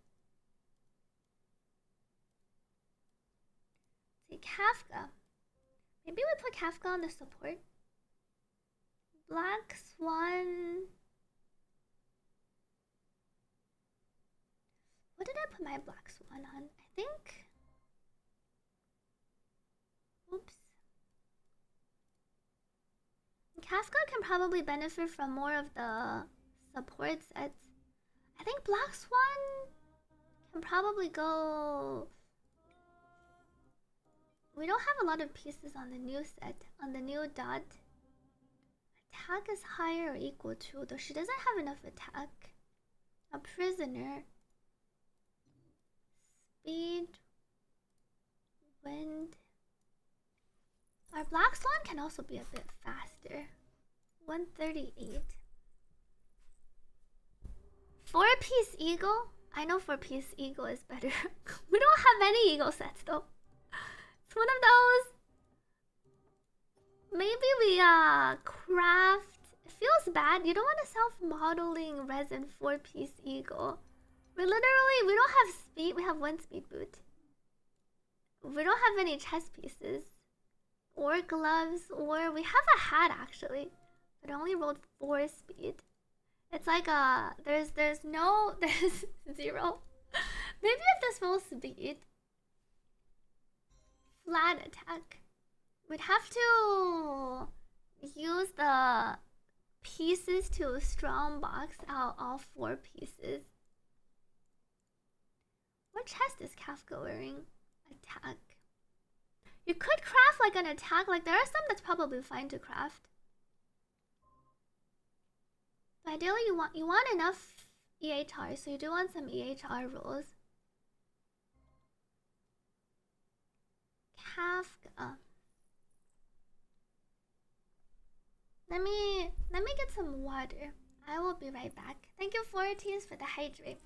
See, Kafka. Maybe we put Kafka on the support. Black Swan. What did I put my Black Swan on? I think... Oops. Kafka can probably benefit from more of the support sets. I think Black Swan can probably go... We don't have a lot of pieces on the new set, on the new dot. Attack is higher or equal to, though she doesn't have enough attack. A prisoner. Speed. Wind. Our Black Swan can also be a bit faster. 138. 4-piece Eagle? I know 4-piece Eagle is better. We don't have any Eagle sets though. It's one of those. Maybe we craft. It feels bad. You don't want a self-modeling resin 4-piece Eagle. We don't have speed. We have 1 speed boot. We don't have any chest pieces. Or gloves, or we have a hat actually. It only rolled 4 speed. It's like there's 0. Maybe if this rolls speed, flat attack, we'd have to use the pieces to strong box out all 4 pieces. What chest is Kafka wearing? Attack. You could craft like an attack. Like there are some that's probably fine to craft. But ideally, you want enough EHR, so you do want some EHR rules. Kafka. Let me get some water. I will be right back. Thank you, Florities, for the hydrate.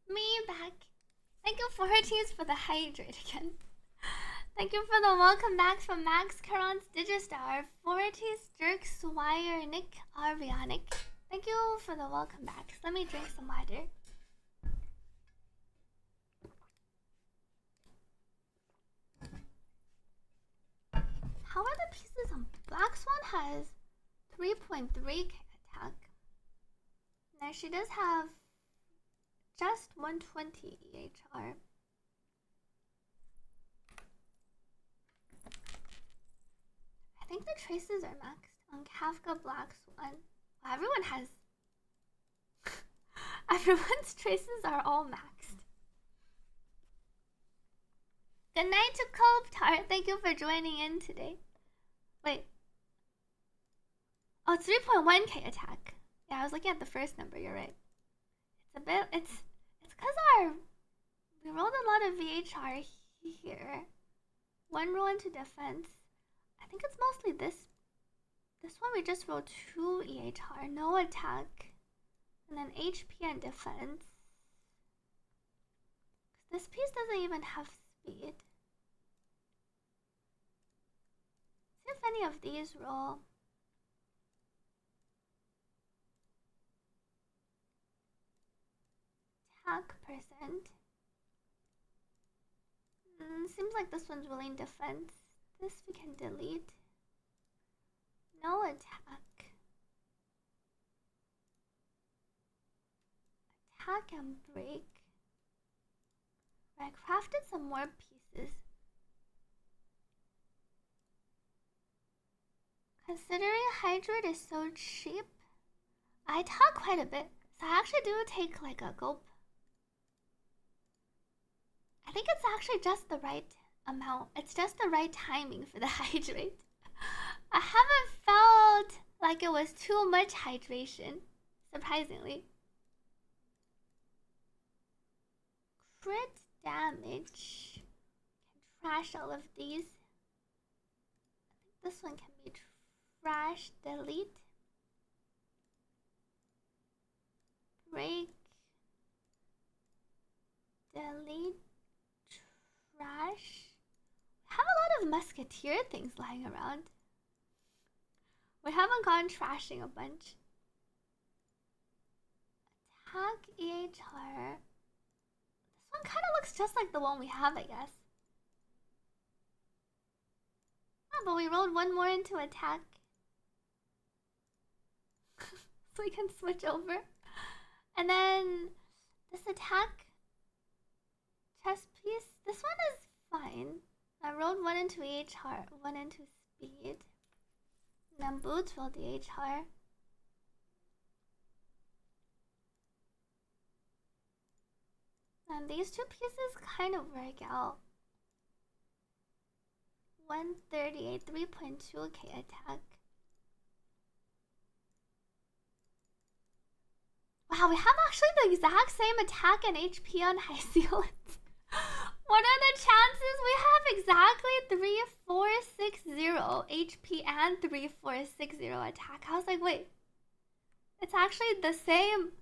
Me back. Thank you for her teams for the hydrate again. Thank you for the welcome backs from Max, Curons, Digistar, Fortis, Jerk, Swire, Nick, Arvionic. Thank you for the welcome backs. Let me drink some water. How are the pieces on Black Swan has 3.3k attack. Now she does have just 120 EHR. I think the traces are maxed on Kafka Black Swan. Well, everyone has. Everyone's traces are all maxed. Good night to Coptar. Thank you for joining in today. Wait. Oh, it's 3.1k attack. Yeah, I was looking at the first number. You're right. It's a bit. It's because we rolled a lot of VHR here. One roll into defense. I think it's mostly this. This one we just rolled 2 EHR, no attack, and then HP and defense. This piece doesn't even have speed. See if any of these roll. Attack percent. Seems like this one's rolling defense. This we can delete. No attack. Attack and break. I crafted some more pieces. Considering hydrate is so cheap, I talk quite a bit. So I actually do take like a gulp. I think it's actually just the right amount. It's just the right timing for the hydrate. I haven't felt like it was too much hydration, surprisingly. Crit damage. Can trash all of these. I think this one can be trash. Delete. Break. Delete. Trash. We have a lot of musketeer things lying around. We haven't gone trashing a bunch. Attack EHR. This one kind of looks just like the one we have, I guess. Oh, but we rolled one more into attack. So we can switch over. And then this attack chest piece. This one is fine. I rolled one into EHR, one into speed. And then boots rolled the EHR. And these two pieces kind of work out. 138, 3.2k attack. Wow, we have actually the exact same attack and HP on high sealants. What are the chances we have exactly 3460 HP and 3460 attack? I was like, wait, it's actually the same.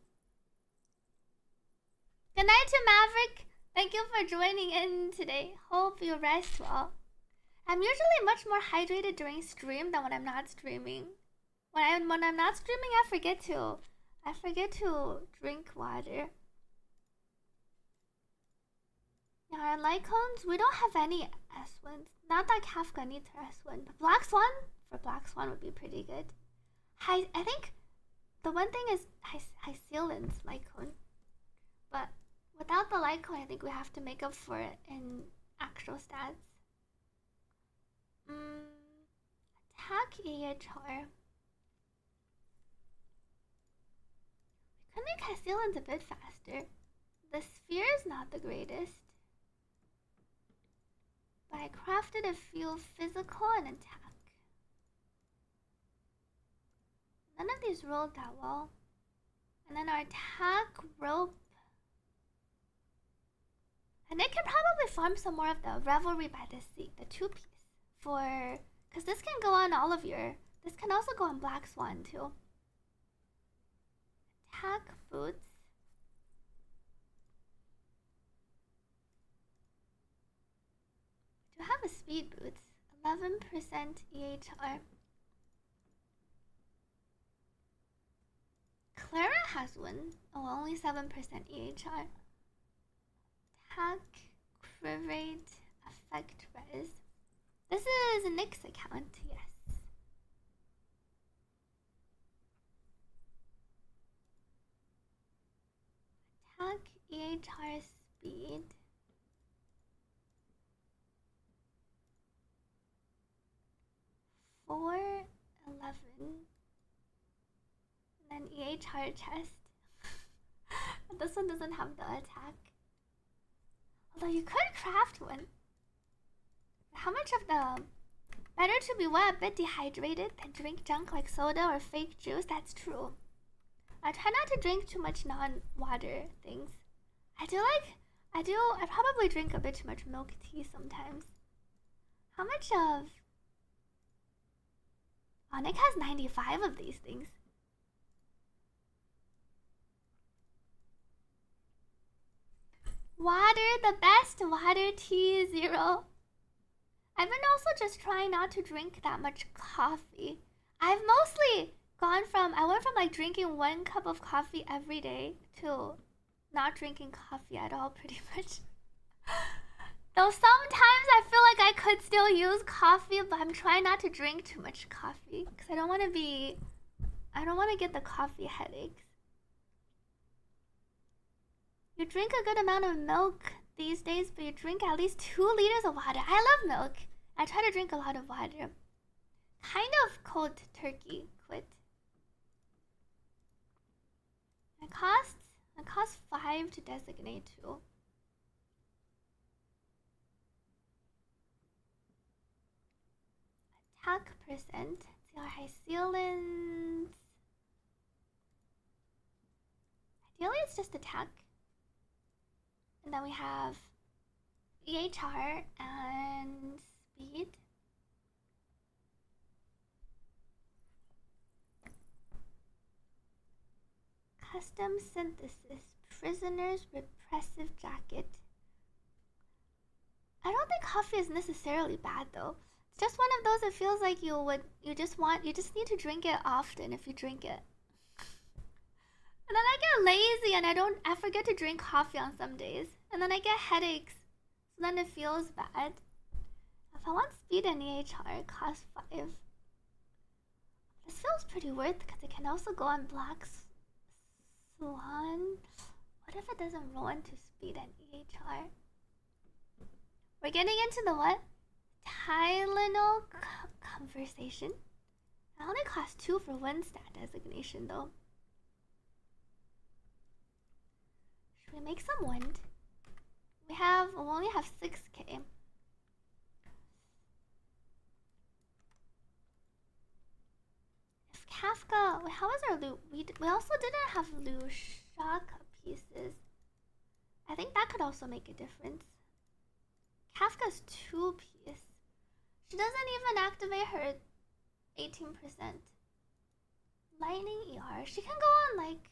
Good night to Maverick. Thank you for joining in today. Hope you rest well. I'm usually much more hydrated during stream than when I'm not streaming. When I'm not streaming, I forget to drink water. Our Lycones, we don't have any S1s. Not that Kafka needs her S1, but Black Swan would be pretty good. I think the one thing is high sealants Lycone. But without the Lycone, I think we have to make up for it in actual stats. Attack EHR. We could make high sealants a bit faster. The sphere is not the greatest. But I crafted a few physical and attack. None of these rolled that well. And then our attack rope. And I can probably farm some more of the Revelry by the Sea, the 2-piece. Because this can go on all of your. This can also go on Black Swan too. Attack boots. a speed boost. 11% EHR. Clara has one. Oh, only 7% EHR. Attack, crit rate, effect res. This is Nick's account, yes. Attack, EHR, speed. Four, 11. And then EHR chest. But this one doesn't have the attack. Although you could craft one. How much of the better to be wet, a bit dehydrated than drink junk like soda or fake juice? That's true. I try not to drink too much non-water things. I probably drink a bit too much milk tea sometimes. How much of... Oh, Nick has 95 of these things. Water, the best water tea, 0. I've been also just trying not to drink that much coffee. I've mostly I went from like drinking 1 cup of coffee every day to not drinking coffee at all, pretty much. Though sometimes I feel like I could still use coffee, but I'm trying not to drink too much coffee because I don't want to get the coffee headaches. You drink a good amount of milk these days, but you drink at least 2 liters of water. I love milk. I try to drink a lot of water. Kind of cold turkey quit. It costs 5 to designate 2. Attack percent. See our high ceilings. Ideally, it's just attack. And then we have EHR and speed. Custom synthesis. Prisoner's repressive jacket. I don't think coffee is necessarily bad though. It's just one of those that feels like you just need to drink it often if you drink it. And then I get lazy and I forget to drink coffee on some days. And then I get headaches. So then it feels bad. If I want speed and EHR, it costs 5. This feels pretty worth because it can also go on Black Swan. What if it doesn't roll into speed and EHR? We're getting into the what? Tylenol conversation. It only costs 2 for 1 stat designation though. Should we make some wind? We only have 6k. If Kafka, how is our loot? We also didn't have Lushaka pieces. I think that could also make a difference. Kafka's 2 piece. She doesn't even activate her 18%. Lightning ER. She can go on like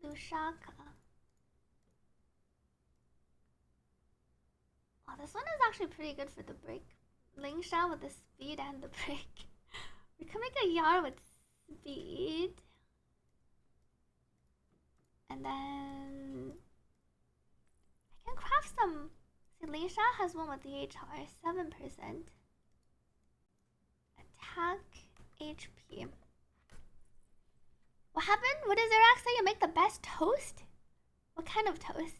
Lushaka. Oh, this one is actually pretty good for the break. Lingsha with the speed and the break. We can make a Yar with speed. And then I can craft some. See, Lingsha has one with the HR, 7%. Attack, HP. What happened? What does Iraq say? You make the best toast? What kind of toast?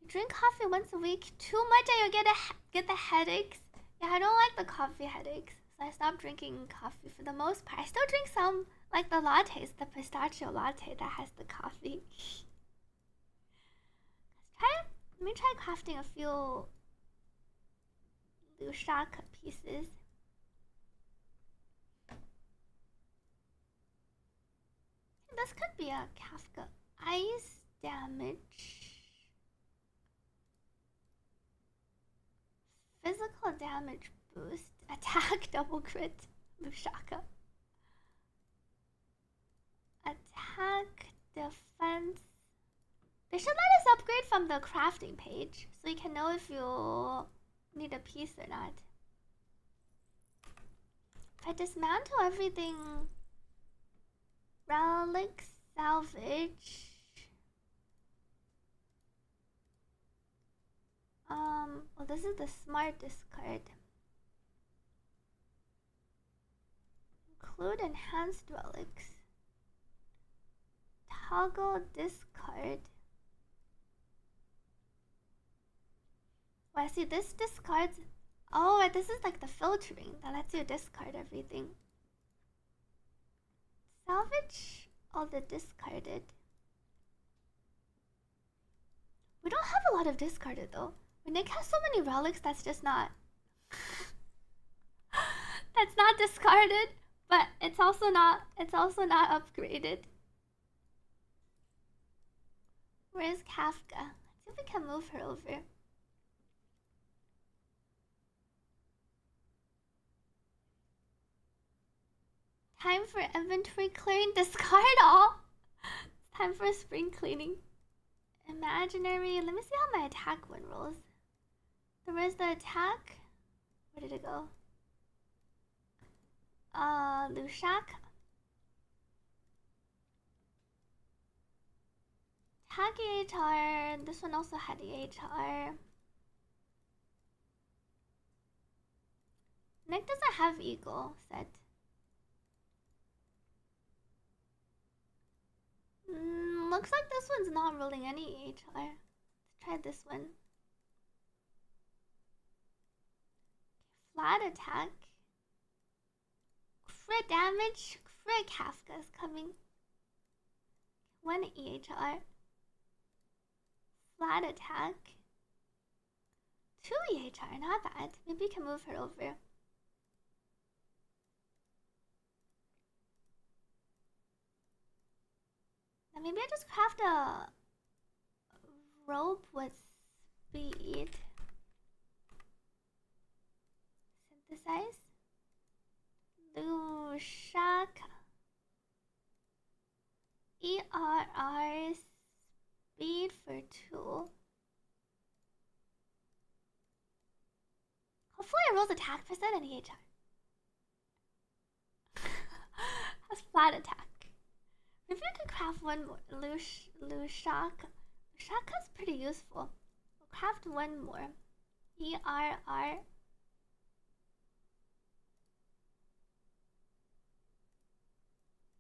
You drink coffee once a week too much and you get the headaches. Yeah, I don't like the coffee headaches, so I stopped drinking coffee for the most part. I still drink some, like the lattes, the pistachio latte that has the coffee. Let me try crafting a few Lushaka pieces. This could be a Kafka. Ice damage. Physical damage boost. Attack double crit. Lushaka. Attack defense They should let us upgrade from the crafting page so you can know if you need a piece or not. If I dismantle everything, relic, salvage. Oh, this is the smart discard. Include enhanced relics. Toggle discard. Oh, I see this discards. Oh, this is like the filtering that lets you discard everything. Salvage all the discarded. We don't have a lot of discarded though. When Nick has so many relics, that's just not. That's not discarded, but it's also not. It's also not upgraded. Where's Kafka? Let's see if we can move her over. Time for inventory clearing. Discard all. It's time for spring cleaning. Imaginary. Let me see how my attack one rolls. Where's the attack? Where did it go? Lushak. Attack EHR. This one also had EHR. Nick doesn't have Eagle set. Looks like this one's not rolling any EHR. Let's try this one. Flat attack. Crit damage. Crit Kafka is coming. 1 EHR. Flat attack. 2 EHR, not bad. Maybe we can move her over. Now maybe I just craft a rope with speed. Synthesize. Lushak. ERR speed for 2. Hopefully it rolls attack percent and EHR. That's flat attack. Maybe I could craft one more. Lushak. Lushaka's pretty useful. We'll craft one more. ERR.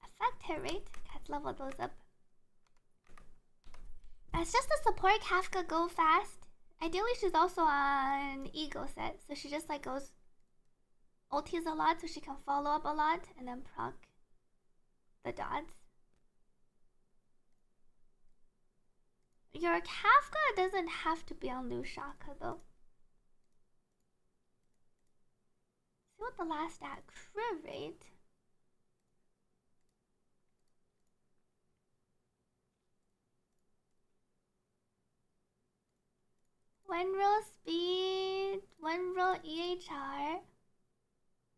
Effect hit rate. Let's level those up. It's just the support Kafka go fast. Ideally, she's also on ego set, so she just like goes ultis a lot, so she can follow up a lot and then proc the dots. Your Kafka doesn't have to be on Lushaka though. See what the last at crit rate. One roll speed, one roll EHR,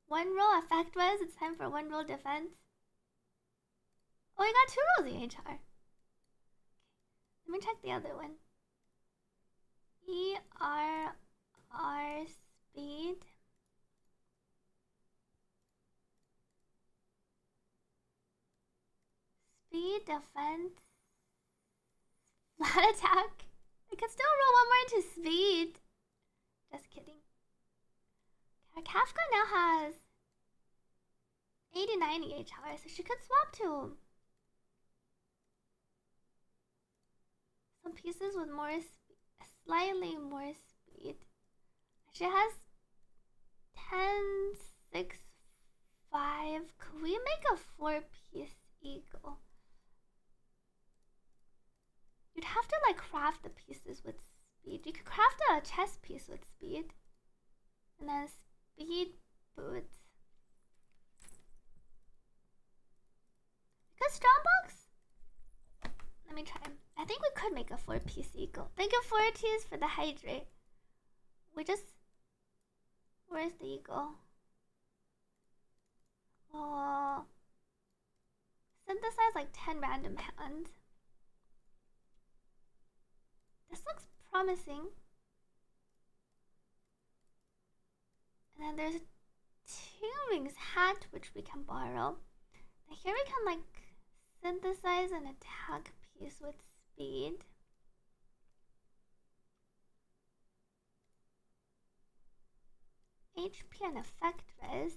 one roll effect was. It's time for one roll defense. Oh, we got 2 rolls EHR. Let me check the other one. ERR speed. Speed, defense, flat attack. I can still roll one more into speed. Just kidding. Okay, Kafka now has 89 EHR, so she could swap to some pieces with more slightly more speed. She has 10, 6, 5. Could we make a 4-piece eagle? You'd have to like craft the pieces with speed. You could craft a chest piece with speed. And then speed boots. Because strongbox? Let me try. I think we could make a 4-piece eagle. Thank you, 4Ts, for the hydrate. We just... Where's the eagle? Oh... Synthesize like 10 random hands. This looks promising. And then there's a Wings hat which we can borrow. Now here we can like synthesize an attack piece with speed. HP and effect res.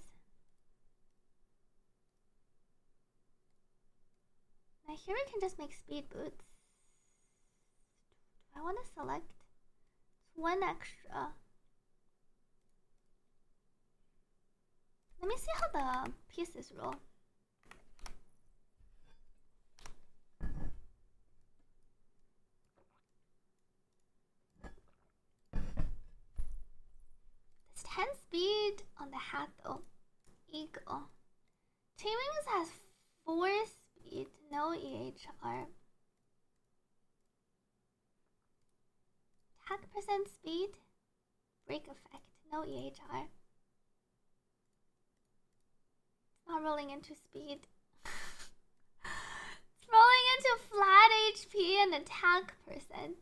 Now here we can just make speed boots. Do I want to select? It's one extra. Let me see how the pieces roll. It's 10 speed on the hat though. Eagle. Wings has 4 speed, no EHR. Attack percent speed, break effect, no EHR. Not rolling into speed. It's rolling into flat HP and attack percent.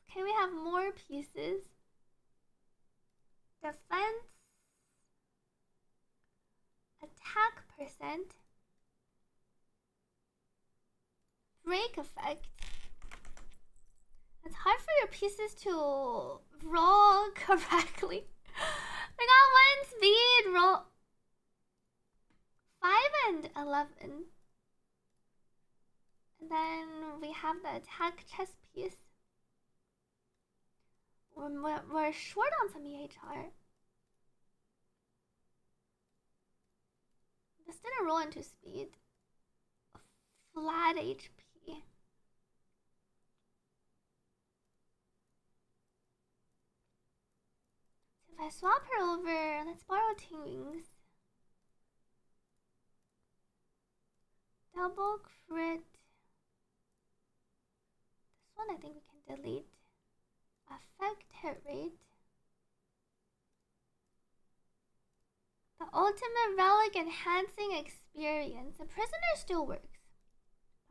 Okay, we have more pieces. Defense, attack percent, break effect. It's hard for your pieces to roll correctly. We got 1 speed roll. 5 and 11. And then we have the attack chest piece. We're short on some EHR. This didn't roll into speed. Flat HP. So if I swap her over, let's borrow Wings. Double crit. This one I think we can delete. Affect hit rate. The ultimate relic enhancing experience. The prisoner still works.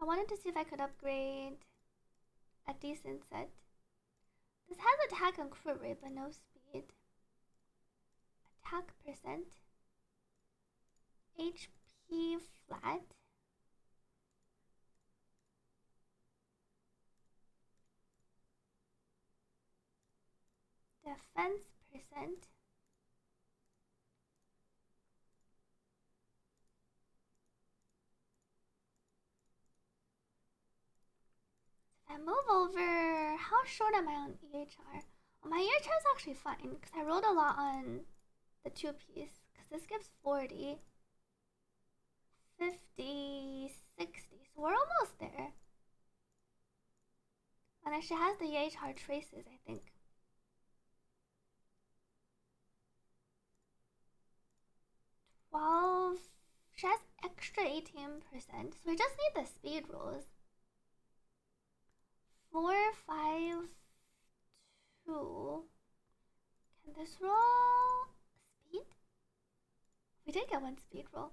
I wanted to see if I could upgrade a decent set. This has attack and crit rate but no speed. Attack percent. HP flat. Defense percent. If I move over, how short am I on EHR? Well, my EHR is actually fine because I rolled a lot on the 2 piece. Because this gives 40, 50, 60. So we're almost there. And she has the EHR traces, I think. 12. She has extra 18%. So we just need the speed rolls. 4, 5, 2. Can this roll speed? We did get 1 speed roll.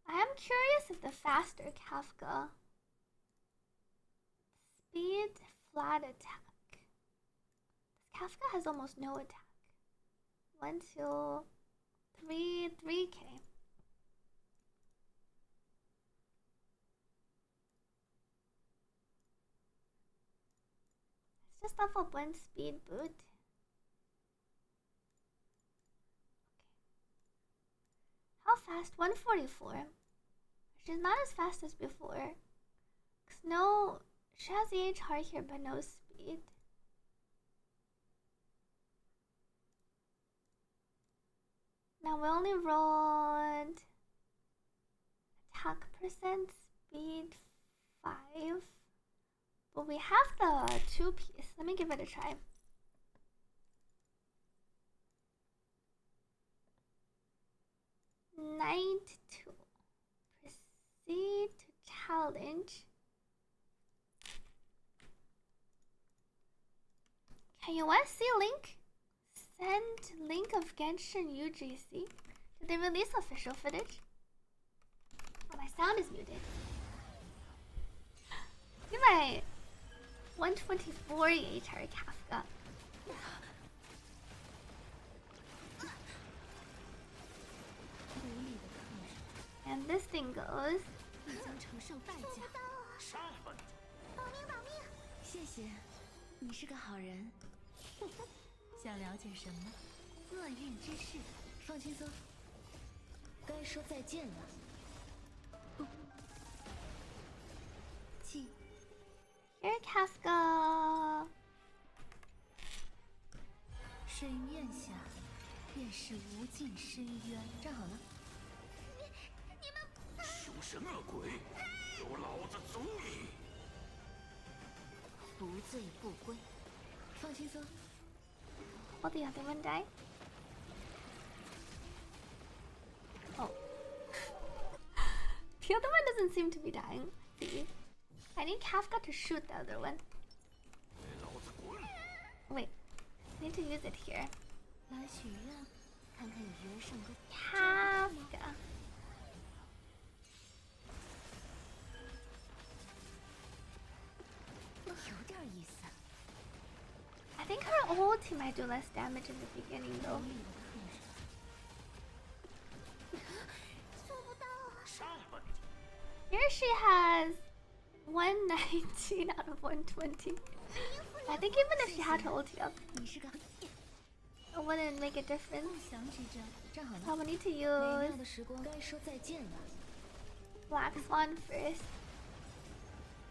I am curious if the faster Kafka. Speed, flat attack. This Kafka has almost no attack. 1, 2, 3, 3k. Let's just level up 1 speed boot. Okay. How fast? 144. She's not as fast as before. Cause no, she has EHR here but no speed. Now we only rolled attack percent, speed 5. But we have the 2 piece. Let me give it a try. Night 2. Proceed to challenge. Can you see link? Send link of Genshin UGC. Did they release official footage? Oh, my sound is muted. 124 HR Kafka. And this thing goes. 必将承受代价。上吧你！保命保命！谢谢，你是个好人。想了解什么？厄运之事，放轻松。该说再见了。记 Here, Kafka. 水面下，便是无尽深渊。站好了。凶神恶鬼，有老子足矣！不醉不归。放轻松。 Will the other one die? Oh. The other one doesn't seem to be dying. See? I need Kafka to shoot the other one. 给老子滚！ Wait. I need to use it here. 来许愿，看看有缘胜个。 Kafka. I think her ulti might do less damage in the beginning though. 做不到啊！上吧你！ Here she has 119 out of 120. I think even if she had her ulti up, 你是个 it wouldn't make a difference. 梦想之争。站好 So 了。 we need to 美 use 妙的时光该说再见了。 Black Swan first.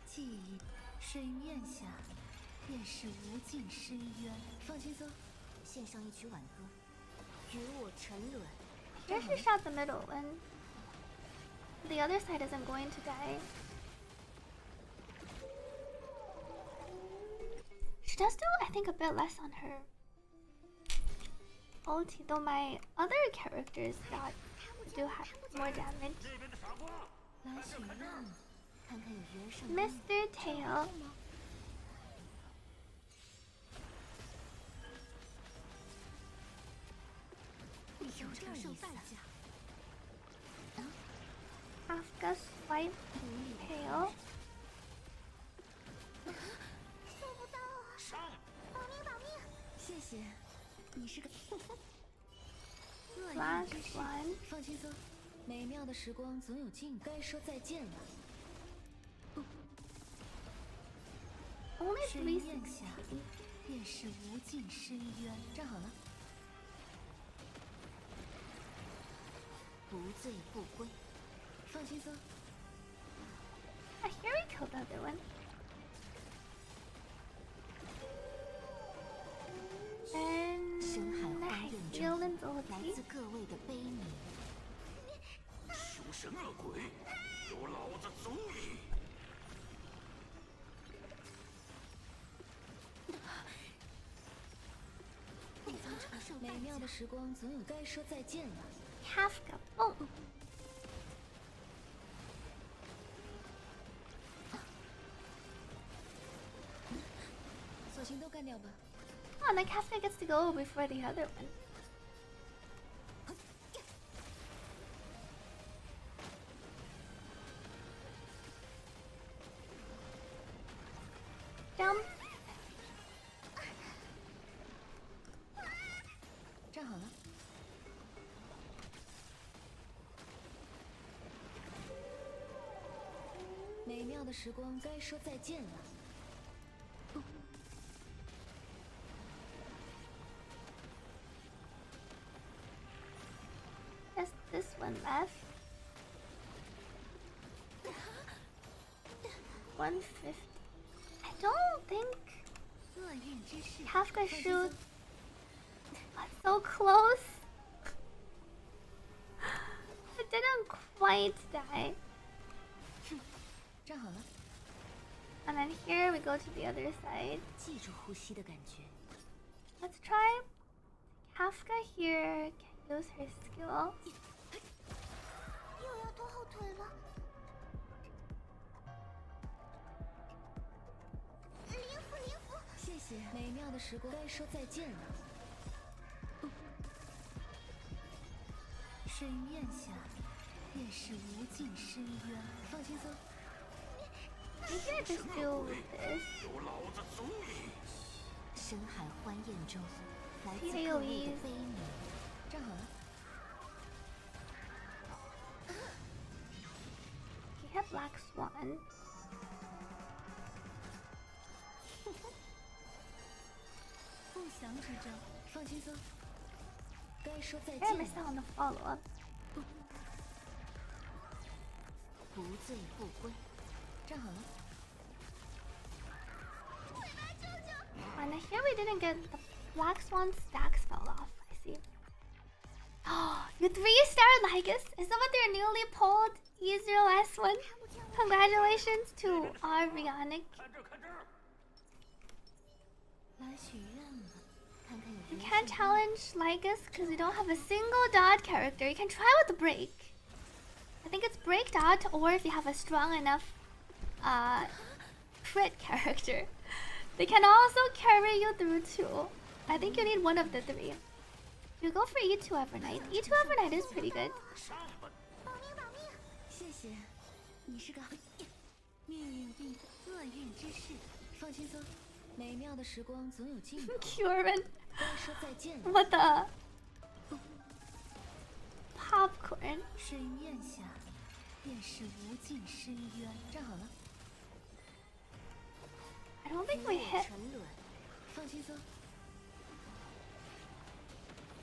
记忆，水面下，便是无尽深渊。放轻松。献上一曲挽歌，与我沉沦。 Here she shot the middle one. The other side isn't going to die. She does do, I think, a bit less on her ulti, though my other characters do have more damage. 那边的傻瓜，来许愿，看看有缘胜。 Mr. Tail. 必将承受代价。 Kafka swipe Tail. 做不到啊！上！保命保命！谢谢，你是个。厄 Black 运之事， Swan. 放轻松。美妙的时光总有尽头，该说再见了。 Only 水面下 360. 便是无尽深渊。站好了。不醉不归。放轻松。 Ah, here we killed the other one. And 深海 I 荒原 heal 中， and 来 ulti. 自各位的悲鸣。凶神恶鬼，有老子足矣！ 必将承受美妙的时光总有该说再见了。 Kafka. Oh. 索性都干掉吧。 Oh, and then Kafka gets to go before the other one. Jump. 站好了。美妙的时光该说再见了。 Just this one left. 150. I don't think 厄运之事， Kafka shoots. That's so close. It didn't quite die. 站好了。 And then here we go to the other side. 记住呼吸的感觉。 Let's try. Kafka here can use her skill. 又要拖后腿了。灵符灵符！谢谢，美妙的时光该说再见了。水面下，便是无尽深渊。放轻松。Maybe I just do this. 有老子足矣。深海欢宴中，来自 PAOE 各位的悲鸣。站好了。 We have Black Swan. 不祥之兆，放轻松。该说再 I 见 missed 了。 out on the follow up. 不醉不归。站好了。 And here we didn't get the Black Swan stacks fell off. I see. Oh, you 3-star Lygus? Is that what your newly pulled E0S1? Congratulations to our Rionic. 看这看这儿，来许愿了，看看有什 You 么 can't 事 challenge Lygus because you don't have a single dot character. You can try with the break. I think it's break dot, or if you have a strong enough crit character. They can also carry you through too. I think you need one of the three. You go for E2 Evernight. E2 Evernight is pretty good. 上吧！保命保命！谢谢，你是个命运定厄运之事，放轻松。美妙的时光总有尽头， Curin. 该说再见了。 What the? Popcorn. 水面下，便是无尽深渊。站好了。 I don't think we hit. 沉沦，放轻松。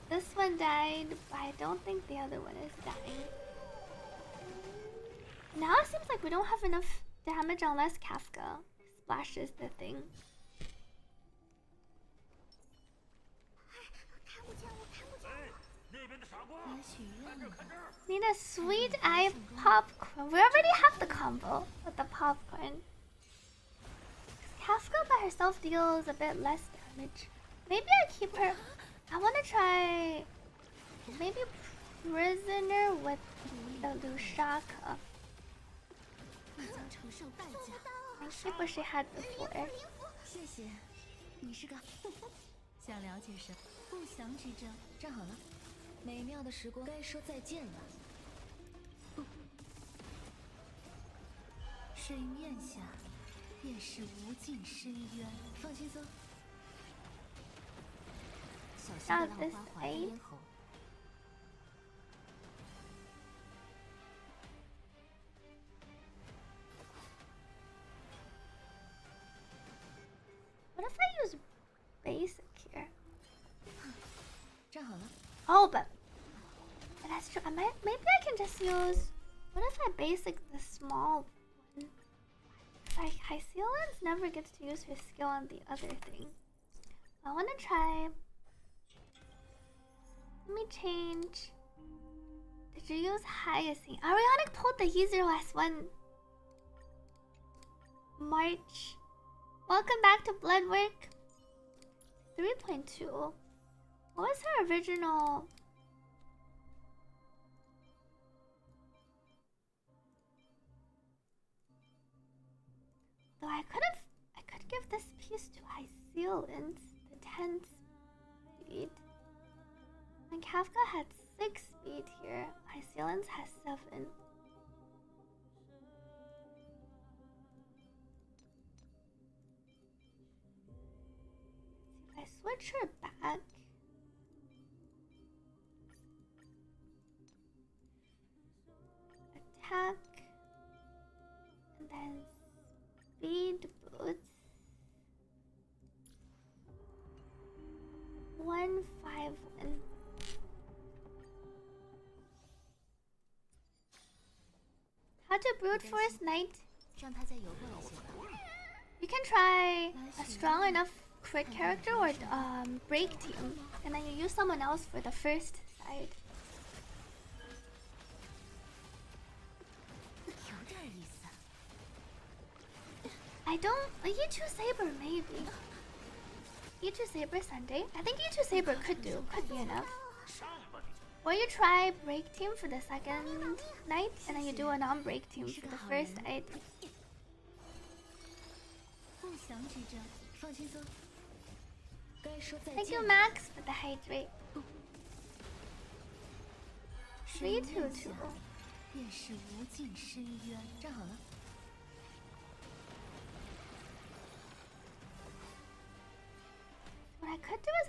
This one died, but I don't think the other one is dying. Now it seems like we don't have enough damage unless Kafka splashes the thing. 看不见我，看不见哎，那边的傻瓜，来许愿了，看这儿， Need a sweet eye popcorn. We already have the combo with the popcorn. Kafka by herself deals a bit less damage. Maybe I keep her. I want to try maybe Prisoner with the Lushaka. 你将承受代价。 I keep what she had before. 谢谢，你是个想了解什么？不祥之兆，站好了。美妙的时光，该说再见了。水面下，便是无尽深渊。放轻松。小心的浪花划过咽喉。 What if I use basic here? 站好了。 Oh, but that's true. Maybe I can just use. What if I basic the small one? Hyceolans never gets to use her skill on the other thing. I want to try. Let me change. Did you use Hyacinth? Arionic pulled the E0S1. March. Welcome back to Bloodwork. 3.2. What was her original? Though I could give this piece to Hyceolans, the 10 speed. And Kafka had 6 speed here. Hyceolans has 7. If I switch her back. Attack. And then speed boots. 151. How to brute force knight? 让他再游过来些吧。 You can try a strong enough crit character or break team, and then you use someone else for the first side. 有点意思。 I don't. E2 Saber maybe. E2 Saber Sunday. I think E2 Saber could be enough. 上吧你！ Or you try break team for the second night, and then you do a non-break team for the first night. 不祥之兆，放轻松。该说再 Thank you, 见了。 Max, for the hydrate. 水面 322. 下，便是无尽深渊。站好了。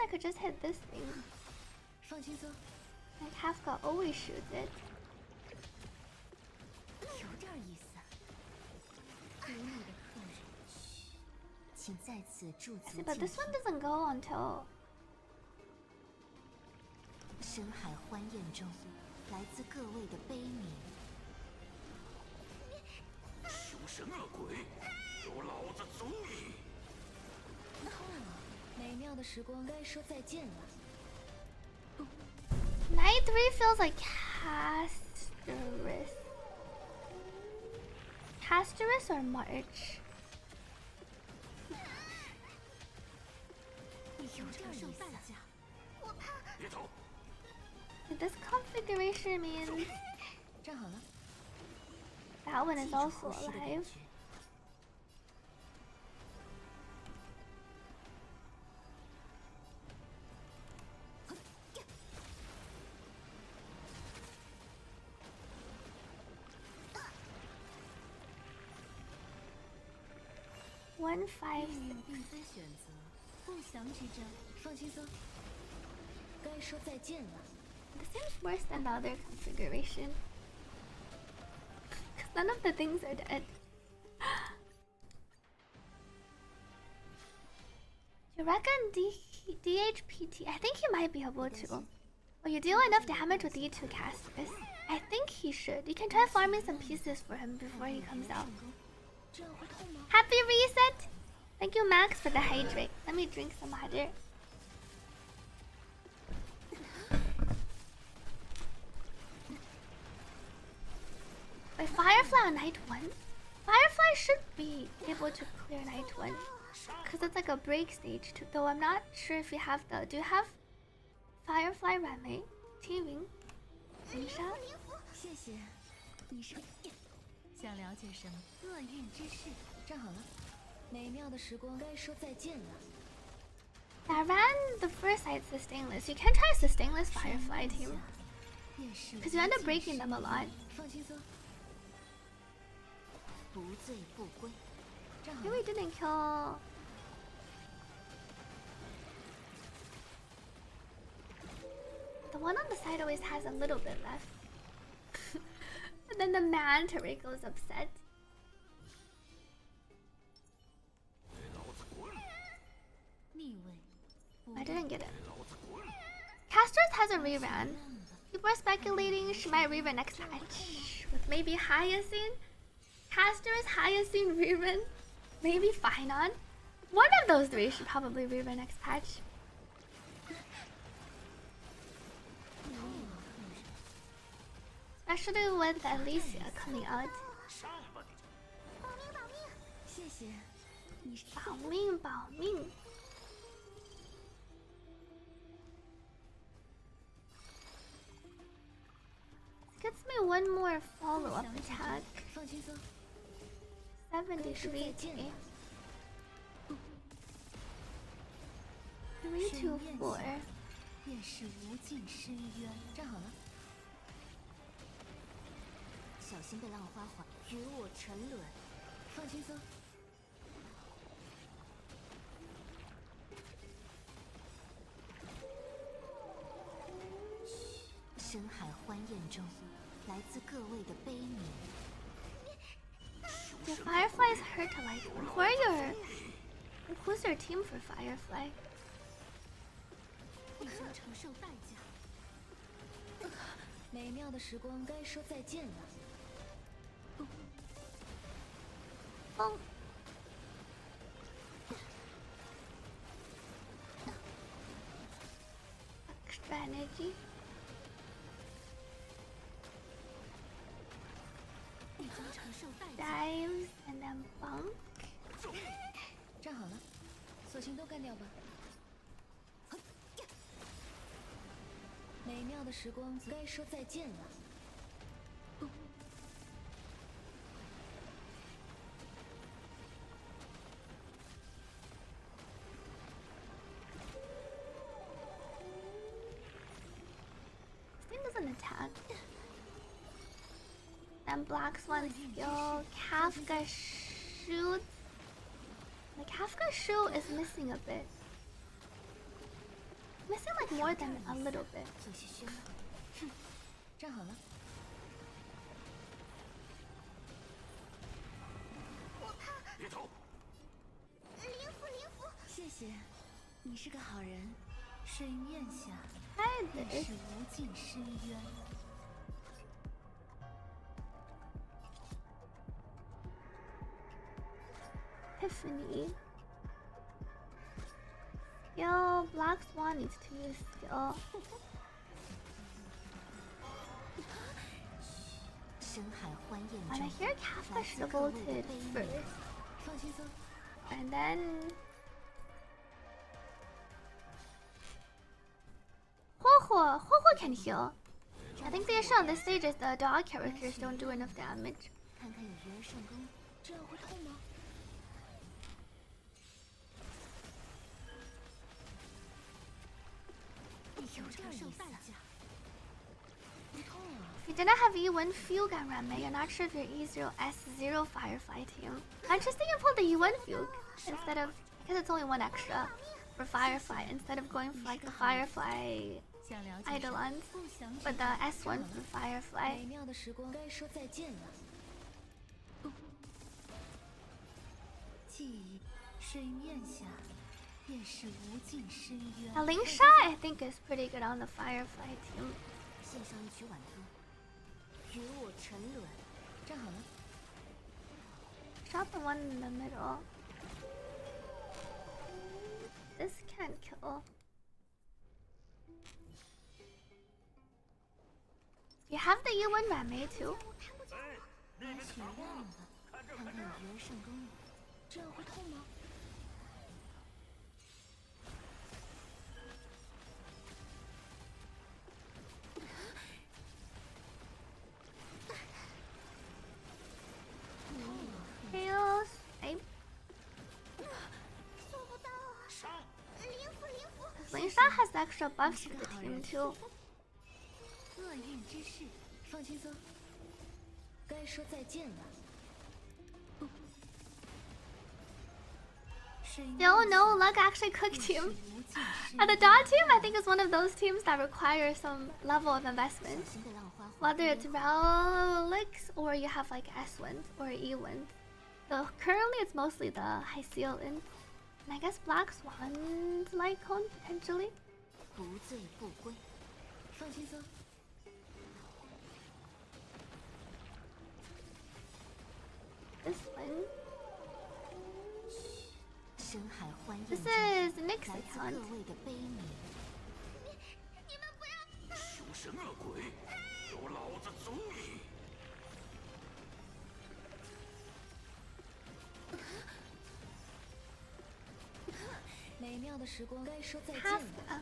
I could just hit this thing. 放轻松， Like Kafka always shoots it. 有点意思。给你的客人，请在此驻 I 足 see, but 静 this 听 one doesn't go until 深海欢宴中来自各位的悲鸣。凶神恶鬼，有老子足矣！美妙的时光该说再见了。 Night 3 feels like Castorus. Castorus or March? 有点意思。别走， This configuration means 站好了， that one is 记住 also 呼吸的感 alive. 觉。 156. 命运并非选择，不祥之争。放轻松，该说再见了。 This seems worse than the other configuration. Because none of the things are dead. Do you reckon DHPT? I think he might be able to. Well, you deal enough damage with E2 casters. I think he should. You can try farming some pieces for him before he comes out. 这样会痛吗？ Happy reset! Thank you, Max, for the hydrate. Let me drink some water. Wait, Firefly on night 1? Firefly should be able to clear night 1. Because it's like a break stage too. Though I'm not sure if you have the... Do you have Firefly Rame? Teaming? Insha? 谢谢。你是想了解什么？厄运之事。站好了，美妙的时光该说再见了。 I ran the first side sustainless. You can try sustainless Firefly team. 也是 Because you end up breaking them a lot. 放轻松，不醉不归。站好 Maybe we didn't kill... The one on the side always has a little bit left. And then the manta ray goes upset. 给老子滚！逆位。 I didn't get it. 给老子滚！ Casters has a rerun. People are speculating she might rerun next patch. With maybe Hyacinth? Casters, Hyacinth rerun? Maybe Finon? One of those three should probably rerun next patch. Especially with Alicia coming out. 上吧你！谢谢。你是保命，保命。Gets me one more follow-up attack. 放轻松， 73k. 324. 便是无尽深渊。站好了，小心被浪花环，与我沉沦。放轻松，深海欢宴中来自各位的悲鸣。 Do Fireflies hurt to like? Who's your team for Firefly? 必将承受代价。美妙的时光该说再见了。 Oh. Extra energy. 必将承受代价。 Dives and then bunk. 站好了，索性都干掉吧。美妙的时光该说再见了。 This thing doesn't attack. Then Black Swan skill. Kafka shoots. The Kafka shoot is missing a bit. missing like more than a little bit. 有些喧闹。哼，站好了。别走！谢谢，你是个好人。水面下 Hi 便 this. 是无尽深渊。 Epiphany. Skill. Black Swan needs to use skill. 深海欢宴 And I 中， hear Kafka 来 should 自 have 各位的 ulted 悲鸣。 first. 放轻松， And then... Huohuo can heal. I think the issue on this stage is the dog characters don't do enough damage. 看看有鱼儿上钩，这样会痛吗？有点意思。不痛啊。 If you didn't have E1 Fugue and Rame, you're not sure if you're E0 S0 Firefly team. Interesting you pulled the E1 Fugue instead of, because it's only one extra for Firefly instead of going for like the Firefly 想了解什么 Eidolons, 不详细 but the S1 for Firefly. 美妙的时光该说再见了。记忆，水面下便是无尽深渊。 Now Lingsha I think is pretty good on the Firefly team. 献上一曲挽歌，与我沉沦。站好了， Shot the one in the middle. This can't kill. You have the U1 Rame too. 该许愿了。看看有鱼儿上钩吗？这样会痛吗？ Chaos. Lingsha has the extra buffs for the team too. 厄运之势，放轻松。该说再见了。 Still no luck actually cooked team. And the dot team I think is one of those teams that require some level of investment. 新的浪花火 Whether it's Relics or you have like S-Wind or E-Wind. So currently it's mostly the high seal in. And I guess Black Swan's light cone potentially. 不醉不归。放轻松。 This one. 深海欢宴 This 中， is Nick's 来自 account. 各位的悲鸣。凶神恶鬼，有老子足矣！ 美妙的时光该说再见 Half 了。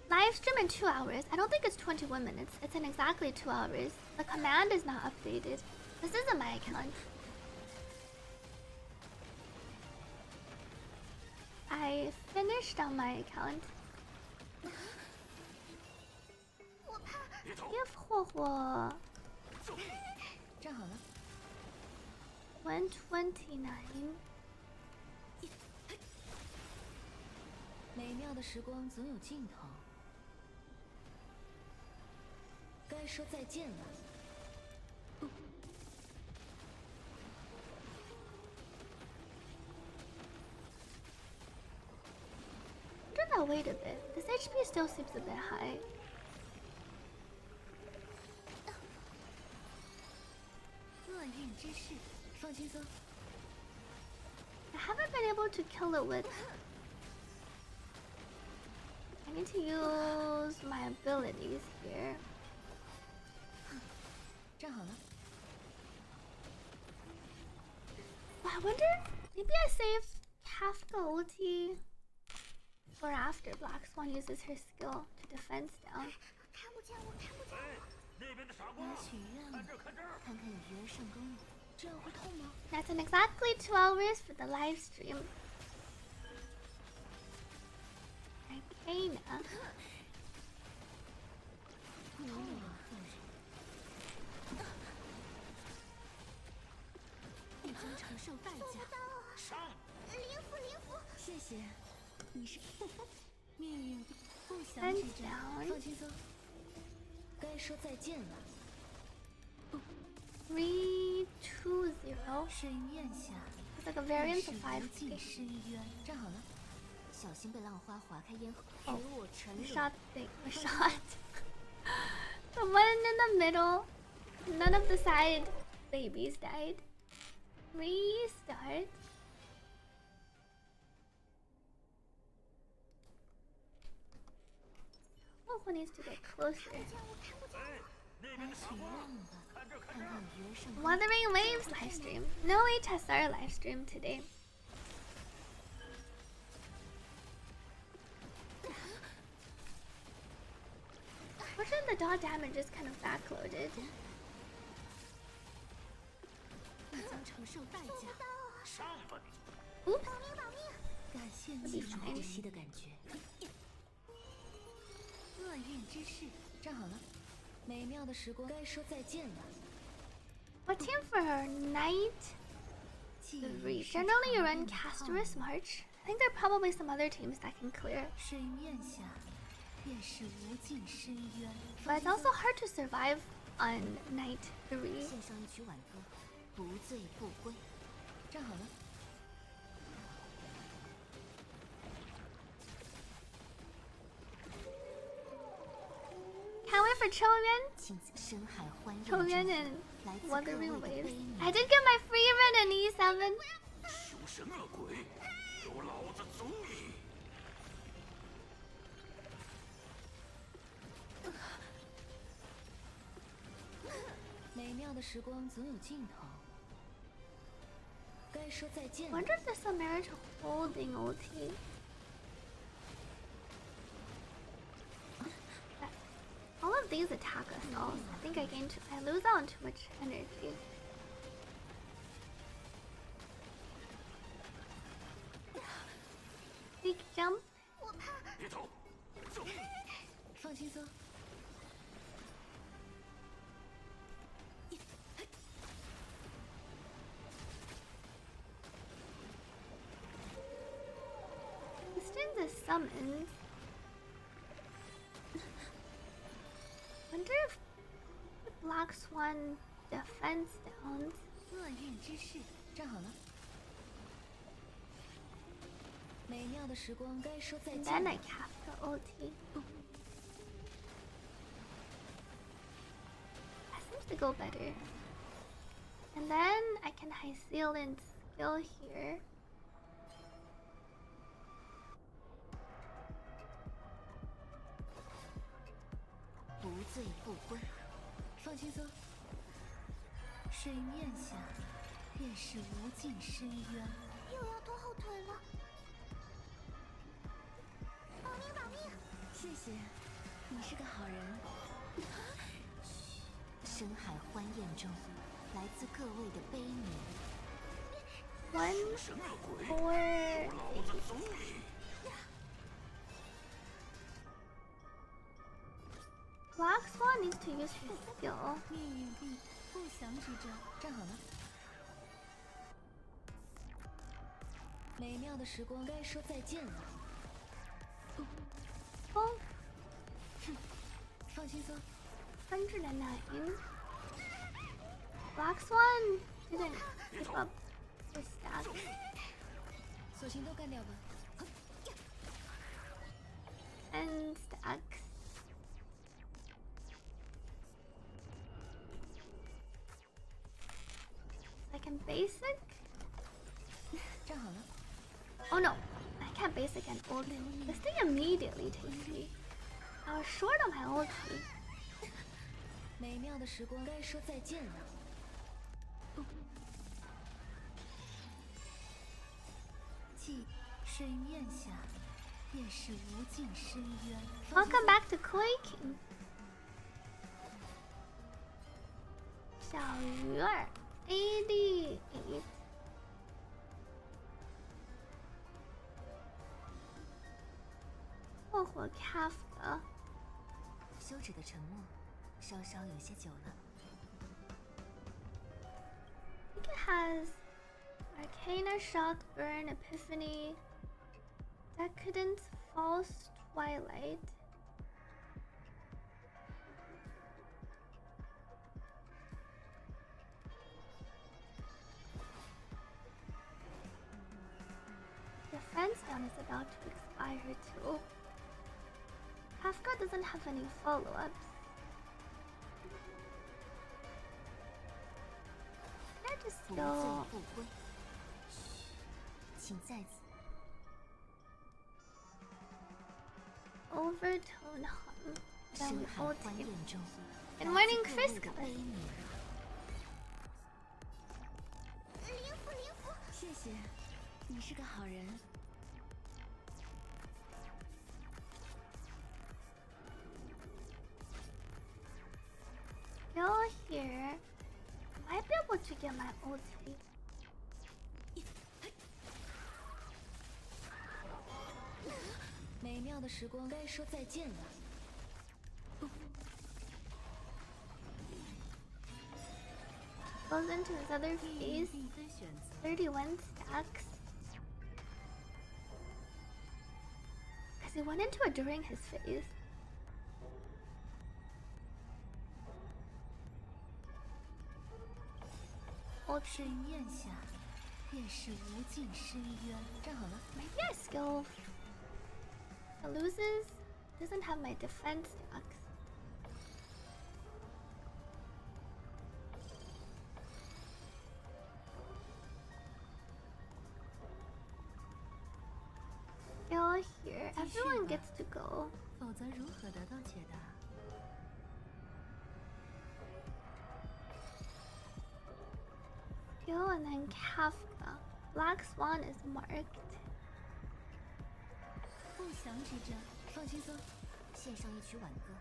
live stream in 2 hours. I don't think it's 21 minutes. It's in exactly 2 hours. The command is not updated. This isn't my account. I finished on my account. 别走！ Give Huohuo 站好了， 129. 美妙的时光总有尽头。该说再见了。 Turn that weight a bit. This HP still seems a bit high. I haven't been able to kill it with. I need to use my abilities here. 站好了， I wonder, maybe I save Kafka ulti for after Black Swan uses her skill to defense down. 那边的傻瓜，许愿了，看这儿看这儿！看看有鱼儿上钩吗？这样会痛吗？ That's in exactly 2 hours for the live stream. Arcana. 你将承受代价。上！谢谢，你是命运响指 And 着， down. 放轻松。该说再见了。 320. 水面下 It's like a variant 是 of 无 5. 尽深渊。站好了，小心被浪花划开咽喉，与我沉沦。 Shot. The one in the middle. None of the side babies died. Restart. Oh, who needs to get closer? 开始亮了，看看鱼儿上 Wuthering Waves livestream. No HSR livestream today. Fortunately, the dot damage is kind of backloaded. 你将承受代价。上吧你！ Oops. 感谢记住呼吸的感觉。厄运之势，站好了。美妙的时光，该说再见了。 What team for Night 3? Generally, you run Casterus March. I think there are probably some other teams that can clear. 水面下便是无尽深渊。 But it's also hard to survive on Night 3. 献上一曲挽歌，不醉不归。站好了。 Can't wait for Choyuan. 亲自深海欢宴 Choyuan 中， and 来自各位 Wuthering 的 Waves. 悲鸣。 I did get my free run in E7. 凶神恶鬼，有老子足矣！美妙的时光总有尽头。该说再见了。 Wonder if there's some merit to holding ulti. All of these attack us all. I think I lose out on too much energy. Big jump. 别逃，走！放轻松。 Extend the summons. Wonder if the Black Swan defense downs. 厄运之势，站好了。美妙的时光，该说再 And 见 then 了 I cast the ulti. That seems to go better. And then I can high seal and skill here.不醉不归。放轻松。水面下便是无尽深渊。又要拖后腿了。保命保命！谢谢，你是个好人。深海欢宴中，来自各位的悲鸣。 1, 凶神恶鬼， 4, 有老子足矣！ Black Swan needs to use his skill. 命运币不祥之兆，站好了。美妙的时光，该说再见了。 Oh, 放轻松。 109. Black Swan didn't keep up his stats. 索性都干掉吧。 And stacks. I can basic? 站好了。 Oh no, I can't basic and ulti. This thing immediately takes me. I was short on my ulti. 美妙的时光，该说再见了。即水面下，便是无尽深渊。 Welcome back to Quaking. 小鱼儿 88. 火火 Kafka. 休止的沉默，稍稍有些久了。 I think it has Arcana, Shock, Burn, Epiphany, Decadence, False Twilight. Swan is about to expire too. Kafka doesn't have any follow-ups. Can I just 不醉 go? 不归。请在此。 Overtone hum. 深 Then we 海 ult 欢 it. 宴中， Good morning, 来自各位 Chris. 的悲鸣。灵符灵符，谢谢，你是个好人。 Go here. Might be able to get my ulti. 美妙的时光该说再见了。 Goes into his other 命运 phase. 并非选择， 31 stacks. Because he went into it during his phase. Ult 深咽下，便是无尽深渊。站好了， Maybe I skill loses. Doesn't have my defense stacks. Go here. Everyone gets to go. 否则如何得到解答？ Go and then Kafka. Black Swan is marked. 不祥之兆，放轻松。献上一曲挽歌。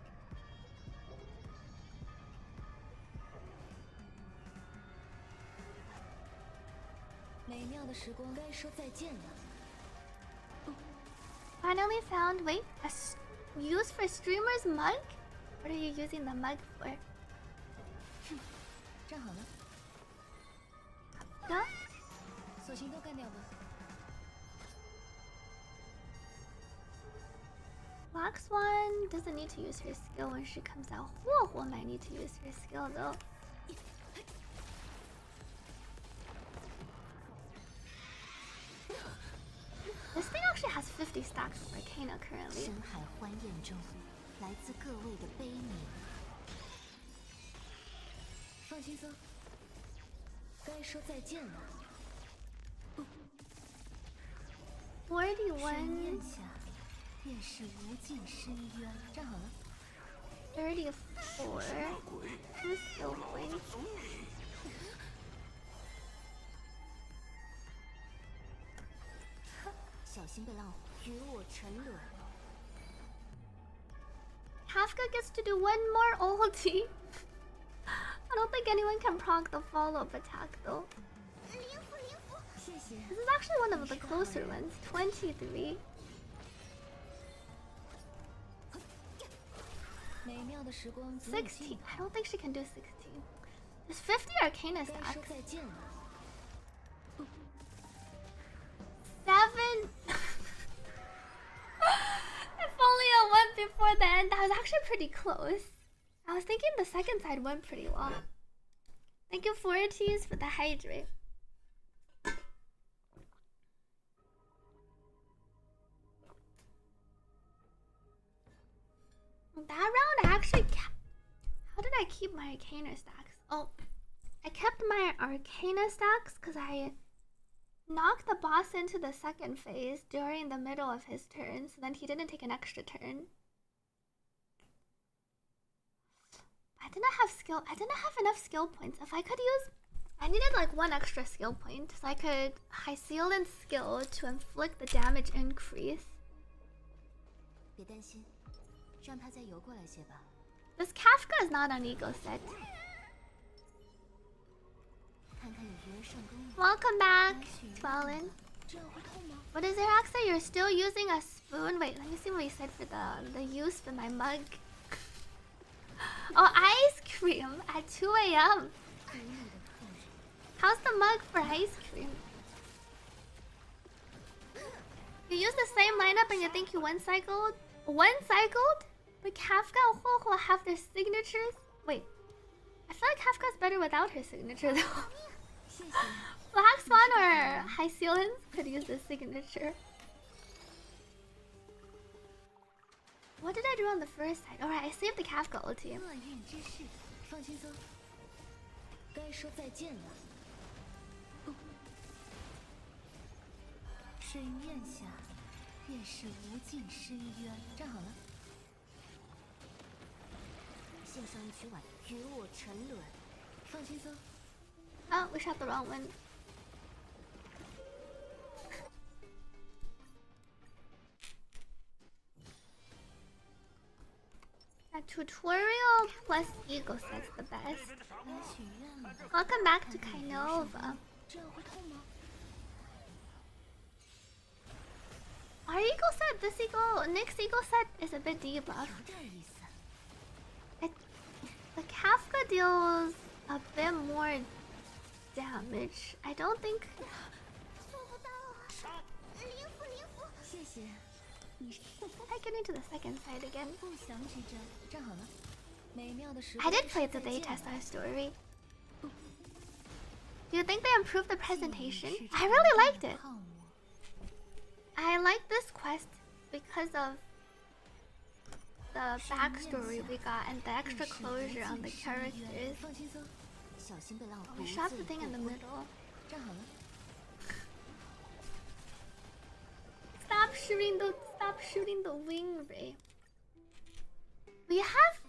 美妙的时光该说再见了。 Finally found. Wait, use for streamers mug? What are you using the mug for? 站好了， Go. 索性都干掉吧。 Black Swan doesn't need to use her skill when she comes out. Huohuo might need to use her skill though. This thing actually has 50 stacks of Arcana currently. 深海欢宴中，来自各位的悲鸣。放轻松，该说再见了。深41, 咽下，便是无尽深渊。站好了， 34, 鬼， 2 skill points. 足矣。 小心被浪花与我沉沦。 Kafka gets to do one more ulti. I don't think anyone can proc the follow-up attack though. 灵符灵符，谢谢。 This is actually one of the closer ones. 23. 美妙的时光总有尽 16. 头 I don't think she can do 16. There's 50 Arcana 该说 stacks. 再见了。 7. If only I went before the end. That was actually pretty close. I was thinking the second side went pretty long. Thank you, Forties, for the hydrate. That round, I actually kept. How did I keep my Arcana stacks? Oh, I kept my Arcana stacks because I knocked the boss into the second phase during the middle of his turn, so then he didn't take an extra turn. I didn't have enough skill points. If I could use, I needed like one extra skill point, so I could high seal and skill to inflict the damage increase. 别担心，让他再游过来些吧。 This Kafka is not an ego set. 看看有鱼儿上钩吗？ Welcome back, Twellen. 这样会痛吗？ What is there, Axa? You're still using a spoon? Wait, let me see what you said for the use for my mug. Oh, ice cream at 2 a.m. How's the mug for ice cream? You use the same lineup and you think you one-cycled? One-cycled? But Kafka and Huohuo have their signatures? Wait, I feel like Kafka's better without her signature though. 谢谢。 Black Swan or High Sealens could use the signature. What did I do on the first side? Alright, I saved the Kafka ulti. 厄运之势，放轻松。该说再见了。深咽下，便是无尽深渊。站好了。献上一曲婉，与我沉沦。放轻松。 Oh, we shot the wrong one. A tutorial plus ego set's the best. 该许愿了。 Welcome back to Kainova. 这样会痛吗？ Our ego set, this ego, Nick's ego set is a bit debuffed. 有点意思。 The Kafka deals a bit more damage. I don't think. 做不到啊！灵符，灵符。谢谢。你是 I get into the second side again. 不祥之兆。站好了。美妙的时光。 I did play the Daytester story. Do you think they improved the presentation? I really liked it. I like this quest because of the backstory we got and the extra closure on the characters. 放轻松。 小心被浪 We shot the thing in the middle. 站好了。 Stop shooting the wing ray.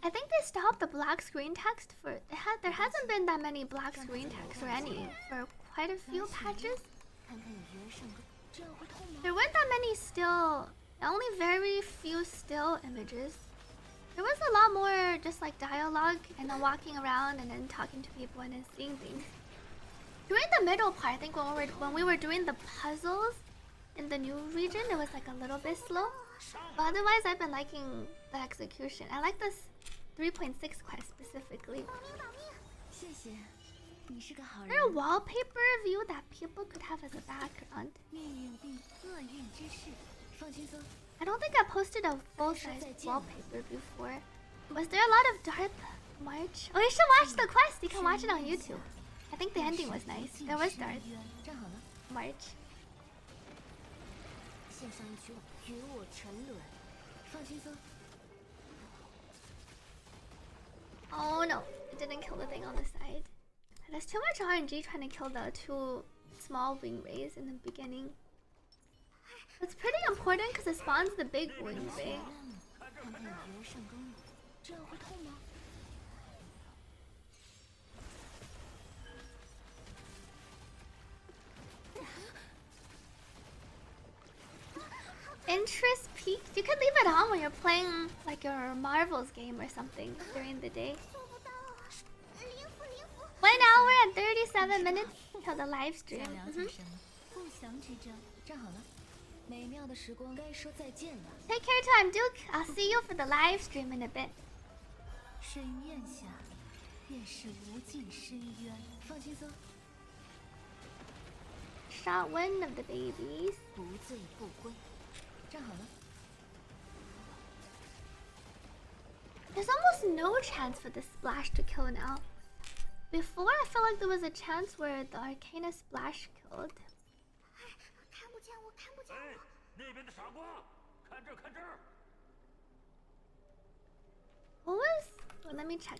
I think they stopped the black screen text for there hasn't been that many black screen text or any for quite a few patches. 看看有缘胜歌。这样会痛吗？ There weren't that many still, only very few still images. There was a lot more just like dialogue and then walking around and then talking to people and then seeing things. During the middle part, I think when we were doing the puzzles in the new region, it was like a little bit slow. But otherwise, I've been liking the execution. I like this 3.6 quest specifically. 谢谢。你是个好 Is 人。 there a wallpaper view that people could have as a background? 命运并厄运之势，放轻松。 I don't think I posted a full-size wallpaper before. Was there a lot of Darth March? Oh, you should watch the quest. You can watch it on YouTube. I think the ending was nice. There was Darth 站好了。 March. 献上一曲婉，与我沉沦。放轻松。 Oh no, it didn't kill the thing on the side. There's too much RNG trying to kill the two small wing rays in the beginning. It's pretty important because it spawns the big wing ray. 看看有缘胜歌。这样会痛吗？ Interest peaked. You could leave it on when you're playing like your Marvels game or something during the day. 做不到啊！灵符，灵符。 1 hour and 37 minutes till the live 想 stream. 了解什么？不祥之兆。站好了。美妙的时光该说再见了。 Take care, time, Duke. I'll see you for the live stream in a bit. 深咽下，便是无尽深渊。放轻松。 Shot one of the babies. 不醉不归。 站好了。 There's almost no chance for the splash to kill now. Before, I felt like there was a chance where the Arcana splash killed. 看不见我，看不见哎我。，那边的傻瓜，看这儿，看这儿。 What was... Well, let me check.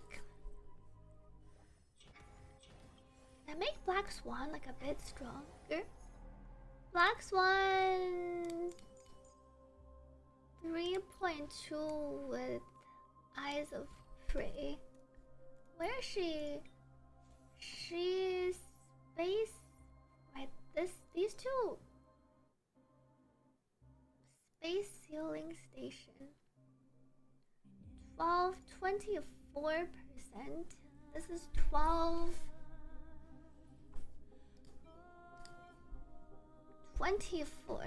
That make Black Swan like a bit stronger. Black Swan... 3.2 with Eyes of Prey. Where is she? She's space. Right, these two. Space sealing station. 24%. This is 12. 24.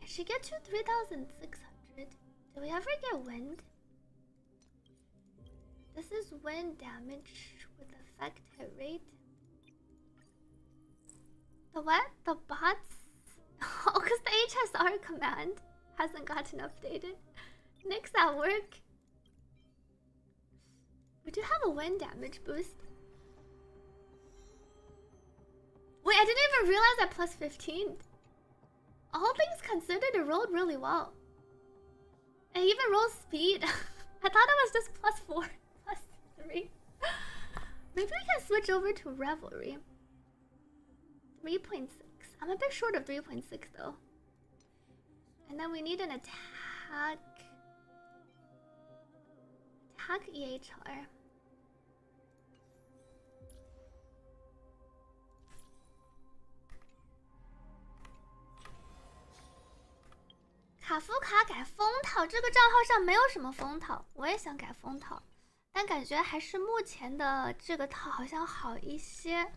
Can she get to 3,600? Do we ever get wind? This is wind damage with effect hit rate. The what? The bots? Oh, because the HSR command hasn't gotten updated. Nick's at work. We do have a wind damage boost. Wait, I didn't even realize that plus 15. All things considered, it rolled really well. It even rolls speed. I thought it was just +4, +3. Maybe we can switch over to Revelry. 3.6. I'm a bit short of 3.6 though. And then we need an attack. Attack EHR.卡夫卡改封套，这个账号上没有什么封套，我也想改封套，但感觉还是目前的这个套好像好一些。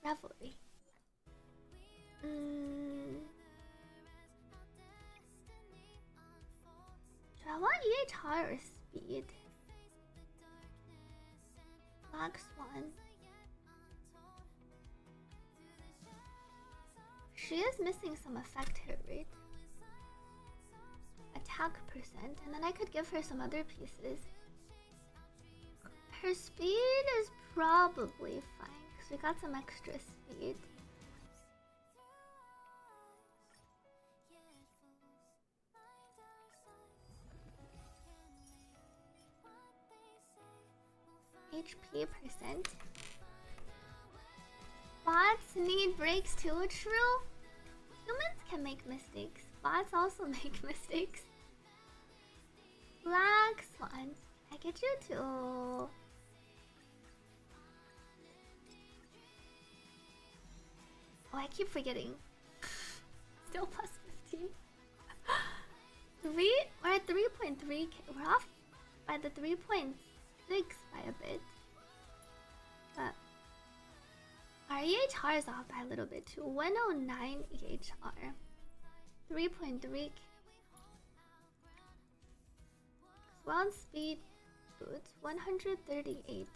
Revelry， Do I want EHR or speed? Black Swan. She is missing some effect here, right? Attack percent, and then I could give her some other pieces. Her speed is probably fine, because we got some extra speed. HP percent. Bots need breaks too, true? Humans can make mistakes. Bots also make mistakes. Black Swan. Can I get you to... Oh, I keep forgetting. Still +15. We're at 3.3k. We're off by the 3.6 by a bit. But our EHR is off by a little bit too. 109 EHR. 3.3k. We're on speed boots. 138.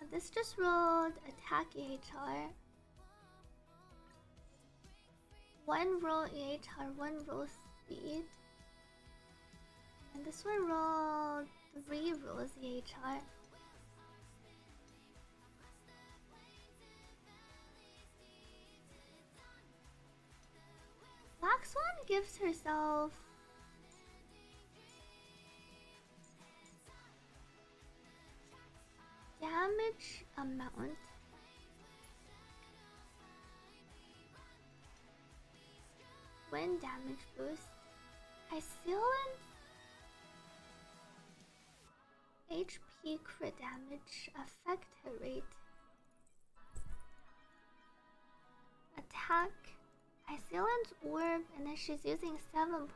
And this just rolled attack EHR. 1 roll EHR, 1 roll speed. And this one rolled 3 rolls EHR. Black Swan gives herself damage amount. Wind damage boost. I seal in HP crit damage, effect rate, attack. I seal in orb, and then she's using 7.7.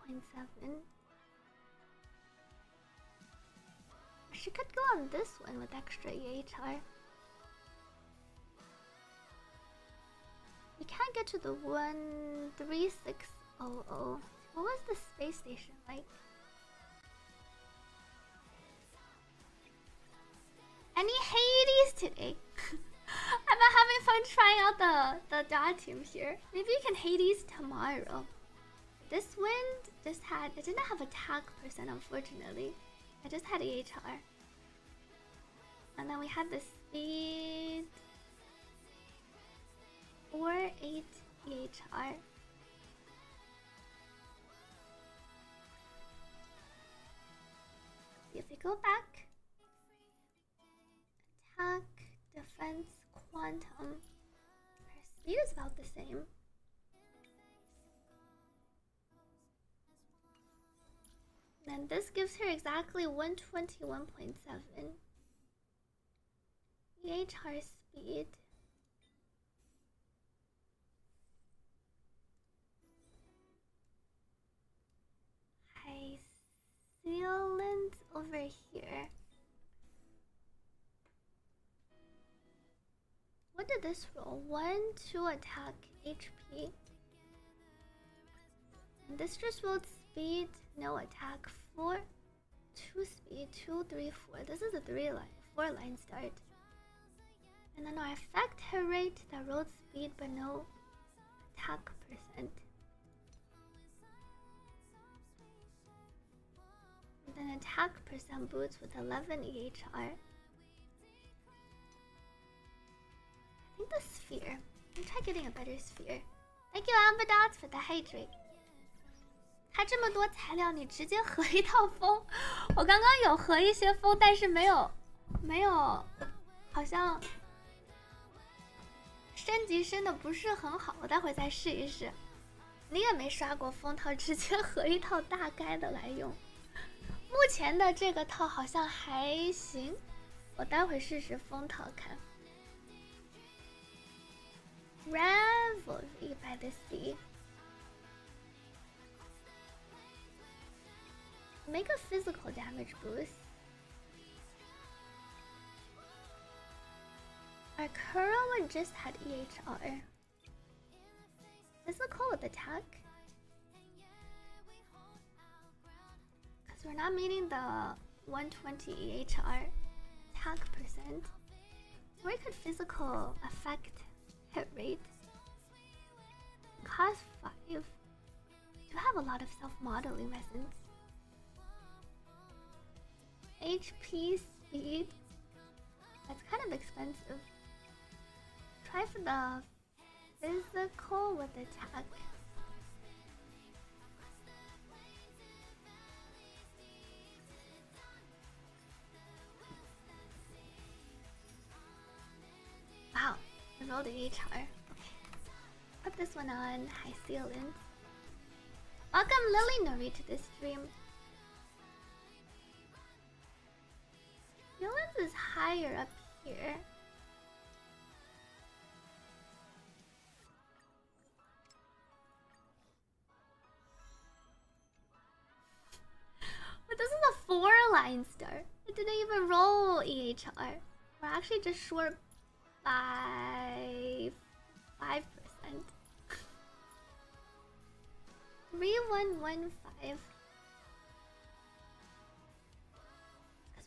She could go on this one with extra EHR. We can't get to the 13600. What was the space station like? Any Hades today? I've been having fun trying out the dot team here. Maybe we can Hades tomorrow. This wind just had... It didn't have attack percent, unfortunately. I just had EHR. And then we had the speed... 4-8 EHR. If we go back... Attack, defense, quantum. Her speed is about the same. And this gives her exactly 121.7. EHR speed. High sealant over here. What did this roll? 1, 2 attack HP. And this just rolled speed, no attack. 4, 2 speed, 2, 3, 4. This is a 4-line start. And then our effect hit rate that rolled speed but no attack percent. And then attack percent boots with 11 EHR. need the sphere. Let me try getting a better sphere. Thank you, Amber Dots, for the hydrate. 它这么多材料，你直接合一套风。我刚刚有合一些风，但是没有，好像升级升的不是很好。我待会再试一试。你也没刷过风套，直接合一套大概的来用。目前的这个套好像还行，我待会试试风套看。Revelry by the sea. Make a physical damage boost. Our current one just had EHR. Physical with attack? Because we're not meeting the 120 EHR attack percent. Or we could physical affect hit rate. Cost 5. You have a lot of self-modeling resins. HP speed. That's kind of expensive. Try for the physical with attack. Wow, I rolled an HR. Okay. Put this one on high sealant. Welcome Lily Nori to this stream. Sealant is higher up here. But this is a 4-line star. It didn't even roll EHR. We're actually just short by 5%. 3115. Because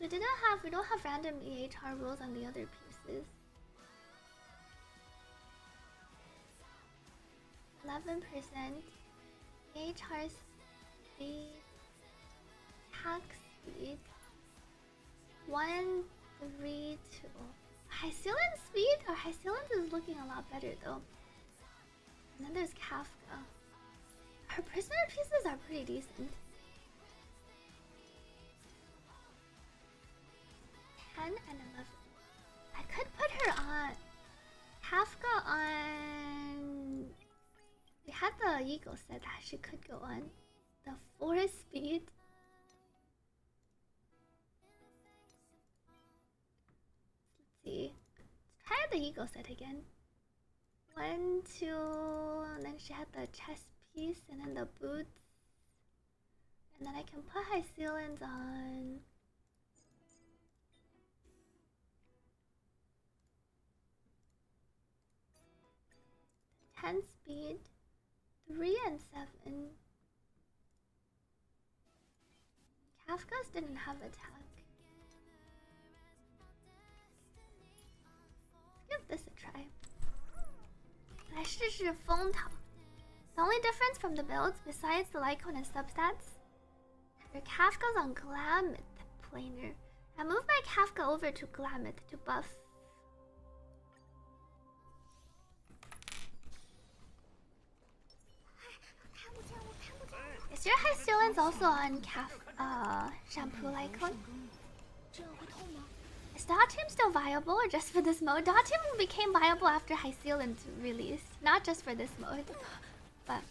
we don't have random EHR rules on the other pieces. 11% EHR speed, attack speed, 132. High sealant speed? Our high sealant is looking a lot better though. And then there's Kafka. Her prisoner pieces are pretty decent. 10 and 11. I could put her on Kafka on. We had the Eagle set that she could go on the 4 speed. Let's see. Let's try the Eagle set again. 1, 2, and then she had the chest piece and then the boots. And then I can put high sealants on. Speed 3 and 7. Kafka's didn't have attack. Let's give this a try. 来试试风塔. The only difference from the builds, besides the Lycon and substats, your Kafka's on Glamit planar. I moved my Kafka over to Glamit to buff. Is your high sealants also on shampoo Lycon? Is Dot Team still viable or just for this mode? Dot Team became viable after high sealant released, not just for this mode. But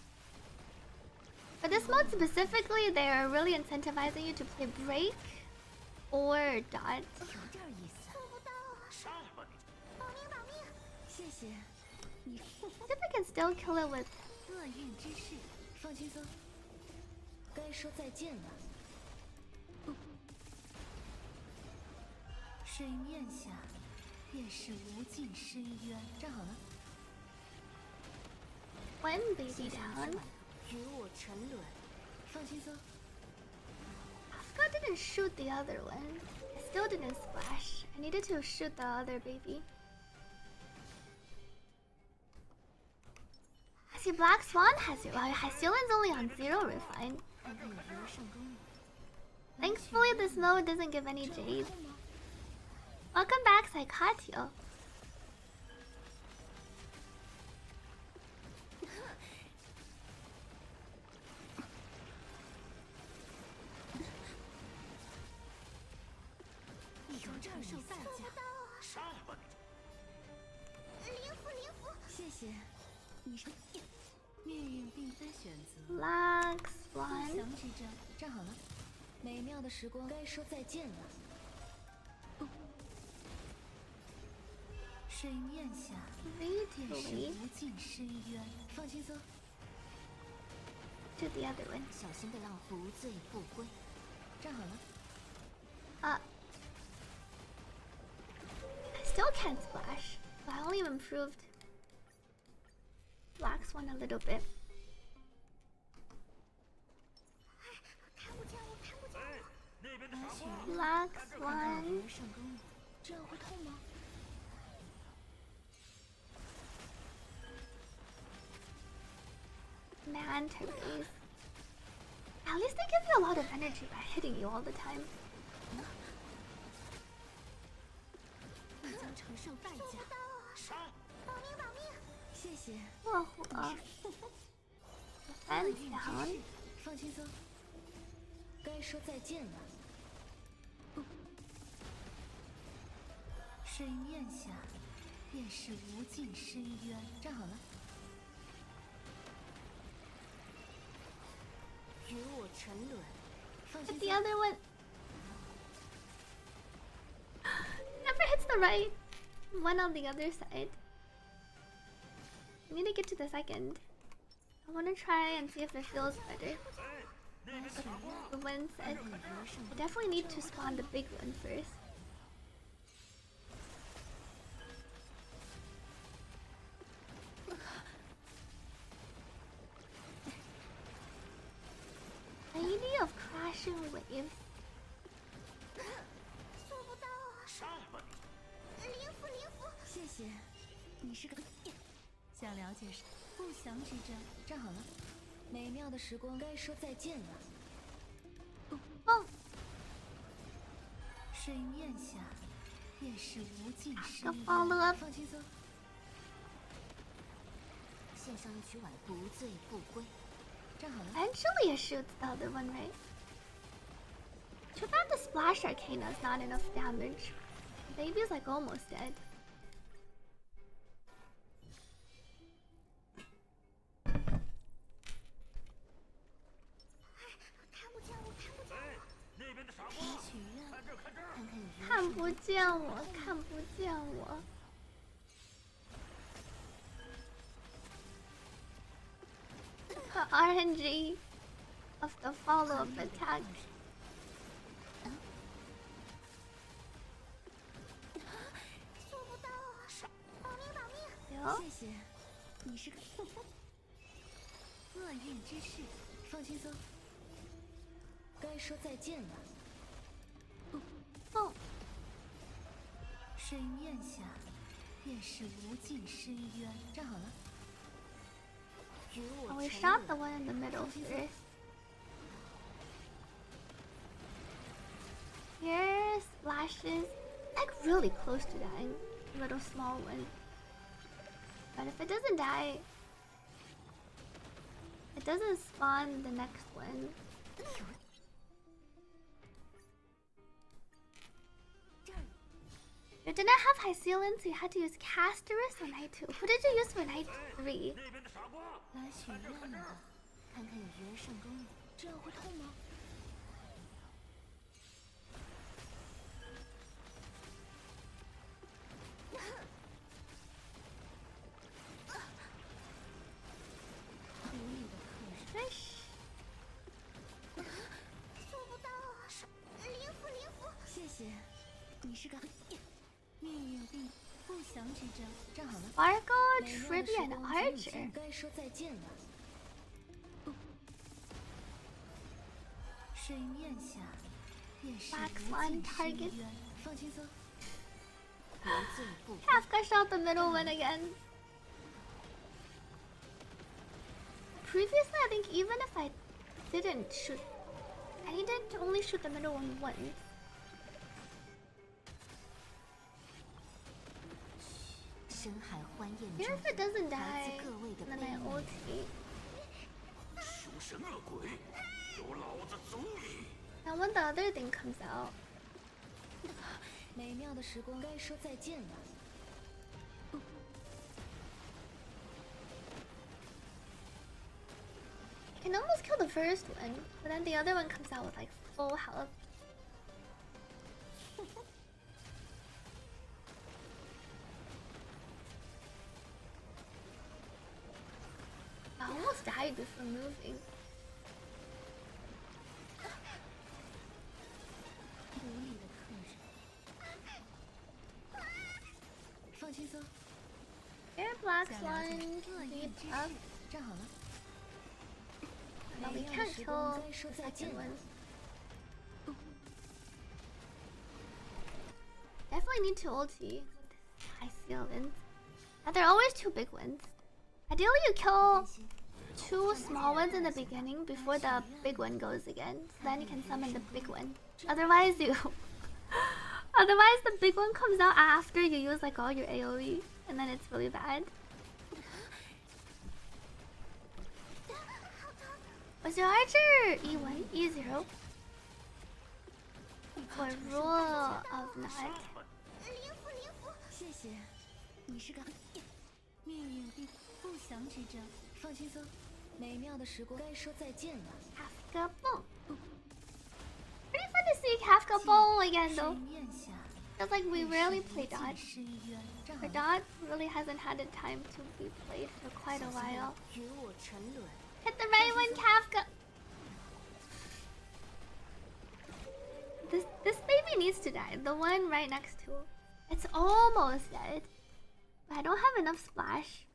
for this mode specifically, they're really incentivizing you to play Break or Dot. See if I can still kill it with. 该说再见了。水面下便是无尽深渊。站好了。One baby down. 与我沉沦。放轻松。Kafka didn't shoot the other one. I still didn't splash. I needed to shoot the other baby. I see Black Swan has your high sealant's only on 0 refine. Thankfully, this mode doesn't give any jade. Welcome back, Psychotio. 承受代价。上吧你！灵符灵符，谢谢。你是命运并非选择。 Lux 不 one. 祥之争，站好了。美妙的时光该说再见了。水面下便是 Retweet 无尽深渊。放轻松， to the other one. 小心的让不醉不归。站好了。 I still can't splash. But I only improved Lux one a little bit. 看不见我，看不见哎，那边的傻瓜， Lux 看看 one. 别人上钩了，这样会痛吗？ Manta rays. At least they give you a lot of energy by hitting you all the time. 你将承受代价。上！保命保命！谢谢。 Whoa, defense down. 放轻松。该说再见了。水面下便是无尽深渊。站好了。与我沉沦。放 But 轻 the 松。 other one never hits the right one on the other side. I need to get to the second. I want to try and see if it feels better. 哎，那边的傻瓜， The one said I definitely need to spawn the big one first. Lady of crashing waves. 做不到啊！上吧你！灵符灵符，谢谢。你是个想了解什不祥之争。站好了。美妙的时光该说再见了。 Oh, 水面下便是无尽深 the 渊。 follow up. 放轻松。献上一曲晚不醉不归。站好了。 Eventually it shoots the other one, right? Too bad the splash arcana is not enough damage. Baby's like almost dead. The RNG of the follow-up attack. 做不到啊！保命保命！ Yo. 谢谢。你是个厄运之士。放轻松。该说再见了。 Oh, 水面下便是无尽深渊。站好了。与 and 我 we 沉 shot 沦 the one in the middle first. Here's splashes, like really close to dying. Little small one. But if it doesn't die, it doesn't spawn the next one. You didn't have high ceiling, so you had to use Casterus or Night 2. Who did you use for Night 3? 那边的傻瓜，来许愿的，看看有人上钩了，这样会痛吗？无语的客人。 Fish. 做不到啊！灵符灵符，谢谢，你是个命运并不祥之争。站好了。 Sparkle, 美妙的 Trivia, 时 and 光总已 Archer. 经该说再见了。水面下便是 Black 无 Swan 尽深 target. 渊。放轻松。不醉不归。 Kafka shot the middle one again. Previously, I think even if I didn't shoot, I needed to only shoot the middle one once. Here, if it doesn't die, then I ulti. 凶神恶鬼，有老子足矣！ Now when the other thing comes out, 美妙的时光该说再见了。 I can almost kill the first one, but then the other one comes out with like full health. I almost died before moving. 无理的客人。放轻松。 Air Black 想了解 Swan 恶 keep 运之 up. 势，站好了。 But we 美妙的 can't 时光 kill 该说 the 再见 second 了。 one. Definitely need to ulti with this high ceilings. And they're always two big ones. Ideally, you kill two small ones in the beginning before the big one goes again. So then you can summon the big one. Otherwise, you. Otherwise, the big one comes out after you use like all your AoE, and then it's really bad. Was your archer E1, E0? Or rule of not? 谢谢，你是个命运并不祥之兆。放轻松，美妙的时光该说再见了。 Kafka Boom. Pretty fun to see Kafka Boom again though. 深渊下， Feels like we rarely play 尽 Dot. 深渊。站好 Or 了。 Dot really hasn't had the time to be played for quite a while. 与我沉沦。 Hit the right one, Kafka! This baby needs to die. The one right next to it. It's almost dead. But I don't have enough splash.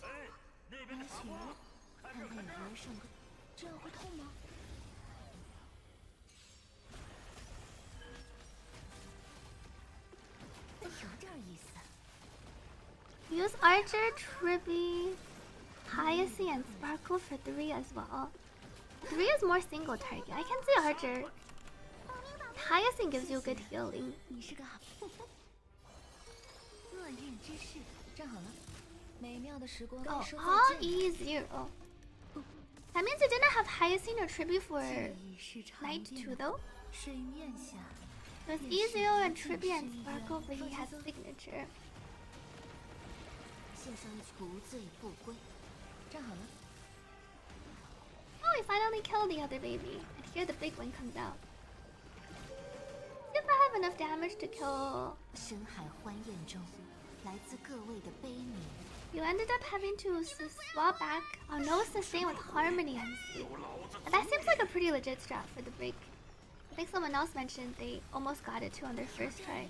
哎，那边的血茶花，看看看有这看这儿。没有胜过，这样会痛吗？有点意思。 Use Archer, Trippy, Hyacinth, and Sparkle for 3 as well. 3 is more single target. I can see Archer. Hyacinth gives you good healing. 你是个好。厄运之势，站好了。美妙的时光该 Oh, 说 all 再见了。 E0. That means you didn't have Hyacinth or Trippy for 记忆是长 Night 变 2 的 though. 水面下， There's E0 and Trippy and Sparkle, but he has Signature. 献上一曲不醉不归。站好了。 Oh, we finally killed the other baby. And here the big one comes out. See if I have enough damage to kill. 深海欢宴中，来自各位的悲鸣。 You ended up having to swap back. Oh no, sustain with Harmony MC. And that seems like a pretty legit strat for the break. I think someone else mentioned they almost got it too on their first try.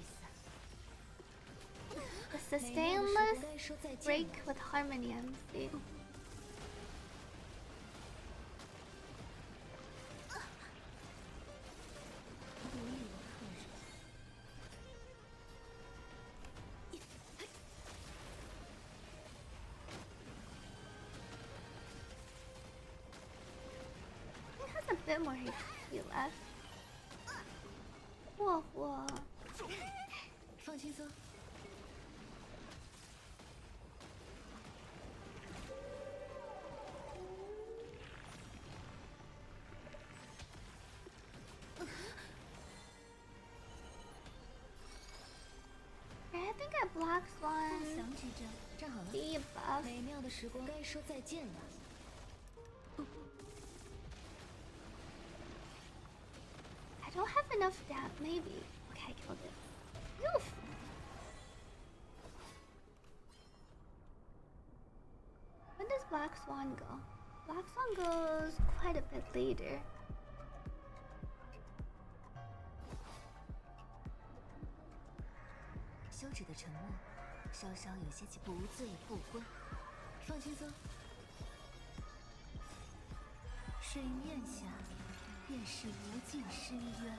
The 美妙的时 sustainless 光该说再见 break 了。 with Harmony MC. He has a bit more HP left. Whoa. 放轻松。I think I blocked 不 one 祥之兆，站好了。 debuff. 美妙的时光该说再见了。 I don't have enough damage. Maybe. Okay, I killed it. Oof. When does Black Swan go? Black Swan goes quite a bit later. 羞耻的沉默，稍稍有些不醉不归。放轻松。水面下，便是无尽深渊。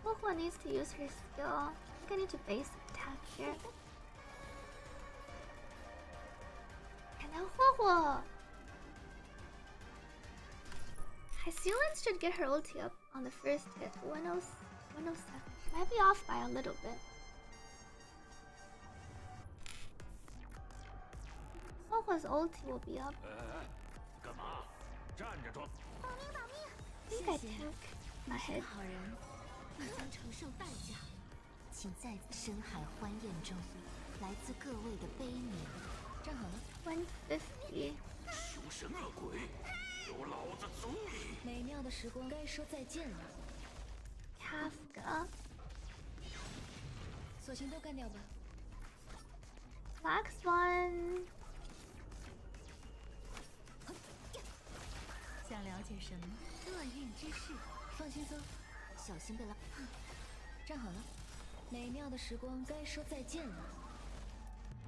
Huohuo needs to use her skill. I think I need to base attack here. And now Huohuo! Hyceolence should get her ulti up on the first hit. 107. She might be off by a little bit. Huohuo's ulti will be up. 干嘛？站着装？ I think I took my 是个 hit. 好人。你将承受代价。请在深海欢宴中，来自各位的悲鸣。站好了， 150. 凶神恶鬼，有老子足矣！美妙的时光该说再见了。 Kafka. 索性都干掉吧。 Black Swan. 想了解什么？厄运之事，放轻松，小心被拉。站好了。美妙的时光该说再见了。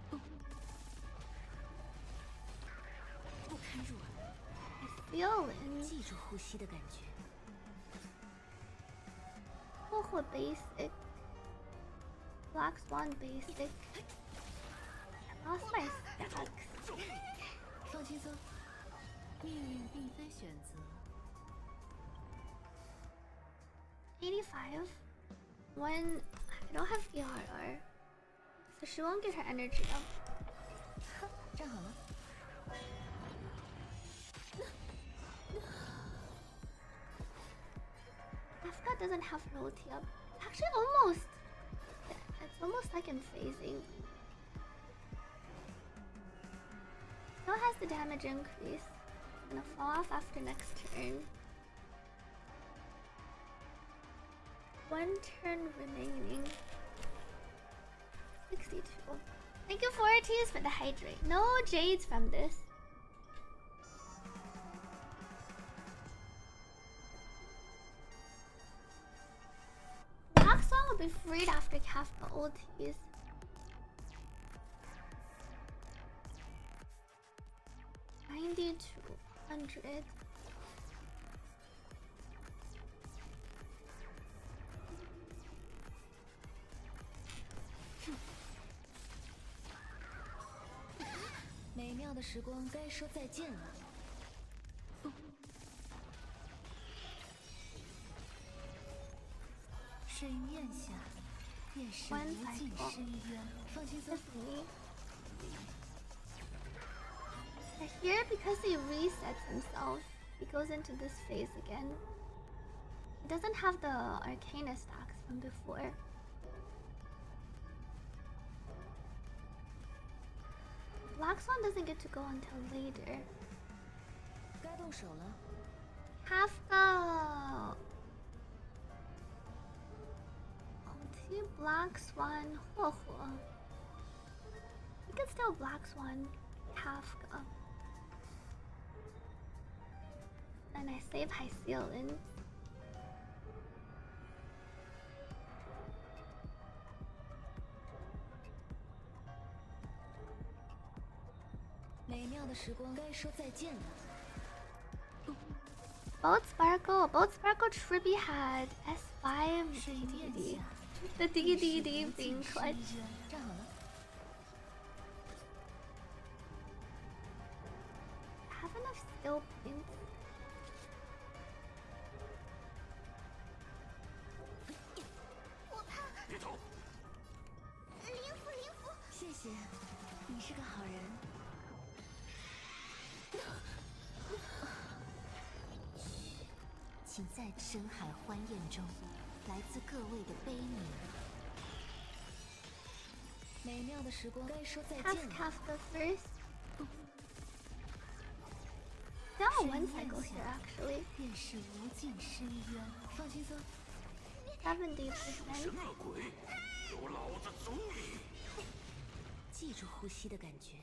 不堪入耳。 Feel it. 记住呼吸的感觉。 Oh, basic. Black Swan basic. I lost my stacks. 放轻松，命运并非选择。 85. When I don't have ERR, so she won't get her energy up. 站好了。 Kafka doesn't have her ulti up. Actually, almost. It's almost like I'm phasing. Still has the damage increase. Gonna fall off after next turn. 1 turn remaining. 62. Thank you, Forties, for the hydrate. No jades from this. Black Swan will be freed after Kafka ultis. $90 to 100. Hmm. 美妙的时光该说再见了。深咽下，便是无尽深渊。放轻松。 Here, because he resets himself, he goes into this phase again. He doesn't have the Arcana stacks from before. Black Swan doesn't get to go until later. 该动手了。 Kafka! Ulti Black Swan. We can still Black Swan Kafka. And I save high ceiling. Both Sparkle Tribby had S5 DDD. The DDD being clutch. I have enough skill points. Have Kafka first. Now one cycle here actually. 70%. 恶鬼，有老子足矣！记住呼吸的感觉。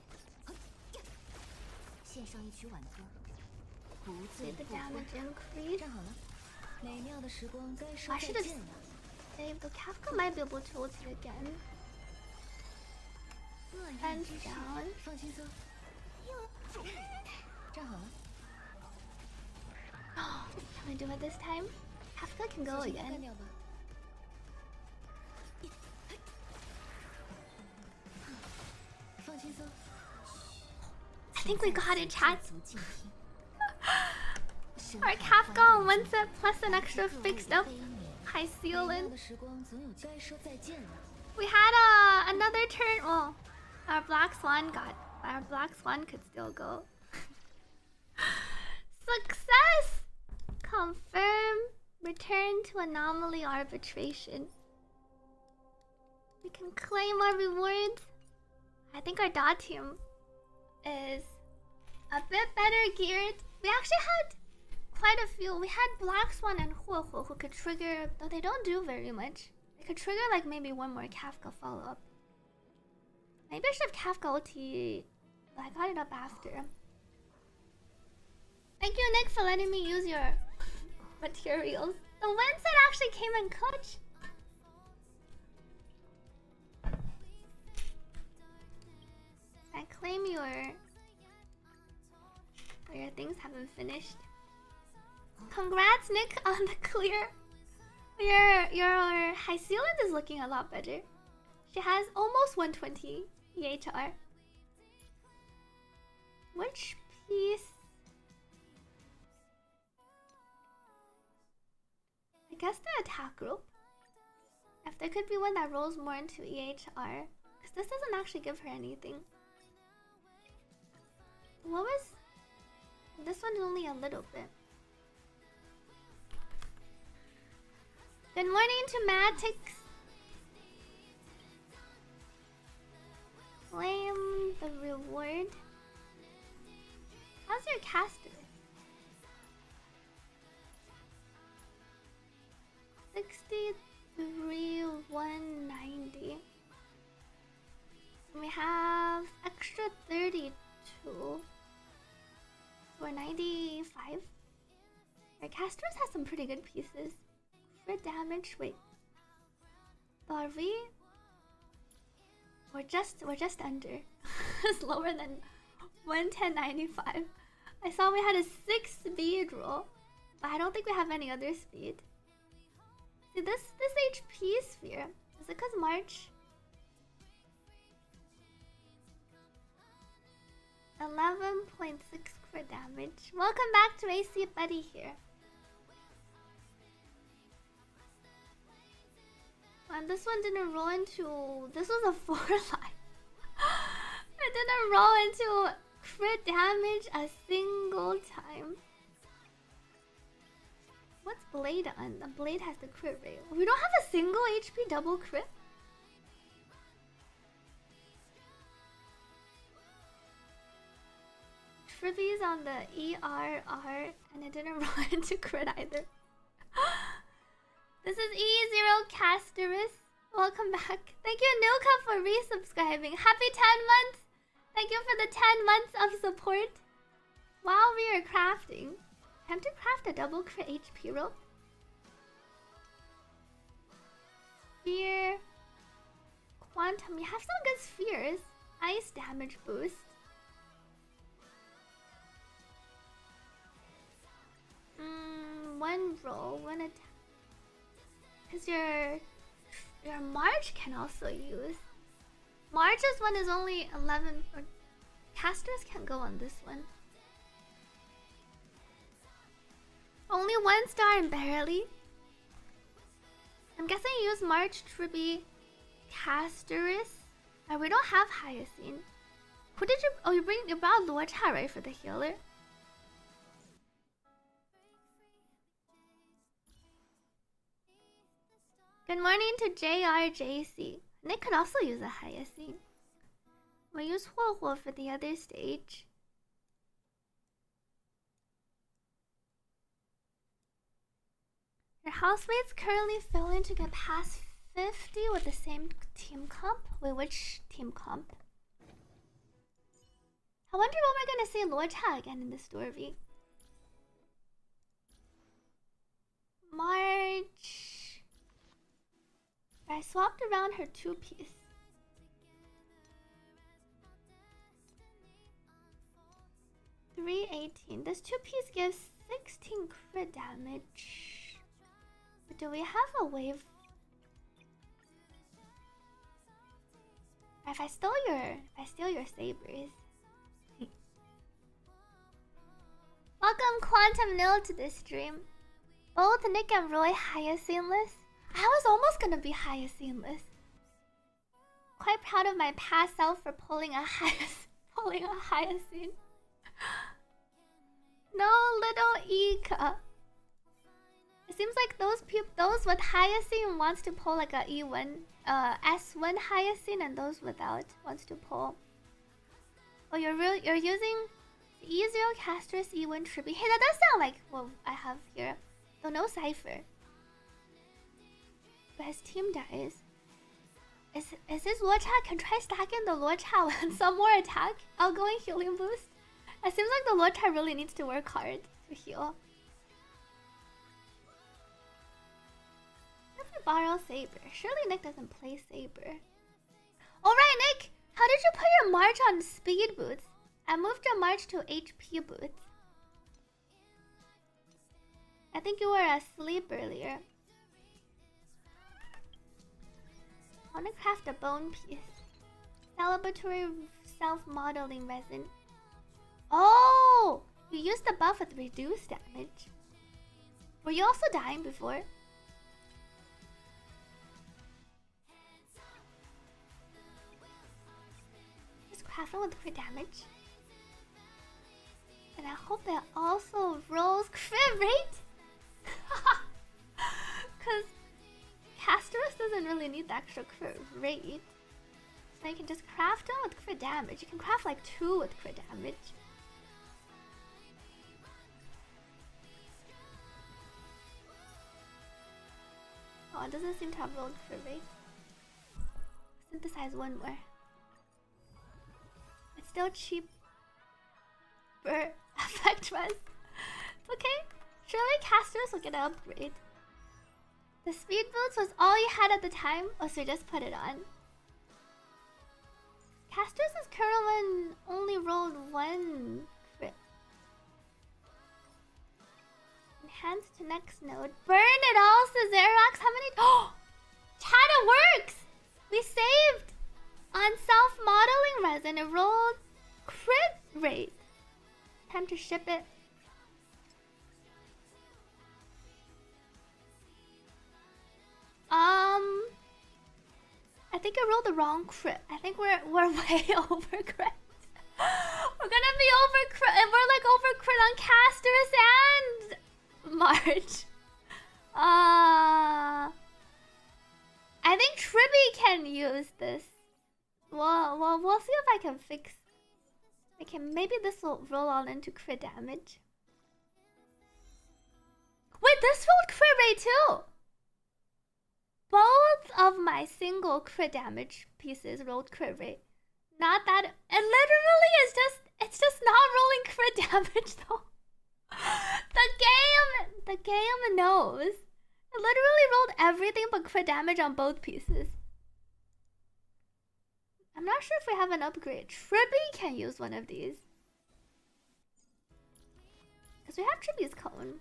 献上一曲挽歌，不醉 Did the 不归。 damage increase? 站好了，美妙的时光该说 I 再 should have 见了。 saved. The Kafka might be able to ulti again. 厄运 And 之事， down. 放轻松。站好了， Can we do it this time? Kafka can go 索性都 again. 干掉吧。放轻松。 I think we got it, chat. 足静听。 Our Kafka on one set plus an extra fixed up high 美妙 ceiling. 的时光总有该说再见了。 We had another turn. Well, our Black Swan could still go. Success! Confirm. Return to anomaly arbitration. We can claim our rewards. I think our dot team is a bit better geared. We actually had quite a few. We had Black Swan and Huohuo who could trigger, though they don't do very much. They could trigger like maybe one more Kafka follow-up. Maybe I should have Kafka OT, but I got it up after. Thank you, Nick, for letting me use your materials. The windset actually came in clutch. I claim your things haven't finished. Congrats, Nick, on the clear. Your high sealant is looking a lot better. She has almost 120 EHR. Which piece? I guess the attack rope. If there could be one that rolls more into EHR, because this doesn't actually give her anything. What was this one's only a little bit. Good morning to Matix. Claim the reward. How's your caster? 63 190. We have extra 32. So we're 95. Our casters have some pretty good pieces. Crit damage. Wait. Are we? We're just under. It's lower than 110.95. I saw we had a 6 speed roll, but I don't think we have any other speed. See this HP sphere. Is it because March? 11.6 crit damage. Welcome back to AC Buddy here. And this one didn't roll into. This was a 4 line. It didn't roll into crit damage a single time. What's Blade on? The Blade has the crit rate. We don't have a single HP double crit. Trivvy's on the ERR and it didn't roll into crit either. This is E0 Casterus. Welcome back. Thank you, Nuka, for resubscribing. Happy 10 months. Thank you for the 10 months of support. While we are crafting, time to craft a double crit HP rope. Sphere. Quantum. You have some good spheres. Ice damage boost. One roll, one attack. Because your March can also use. March's one is only 11. Or casters can't go on this one. Only 1 star and barely. I'm guessing you use March, Tribby, Casterus. We don't have Hyacinth. Who did you? Oh, you brought Luocha, right, for the healer. Good morning to JRJC. Nick could also use a Hyacinth. We'll use Huohuo for the other stage. Your housemates currently failing to get past 50 with the same team comp. Wait, which team comp? I wonder when we're gonna see Luocha again in the story. March. I swapped around her 2-piece. $318. This 2-piece gives 16 crit damage. But do we have a wave? If I steal your sabers. Welcome Quantum Nil to this stream. Both Nick and Roy Hyacintless. I was almost gonna be Hyacintless. Quite proud of my past self for pulling a Hyacinth. No, little Ika. It seems like those with Hyacinth wants to pull like a E1, S1 Hyacinth, and those without wants to pull. Oh, you're using E0 Castress E1 Trippy. Hey, that does sound like what I have here. Though no Cypher. But his team dies. Is his lore chat? Can try stacking the lore chat with some more attack? Outgoing healing boost? It seems like the lore chat really needs to work hard to heal. If we borrow Saber. Surely Nick doesn't play Saber. Alright, Nick! How did you put your March on speed boots? I moved your March to HP boots. I think you were asleep earlier. I want to craft a bone piece. Celebratory self-modeling resin. Oh! You used the buff with reduced damage. Were you also dying before? Just craft one with crit damage. And I hope it also rolls crit rate. Cause Casterus doesn't really need the extra crit rate. So you can just craft one with crit damage. You can craft like 2 with crit damage. Oh, it doesn't seem to have rolled crit rate. Synthesize one more. It's still cheap. Effect res. It's okay. Surely Casterus will get an upgrade. The speed boots was all you had at the time? Oh, so you just put it on. Casterus' current one only rolled 1 crit. Enhance to next node. Burn it all, Xerax. How many? Oh! Chat, it works! We saved! On self-modeling resin, it rolled crit rate. Time to ship it. I think I rolled the wrong crit. I think we're way over crit. We're gonna be over crit. We're like over crit on Casterus and March. I think Tribby can use this. Well, we'll see if I can fix. Maybe this will roll all into crit damage. Wait, this rolled crit rate too. Both of my single crit damage pieces rolled crit rate. Not that it literally is it's just not rolling crit damage though. The game knows. It literally rolled everything but crit damage on both pieces. I'm not sure if we have an upgrade. Tribby can use one of these. Because we have Tribby's cone.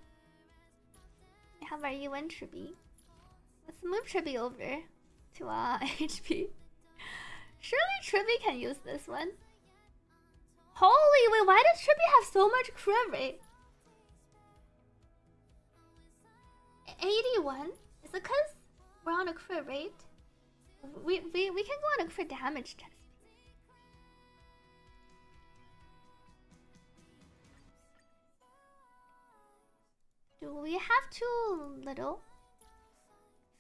We have our UN Tribby. Let's move Tribby over to HP. Surely Tribby can use this one. Holy, wait, why does Tribby have so much crit rate? 81? Is it because we're on a crit rate? We can go on a crit damage test. Do we have too little?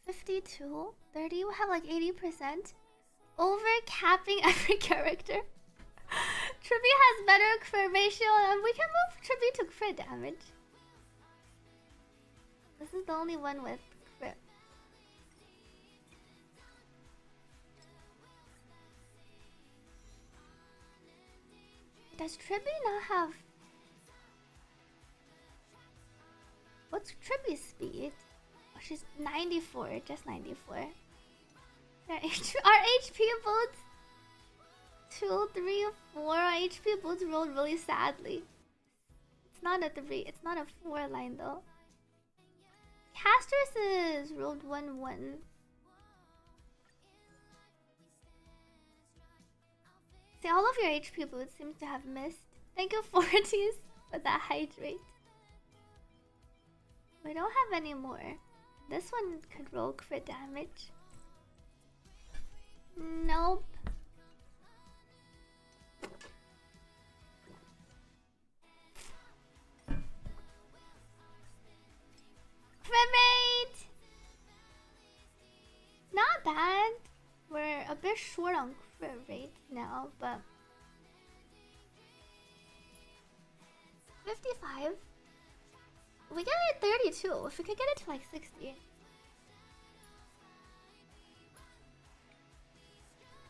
52? 30? We have like 80%. Over capping every character. Tribby has better crit ratio and we can move Tribby to crit damage. This is the only one with crit. Does Tribby not have... What's Tribby's speed? Oh, she's 94, just 94. Our HP boots 2, 3, 4. Our HP boots rolled really sadly. It's not a 3, it's not a 4 line though. Caster's rolled 1, 1. See, all of your HP boots seems to have missed. Thank you, 40s, for that hydrate. We don't have any more. This one could roll crit damage. Nope. Crit bit short on crit rate now, but 55. We get it at 32. If we could get it to like 60.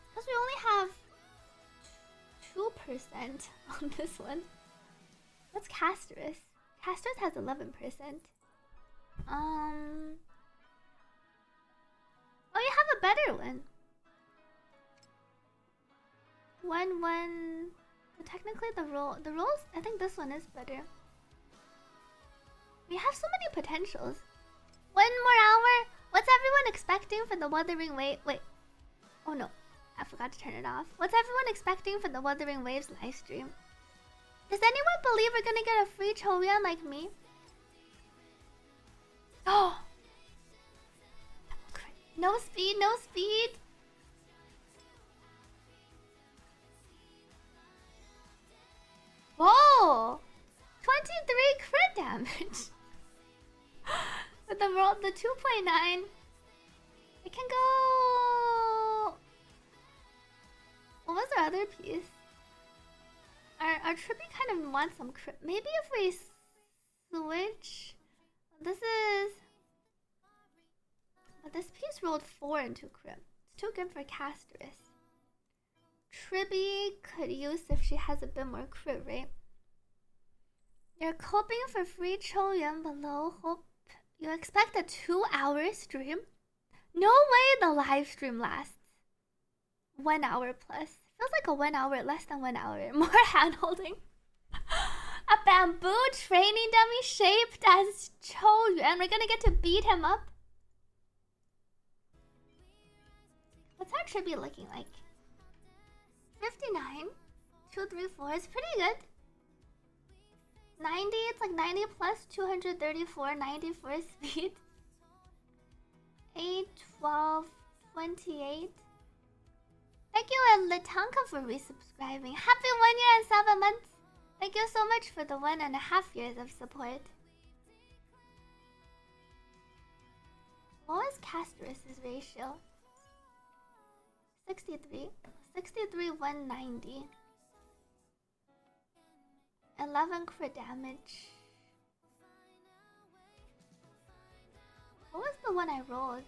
Because we only have 2% on this one. What's Casterus? Casterus has 11%. Oh, you have a better one. One. But technically, the rolls. I think this one is better. We have so many potentials. 1 more hour. What's everyone expecting for the Wuthering Wave? Wait. Oh no, I forgot to turn it off. What's everyone expecting for the Wuthering Waves live stream? Does anyone believe we're gonna get a free Choryuan like me? Oh! No speed, no speed! Whoa! 23 crit damage! With the 2.9, it can go... What was our other piece? Our Trippy kind of wants some crit. Maybe if we switch... This is... But this piece rolled 4 into crit. It's too good for Casterus. Tribby could use if she has a bit more crit rate. You're coping for free Choryuan below. Hope you expect a 2-hour stream? No way the live stream lasts 1 hour plus. Feels like a 1 hour, less than 1 hour. More hand holding. A bamboo training dummy shaped as Choryuan. We're gonna get to beat him up. What's our tribute looking like? 59. 234 is pretty good. 90, it's like 90 plus 234, 94 speed. 8, 12, 28. Thank you, Latanka, for resubscribing. Happy 1 year and 7 months. Thank you so much for the 1.5 years of support. What was Casterus' ratio? 63. 63, 190. 11 crit damage. What was the one I rolled?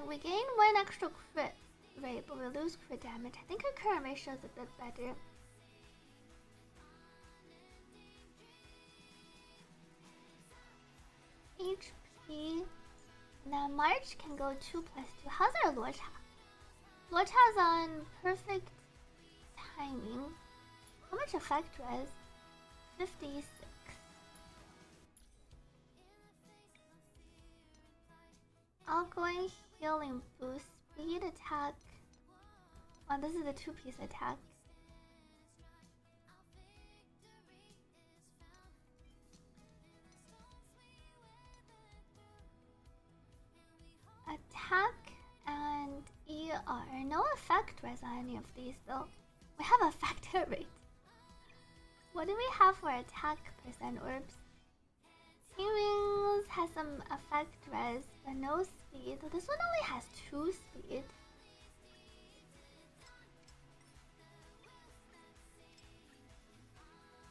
We gain 1 extra crit rate, but we lose crit damage. I think our current ratio is a bit better. HP. Now March can go 2 plus 2. How's our Lorcha? Lorcha's on perfect timing. How much effect res? 56. Outgoing healing boost, speed attack. Oh, this is a 2-piece attack. Attack and ER. No effect res on any of these though. We have effect hit rate. What do we have for attack percent orbs? Wings has some effect res, but no speed. This one only has 2 speed.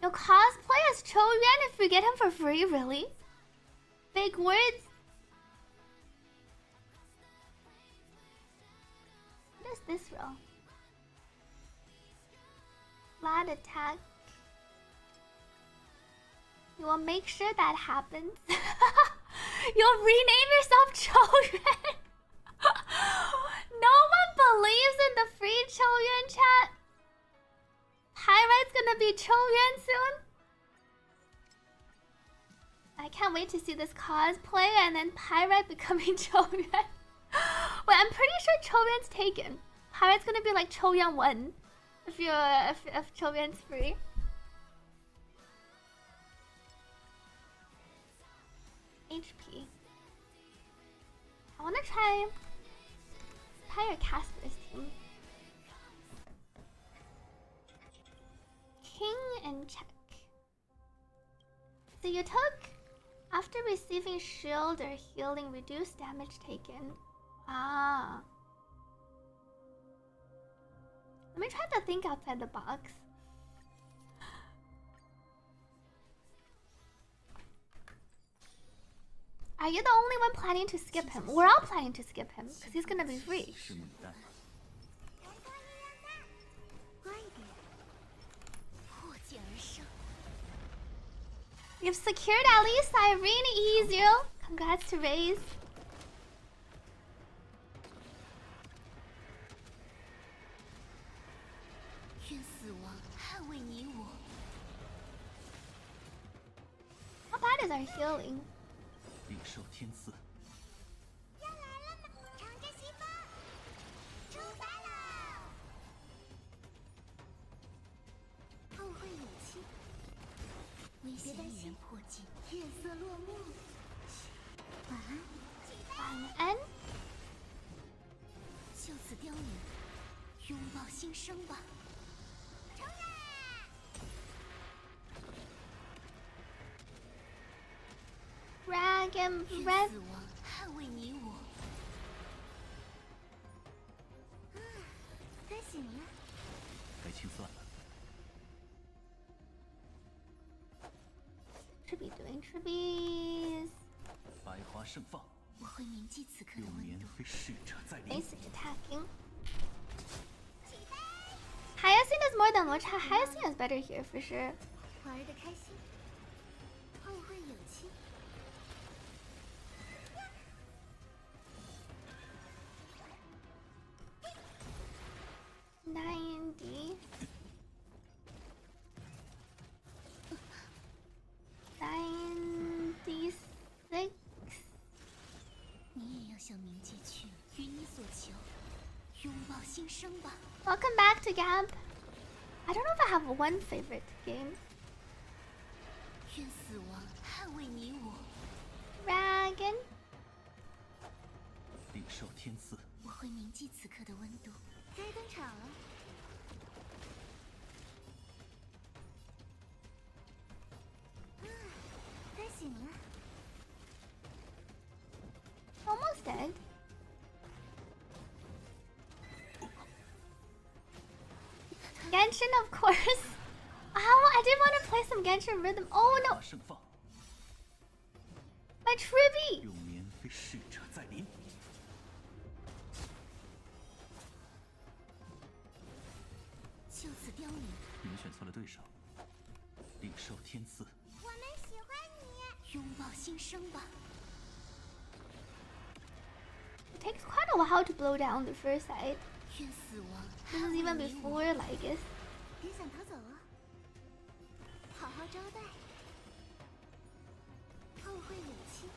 You'll cosplay as Choryuan if we get him for free, really? Big words. What is this roll? Flat attack. You will make sure that happens. You'll rename yourself Choryuan. No one believes in the free Choryuan chat. Pyrite's gonna be Choryuan soon. I can't wait to see this cosplay and then Pyrite becoming Choryuan. Wait, I'm pretty sure Choryuan's taken. Pyrite's gonna be like Choryuan 1 if Choryuan's free. HP. I wanna try your Casper's team. King and check. So you took After receiving shield or healing, reduce damage taken. Ah. Let me try to think outside the box. Are you the only one planning to skip him? We're all planning to skip him because he's gonna be free. 拭目以待。乖一点，破茧而生。 You've secured at least Irene E0. Congrats to Raze. How bad is our healing? 领受天赐。要来了吗？尝着西风，出发了。后会有期。危险已然破镜，月色落幕。晚安。晚安。就此凋零，拥抱新生吧。 Dragon Breath. 死亡捍卫你我。该醒了。该清算了。 Tribute doing tributes. 百花盛放。我会铭记此刻的有年温度。非逝者再临。 Basic attacking. Hyacinth is more than Lucha. Hyacinth is better here for sure. 玩得开心，后会有期。 90. 96. 你也要向冥界去，与你所求，拥抱新生吧。 Welcome back to Gab. I don't know if I have one favorite game. 愿死亡捍卫你我。 Dragon. 领受天赐。我会铭记此刻的温度。该登场了。该醒了。 Almost dead. Genshin, of course. Oh, I did want to play some Genshin Rhythm. Oh 百 no, 花盛放。 my Tribby. 有年非逝者再临。就此凋零，你们选错了对手。领受天赐。我们喜欢你。拥抱新生吧。 It takes quite a while to blow down the first side. 愿死亡 This 捍 is 卫 even 你我。 before Lygus. 别想逃走啊！好好招待。后会有期。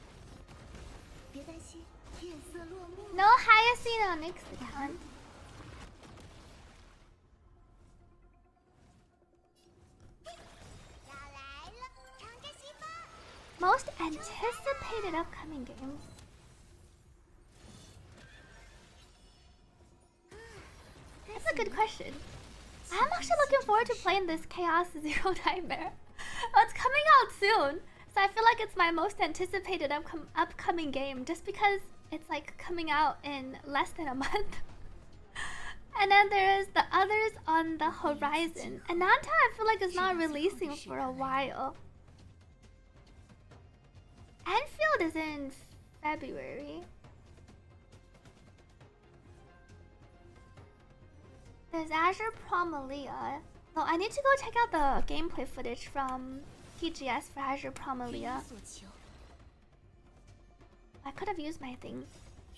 别担心，月色落幕。 No Hyacinth on Nick's account. Most anticipated upcoming game. That's a good question. I'm actually looking forward to playing this Chaos Zero Nightmare. Oh, it's coming out soon, so I feel like it's my most anticipated upcoming game just because it's like coming out in less than a month. And then there's the others on the horizon. And Nanta I feel like is not releasing for a while. Enfield is in February. There's Azure Promelia. No, I need to go check out the gameplay footage from TGS for Azure 与 Promelia. 你所求， I could have used my thing.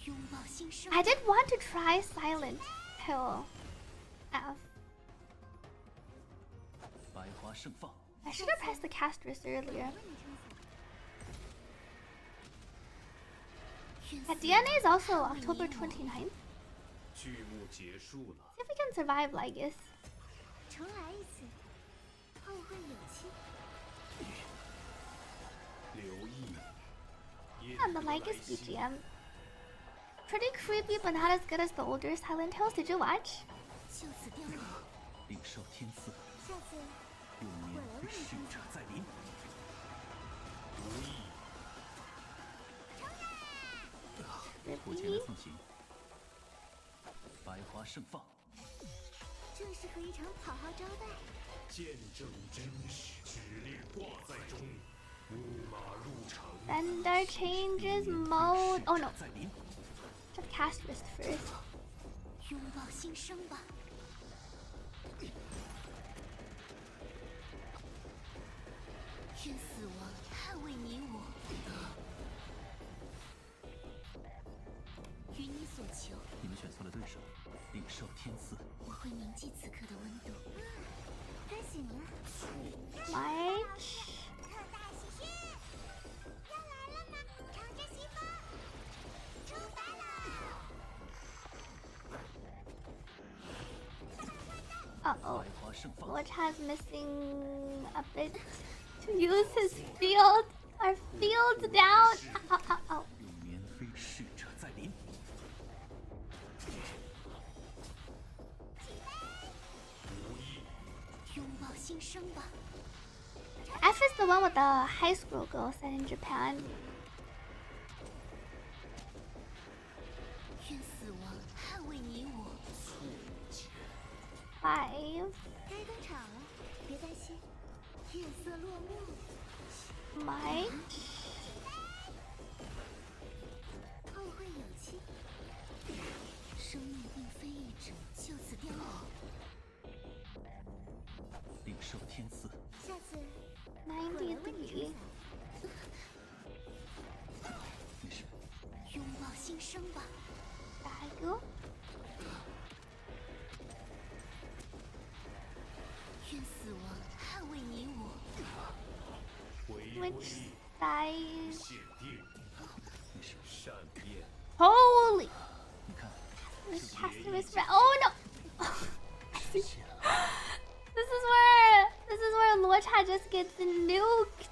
拥抱新生。 I did want to try Silent Hill F. 百花盛放。 I should have pressed the castress earlier. 愿 That 死 DNA is 亡 also 捍卫 October 你我。 29th. 剧目结束了。 See if we can survive Lygus. 重来一次。后会有期。留意。 And the Lygus BGM. Pretty creepy, but not as good as the older Silent Hills. Did you watch? 就此凋零，领受天赐。下次有年非逝者再临。如意我前来送行。白花盛放，正适合一场好好招待。见证真实，指令挂载中，木马入城。Thunder changes mode. Oh no. 在临。 Check cast list first. 拥抱新生吧。愿死亡捍卫你我，与你所求。你们选错了对手，领受天赐。我会铭记此刻的温度。恭喜您啊！ March. 特大喜讯，要来了吗？长着西风，出发了。 Uh-oh. 白花盛放， Wuthering missing a bit to use his field. Our field's down. Ow, ow, ow. 有绵飞逝者在临。拥抱新生吧。 F is the one with the high school girl set in Japan. 愿死亡捍卫你我。 5. 该登场了，别担心。夜色落幕， March. 后会有期。生命并非一直就此凋零，领受天赐。下次 93. 没事，拥抱新生吧。 Dagu. 愿死亡捍卫你我。Which side? 限定没事。闪电， Holy! 你看， This caster is red. Oh no! 实现了。 This is where Luocha just gets nuked,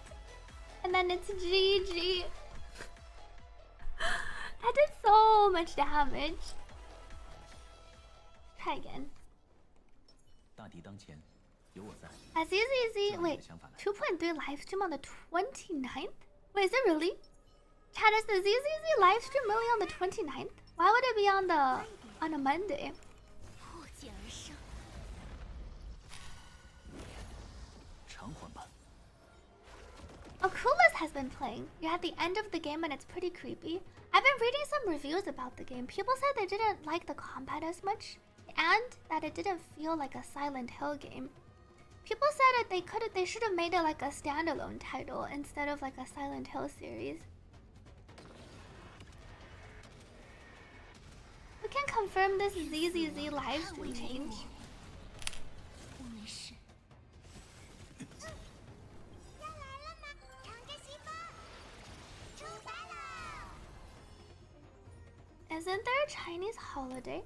and then it's GG. That did so much damage. Try again. 大敌当前，有我在。 ZZZ, wait, 2.3 live stream on the 29th? Wait, is it really? Chat, is the ZZZ live stream really on the 29th? Why would it be on a Monday? 破茧而生，偿还吧。 Akulas has been playing. You're at the end of the game and it's pretty creepy. I've been reading some reviews about the game. People said they didn't like the combat as much and that it didn't feel like a Silent Hill game. People said that they should have made it like a standalone title instead of like a Silent Hill series. We can confirm this ZZZ live stream change. 我没事。要来了吗？乘着西风，出发了。 Isn't there a Chinese holiday?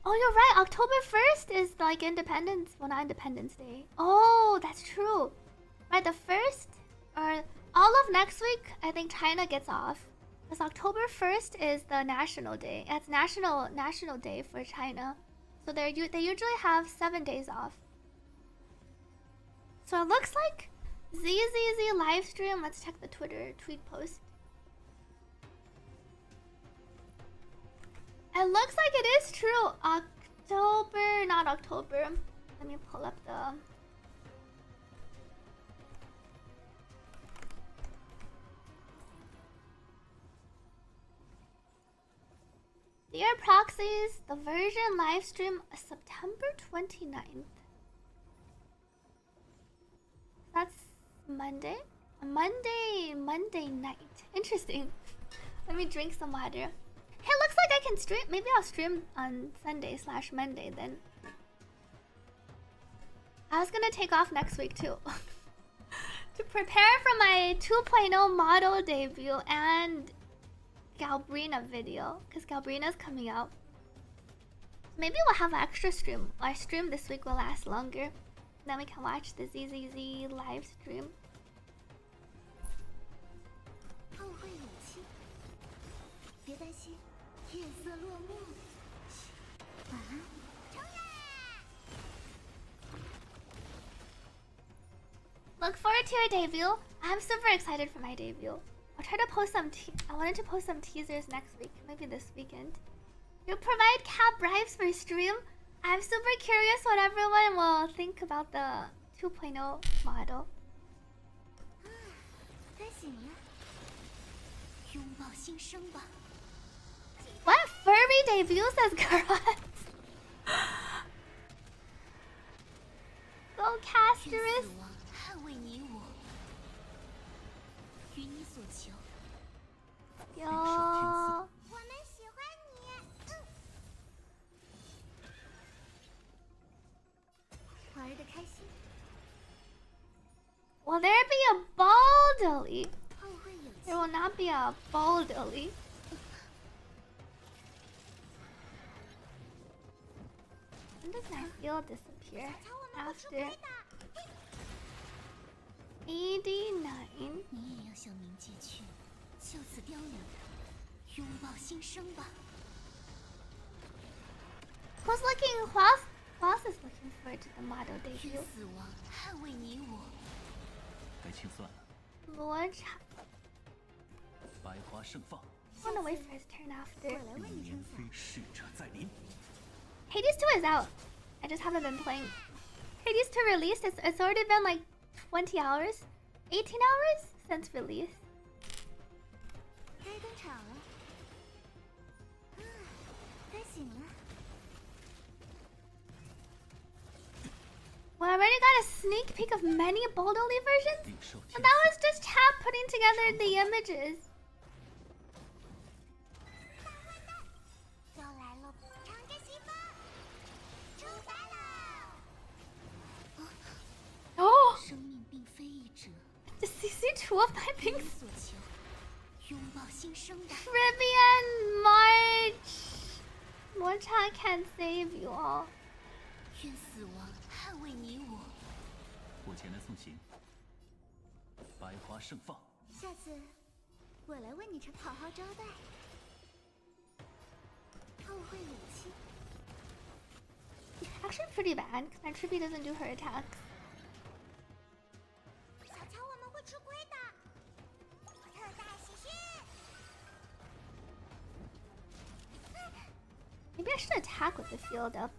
Oh, you're right. October 1st is like Independence, well, not Independence Day. Oh, that's true. Right, the 1st, or all of next week, I think China gets off. Because October 1st is the National Day. It's National Day for China. So they usually have 7 days off. So it looks like ZZZ live stream. Let's check the Twitter tweet post. It looks like it is true. October, not October. Let me pull up the... Dear Proxies, the version live stream September 29th. That's Monday? Monday night. Interesting. Let me drink some water. Hey, looks like I can stream. Maybe I'll stream on Sunday/Monday then. I was gonna take off next week too. To prepare for my 2.0 model debut and Galbrina video. Because Galbrina's coming out. Maybe we'll have an extra stream. Our stream this week will last longer. Then we can watch the ZZZ live stream. 后会有期。别担心，夜色落幕。晚安。冲呀！ Look forward to your debut. I'm super excited for my debut. I'll try to post some. I wanted to post some teasers next week, maybe this weekend. You provide cap bribes for stream. I'm super curious what everyone will think about the 2.0 model. 该醒了，拥抱新生吧。 What furry debuts as girls? Go 愿 Casterus. 死亡捍卫你我，与你所求。 Yo. 我们喜欢你。玩的开心， Will there be a Baldily? 后会有期 There。will not be a Baldily. When does my field disappear? 瞧我们不吃亏 After 的。 89. 你也要向冥界去，就此凋零，拥抱新生吧。 Who's looking? Who else is looking forward to the model 愿 debut? 死亡捍卫你我。该清算了。罗查。百花盛放， I wanna wait for his turn 我 after. 来为你撑伞。非逝者再临。 Hades 2 is out. I just haven't been playing. Hades 2 released. It's already been like 20 hours, 18 hours since release. 该登场了。该醒了。 We already got a sneak peek of many Baldoli versions, 领受 and 天 that was just chat putting together the images. 要来了，尝着西风，出发了。 Oh, 生命并非一折， the CC2 of my 与 things. 你所求，拥抱新生吧。 Trivian March. Mocha can't save you all. 愿死亡捍卫你我。我前来送行。百花盛放，下次我来为你好好招待。后会有期。 Actually, pretty bad because my Trippy doesn't do her attacks. 瞧瞧我们会吃亏的。特大喜讯！ Maybe I should attack with the field up.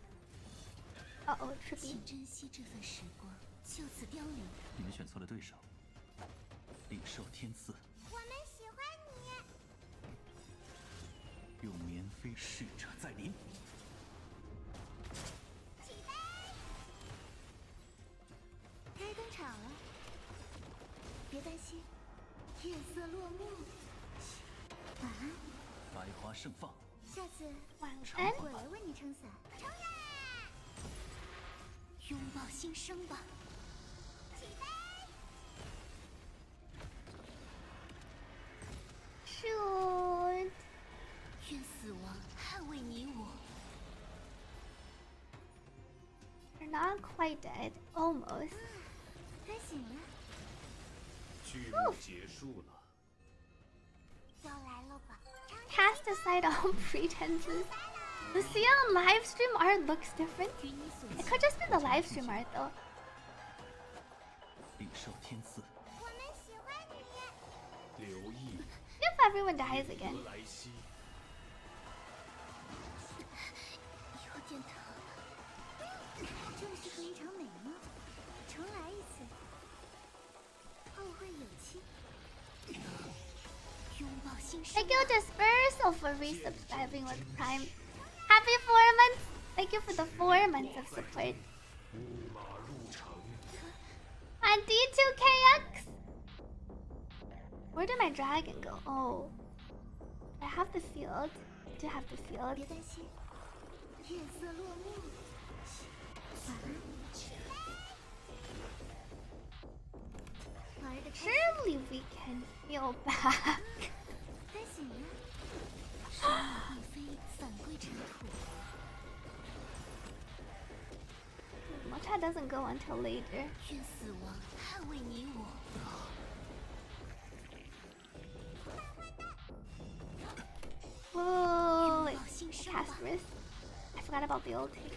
Uh-oh, Trippy. 请珍惜这份时光，就此凋零。你们选错了对手。领受天赐，我们喜欢你。用绵飞逝者再临。起飞！该登场了。别担心，月色落幕。晚安。百花盛放，下次晚安。我来为你撑伞。冲呀！拥抱新生吧。 起飞！ Shoot. 愿死亡捍卫你我。 You're not quite dead. Almost. 该醒了。剧目结束了。要来了吧？ Cast aside all pretenses. The CL livestream art looks different. 与你所 It 求， could just be the livestream art though. 领受天赐，我们喜欢你。留意 If everyone dies again. 德莱西，有点疼。这是个一场美梦，重来一次。后会有期。拥抱新生 Thank you Dispersal for resubscribing with Prime. Happy 4 months. Thank you for the 4 months of support. 乌马入城， And D2KX. Where did my dragon go? Oh. I have the field. I do have the field. 别担心，月色落幕。晚安。玩的开心。 Surely we can heal back. 该醒了。生命并非返归尘土。 Mocha doesn't go until later. 愿死亡捍卫你我。 Whoa, 拥 wait. 抱新生吧。 Casterus. I forgot about the ulti.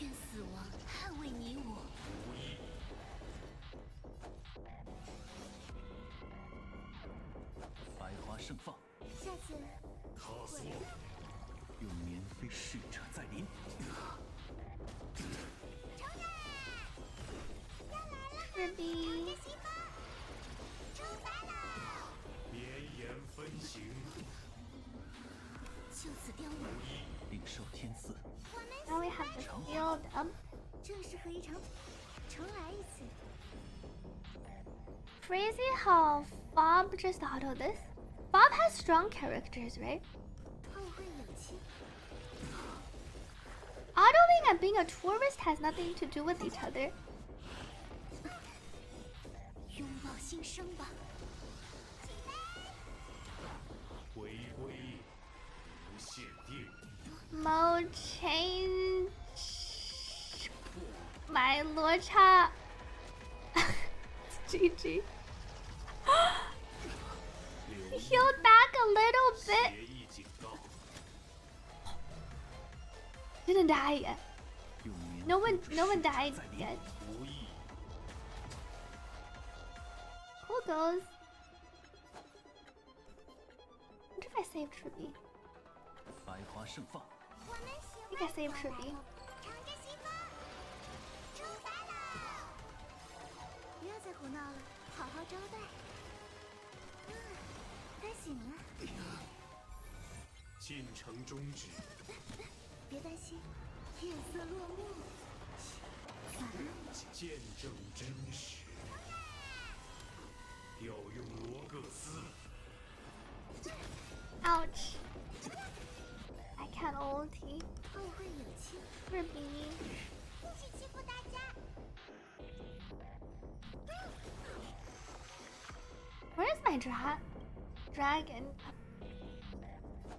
愿死亡捍卫你我。无意盛放，下次卡索，用绵飞逝者再临。赤壁，绵延分行，就此凋零。领受天赐， now we have the field up. 正适合一场，重来一次。 Crazy how Bob just auto this. Bob has strong characters, right? 后会有期。 Autoing and being a tourist has nothing to do with each other. 拥抱新生吧。回归无限定， Mo change my Lorcha. GG. Healed back a little bit. 协议警告， Didn't die yet. 用绵 No one 飞逝者 died 再临 yet. 无意 Cool goes. What if I save Trippy? 百花盛放， I think I saved Trippy. 尝着西风，出发了！不要再胡闹了，好好招待。该醒了，进程终止，别担心，夜色落幕。晚安。见证真实，调用罗各斯， Ouch. I can't ulti. 后会有期。 Trippy. 不许欺负大家。 Where's my dragon?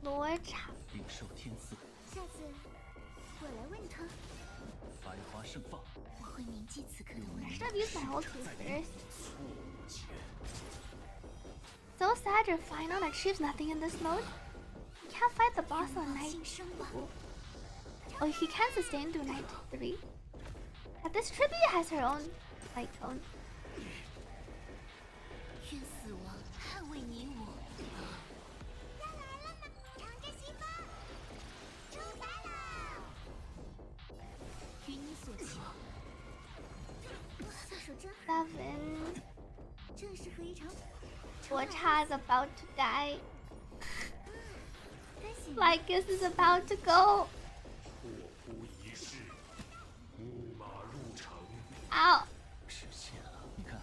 Lorcha. 领受天赐，下次我来问他。百花盛放，我会铭记此刻的温 I 柔。 should have used my ulti first. 错误前， So sad your final achieves nothing in this mode. You can't fight the boss on night. 新生吧。 Oh, he can sustain through night 3. But this Trippy has her own light tone. 愿死亡捍卫你我。要来了呢，尝着西风，出发了！与你所求。射手真好， 7. 正适合一场。 Lorcha's about to die. 该醒了。 Lycus is about to go. 破釜一试，木马入城， Ow. 实现了。你看，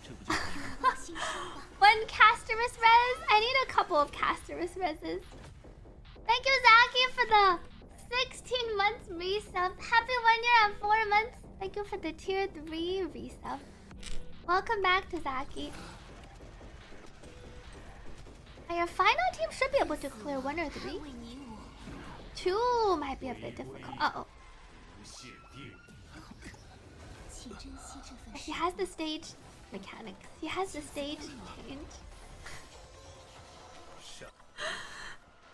这不就是拥抱新生吧。 One Casterus res. I need a couple of Casterus reses. Thank you, Zaki, for the 16 months resub. Happy 1 year and 4 months. Thank you for the tier 3 resub. Welcome back to Zaki. Your final team should be able to clear 1 or 3. 捍卫你我。 2 might be a bit difficult. Uh-oh. 无限定，请珍惜这份 He has the stage mechanics. He has the stage change.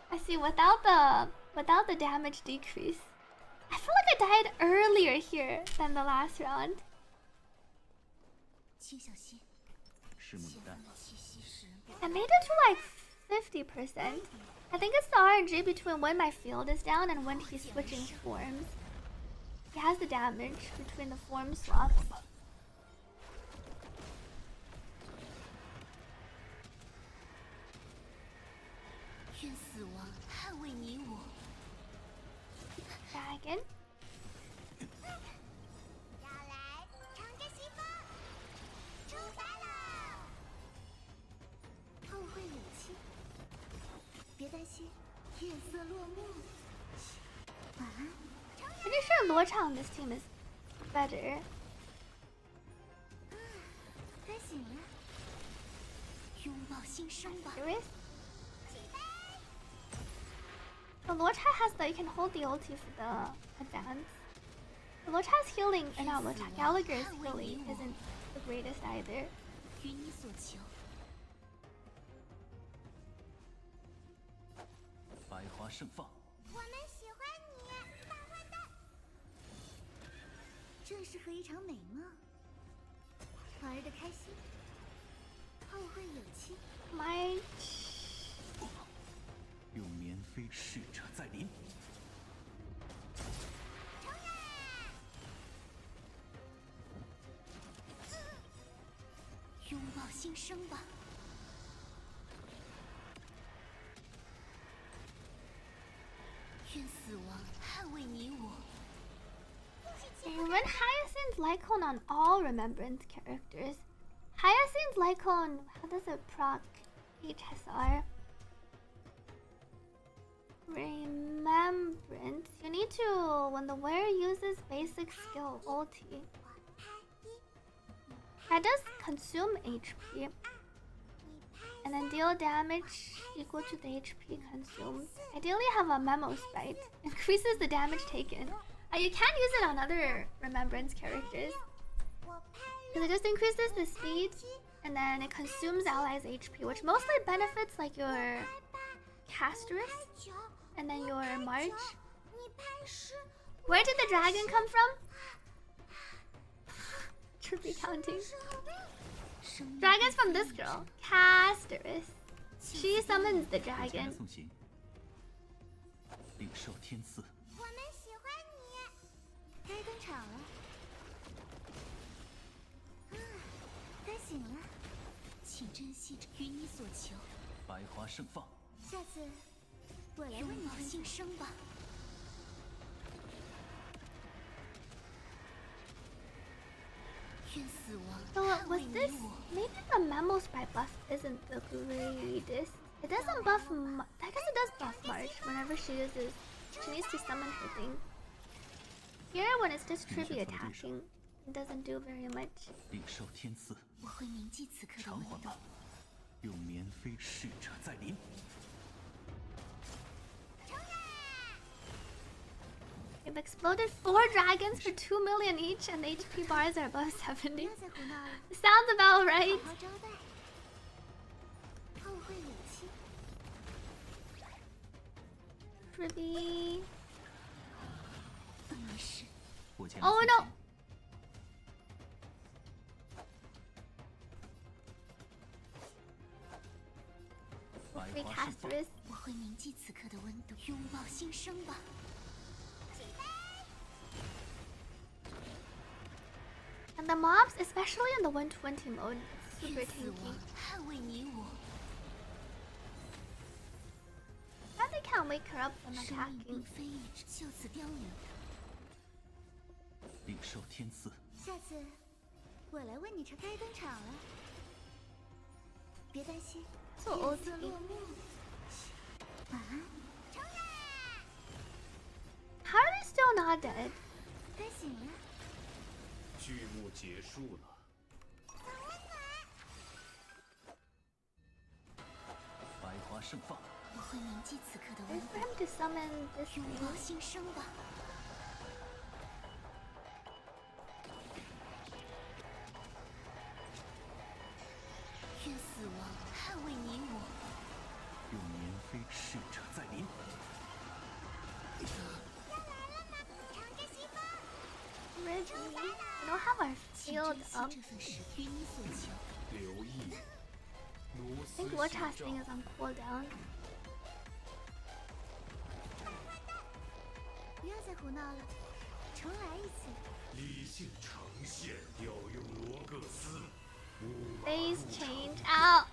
I see without the damage decrease. I feel like I died earlier here than the last round. 请小心。拭目以待。气息使人不 I made it to like 50%. I think it's the RNG between when my field is down and when he's switching forms. He has the damage between the form swaps. 愿死亡捍卫你我。 Dragon. 要来，尝着西风，出发了！后会有期。别担心，夜色落幕。晚安。 Pretty sure Lorcha on this team is better. 该醒了。拥抱新生吧。 Serious? The Lorcha has the, you can hold the ulti for the advance. The Lorcha's healing, or not Lorcha, Gallagher's healing isn't the greatest either. 与你所求。百花盛放，我们喜欢你，大坏蛋。正适合一场美梦，玩得开心，后会有期。My 逝者再临。拥抱新生吧。愿死亡捍卫你我。 And run Hyacinth Lycon on all Remembrance characters. Hyacinth Lycon, how does it proc HSR? Remembrance. You need to, when the wearer uses basic skill ulti. That does consume HP. And then deal damage equal to the HP consumed. Ideally have a memo sprite. Increases the damage taken. You can use it on other Remembrance characters. Because it just increases the speed and then it consumes allies' HP, which mostly benefits like your Casterus and then your March. Where did the dragon come from? Trippy counting. Dragon's from this girl, Casterus. She summons the dragon. 领受天赐。 我们喜欢你。该登场了。该醒了。请珍惜这与你所求。百花盛放。下次我来为拥你抱新生吧。愿死亡 So 捍 was 卫你 this? 我。 Maybe the memo sprite buff isn't the greatest. It doesn't buff. I guess it does buff March whenever she uses. She needs to summon her thing. Here, when it's just tribute attacking, it doesn't do very much. 领受天赐。我会铭记此刻的温度。偿还吧，用绵飞逝者再临。 We've exploded 4 dragons for 2 million each, and the HP bars are above 70. 不要再胡闹了， Sounds about right. 好好招待。后会有期。 Privy. 没事。我前 Oh no! 百 Free 花盛放。 Casterus. 我会铭记此刻的温度。拥抱新生吧。 And the mobs, especially in the 120 mode, super 愿死 tanky. 亡捍卫你我。 And they can't wake her up from 生命并 attacking. 非一直就此凋零。领受天赐。下次我来为你该登场了。别担心， So 夜 OP. 色落幕。晚安。 How are they still not dead? 该醒了。 剧目结束了。百花盛放。我会铭记此刻的 Wait 温 for 度。 him to summon this 拥抱 thing. 新生吧。 愿死亡捍卫你我。用绵飞逝者再临。 Ridley. We don't have our 请 field 珍惜 up. 这份时与你所求。留意，奴 I 斯 think 喜 Watch 照 thing is on cooldown. 不要再胡闹了，重来一次。理性呈现，要用罗格斯。乌马 Phase 入 change 场 out.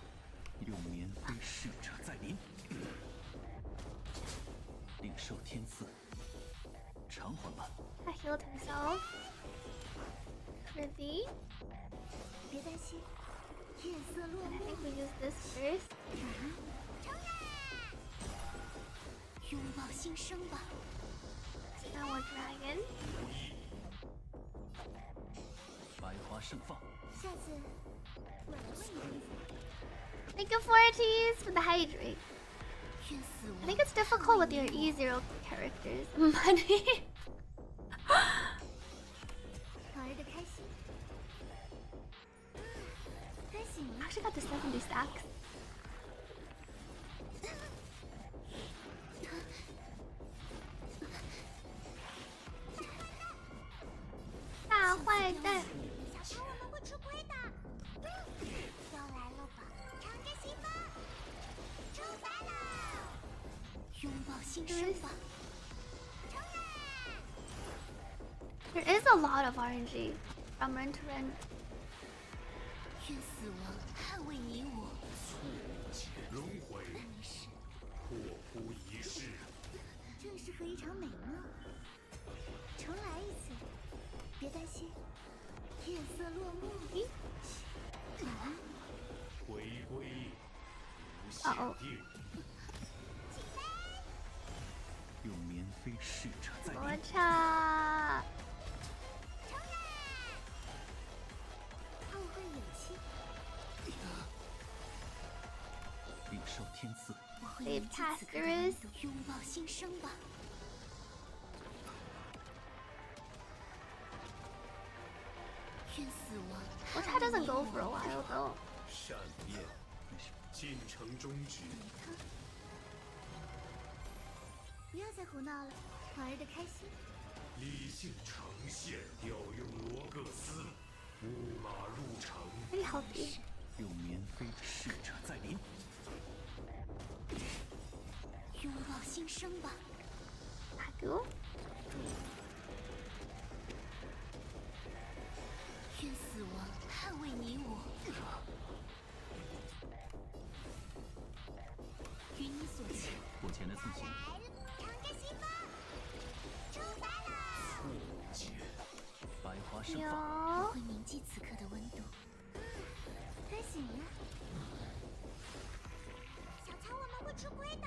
用绵飞逝者再临。领受天赐。偿还吧。 I healed herself. Privy. 别担心，夜色落 And I 幕。 think we use this first. 拥抱新生吧。 Now we're dragon. 百花盛放。下次我来为你。 Thank you 40s for the hydrate. 愿死 I 亡 think it's difficult with your E0 characters. Money. 玩得开心。该醒了。 Actually got the 70 stacks. 大坏蛋。小心我们会吃亏的。又来了吧，长着媳妇，出发了。拥抱新生吧。 There is a lot of RNG from run to run. 愿死亡捍卫你我。轮回，破枯一世。正适合一场美梦。重来一次，别担心。夜色落幕，晚安。回归，无限定。用绵飞逝者在我临，差。奥会有期。领受天赐，我会 They 铭记此刻的 Pastorus 温度，拥抱新生吧。愿死亡 我差 doesn't go for a while though. 善变，进程终止。不要再胡闹了，玩得开心。理性呈现，调用罗各斯，木马入城。 Pretty healthy. 用绵飞逝者在临，拥抱新生吧。 Pagu. 愿死亡捍卫你我。与你所求。我前来送行。长着西风，出发了。误解，百花盛放， Yo. 我会铭记此刻的温度。该醒了。小乔，我们会吃亏的。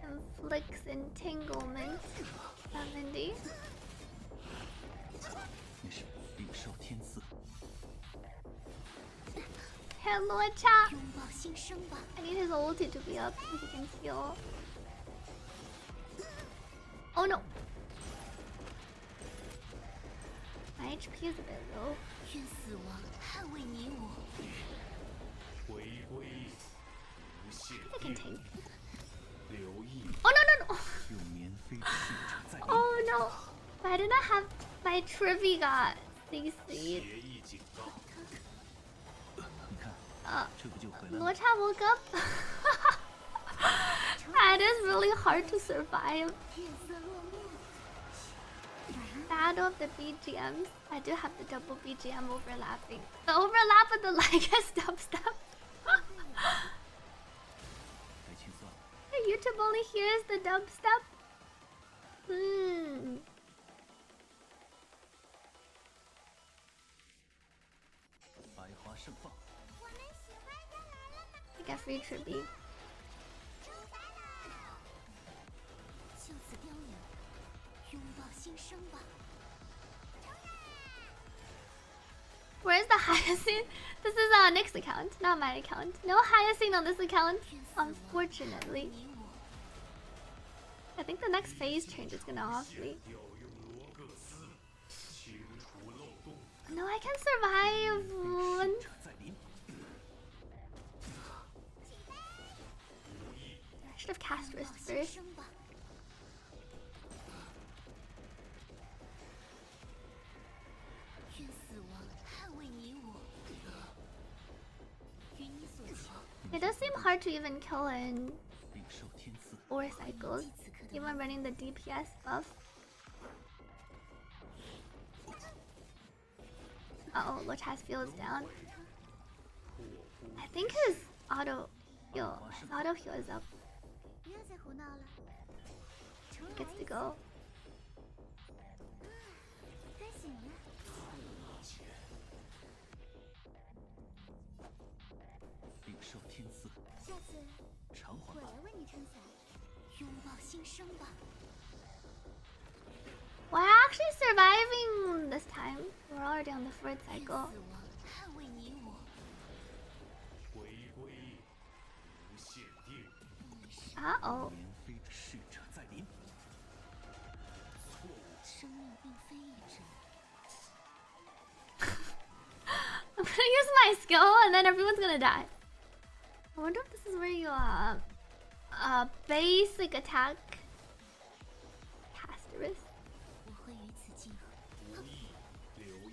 Inflicts entanglement. 70. 没事，领受天赐， Hello, chat. 拥抱新生吧。 I need his ulti to be up so he can heal. Oh no. My HP is a bit low. 愿死亡捍卫你我。回归，无限 I can 定。 tank. 留意， Oh no no no. 用绵飞逝者在临。 Oh no. But I didn't have my Trivy got CC'd. 协议警告。你看，这不就回来了？ Locha woke up. That is really hard to survive. 夜色落幕， Bad of the BGMs. I do have the double BGM overlapping. The overlap with the Lycus dubstep. 该清算了。 YouTube only hears the dubstep. Hmm. 百花盛放，我们喜欢的来了吗？ I get free Tribby. 出发了。就此雕羊，拥抱新生吧。 Where's the Hyacinth? This is Nick's account, not my account. No Hyacinth on this account, unfortunately. 你我 I think the next phase change is gonna off me. 调用罗各斯，清除漏洞。 No, I can survive one. 者在临， I should have cast 拥 Wrist 抱新 first. 生吧。愿死亡捍卫你我。与你所求。 It does seem hard to even kill in 领受天赐， 4 cycles, 铭记此刻的 even running the DPS buff. Uh oh, Lochas feels down. I think his auto heal is up. 不要再胡闹了。重 He 来 gets 一 to 次， go. 该醒了。领受天赐，下次偿还吧我来。为你撑伞。拥抱新生吧。 We're actually surviving this time. We're already on the 4th 愿 cycle. 死亡捍卫你我。回归，无限定。 Uh-oh. 绵飞逝者在临，生命并非一直。 I'm gonna use my skill and then everyone's gonna die. I wonder if this is where you basic attack cast risk. 我会与此竞合。留意，留意。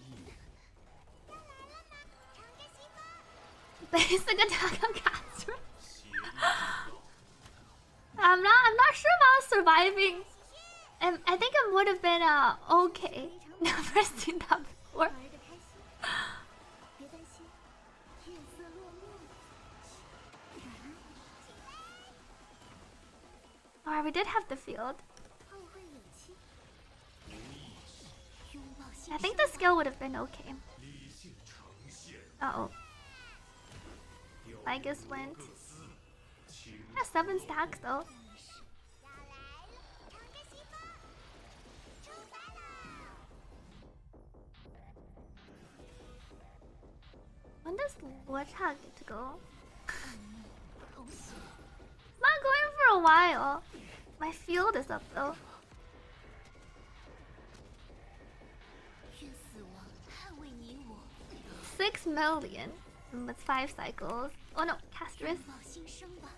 Basic attack on cast risk. 协议警告。 I'm not surviving. I think it would have been okay. Never seen that before. 玩得开心，别担心，夜色落幕。Alright, we did have the field. 后会有期。拥抱新 I think the skill would have been okay. 理性呈现， Uh oh. 雕 Ligus went. 各司，情 Has 7 stacks though. 要来了，长着西风，出发了。 When does Luocha get to go? 同行。 It's not going for a while. My field is up though. 愿死亡捍卫你我， 6 million with 5 cycles. Oh no, Castrus. 拥抱新生吧。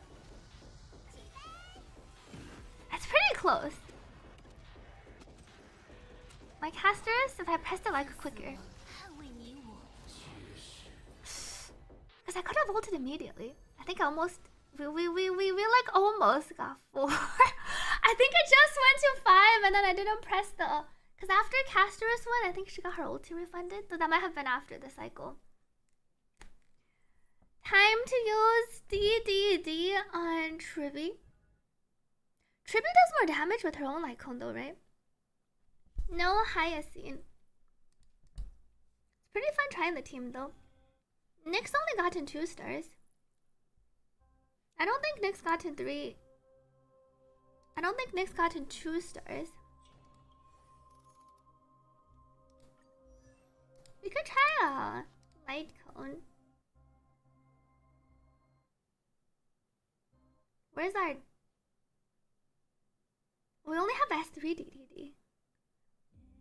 That's pretty close. My Castrus, if I pressed it like quicker. 捍卫你我， Because I could have ulted immediately. I think I almost... We like almost got 4. I think I just went to 5 and then I didn't press the... Because after Castrus went, I think she got her ulti refunded. So that might have been after the cycle. Time to use DDD on Tribby. Tribby does more damage with her own Lycone though, right? No Hyacinth. It's pretty fun trying the team though. Nyx only gotten 2 stars. I don't think Nyx gotten 3. I don't think Nyx gotten 2 stars. We could try a light cone. Where's our... We only have S3 DDD.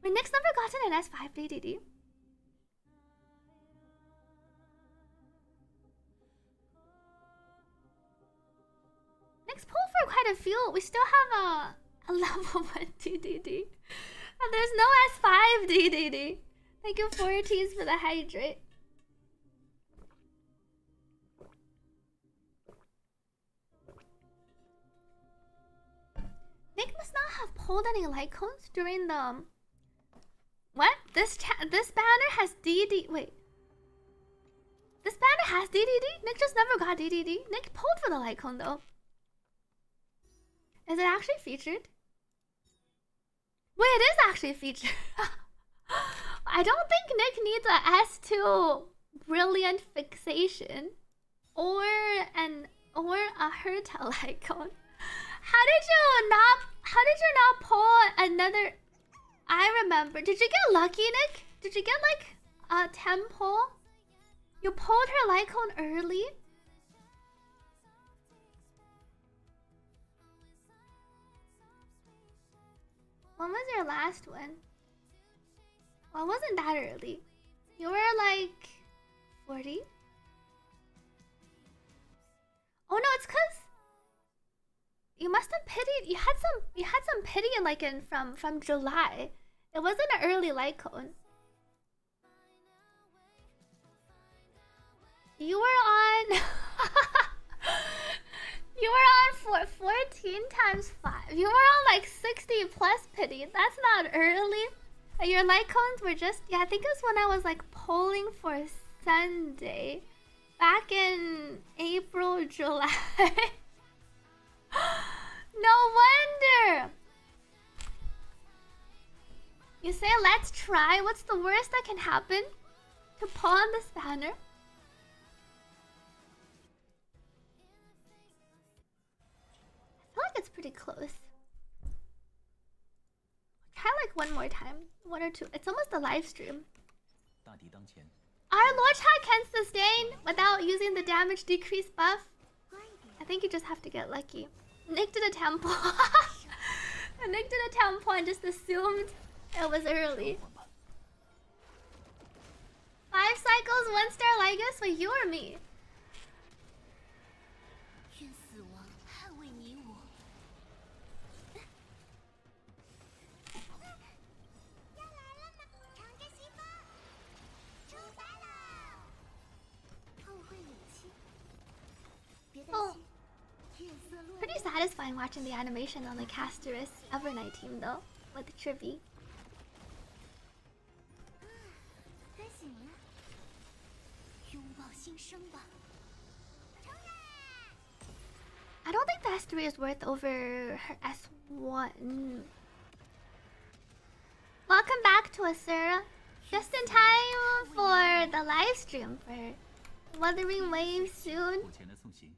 Wait, Nyx never gotten an S5 DDD. Nyx pulled for quite a few. We still have a level 1 DDD. And there's no S5 DDD. Thank you, 4Ts, for the hydrate. Nick must not have pulled any light cones during the... What? This banner has DD... Wait. This banner has DDD? Nick just never got DDD. Nick pulled for the light cone though. Is it actually featured? Wait, it is actually featured. I don't think Nick needs a S2 brilliant fixation or a Hertel icon. How did you not pull another? I remember. Did you get lucky, Nick? Did you get like a 10 pull? You pulled her Lycone early? When was your last one? Well, it wasn't that early. You were like 40? Oh no, it's cause you must have pitied. You had some pity like from July. It wasn't an early light cone. You were on you were on 14 times 5. You were on like 60 plus pity. That's not early. Your light cones were just, yeah, I think it was when I was like polling for Sunday back in April, July. No wonder. You say let's try. What's the worst that can happen to pull on this banner? I feel like it's pretty close. Try like one more time. 1 or 2. It's almost a live stream. Our Lord Chat can sustain without using the damage decrease buff. I think you just have to get lucky. Nick did a temple. Nick did a temple and just assumed it was early. 5 cycles, 1 star Ligus. Wait, you or me? 愿死亡捍卫你我。要来了呢，乘着西风，出发了。后会有期，别担心，夜色落幕。pretty satisfying watching the animation on the Casterus Evernight team though, with Tribby. 该醒了，拥抱新生吧。 I don't think the S3 is worth over her S1. Welcome back to Asura. Just in time for the live stream for Wuthering Wave soon. 目前的送行，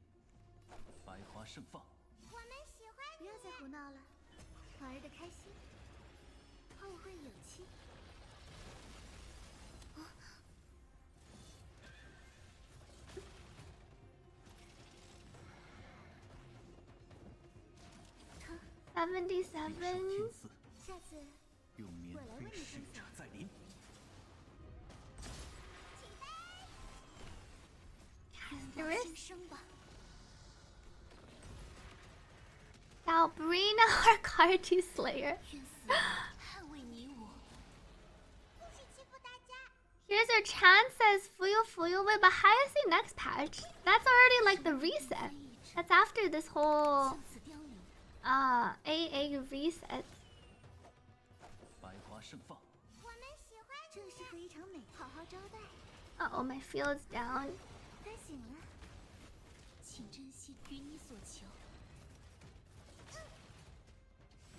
百花盛放。我们喜欢不要再胡闹了，玩得开心，后会有期。 77. 下次用棉飞使者再临。 Casterus. 新生吧。 Sabrina or Carty Slayer. 愿死捍卫你我。 不许欺负大家。 Here's your chance, says Fuyu Fuyu. Wait, but how is the next patch? That's already like the reset. That's after this whole 向此凋零。 AA reset. 百花盛放。我们喜欢这是和一场美，好好招待。 Uh-oh, my field's down. 该醒了，请珍惜与你所求。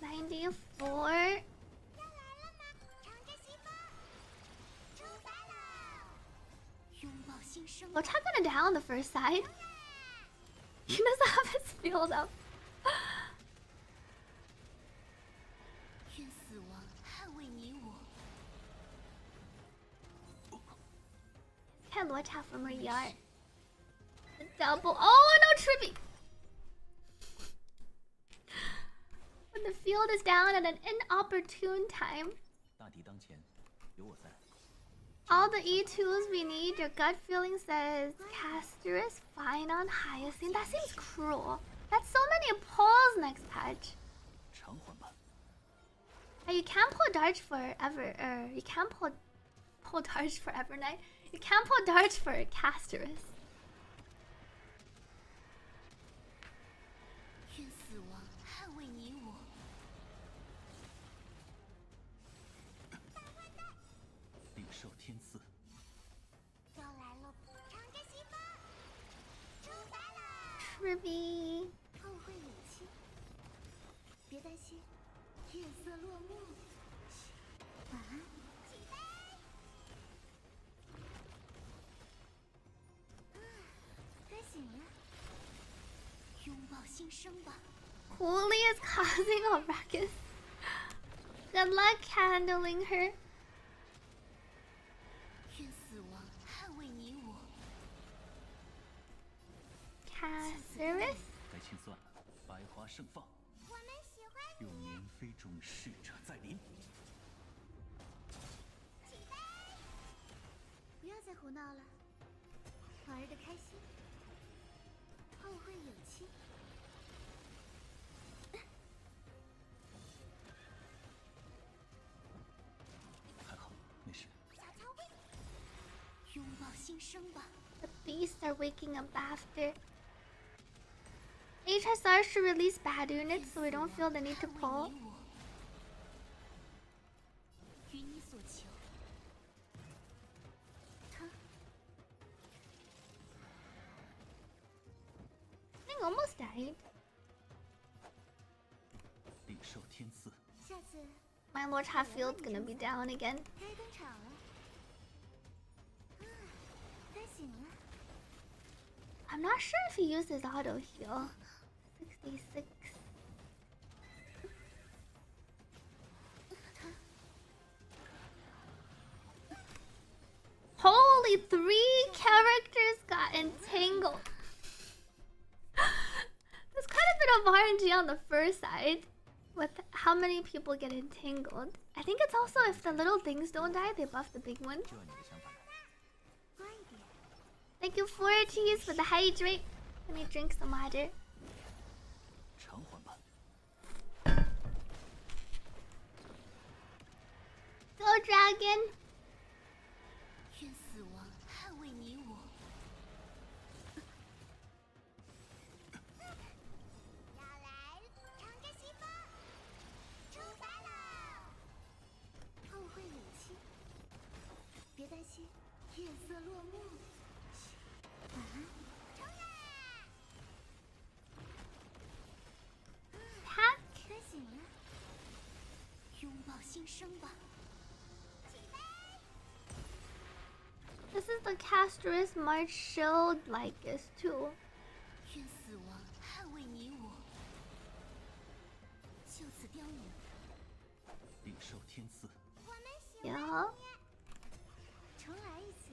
94. 要来了吗？长着西风，出发了。拥抱新生吧。 Well, check gonna down the first side. He doesn't have his field up. 愿死亡捍卫你我。 Can't watch out from her yard. The double. Oh no, Tribby! When the field is down at an inopportune time. 大敌当前，有我在。 All the E2s we need, your gut feeling says Casterus, fine on Hyacinth. That seems cruel. That's so many pulls next patch. 偿还吧。 And you can't pull Darch forever, you can't pull Darch for Evernight. You can't pull Darch for Casterus. 愿死亡捍卫你我。 领受天赐。 要来了，长着西风，出发了。 Tribby. 后会有期。别担心，夜色落幕。晚安。起飞。该醒了，拥抱新生吧。 Holy is causing a ruckus. Good luck handling her. 愿死亡捍卫你我。 Casterus. 该清算了，百花盛放。我们喜欢用棉飞中使者再临。起飞。不要再胡闹了，玩得开心，后会有期。还好，没事。小乔威，拥抱新生吧。 The beasts are waking up after. HSR should release bad units so we don't feel the need to pull. 捍卫你我。与你所求。他 I think almost died. 领受天赐。下次 My Lord Hatfield's gonna be down again. 该登场了。该醒了。 I'm not sure if he uses auto heal. 66. Holy, 3 characters got entangled. There's quite a bit of RNG on the first side with how many people get entangled. I think it's also if the little things don't die, they buff the big one. 就按你的想法来。乖一点。 Thank you, 4Ts, for the hydrate. Let me drink some water. 偿还吧。 Go, dragon! 愿死亡捍卫你我。要心，夜色落幕。晚安。冲啊！他该醒了。拥抱新生吧。 This is the caster's March shield like this too. 愿死亡捍卫你我，就此凋零。领受天赐。我们喜欢 Yeah. 重来一次，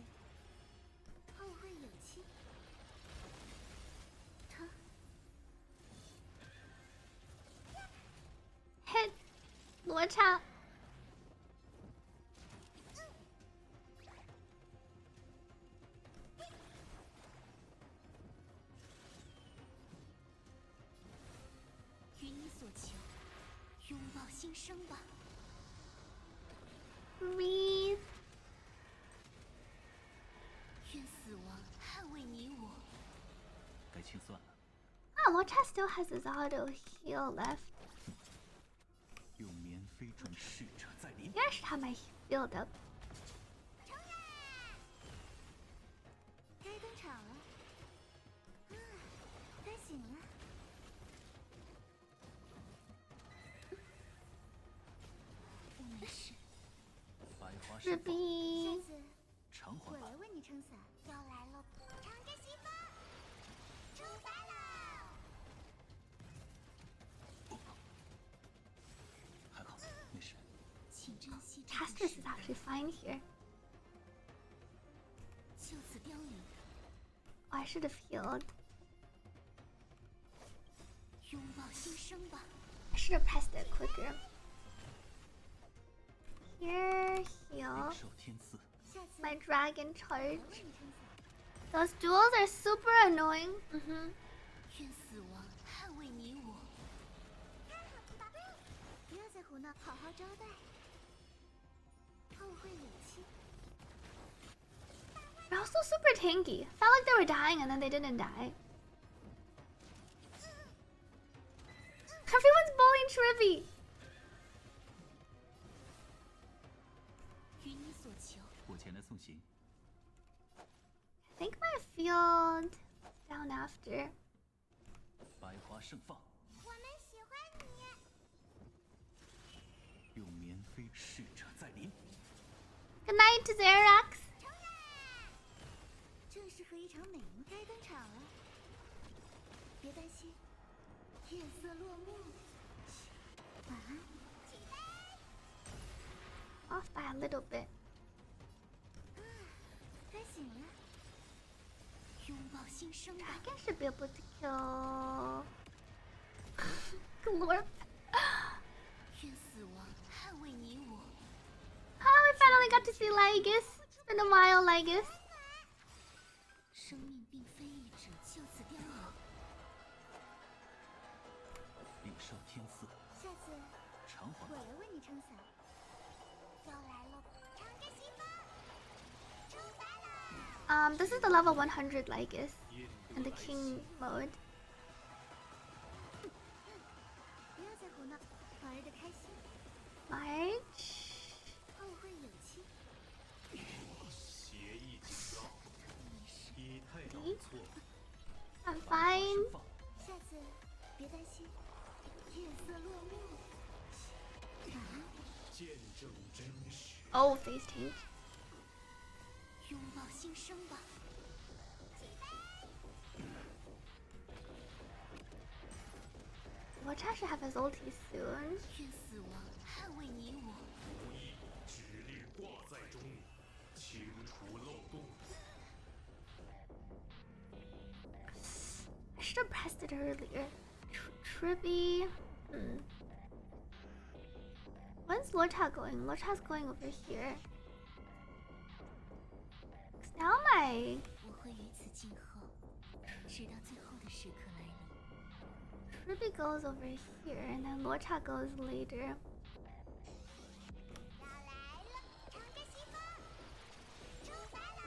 后会有期。他 Hit 罗刹。与你所求，拥抱新生吧。 Breathe. 愿死亡捍卫你我。该清算了。 Oh, Locha still has his auto heal left. 用棉飞转使者再临。 Maybe I should have my healed up. 该登场了。该醒了。没事。百花是盛放，下比次偿还吧我来。为你撑伞。要来了，长着西风，出发了。还好，没事。请珍惜这个 Caster's 时 is 刻， actually fine here. 就此凋零。 Oh, I should have healed. 拥抱新生吧。 I should have pressed it quicker. Here, 领 heal. 受天赐。 下次 My dragon 我 charge. 来为你撑伞。 Those duels are super annoying. 愿死亡捍卫你我。不要再胡闹，好好招待。后会有期。 They're also super tanky. Felt like they were dying and then they didn't die. Everyone's bullying Trivy. 与你所求，我前来送行。 I think my field down after. 百花盛放，我们喜欢你。用棉飞使者再临。 Good night to Xerax. 正适合一场美梦，该登场了。别担心，夜色落幕。晚安。 Off by a little bit. 该醒了。拥抱新生吧。 Dragon should be able to kill. Glorp. 愿死亡捍卫你我。 Oh, we finally got to see Lygus. It's been a while, Lygus. 生命并非一直就此凋零。领受天赐。下次偿还吧。我来为你撑伞。要来了，长着西风，出发了。This is the level 100 Lygus and the king mode. 不要再胡闹，玩得开心， March. 后会有期。协议警告，以太岛错， I'm fine. 盛放，下次别担心，夜色落幕。晚安。见证真实。 Oh, face tank. 拥抱新生吧。 Watch I should have his ulti soon. 愿死亡捍卫你我。无意指令挂在中，清除漏洞。 I should have pressed it earlier. Tribby. When's Lorcha going? Lorcha's going over here. 'Cause now my 我会于此静候，直到最后的时刻来临。 Tribby goes over here and then Lorcha goes later. 要来了，长着西风，出发了。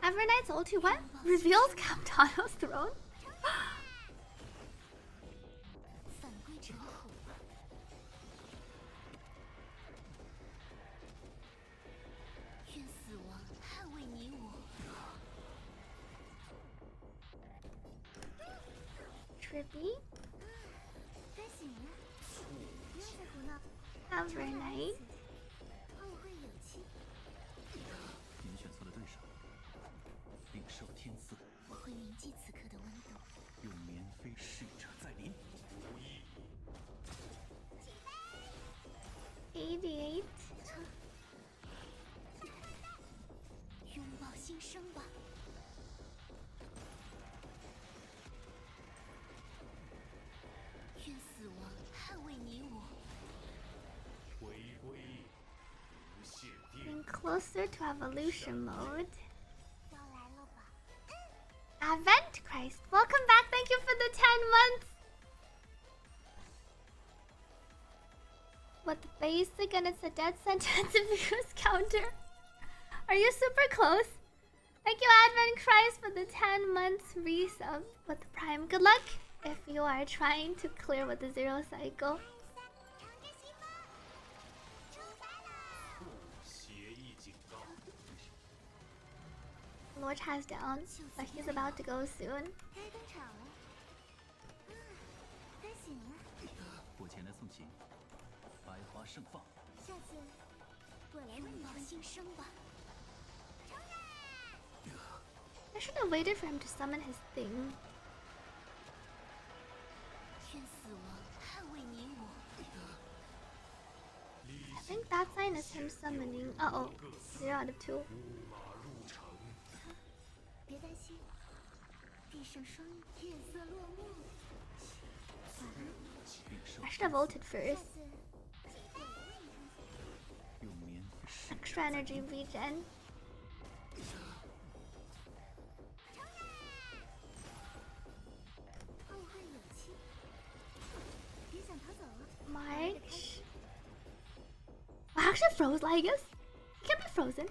Evernight's ulti what? Reveals Captano's throne? 返归尘土。愿死亡捍卫 Trippy. 该醒了，不要再胡闹。 Have a night. 后会有期。您选错了对手，领受天赐，我会铭记此刻的温度。用绵飞逝者再临。 88. 拥抱新生吧。愿死亡捍卫你我。回归，无限定。 Getting closer to evolution mode. 要来了吧？ Advent Christ, welcome back. Thank you for the 10 months. With basic and it's a death sentence if you use counter. Are you super close? Thank you, Advent Christ, for the 10 months resub with Prime. Good luck if you are trying to clear with the 0 cycle. 协议警告。 Lord has down, but he's about to go soon. 该登场了。该醒了。我前来送行，百花盛放。下次我来为拥抱你分新生吧。 I should have waited for him to summon his thing. 愿死亡捍卫你我。 I think that sign is him summoning. Uh-oh. 0 out of 2. 乌马入城。别担心，闭上双眼，夜色落幕。晚安。领受 I should have ulted 下 first. 次我来为你分析。用绵飞逝者 Extra energy regen. 后会有期。别想逃走啊！ March. I actually froze Ligus. He can't be frozen.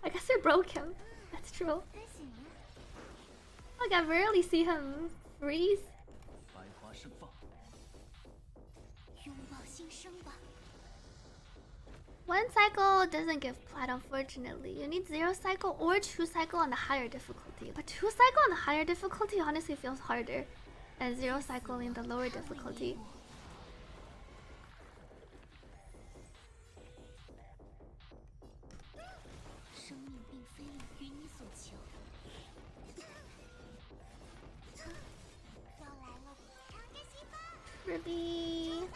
I guess we broke him. That's true. 该醒了。 Like, I rarely see him freeze. 百花盛放。拥抱新生吧。 One cycle doesn't give plat, unfortunately. You need 0 cycle or 2 cycle on the higher difficulty. But 2 cycle on the higher difficulty honestly feels harder than 0 cycle in the lower difficulty. 生命并非与你所求。要来了，长着西风。 Ruby.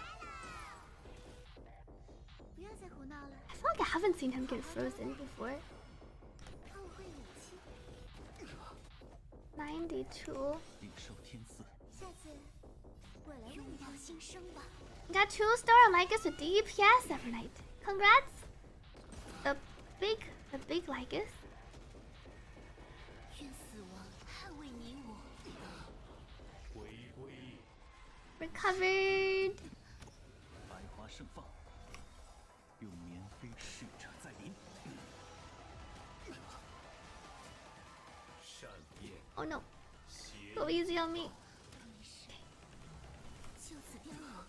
不要再胡闹了， I feel like I haven't seen him get frozen before. 后会有期。 92. 领受天赐，下次我来为拥抱你分析。新生吧。 Got 2-star on Lycus with DPS every night. Congrats. The big Lycus. 愿死亡捍卫你我。回归， Recovered. 百花盛放。用绵飞逝者再临。善变， Oh no. 邪 Go easy on me. 就此凋亡。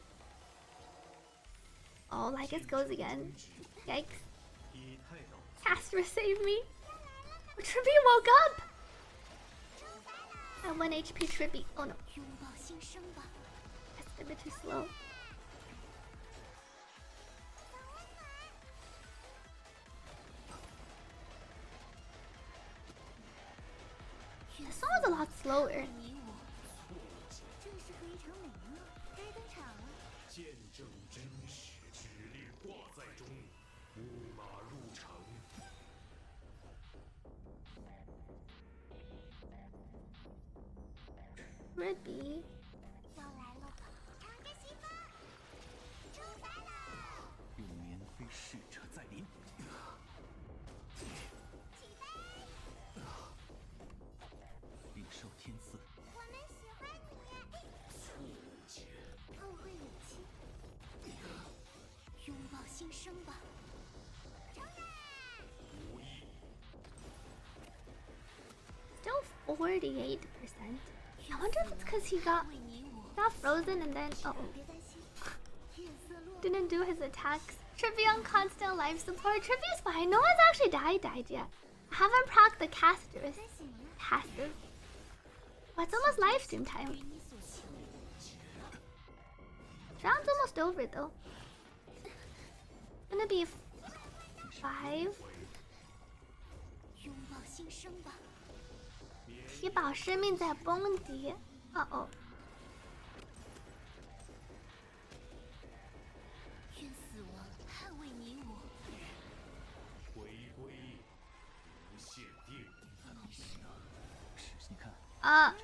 Oh, Lycus goes again. Yikes. 以太岛 Caster, save me. Trippy woke up. At 1 HP Trippy. Oh no. 拥抱新生吧。 That's a bit too slow. This song is a lot slower. 你我。正是和一场美梦，该登场了。见证真实之力挂在中，乌马入城。 Trippy. 要来了吧，长着西风。出发了，用绵飞逝者再临。领受天赐，我们喜欢你。后会有期。拥抱新生吧。 无意 Still 48%. I wonder if it's because he got 为你我。 frozen and then别担心，夜色落幕。 didn't do his attacks. Trippy on constant life support. Trippy is fine. No one's actually died yet. I haven't procced the casters. 该醒了， Passive. Well, it's almost live stream time. Round's almost over though. It's gonna be 5. 拥抱新生吧。体保生命在崩跌。哦。愿死亡捍卫你我。回归无限定。你看，啊，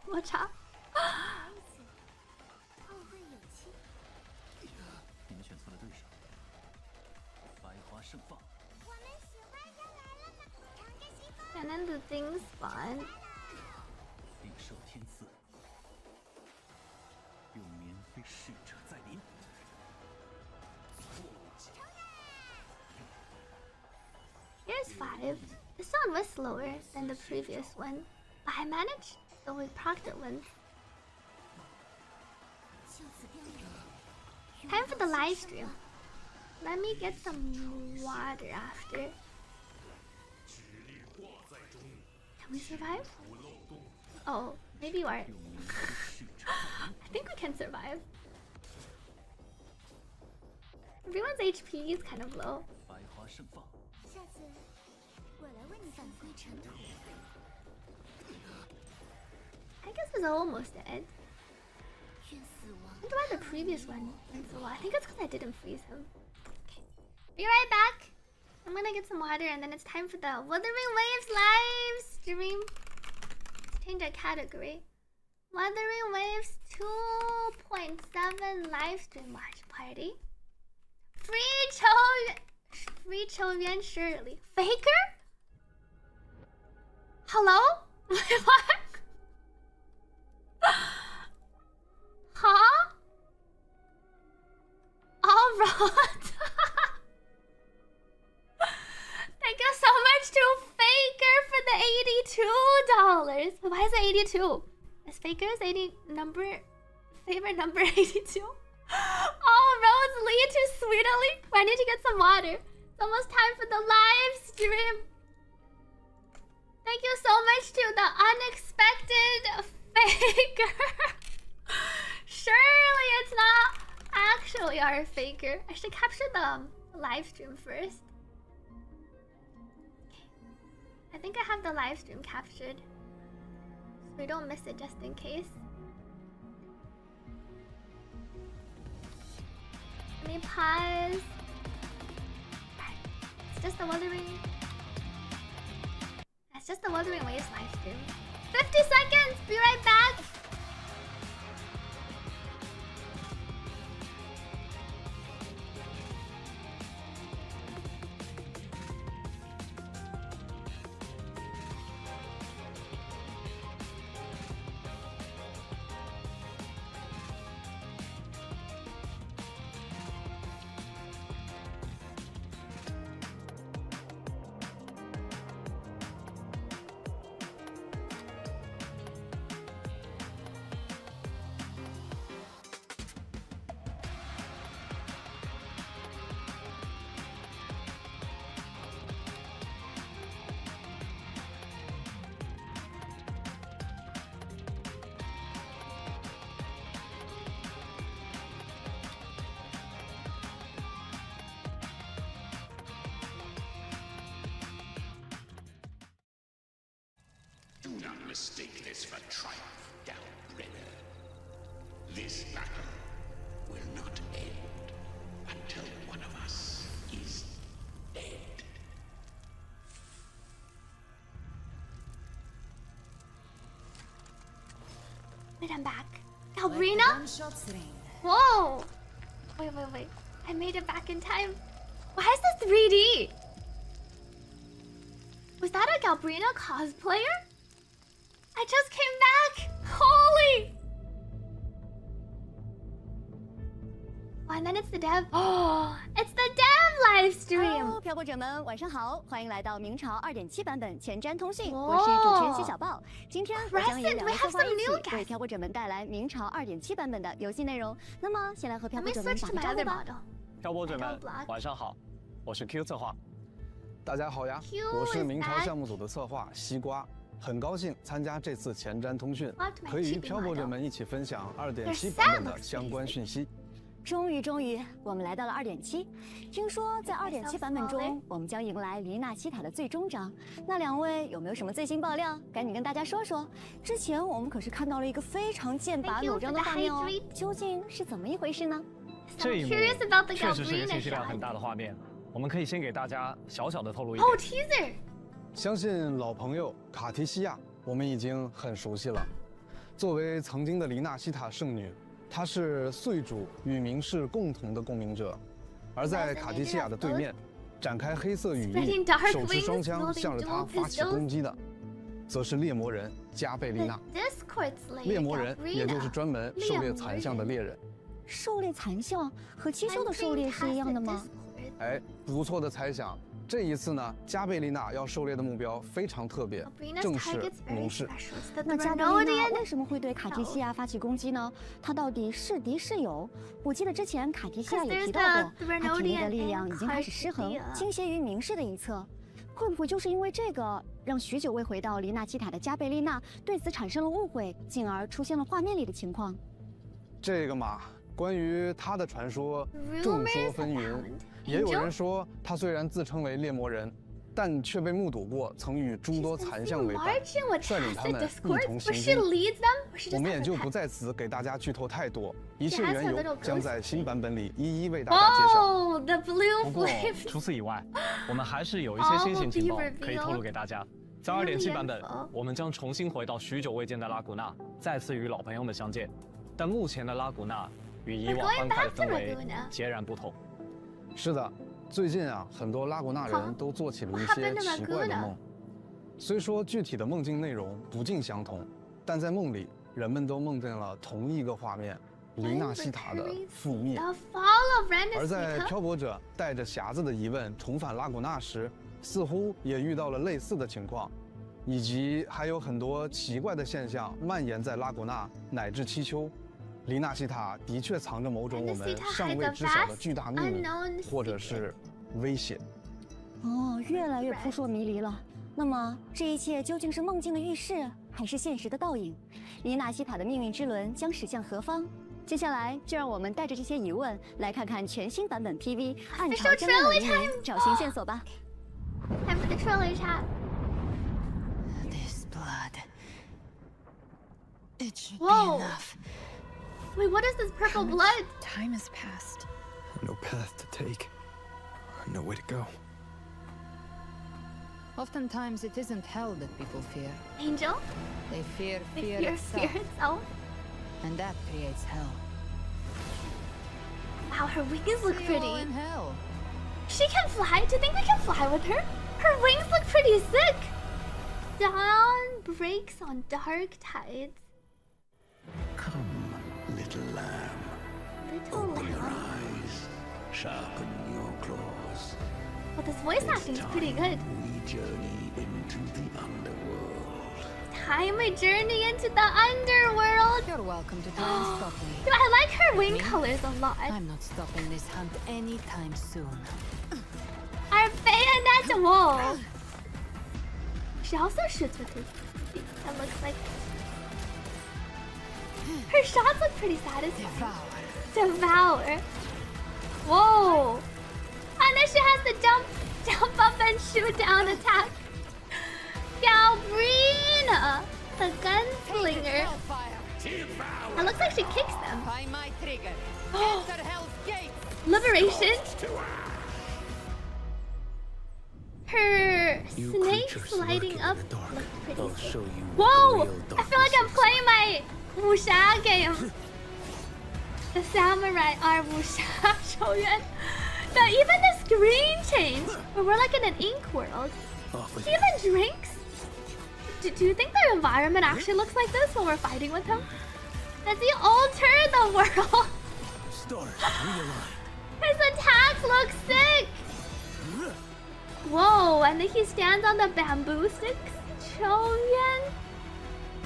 我操！后会有期。你们选错了对手，百花盛放。我们喜欢要来了吗？尝个西瓜。 And then the things spawn. 领受天赐，有绵飞逝者在临。 Here's 5. This one was slower than the previous one, but I managed, so we procced it once. 就此边缘。 Time for the live stream. Let me get some water after. 指力化在中， Can we survive? 无漏洞。 Oh, maybe you aren't. 有绵飞逝者在临。 I think we can survive. Everyone's HP is kind of low. 百花盛放。 下次我来为你返归尘土。 I guess it's almost dead. 愿死亡 I wonder why the previous one went so well. I think it's because I didn't freeze him. Okay. Be right back. I'm gonna get some water and then it's time for the Wuthering Waves live stream. Let's change our category. Wuthering Waves 2.7 live stream watch party. Free Choyuan Shirley. Faker? Hello? What? Huh? Alright. Thank you so much to Faker for the $82. Why is it 82? Is Faker's favorite number 82? All roads lead to Sweetly. I need to get some water. It's almost time for the live stream. Thank you so much to the unexpected Faker. Surely it's not actually our Faker. I should capture the live stream first. I think I have the live stream captured, so we don't miss it just in case. Let me pause. It's just the Wuthering. It's just the Wuthering Waves live stream. 50 seconds. Be right back. Do not mistake this for triumph, Downbrenner. This battle will not end until one of us is dead. Wait, I'm back. Galbrina? Whoa! Wait. I made it back in time. Why is this 3D? Was that a Galbrina cosplayer? I just came back! Holy! Oh, and then it's the dev. Oh, it's the dev live stream! Hello，漂泊者们，晚上好，欢迎来到明朝2.7版本前瞻通信，哦我是主持人谢小豹。今天我将与 Crescent, 2 we 位 have 策划 some 一 new 起为 guests. 漂泊者们带来明朝2.7版本的游戏内容。那么，先来和漂 Let 泊 me 者们 switch 打 to 个 my 招 other 呼吧。 model. 漂泊者们 I don't block. 晚上好，我是 Q 策划。大家好呀， Q 我是 is 明朝 back. 项目组的策划西瓜。很高兴参加这次前瞻通讯 What， 可以与漂泊者们一起分享2.7版本的相关讯息。终于，我们来到了2.7。听说在2.7版本中，我们将迎来黎娜西塔的最终章。那两位有没有什么最新爆料？赶紧跟大家说说。之前我们可是看到了一个非常剑拔弩张的画面哦，究竟是怎么一回事呢？这一幕确实是一个信息量很大的画面。我们可以先给大家小小的透露一点。哦 ，teaser。相信老朋友卡提西亚，我们已经很熟悉了。作为曾经的黎娜西塔圣女。她是岁主与明世共同的共鸣者，而在卡提西亚的对面，展开黑色羽翼、手持双枪向着她发起攻击的，则是猎魔人加贝丽娜。猎魔人也就是专门狩猎残像的猎人。狩猎残像和七修的狩猎是一样的吗？哎，不错的猜想。这一次呢，加贝丽娜要狩猎的目标非常特别，正是奴士。那加贝丽娜为什么会对卡提西亚发起攻击呢？她到底是敌是友？我记得之前卡提西亚也提到过，她体内的力量已经开始失衡，倾斜于明世的一侧。会不会就是因为这个，让许久未回到黎娜西塔的加贝丽娜对此产生了误会，进而出现了画面里的情况？这个嘛，关于她的传说众说纷纭。也有人说，他虽然自称为猎魔人，但却被目睹过曾与诸多残像为伴，率领他们一同行军。我们也就不在此给大家剧透太多，一切缘由将在新版本里一一为大家介绍。不过除此以外，我们还是有一些新型情报可以透露给大家。在2.7版本，我们将重新回到许久未见的拉古纳，再次与老朋友们相见。但目前的拉古纳与以往欢快的氛围截然不同。是的，最近啊，很多拉古纳人都做起了一些奇怪的梦。虽说具体的梦境内容不尽相同，但在梦里，人们都梦见了同一个画面：黎娜西塔的覆灭。而在漂泊者带着匣子的疑问重返拉古纳时，似乎也遇到了类似的情况，以及还有很多奇怪的现象蔓延在拉古纳乃至七丘。黎娜西塔的确藏着某种我们尚未知晓的巨大秘密，或者是危险。哦，越来越扑朔迷离了。那么这一切究竟是梦境的预示，还是现实的倒影？黎娜西塔的命运之轮将驶向何方？接下来就让我们带着这些疑问来看看全新版本 PV《暗潮将要黎明》，找寻线索吧。Time for the trailer chat. This blood. It should Whoa. be enough. Wait, what is this purple blood? Time has passed. No path to take. No way to go. Oftentimes it isn't hell that people fear. Angel? They fear They fear fear itself. fear itself. And that creates hell. Wow, her wings look See you all pretty. in hell. She can fly? Do you think we can fly with her? Her wings look pretty sick. Dawn breaks on dark tides. Come, little lamb. Little Open your lamb. eyes. Sharpen your claws. Well, this voice acting is pretty good. We journey into the underworld. Time we journey into the underworld. You're welcome to try and stop me. Dude, I like her wing colors a lot. I'm not stopping this hunt anytime soon. Our bayonet wall. She also shoots with her feet. That looks like her shots look pretty satisfying. Devour. Whoa. And then she has the jump up and shoot down attack. Galbrina, the gunslinger. It looks like she kicks them. By my trigger. Enter Hell's Gate. Liberation. Her You snakes creatures lighting lurking up in the dark. look pretty I'll sick. show you Whoa! what the real I feel like I'm darkness playing my wuxia game. The samurai are wuxia shoyuan. Even the screen changed. We're like in an ink world. Off with He even drinks. Do you think the environment actually looks like this when we're fighting with him? Does he alter the world? Stars realign. His attacks look sick. Whoa, and then he stands on the bamboo sticks. Choyuan.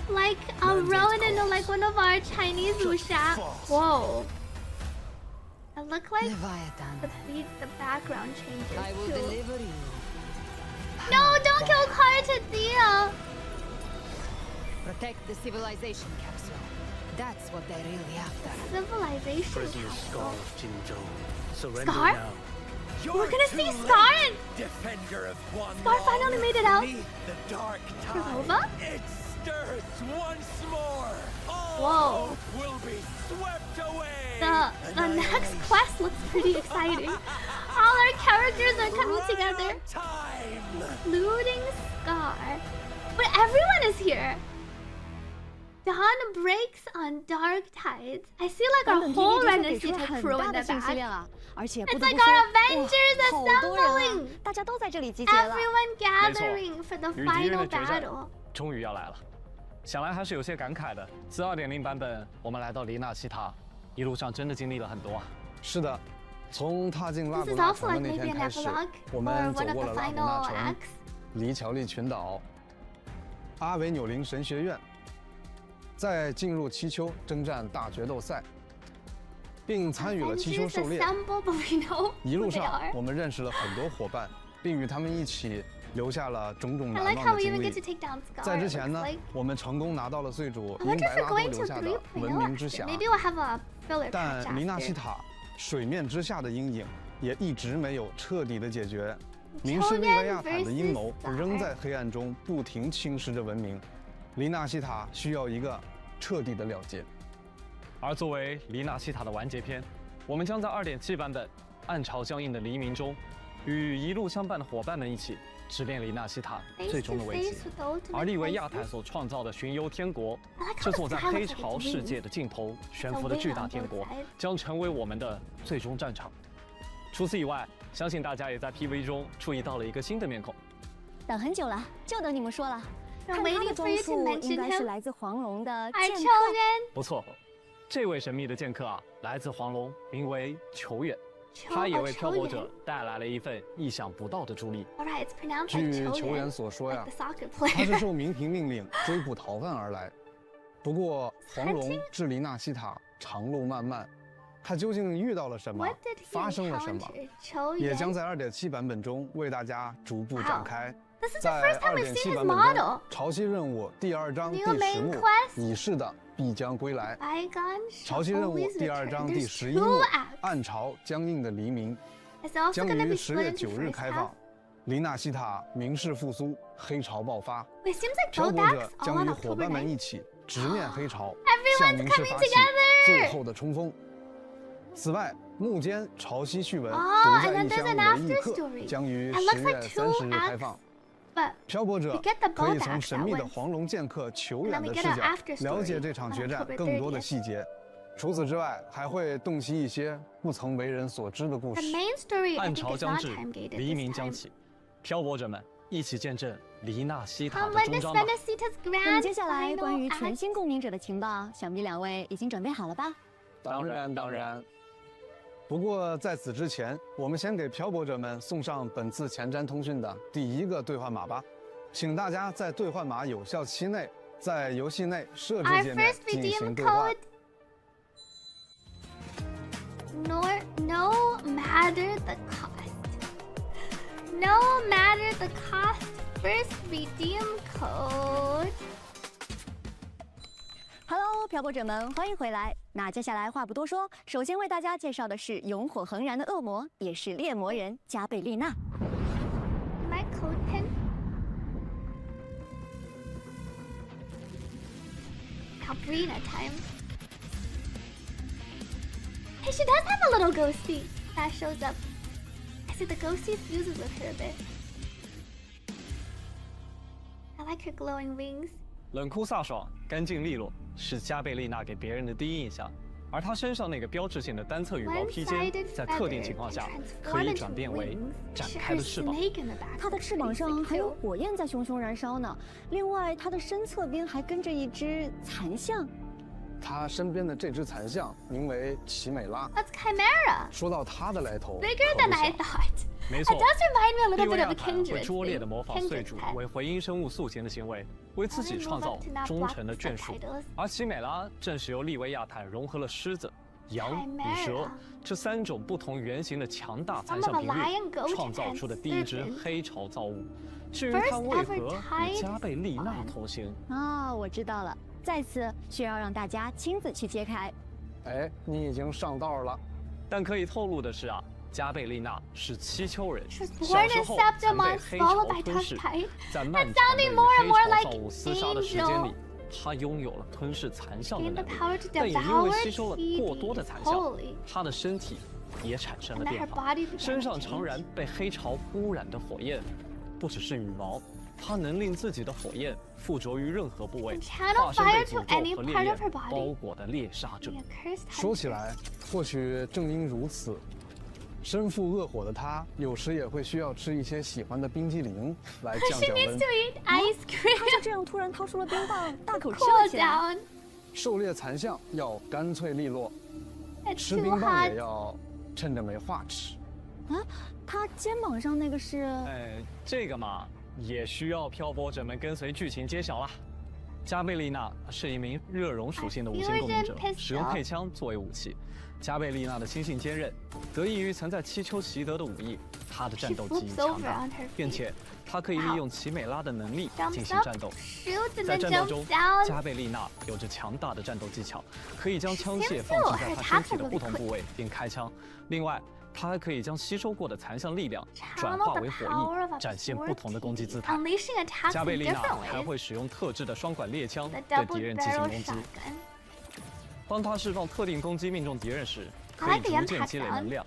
Like a ronin, like one of our Chinese wuxia. Whoa. It looked like Leviathan. the background changes I will too. deliver you. No, don't kill Cartatia. Protect the civilization capsule. That's what they're really after. Civilization Prisoner Scar capsule. of Jinzhou. Surrender Scar? now. We're gonna see Scar and Defender of one Scar finally made it out. the dark Nova? It stirs once more. Whoa. All will be swept away. The next quest looks pretty exciting. All our characters are coming together. Looting Scar. But everyone is here. Dawn breaks on dark tides. I see like our whole Renacita crew in the back. It's like our Avengers assembling. 大家都在这里集结了。 Everyone gathering for the 与敌人 final 的决战 battle. 终于要来了，想来还是有些感慨的。自2.0版本，我们来到黎纳西塔，一路上真的经历了很多啊。是的，从踏进拉 This 古 is 纳 also 城的 like 那 maybe 天 an 开始， epilogue 我 or 们 one 走 of 过 the 了拉古 final 纳城、 acts. 黎乔利群岛、阿维纽林神学院，再进入七丘征战大决斗赛，并参与了七丘 Avengers 狩猎。 assemble, but we know 一路 who they 上， are. 我们认识了很多伙伴，并与他们一起留下了种种 I 难 like 忘 how 的 we 经 even 历 get to。take down Scar. 在之 it 前 looks 呢， like. 我们成功拿到了罪主 I 因 wonder 白 if we're 拉多 going 留 to 下的 3.0 文明之 actually. 匣。 Maybe we'll have a filler patch 但黎纳西 after. 塔水面之下的阴影也一直没有彻底的解决。明示利维亚坦的阴谋仍在黑暗中不停侵蚀着文明。黎纳西塔需要一个彻底的了结。而作为黎纳西塔的完结篇，我们将在2.7版本暗潮将映的黎明中，与一路相伴的伙伴们一起直面黎纳西塔最终的危机。而利维亚坦所创造的巡游天国，这座在黑潮世界的尽头悬浮的巨大天国，将成为我们的最终战场。除此以外，相信大家也在 PV 中注意到了一个新的面孔。等很久了，就等你们说了。 I'm 看他 waiting 的 for 装 you to 束 mention 应该是 him. 来自黄龙的 Our 剑客。 children. 不错，这位神秘的剑客啊，来自黄龙，名为球远。他也为漂泊者带来了一份意想不到的助力。 Alright, it's pronounced 据 like 球员 Choyan, 所说呀 like，the soccer 他 player. 是受明廷命令追捕逃犯而来。不过黄龙至黎纳西塔长路漫漫，他究竟遇到了什么 What did，he 发生了什么， encounter? 也 Choyan. 将在2.7版本中为大家逐步展开。 This is the 在 first time we've 2.7 seen his 版本 model. 中，潮汐任务第2章 New 第10 main 幕 quest 已逝的必将归来。 Bygone 潮汐任务 always 第2 return. 章第 There's 11 two 幕 acts. 暗潮将映的黎明 It's also 将 gonna 于 be 10 split 月 into 9日 first 开 half. 放。黎纳西塔明示复苏，黑潮爆发， Wait, seems like 漂 both 泊者 acts all 将 on 与伙 October 伴们 9th. 一起直面黑潮， Everyone's 向明示 coming 发起 together. 最后的冲锋。此外，幕间潮汐序文哦独在 and then 异 there's 乡 an 为异 after 客 story. 将于 It looks 10 like 月 two 30日开放。 But 漂泊 we 者 get the 可以 both 从 acts 神 at 秘的 once. 黄龙剑客球 And 远 then we 的 get 视 an 角 after 了解 story 这场 on 决战 October 更多的 30th. 细节。除此之外，还会洞悉一些不曾为人所知的故 The 事。 main story, I 暗 think, 潮 is 将 not 至， time gated 黎 this 明将 time. 起，漂泊者们一起见证黎纳西塔 Come 的 witness 终章吧。 Venecita's 那么 grand 接下来关于 final 全 act. 新共鸣者的情报，想必2位已经准备好了吧？当然。不过在此之前，我们先给漂泊者们送上本次前瞻通讯的第1个兑换码吧。请大家在兑换码有效期内，在游戏内设置 Our 界面 first 进 redeem 行兑换 code.。No matter the cost. No matter the cost. First redeem code. Hello，漂泊者们，欢迎回来。那接下来话不多说，首先为大家介绍的是勇火恒然的恶魔，也是猎魔人加贝丽娜。 My code pin. Cabrina time. Hey, she does have a little ghostie that shows up. I see the ghostie fuses with her a bit. I like her glowing wings. 冷酷飒爽、干净利落，是加贝丽娜给别人的第一印象。而她身上那个标志性的单侧羽毛披肩，在特定情况下可以转变为展开的翅膀。它的翅膀上还有火焰在熊熊燃烧呢。另外，它的身侧边还跟着一只残象。他身边的这只残象名为奇美拉。 That's Chimera. 说到它的来头 Bigger than I thought. 没 It 错， does remind me a 利 little 维 bit 亚 of a 坦会 kindred. 拙劣地模仿岁 Kindred 主 pet. 为回音生物塑形的行为，为自己创造忠诚的眷属。而奇美拉正是由利维亚坦融合了狮子、羊与蛇这3种不同原型的强大残像频率，创造出的第一只黑潮造物。至于他为何与加贝丽娜同行？我知道了，再次需要让大家亲自去揭开。哎，你已经上道了。但可以透露的是啊，加贝丽娜是七丘人， She was 小 born 时 in 候曾被 Septimus, 黑 followed 潮 by 吞噬， Tusktide. 在 That 漫长的 sounding 与 more and 黑 more 潮 like 造物厮杀的时间 Angel. 里，他拥有了吞噬残像的 Gain the 能力， power to 但也因为 devour 吸收了过多的残 TD. 像， Holy. 他的身体也产生 And 了 then 变 her 化， body began 身 to 上常 change. 然被黑潮污染的火焰，不只是羽毛，它能令自己的火焰附着于任何部位， Channel 化身被 fire 诅 to any 咒和烈 part 焰 of her body. 包裹的猎杀者。 Being a cursed 说 hunter. 起来，或许正因如此，身负恶火的他，有时也会需要吃一些喜欢的冰激凌来降 She 降 needs 温 to。eat ice 他 cream. 就这样突然掏出了冰棒，大口吃 Cool 了起来。 down. 狩猎残像要干脆利落， It's 吃 too 冰棒也 hot. 要趁着没话吃。他肩膀上那个是？这个嘛，也需要漂泊者们跟随剧情揭晓啦。加贝丽娜是一名热熔属性的无限共鸣者，使用配枪作为武器。加贝丽娜的心性坚韧，得益于曾在七丘习得的武艺，她的战斗极 She 强 flips over 大 on her， 并且她可以利用奇美拉的能力 Jumps 进行 up, 战斗。 shoots and 在 then 战斗中 jumps，down. 加贝丽娜有着强大的战斗技巧，可以将枪 She 械 seems 放 to 置在 her 她身体 attacks 的 are 不 really 同 quick. 部位并开枪。另外，她还可以将吸收过的残像力量 Channel 转化 the 为火 power of 翼，展现不同的攻击姿 absorption, 态。 unleashing attacks 加贝 in 丽娜 different 还 ways. 会使用特制的双管猎枪 The 对 double 敌人进行 barrel 攻击。 shotgun. 当她释放特定攻击命中敌人时， I 可以 like the 逐渐 impact 积累 sound. 能量。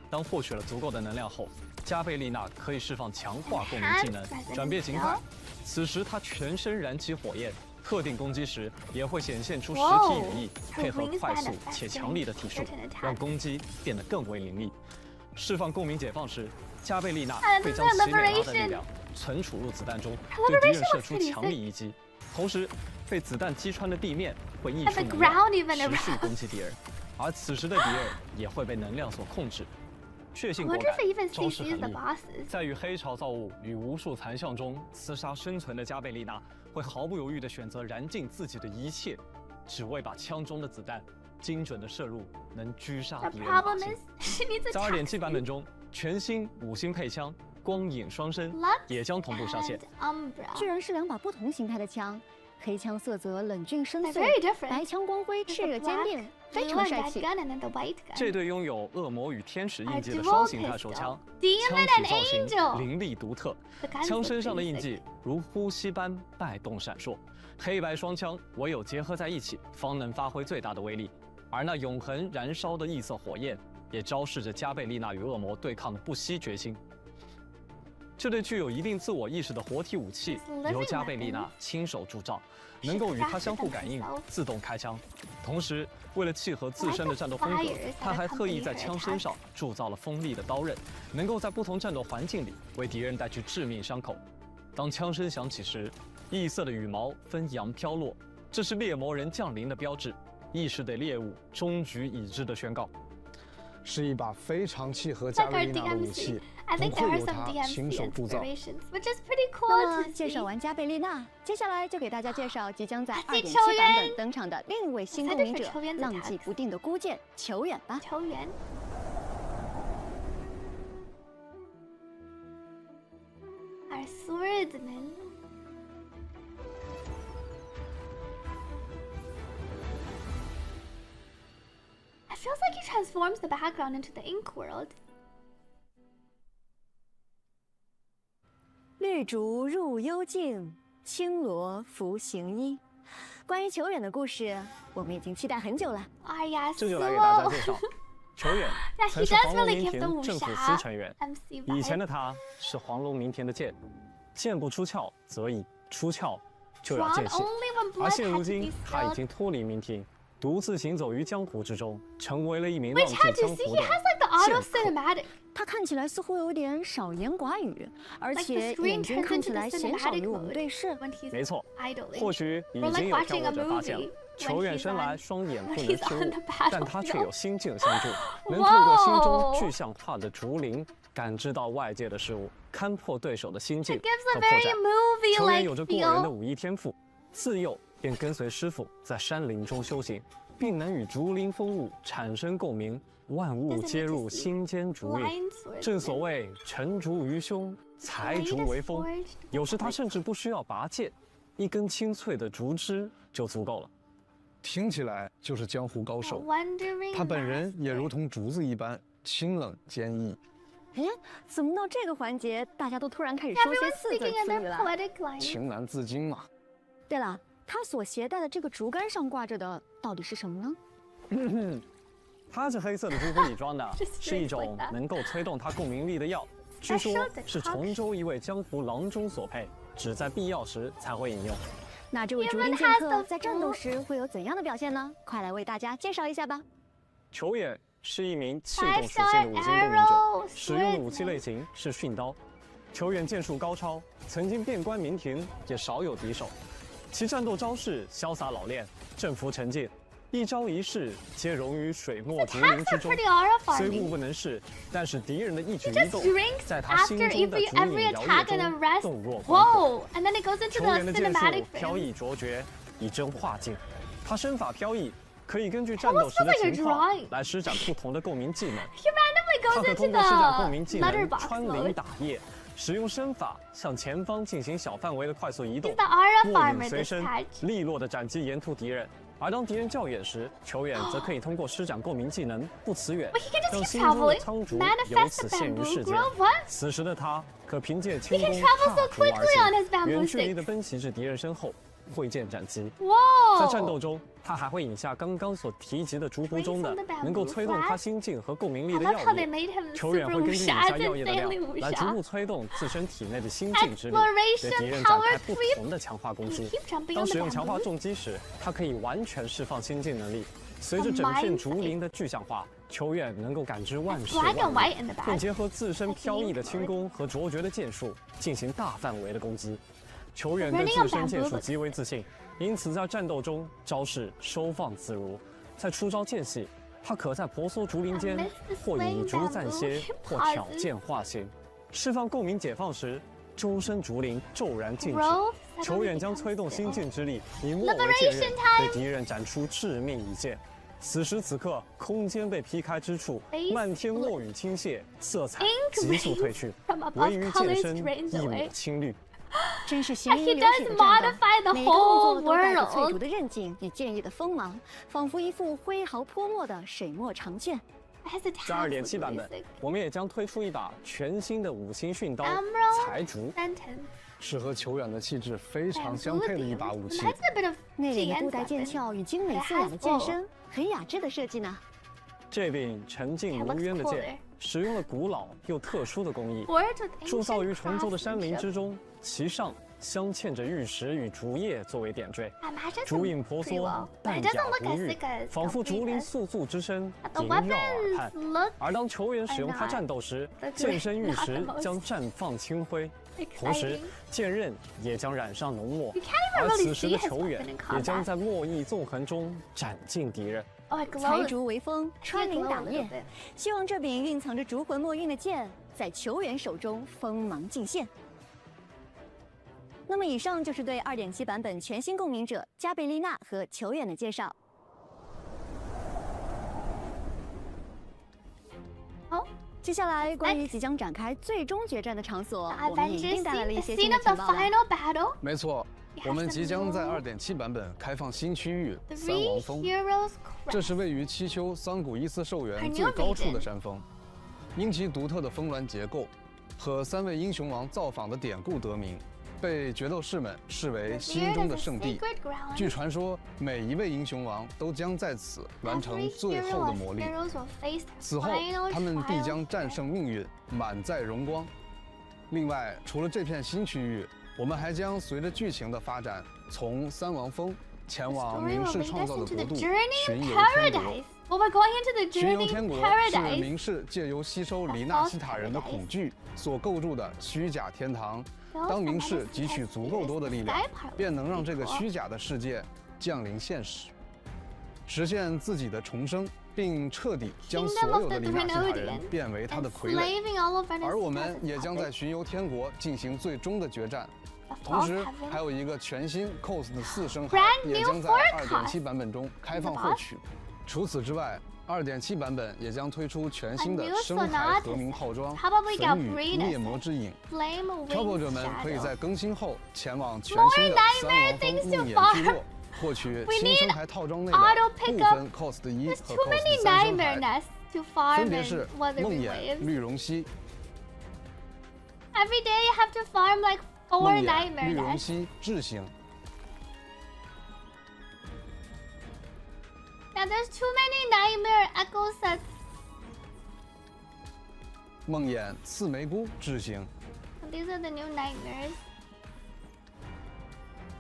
当获取了足够的能量后，加贝丽娜可以释放强化共鸣技能 Enhanced，转变形态 resistance。此时她全身燃起火焰，特定攻击时也会显现出实哇体羽翼，配合 Her wings 快速 manifest 且强力的体术 certain attacks，让攻击变得更为凌厉。释放共鸣解放时，加贝丽娜 And 会 this 将 is 奇美拉的 liberation 力量存储入子弹中， Her 对敌人 liberation 射 was 出 pretty 强力一击，同时被子弹击穿的地面会溢 And 出 the 能量， ground even 持续 around. 攻击敌人，而此时的敌人也会被能量所控制。血性 I 果 wonder 敢 if it even，招式 CCs 狠 the 厉。 bosses. 在与黑潮造物与无数残像中厮杀生存的加贝丽娜，会毫不犹豫地选择燃尽自己的一切，只为把枪中的子弹精准地射入能狙杀 The 敌人的靶 problem 心 is，she needs 在 attacks. 2.7版本中，全新5星配枪光影双生 Lux 也将同步上线。 and Umbra. 居然是2把不同形态的枪，黑枪色泽冷峻深 They're 邃， very different. 白枪光辉 There's 炽热 the 坚 black, 定，非 blue 常 and 帅 red 气。 gun, and then the white gun. 这对拥有恶魔与天使 A 印记的 dual 双形态 pistol. 手枪， Demon 枪体 and 造型 angel. 凌厉独特， The guns 枪 look 身上的 pretty 印 sick. 记如呼吸般摆动闪烁，黑白双枪唯有结合在一起，方能发挥最大的威力。而那永恒燃烧的异色火焰，也昭示着加贝丽娜与恶魔对抗的不息决心。这对具有一定自我意识的活体武器 This living 由加贝丽娜亲手铸造，能够与它相互感应，自动开枪。同时，为了契合自身的战斗风格，他还特意在枪身上铸造了锋利的刀刃，能够在不同战斗环境里为敌人带去致命伤口。当枪声响起时，异色的羽毛纷扬飘落，这是猎魔人降临的标志，亦是对猎物终局已知的宣告。是一把非常契合加 Like 贝 our 丽娜的武器 DMC.，I 不 think 愧 there are 由 some 她亲 DMC 手铸造。 inspirations, which is pretty 那 cool 么 to 介绍 see. 完加贝丽娜，接下来就给大家介绍即将在是2.7球员版本登场的另一位新共鸣者 Excited for 球员，的浪迹不定的孤剑球员吧。球员 Our swordsman. It feels like he transforms the background into the ink world. 绿竹入幽径，青罗服行医。关于球员的故事，我们已经期待很久了。哎呀，这就来给大家 Suo 介绍，球员 Yeah, 曾 he 是 does 黄龙 really 民 give 田 the 武政府司侠成员。 MC 以前 vibe. 的他是黄龙民田的剑，剑不出鞘则已，出鞘就要 Drawn 见血。 only when 而 blood 现 had 如 to 今 be，他已 spilled. 经脱离民庭，独自行走于江湖之中，成为了一名浪 Which 迹 had 江 you see? 湖 He 的 has like the auto 剑客。 cinematic. 他看起来似乎有点少言寡语，而 Like 且 the screen 眼睛 turns 看起 into 来 the 鲜少 cinematic 与我们 mode 对视。 when he's 没错， idling. 或许已 Or like 经有 watching 漂 a 泊者发现 movie 了， when 球员 he's 生来 on- 双眼不 when 能 he's 失 on 误 the，但他却 battlefield. 有心境相助，能透过心中 Whoa 具象化的竹林，感知到外界的事物，勘破对手的心境 It gives 和 a 破 very 绽。 movie 球员 like 有着过人的 feel. 武艺天赋，自幼便跟随师傅在山林中修行，并能与竹林风物产生共鸣，万物皆入心间竹韵。 Blind swordsman. 正所谓沉竹于胸，财竹为锋，有时他甚至不需要拔剑，一根清脆的竹枝就足够了。听起来就是江湖高手。他本人也如同竹子一般清冷坚毅。哎，怎么到这个环节，大家都突然开始说些四字词语了？情难自禁嘛。对了，他所携带的这个竹竿上挂着的到底是什么呢？它是黑色的朱古力装的，是一种能够催动他共鸣力的药，据说是崇州一位江湖郎中所配，只在必要时才会饮用。那这位竹林剑客在战斗时会有怎样的表现呢？快来为大家介绍一下吧。球野是一名气动属性的五星共鸣者，使用的武器类型是驯刀。球员剑术高超，曾经遍观名庭，也少有敌手。其战斗招式潇洒老练，振幅沉静，一招一式皆融于水墨竹林之中。虽物不能视，但是敌人的一举一动，在他心中的竹影摇曳中动若观火。球员的剑术飘逸卓绝，以真化境。他身法飘逸，可以根据战斗时的情况来施展不同的共鸣技能。他可通过施展共鸣技能穿林打叶，使用身法向前方进行小范围的快速移动，握影随身，利落的斩击沿途敌人。而当敌人较远时，球员则可以通过施展共鸣技能不辞远，让心中的苍竹由此现于世间。此时的他可凭借轻功踏竹而行，远距离的奔袭至敌人身后，挥剑斩击。在战斗中，他还会饮下刚刚所提及的竹壶中的能够催动他心境和共鸣力的药物。球员会根据饮下药液的量来逐步催动自身体内的心境之力，对敌人展开不同的强化攻击。当使用强化重击时，他可以完全释放心境能力。随着整片竹林的具象化，球员能够感知万事万物，并结合自身飘逸的轻功和卓绝的剑术进行大范围的攻击。球员对自身剑术极为自信，因此在战斗中招式收放自如。在出招间隙，他可在婆娑竹林间或以竹暂歇，或挑剑化形。释放共鸣解放时，周身竹林骤然静止。球员将催动心境之力，以墨为剑刃，对敌人斩出致命一剑。此时此刻，空间被劈开之处，漫天墨雨倾泻，色彩急速褪去，唯余剑身一抹青绿。真是行云流水的战斗，每个动作都带着翠竹的韧劲与剑意的锋芒，仿佛一幅挥毫泼墨的水墨长卷。在2.7版本，我们也将推出一把全新的5星驯刀财竹，是和球员的气质非常相配的一把武器。内敛的布袋剑鞘与精美素雅的剑身，很雅致的设计呢。这柄沉静无渊的剑，使用了古老又特殊的工艺，铸造于崇州的山林之中。其上镶嵌着玉石与竹叶作为点缀，竹影婆娑，淡雅无欲，仿佛竹林素素之声萦绕耳畔。而当球员使用它战斗时，剑身玉石将绽放清辉，同时剑刃也将染上浓墨，而此时的球员也将在墨意纵横中斩尽敌人。财竹为锋，穿林打叶，希望这柄蕴藏着竹魂墨韵的剑，在球员手中锋芒尽现。那么以上就是对2.7版本全新共鸣者加贝丽娜和球员的介绍。好，接下来关于即将展开最终决战的场所，我们也另带来了一些新的情报了。没错，我们即将在2.7版本开放新区域三王峰，这是位于七丘桑古伊斯寿园最高处的山峰，因其独特的峰峦结构和3位英雄王造访的典故得名。被决斗士们视为心中的圣地。据传说，每一位英雄王都将在此完成最后的磨砺。此后，他们必将战胜命运，满载荣光。另外，除了这片新区域，我们还将随着剧情的发展，从三王峰前往明世创造的国度巡游天国。巡游天国是明世借由吸收黎纳西塔人的恐惧所构筑的虚假天堂。当明世汲取足够多的力量，便能让这个虚假的世界降临现实，实现自己的重生，并彻底将所有的黎纳西塔人变为他的傀儡。而我们也将在巡游天国进行最终的决战。同时，还有一个全新 cos 的4声孩也将在2.7版本中开放获取。除此之外2.7版本也将推出全新的 A new 深海 Sonata 和鸣炮装 Probably got 粉雨 green 烈魔之影。 Flame 漂泊 Wing 者们可以 Shadow 在更新后前往全 More 新的 nightmare 三王 things 峰 to 梦魇 farm 聚落，获取 We 新 need 深海套装内的 auto 部 pickup 分 cost 1 There's 和 too many cost 3 nightmare 深海， nests to farm 分别 in 是 Wuthering 梦魇、 Waves. 绿绒蜥、 Every day you have to farm like 4梦魇、 nightmare 绿绒 nests. 蜥智行。 Now there's too many nightmare echo sets. 梦魇、刺梅菇智行。 These are the new nightmares.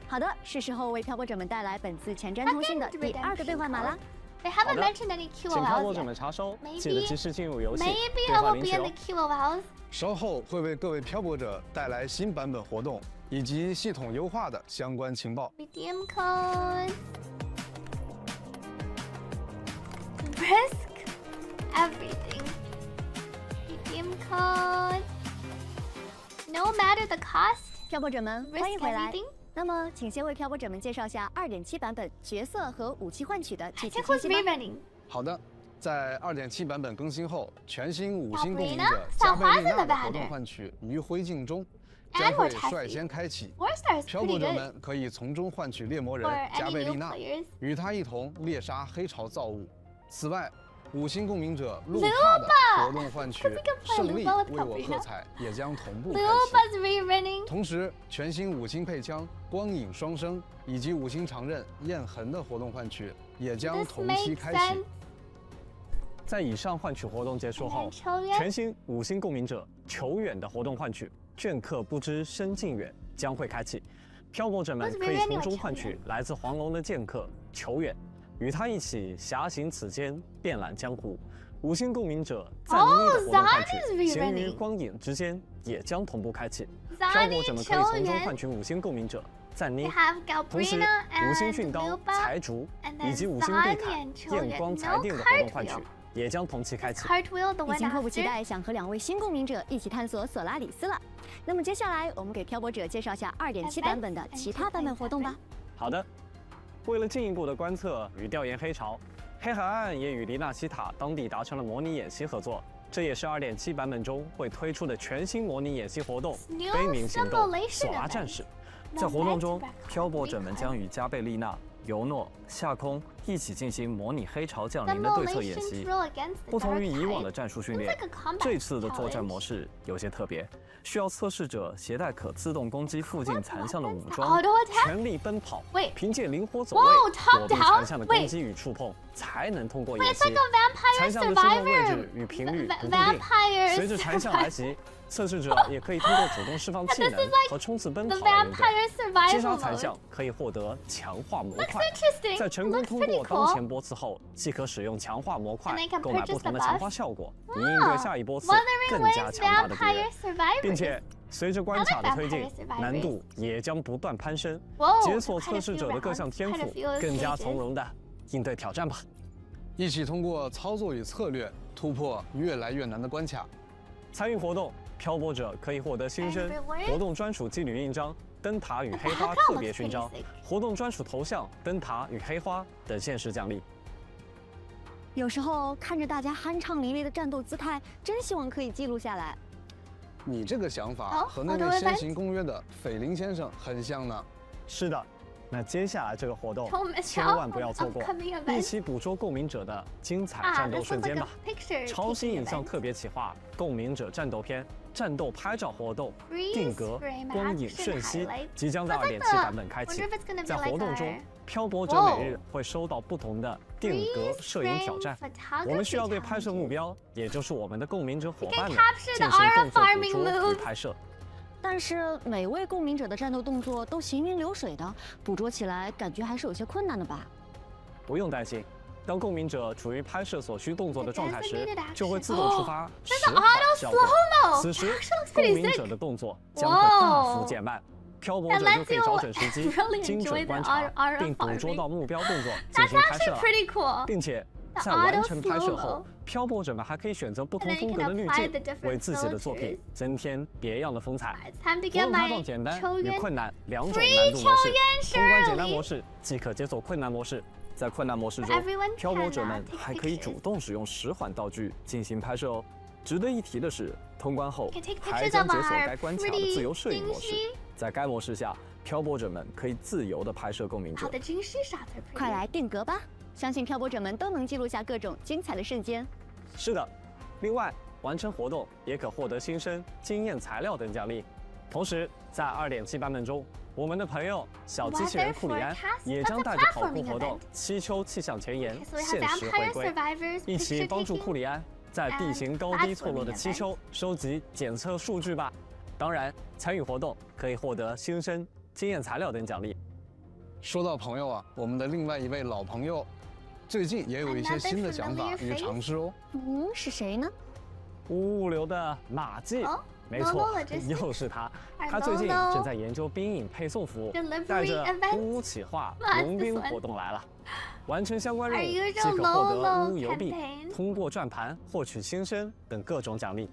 好的，是时候为漂泊者们带来本次前瞻通信的第2个兑换码啦。 They haven't 好的 mentioned any 请漂泊 QOLs 者们 yet. 查收， Maybe- 记得及时进入游戏， Maybe 兑 I 换 will 零 be 食 in 哦 the。QOLs. 稍后会为各位漂泊者带来新版本活动以及系统优化的相关情报。 Redeem code. Risk everything. Redeem code. No matter the cost. 漂泊者们，欢 Risk 迎回来。 everything. 那么，请先为漂泊者们介绍下2.7版本角色和武器换取的具体 Check 信 who's 息吧。 rerunning. 好的，在2.7版本更新后，全新5星共鸣者 Sabrina，加倍丽娜的 小花子的活 banner 动换取于灰烬中 And 将会 Mortasi 率先开启。 4 stars 漂 pretty 泊者 good 们可以从中换取猎魔人 for 加 any 倍 new 丽娜， players. 与他一同猎杀黑潮造物。此外，5星共鸣者路 Luba 帕的活动换取 Because we can play 胜利 Luba with 为我 Sabrina 喝彩也将同步开启。 Luba's rerunning. 同时，全新5星配枪光影双生以及5星长刃焰痕的活动换取也将 This 同期 makes 开 sense. 启。在以上换取活动结束后，球员全新5星共鸣者求远的活动换取镌刻不知身近远将会开启，漂泊者们可以从中换取来自黄龙的剑客求远，与他一起侠行此间，遍览江湖。5星共鸣者赞妮的活动换取行于光影之间也将同步开启，漂泊者们可以从中换取5星共鸣者赞妮 They，have 同时 Galbrina 5星 and 驯刀 Luba 财竹 and then 以及5星地 Zani 坎 and Children. 焰光裁 No 定的活动换取 cartwheel. 也将同期开启。 Cartwheel the 已 one 经迫不及 after. 待想和2位新共鸣者一起探索索拉里斯了。那么接下来，我们给漂泊者介绍下2.7版本的其他版本活动吧。好的，为了进一步的观测与调研黑潮，黑海岸也与黎纳西塔当地达成了模拟演习合作。这也是2.7版本中会推出的全新模拟演习活动 New 悲鸣行动 simulation 索拉 event. 战士。 No 在活动中 back-to-back，漂泊者们将与加贝丽娜、尤诺、夏空一起进行模拟黑潮降临的对策演 Simulations 习。 roll against the 不同于 dark 以往的 tide. 战术训 Looks 练 like a，combat 这次的作战 challenge. 模式有些特别，需要测试者携带可自动攻击附近残像的武 Auto 装， attack？ 全力奔跑 Wait，凭借灵活走 Whoa，位 top 躲避 down？ 残像的攻击与触碰，才能通过 Wait, 演 it's 习 like。a 残 vampire 像的出没位 survivor. 置与频率不固定， Vampire 随着残像来袭，测试者也可以通过主动释放技 This 能 is like 和冲刺奔 The 跑来应对。 vampire 击杀 survival 残 mode. 像可以获得强化模 Looks 块， interesting. 在成功 Looks 通 pretty 过当 cool. 前波次后，即可使用强化模块 And they can 购买 purchase 不同的 the 强化 buff. 效果，以应对下一波次 Wuthering 更加 Waves 强大的敌人 vampire survivors. 并且随着关卡的推进 I like vampire，survivors 难度也将不断攀升， Whoa, 解锁测试者的各项天 quite a 赋 few，更加 stages 从容的应对挑战吧。一起通过操作与策略突破越来越难的关卡。参与活动，漂泊者可以获得新生 Everywhere 活动专属妓女印章、灯塔与黑花特别勋章、活动专属头像、灯塔与黑花等限时奖励。有时候看着大家酣畅淋漓的战斗姿态，真希望可以记录下来。你这个想法好和那位先行公约的斐林先生很像呢。是的，那接下来这个活动 Don't miss 千万不要错过 upcoming events 一起捕捉共鸣者的精彩 Ah, 战斗 this 瞬 looks 间 like 吧！ a picture 超新 taking 影像 event. 特别企划《共鸣者战斗篇》战斗拍照活动 Freeze 定格 frame 光影 action 瞬息 highlights 即将在 Looks like 2.7 the- 版本开启 wonder if it's gonna be。在 like 活动 a- 中，漂泊者 Whoa 每日会收到不同的定格 Freeze 摄影挑战 frame，我们需要对 photography 拍摄目标，也就是我们的共鸣者伙伴们 capture 进 the 行 aura 动作捕 farming 捉与 moves 拍摄。但是每位共鸣者的战斗动作都行云流水的，捕捉起来感觉还是有些困难的吧？不用担心，当共鸣者处于拍摄所需动作的状态时 Designated action，就会自动触发这是实缓 auto 效果。 slow-mo 此时 That actually looks 共 pretty 鸣 sick 者的动作将会大幅减慢，漂泊者就可以找准时机 really 精 enjoy 准 the 观察 auto 并捕捉 farming 到目标动作进 That's 行拍摄 actually 了， pretty cool. 并且 The 在完 auto 成拍摄 slow-mo 后，漂泊者们还可以选择不同 And then you 风格 can 的滤 apply 镜 the different，为自己的作品 filters 增添别样的风彩。 It's time to 活 get 动开 my 放简单球员与困难两种 Free 难度模式，球员通关简单 Shirley 模式即可解锁困难模式，在困难模式中，漂泊者们还可以主动使用实缓道具进行拍摄哦。值得一提的是，通关后还将解锁该关卡的自由摄影模式。在该模式下，漂泊者们可以自由地拍摄共鸣者。快来定格吧！相信漂泊者们都能记录下各种精彩的瞬间。是的，另外完成活动也可获得新生、经验材料等奖励。同时，在2.7版本中，我们的朋友小机器人库里安也将带着跑酷活动《七丘气象前沿》限时回归，一起帮助库里安在地形高低错落的七丘收集检测数据吧。当然，参与活动可以获得新生、经验材料等奖励。说到朋友啊，我们的另外一位老朋友，最近也有一些新的想法与尝试哦。是谁呢？物流的马季。没错，又是他。他最近正在研究兵营配送服务，带着乌乌企划佣兵活动来了。完成相关任务即可获得乌乌邮币，通过转盘获取新生等各种奖励。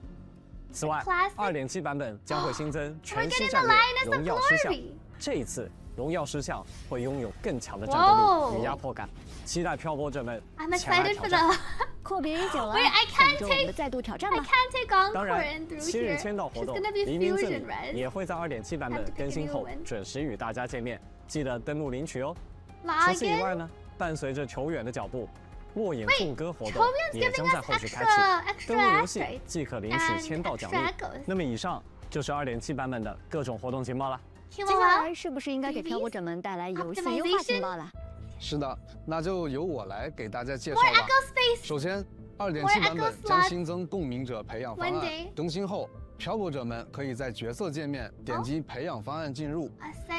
此外，2.7版本将会新增全息战略荣耀狮象。这一次，荣耀狮象会拥有更强的战斗力与压迫感，期待漂泊者们前来挑战。阔别已久了，等着我们的再度挑战吧。当然，7日签到活动黎明赠礼也会在2.7版本更新后准时与大家见面，记得登录领取哦。除此以外呢，伴随着球员的脚步，落眼颂歌活动也将在后续开启。登录游戏即可领取签到奖励。那么以上就是2.7版本的各种活动情报了。接下来是不是应该给漂泊者们带来游戏优化情报了？是的，那就由我来给大家介绍吧。首先，2.7版本将新增共鸣者培养方案。更新后，漂泊者们可以在角色界面点击培养方案进入。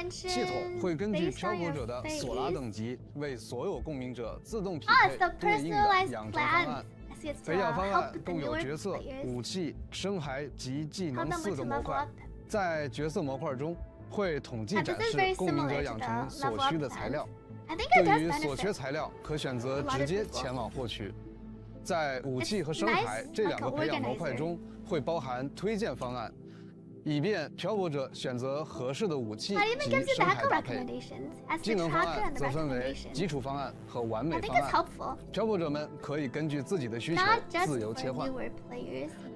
系统会根据漂泊者的索拉等级，为所有共鸣者自动匹配对应的养成方案。培养方案共有角色、武器、生涯及技能4个模块。在角色模块中，会统计展示共鸣者养成所需的材料。对于所缺材料，可选择直接前往获取。在武器和生涯这2个培养模块中，会包含推荐方案，以便漂泊者选择合适的武器及生涯搭配。技能方案则分为基础方案和完美方案，漂泊者们可以根据自己的需求自由切换。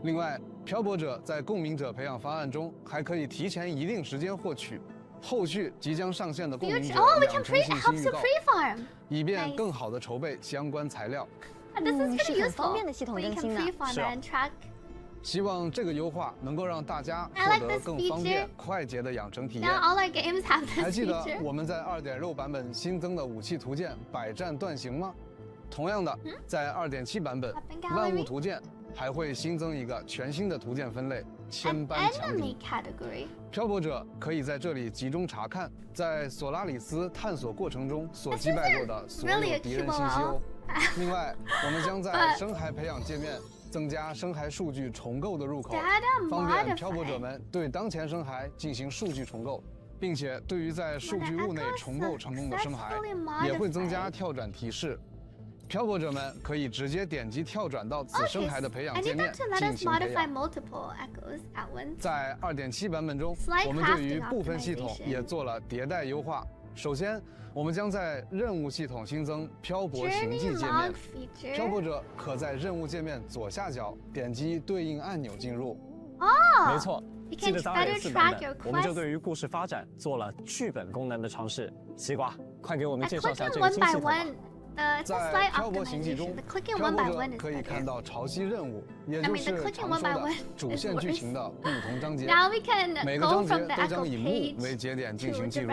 另外，漂泊者在共鸣者培养方案中还可以提前一定时间获取后续即将上线的共鸣者养成信息预告，以便更好地筹备相关材料。是很方便的系统更新呢。是啊。希望这个优化能够让大家获得更方便、快捷的养成体验。还记得我们在2.6版本新增的武器图鉴百战断行吗？同样的，在2.7版本万物图鉴还会新增一个全新的图鉴分类——千般强敌。漂泊者可以在这里集中查看在索拉里斯探索过程中所击败过的所有敌人信息哦。另外，我们将在生涯培养界面增加生涯数据重构的入口，方便漂泊者们对当前生涯进行数据重构，并且对于在数据物内重构成功的生涯，也会增加跳转提示。漂泊者们可以直接点击跳转到此生涯的培养界面进行培养。在2.7版本中，我们对于部分系统也做了迭代优化。首先，我们将在任务系统新增漂泊行迹界面，漂泊者可在任务界面左下角点击对应按钮进入。没错，记得在2.4版本，我们就对于故事发展做了剧本功能的尝试。西瓜，快给我们介绍一下这个新系统吧。在漂泊行迹中，漂泊者可以看到潮汐任务，也就是常说的主线剧情的不同章节。每个章节都将以幕为节点进行记录。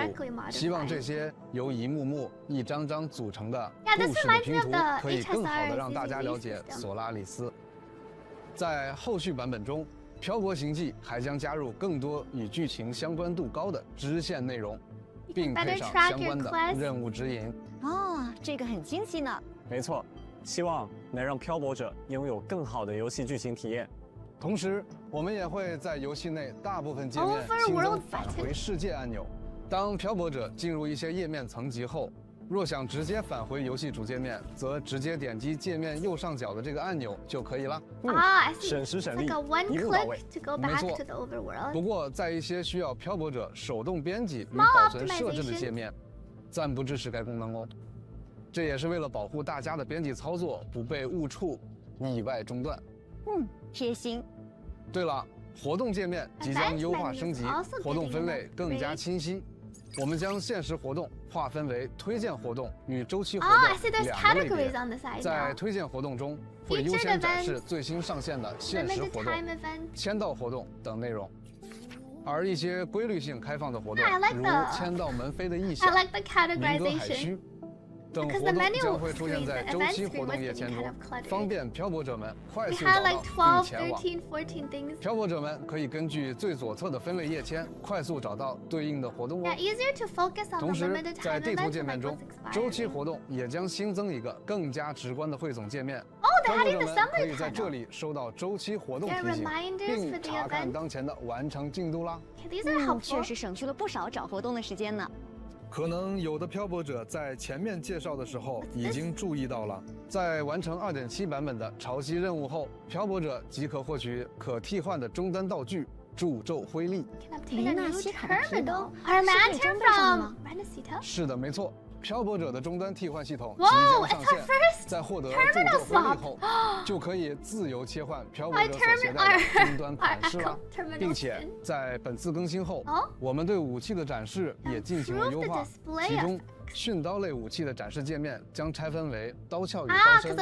希望这些由一幕幕、一张张组成的故事的拼图，可以更好地让大家了解索拉里斯。在后续版本中，漂泊行迹还将加入更多与剧情相关度高的支线内容，并配上相关的任务指引。这个很惊喜呢。没错，希望能让漂泊者拥有更好的游戏剧情体验。同时，我们也会在游戏内大部分界面新增返回世界按钮。当漂泊者进入一些页面层级后，若想直接返回游戏主界面，则直接点击界面右上角的这个按钮就可以了。省时省力，一步到位。没错。不过，在一些需要漂泊者手动编辑与保存设置的界面，暂不支持该功能哦。这也是为了保护大家的编辑操作不被误触、意外中断。贴心。对了，活动界面即将优化升级，活动分类更加清晰。我们将限时活动划分为推荐活动与周期活动2个类别。在推荐活动中，会优先展示最新上线的限时活动、签到活动等内容。而一些规律性开放的活动，如签到门飞的意象、民歌海须等活动，将会出现在周期活动页签中，方便漂泊者们快速找到并前往。漂泊者们可以根据最左侧的分类页签快速找到对应的活动哦。同时，在地图界面中，周期活动也将新增一个更加直观的汇总界面。漂泊者们可以在这里收到周期活动提醒，并查看当前的完成进度啦。确实省去了不少找活动的时间呢。可能有的漂泊者在前面介绍的时候已经注意到了，在完成2.7版本的潮汐任务后，漂泊者即可获取可替换的终端道具诅咒灰砾。雷纳西卡的皮囊是可以装备上的吗？是的，没错。漂泊者的终端替换系统即将上线，在获得诅咒灰砾后，就可以自由切换漂泊者所携带的终端款式了，并且在本次更新后，我们对武器的展示也进行了优化，其中驯刀类武器的展示界面将拆分为刀鞘与刀身，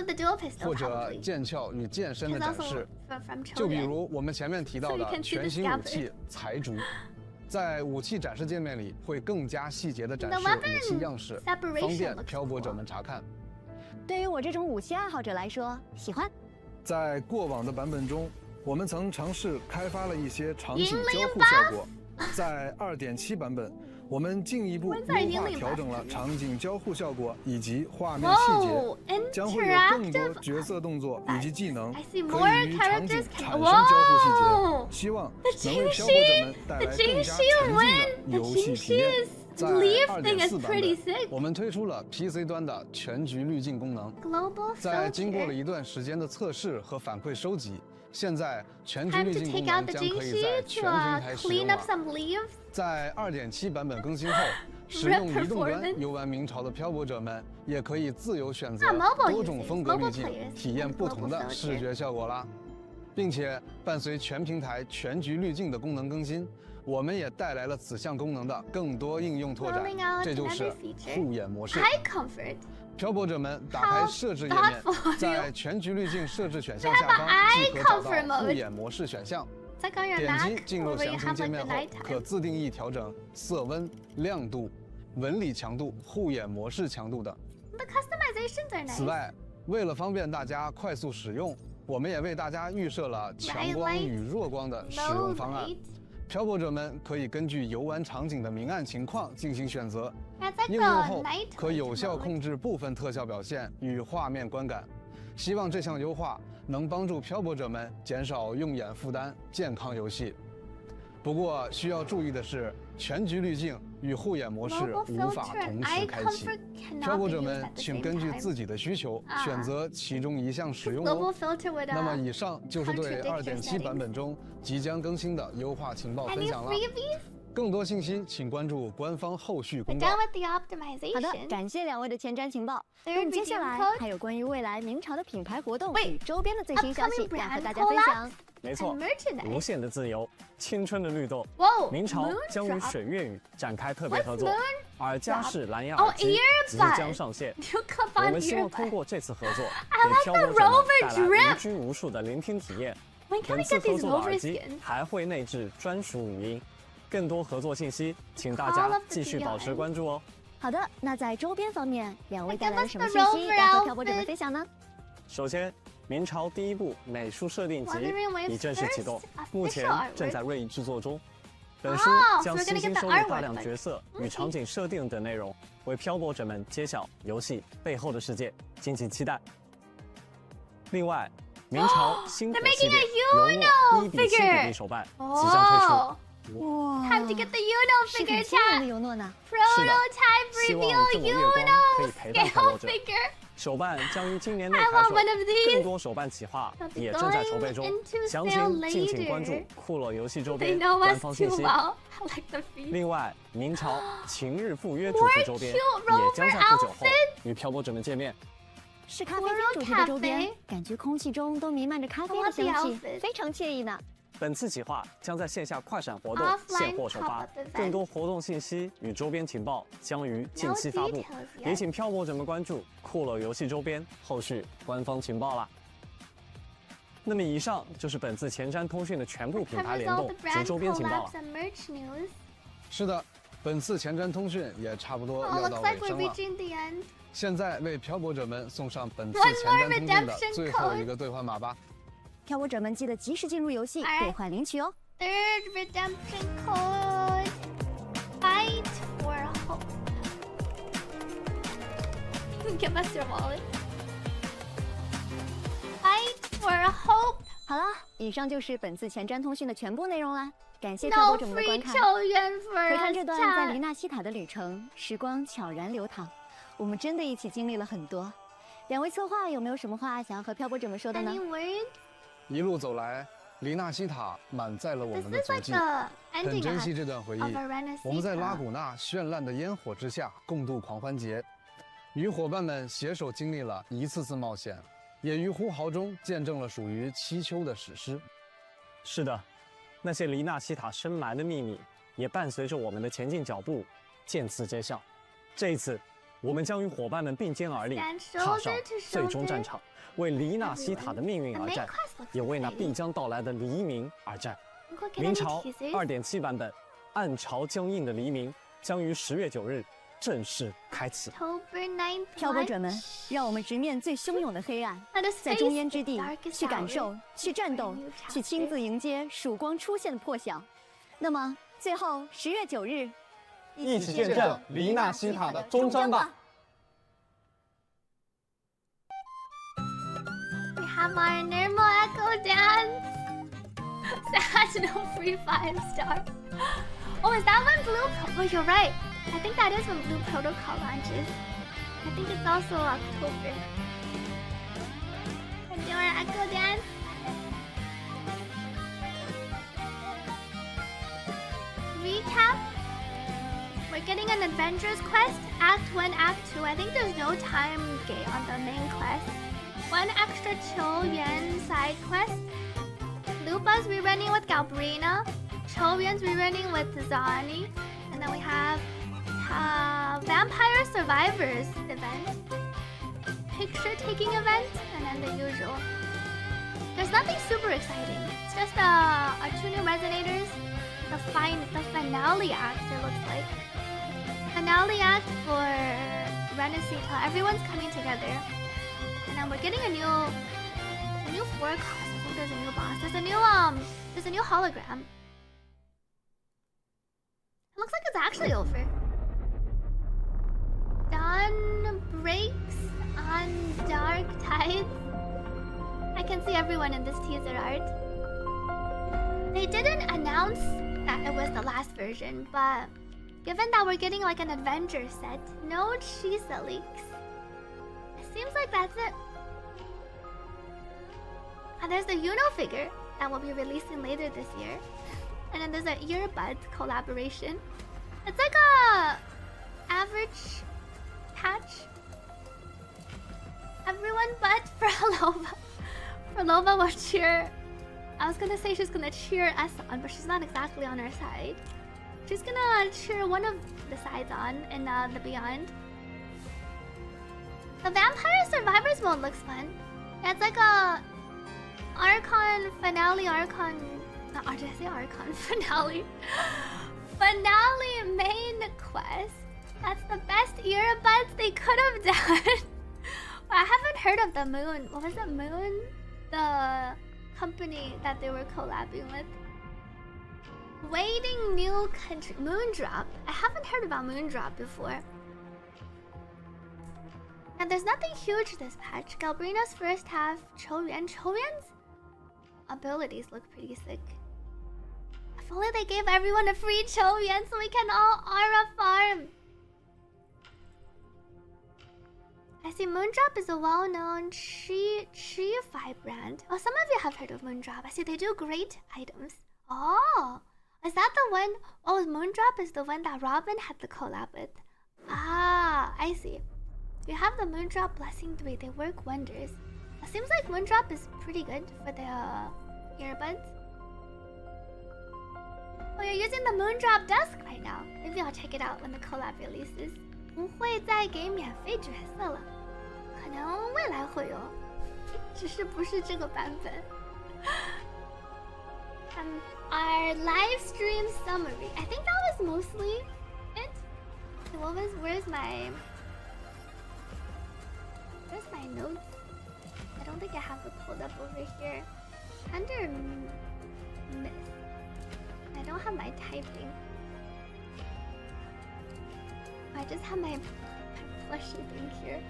或者剑鞘与剑身的展示。就比如我们前面提到的全新武器财竹。在武器展示界面里，会更加细节地展示武器样式，方便漂泊者们查看。对于我这种武器爱好者来说，喜欢。在过往的版本中，我们曾尝试开发了一些场景交互效果。在2.7版本，我们进一步优化调整了场景交互效果以及画面细节，将会有更多角色动作以及技能可以与场景产生交互细节，希望能为漂泊者们带来更加沉浸的游戏体验。在2.4版本，我们推出了 PC 端的全局滤镜功能，在经过了一段时间的测试和反馈收集，现在全局滤镜功能将可以在全平台使用了。在2.7版本更新后，使用移动端游玩明朝的漂泊者们也可以自由选择多种风格滤镜，体验不同的视觉效果啦。并且伴随全平台全局滤镜的功能更新，我们也带来了此项功能的更多应用拓展，这就是护眼模式。漂泊者们打开设置页面，在全局滤镜设置选项下方即可找到护眼模式选项。点击进入详情界面后，可自定义调整色温、亮度、纹理强度、护眼模式强度等。此外，为了方便大家快速使用，我们也为大家预设了强光与弱光的使用方案。漂泊者们可以根据游玩场景的明暗情况进行选择，应用后可有效控制部分特效表现与画面观感。希望这项优化能帮助漂泊者们减少用眼负担，健康游戏。不过需要注意的是，全局滤镜与护眼模式无法同时开启，漂泊者们请根据自己的需求选择其中一项使用哦。那么以上就是对2.7版本中即将更新的优化情报分享了。更多信息请关注官方后续公告。好的，感谢2位的前瞻情报。那么接下来还有关于未来明朝的品牌活动与周边的最新消息要和大家分享。没错，无限的自由，青春的绿豆。明朝将与水月雨展开特别合作，而嘉士蓝牙耳机即将上线。我们希望通过这次合作，给漂泊者们带来无拘无束的聆听体验。本次合作的耳机还会内置专属语音。更多合作信息，请大家继续保持关注哦。好的，那在周边方面，2位带来了什么信息要和漂泊者们分享呢？首先，明朝第1部美术设定集已正式启动，目前正在锐意制作中。本书将悉心收录大量角色与场景设定等内容，为漂泊者们揭晓游戏背后的世界，敬请期待。另外，明朝新火系列油墨1:7比例手办即将推出。哇 ！Time to get the Uno figure 是很的尤诺呢。 Prototype 希望 reveal 这种月光可以陪伴漂泊者，手办将于今年内开售，更多手办企划也正在筹备中，详情敬请关注库洛游戏周边官方信息。另外，明朝晴日赴约主题周边也将在不久后与漂泊者们见面。是咖啡厅主题的周边，感觉空气中都弥漫着咖啡的香气，非常惬意呢。本次企划将在线下快闪活动现货首发，更多活动信息与周边情报将于近期发布，也请漂泊者们关注库洛游戏周边后续官方情报啦。那么以上就是本次前瞻通讯的全部品牌联动及周边情报了。是的，本次前瞻通讯也差不多要到尾声了。现在为漂泊者们送上本次前瞻通讯的最后一个兑换码吧。漂泊者们记得及时进入游戏兑换领取哦。Third redemption code. Fight for hope. Give us your wallet. Fight for hope. 好了，以上就是本次前瞻通讯的全部内容啦。感谢漂泊者们的观看。回看这段在黎纳西塔的旅程，时光悄然流淌，我们真的一起经历了很多。两位策划有没有什么话想要和漂泊者们说的呢？一路走来，黎纳西塔满载了我们的足迹，很珍惜这段回忆。我们在拉古纳绚烂的烟火之下共度狂欢节，与伙伴们携手经历了一次次冒险，也于呼号中见证了属于七丘的史诗。是的，那些黎纳西塔深埋的秘密，也伴随着我们的前进脚步渐次揭晓。这一次，我们将与伙伴们并肩而立，踏上最终战场。为黎纳西塔的命运而战，也为那必将到来的黎明而战。明朝2.7版本《暗潮将硬的黎明》将于10月9日正式开启。漂泊者们，让我们直面最汹涌的黑暗，在中烟之地去感受、去战斗、去亲自迎接曙光出现的破晓。那么，最后10月9日，一起见证黎纳西塔的终章吧。Have our normal echo dance. Sad, no free 5-star. Oh, is that when Blue? Oh, you're right. I think that is when Blue Protocol launches. I think it's also October. And do our echo dance. Recap. We're getting an Adventures quest, Act 1, Act 2. I think there's no time gate on the main quest. One extra Cho Yuan side quest. Lupa's rerunning with Galbrina. Cho Yuan's rerunning with Zani. And then we have Vampire Survivors event. Picture taking event. And then the usual. There's nothing super exciting. It's just our 2 new resonators. The finale act, it looks like. Finale act for Renacita. Everyone's coming together. And we're getting a new forecast. I think there's a new boss. There's a new hologram. It looks like it's actually over. Dawn breaks on dark tides. I can see everyone in this teaser art. They didn't announce that it was the last version, but given that we're getting like an adventure set, no Chisa leaks. Seems like that's it. And there's the Uno figure that will be releasing later this year. And then there's an earbuds collaboration. It's like a average patch. Everyone but Frolova. Frolova will cheer. I was gonna say she's gonna cheer us on, but she's not exactly on our side. She's gonna cheer one of the sides on in the Beyond. The Vampire Survivors mode looks fun. Yeah, it's like a Archon finale, did I say Archon finale? Finale main quest. That's the best earbuds they could have done. I haven't heard of the Moon. What was it, Moon? The company that they were collabing with. Waiting new country. Moondrop. I haven't heard about Moondrop before. And there's nothing huge this patch. Galbrina's first half, Choyuan's abilities look pretty sick. If only they gave everyone a free Choyuan so we can all aura farm. I see Moondrop is a well-known Chi-Fi brand. Oh, some of you have heard of Moondrop. I see they do great items. Oh, is that the one? Oh, Moondrop is the one that Robin had the collab with. Ah, I see. You have the Moondrop Blessing 3. They work wonders. It seems like Moondrop is pretty good for the earbuds. Oh, you're using the Moondrop Dusk right now. Maybe I'll check it out when the collab releases. 不会再给免费角色了，可能未来会有，只是不是这个版本。Our live stream summary. I think that was mostly it. Where's my notes? I don't think I have it pulled up over here. Under myth. I don't have my typing. I just have my plushie thing here.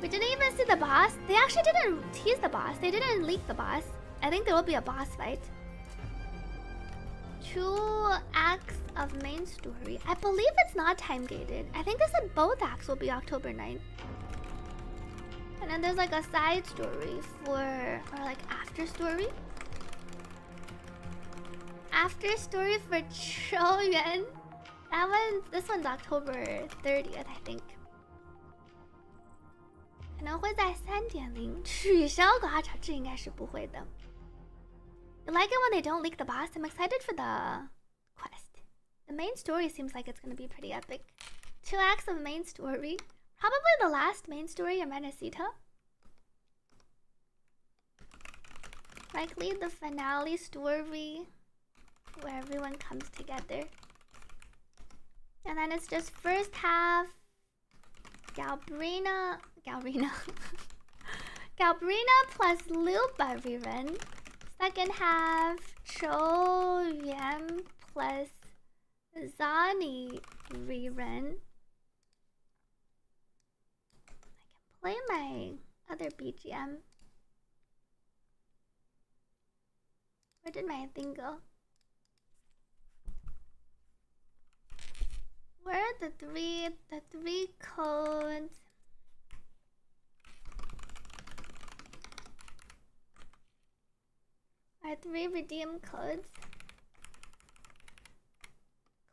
We didn't even see the boss. They actually didn't tease the boss. They didn't leak the boss. I think there will be a boss fight. 2 acts of main story. I believe it's not time gated. I think they said both acts will be October 9th. And then there's like a side story or like after story. After story for Chouyuan. This one's October 30th, I think. 可能会在3.0取消嘎查，这应该是不会的。You like it when they don't leak the boss? I'm excited for the quest. The main story seems like it's gonna be pretty epic. 2 acts of main story. Probably the last main story in Renacita. Likely the finale story where everyone comes together. And then it's just first half Galbrina plus Lupa rerun. Second half Chouyuan plus Zani rerun. Play my other BGM. Where did my thing go? Where are the three codes? Our 3 redeem codes.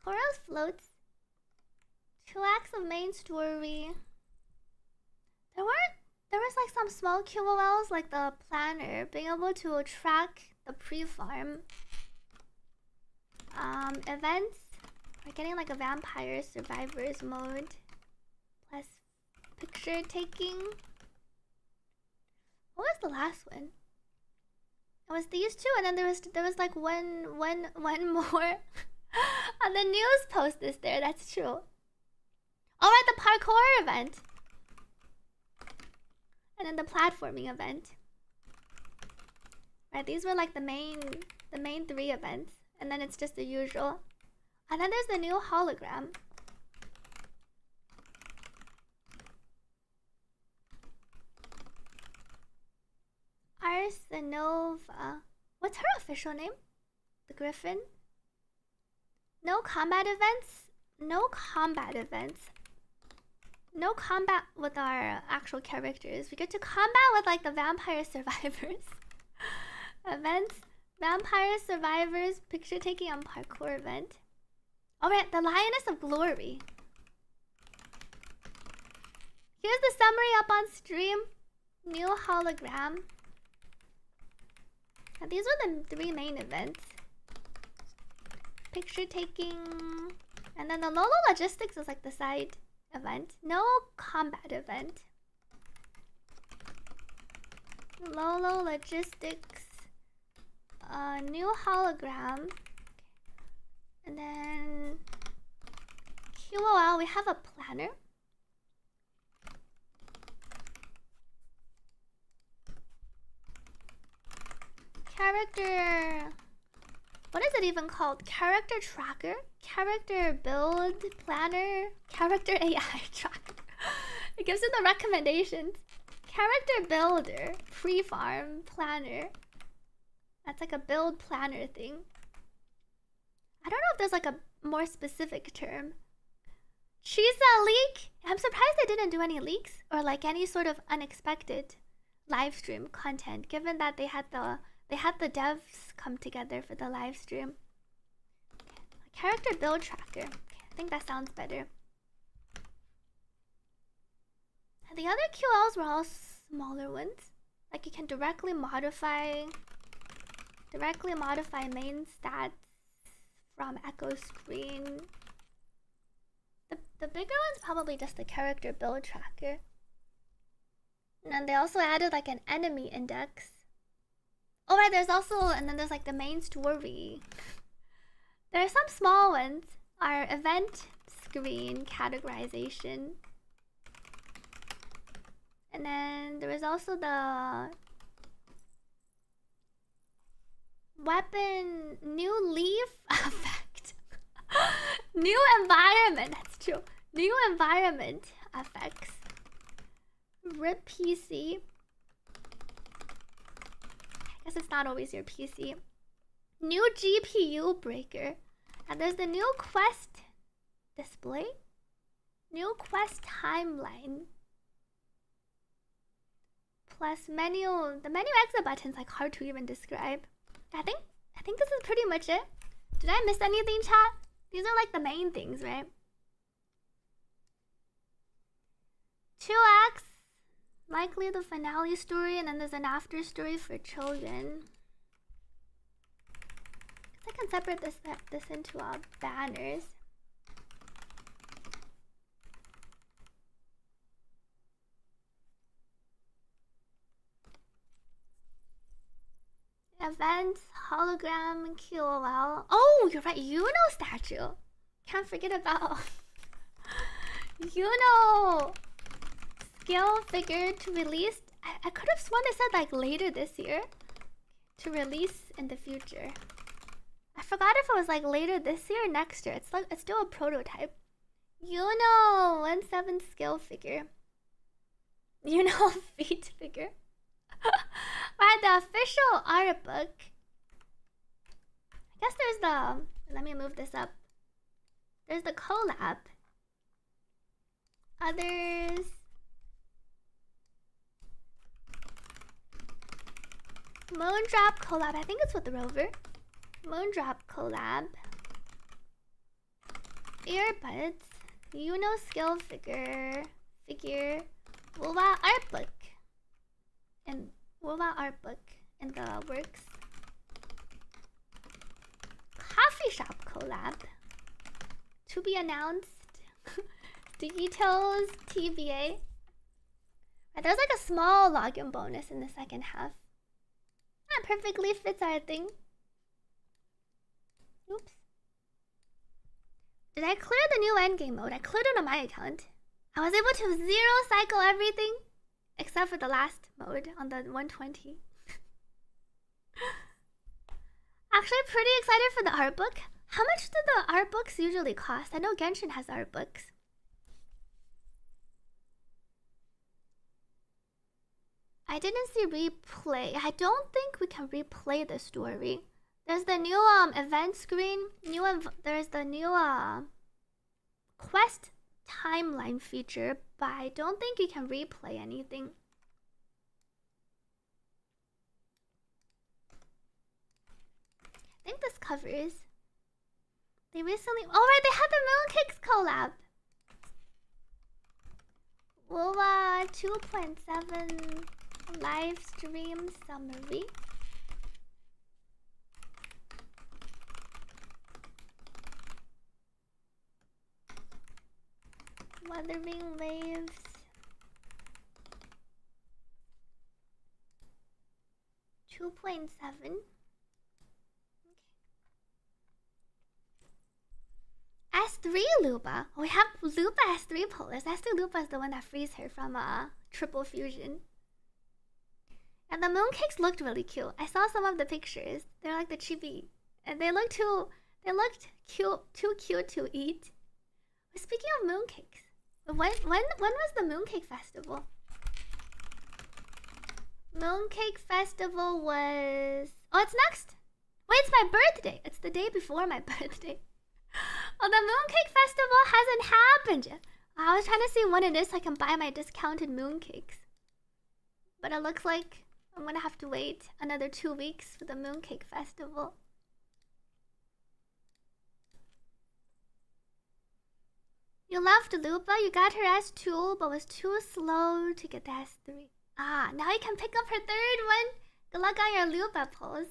Chorus floats. 2 acts of main story. There was like some small QOLs like the planner, being able to track the pre-farm. Events. We're getting like a vampire survivors mode. Plus picture taking. What was the last one? It was these 2, and then there was like one more. On the news post is there, that's true. Alright, the parkour event. And then the platforming event. Right, these were like the main 3 events. And then it's just the usual. And then there's the new hologram. Arsenova. What's her official name? The Griffin? No combat events? No combat events. No combat with our actual characters. We get to combat with like the vampire survivors. Events. Vampire survivors. Picture taking on parkour event. Alright, the Lioness of Glory. Here's the summary up on stream. New hologram. Now, these are the 3 main events. Picture taking. And then the Lolo Logistics is like the side event. No combat event. Lolo Logistics. New hologram. And then QOL, we have a planner. Character. What is it even called? Character tracker? Character build planner? Character AI tracker. It gives you the recommendations. Character builder. Pre-farm planner. That's like a build planner thing. I don't know if there's like a more specific term. She's a leak. I'm surprised they didn't do any leaks or like any sort of unexpected live stream content, given that they had the devs come together for the live stream. Character build tracker. Okay, I think that sounds better. And the other QLs were all smaller ones. Like you can directly modify main stats from Echo Screen. The bigger one's probably just the character build tracker. And then they also added like an enemy index. Oh right, there's also, and then there's like the main story. There are some small ones. Our event screen categorization. And then there is also the weapon new leaf effect. New environment, that's true. New environment effects. RIP PC. I guess it's not always your PC. New GPU breaker. And there's the new quest display. New quest timeline. Plus menu. The menu exit button's like hard to even describe. I think this is pretty much it. Did I miss anything, chat? These are like the main things, right? 2 acts. Likely the finale story, and then there's an after story for children. I can separate this into banners. Events, hologram, QOL. Oh, you're right. Yuno statue. Can't forget about Yuno skill figure to release. I could have sworn they said like later this year to release in the future. I forgot if it was like later this year or next year. It's still a prototype. Yuno 1/7 skill figure. Yuno feet figure. Right, the official art book. I guess there's the. Let me move this up. There's the collab. Others. Moondrop collab. I think it's with the rover. Moondrop collab. Earbuds. Yuno skill figure. Wuwa art book. And Wuwa art book in the works. Coffee shop collab. To be announced. Details TBA. Right, there's like a small login bonus in the second half. That perfectly fits our thing. Oops. Did I clear the new endgame mode? I cleared it on my account. I was able to 0 cycle everything except for the last mode on the 120. Actually, pretty excited for the art book. How much do the art books usually cost? I know Genshin has art books. I didn't see replay. I don't think we can replay the story. There's the new event screen. There's the new quest timeline feature, but I don't think you can replay anything. I think this covers. They recently. Oh right, they had the Mooncakes collab. Wuwa 2.7 live stream summary. Wuthering waves. .7. S3 Lupa. Oh, we have Lupa S3 Polars. S3 Lupa is the one that frees her from triple fusion. And the mooncakes looked really cute. I saw some of the pictures. They're like the chibi, and they looked cute, too cute to eat. Speaking of mooncakes, when was the Mooncake Festival? Mooncake Festival was... Oh, it's next. Wait, it's my birthday. It's the day before my birthday. Oh, the Mooncake Festival hasn't happened yet. I was trying to see when it is so I can buy my discounted mooncakes. But it looks like I'm gonna have to wait another 2 weeks for the Mooncake Festival. You loved Lupa, you got her S2, but was too slow to get the S3. Ah, now you can pick up her third one. Good luck on your Lupa pulls.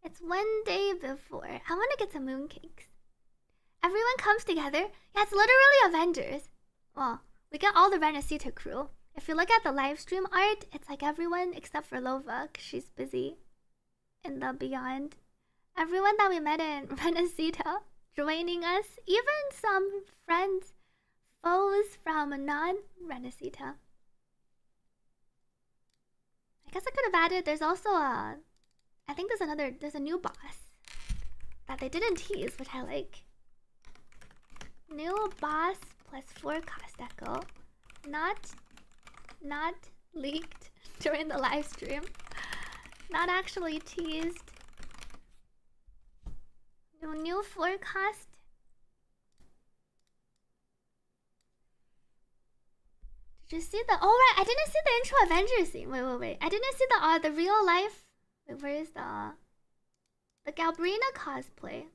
It's 1 day before. I want to get some mooncakes. Everyone comes together. Yeah, it's literally Avengers. Well, we get all the Renacita crew. If you look at the live stream art, it's like everyone except for Lova, because she's busy in the Beyond. Everyone that we met in Renacita joining us, even some friends, foes from non-Renacita. I guess I could have added, there's also a, I think there's a new boss that they didn't tease, which I like. New boss plus forecast echo. Not leaked during the live stream. Not actually teased. New forecast. Did you see the? Oh right, I didn't see the intro Avengers scene. Wait. I didn't see the real life. Wait, where is the Galbrina cosplay?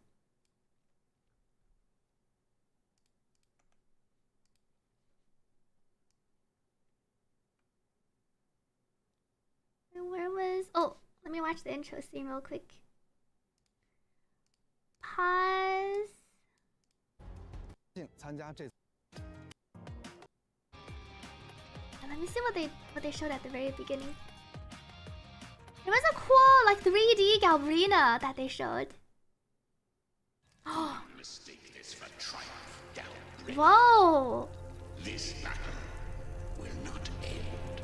Where was? Oh, let me watch the intro scene real quick. Pause. Let me see what they showed at the very beginning. There was a cool like 3D Galbrina that they showed. Oh. Mistake this for triumph, Galbrina. Whoa. This battle will not end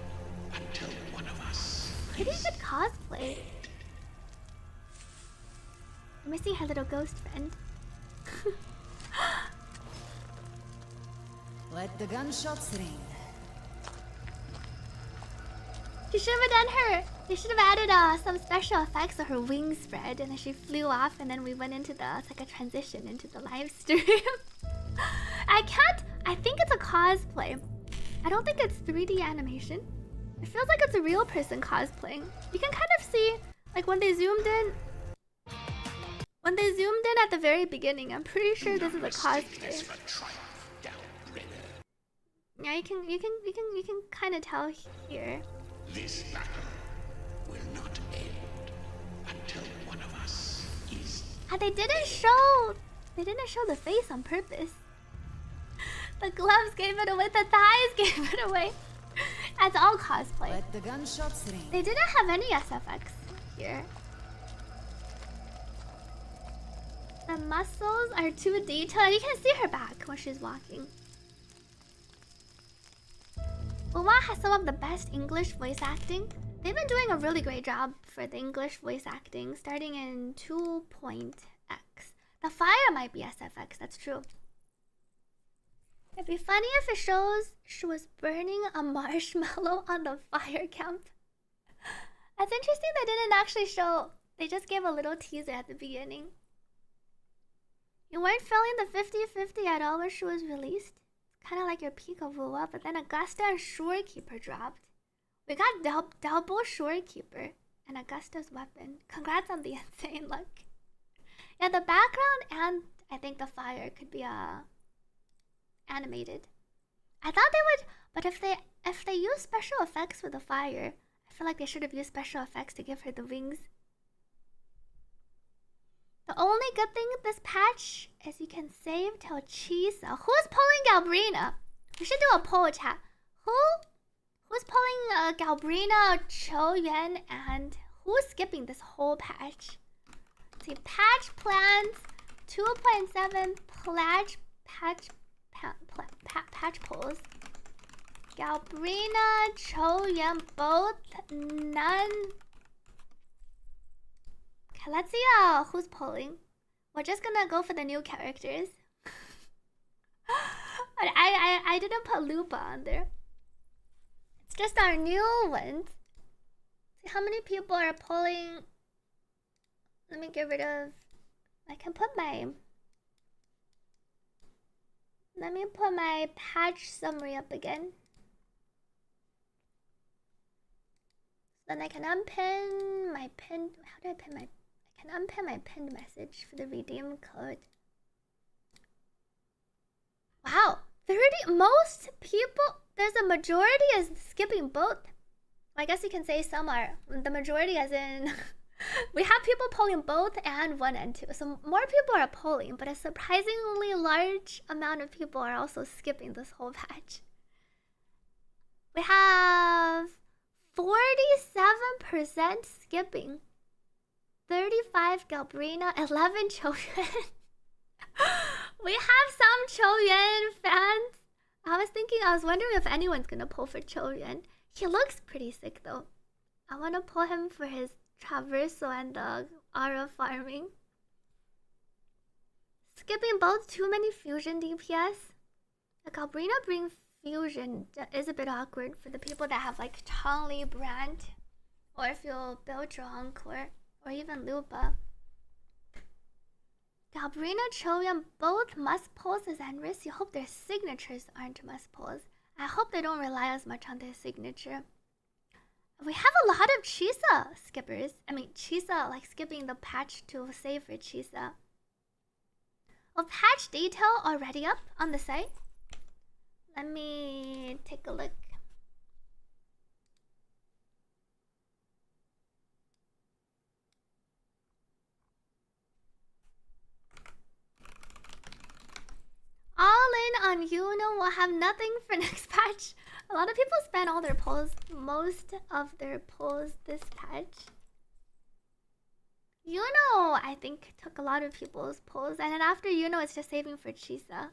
until one of us. Pretty good cosplay. I'm missing her little ghost friend. Let the gunshots ring. She should have done her. They should have added some special effects so her wings spread and then she flew off and then we went into it's like a transition into the live stream. I think it's a cosplay. I don't think it's 3D animation. It feels like it's a real person cosplaying. You can kind of see, like when they zoomed in. When they zoomed in at the very beginning, I'm pretty sure this is a cosplay. Yeah, you can kind of tell here. This battle will not end until one of us is. And they didn't show the face on purpose. The gloves gave it away, the thighs gave it away. That's all cosplay. Let the gunshots ring. They didn't have any SFX here. The muscles are too detailed. You can see her back when she's walking. Uwa has some of the best English voice acting. They've been doing a really great job for the English voice acting, starting in 2.x. The fire might be SFX, that's true. It'd be funny if it shows she was burning a marshmallow on the fire camp. That's interesting they didn't actually show. They just gave a little teaser at the beginning. You weren't feeling the 50-50 at all when she was released? Kind of like your peak of Uwa, but then Augusta and Shorekeeper dropped. We got double Shorekeeper and Augusta's weapon. Congrats on the insane look. Yeah, the background and I think the fire could be animated. I thought they would, but if they use special effects for the fire, I feel like they should have used special effects to give her the wings. The only good thing with this patch is you can save till Chisa. Who's pulling Galbrina? We should do a poll chat. Who's pulling Galbrina, Cho Yuan, and who's skipping this whole patch? Let's see, patch plans 2.7 patch polls. Galbrina, Cho Yuan, both none. Okay, let's see who's polling. We're just gonna go for the new characters. But I didn't put Lupa on there. It's just our new ones. See how many people are polling Let me get rid of... I can put my... Let me put my patch summary up again. Then I can unpin my pinned... How do I pin my... I can unpin my pinned message for the redeem code. Wow! 30... Most people... There's a majority is skipping both. I guess you can say some are. The majority as in... We have people polling both and 1 and 2. So more people are polling, but a surprisingly large amount of people are also skipping this whole patch. We have 47% skipping. 35 Galbrina, 11 Choyuan. We have some Choyuan fans. I was wondering if anyone's gonna pull for Choyuan. He looks pretty sick though. I wanna pull him for his traversal and the aura farming. Skipping both too many fusion DPS. The Galbrina bring fusion is a bit awkward for the people that have like Changli brand, or if you'll build your Encore, or even Lupa. Galbrina, Choyuan both must pulls as Enris. You hope their signatures aren't must pulls. I hope they don't rely as much on their signature. We have a lot of Chisa skippers. I mean, Chisa, like skipping the patch to save for Chisa. Well, patch detail already up on the site. Let me take a look. All in on Yuno will have nothing for next patch. A lot of people spent all their pulls, most of their pulls this patch. Yuno, I think, took a lot of people's pulls, and then after Yuno, it's just saving for Chisa.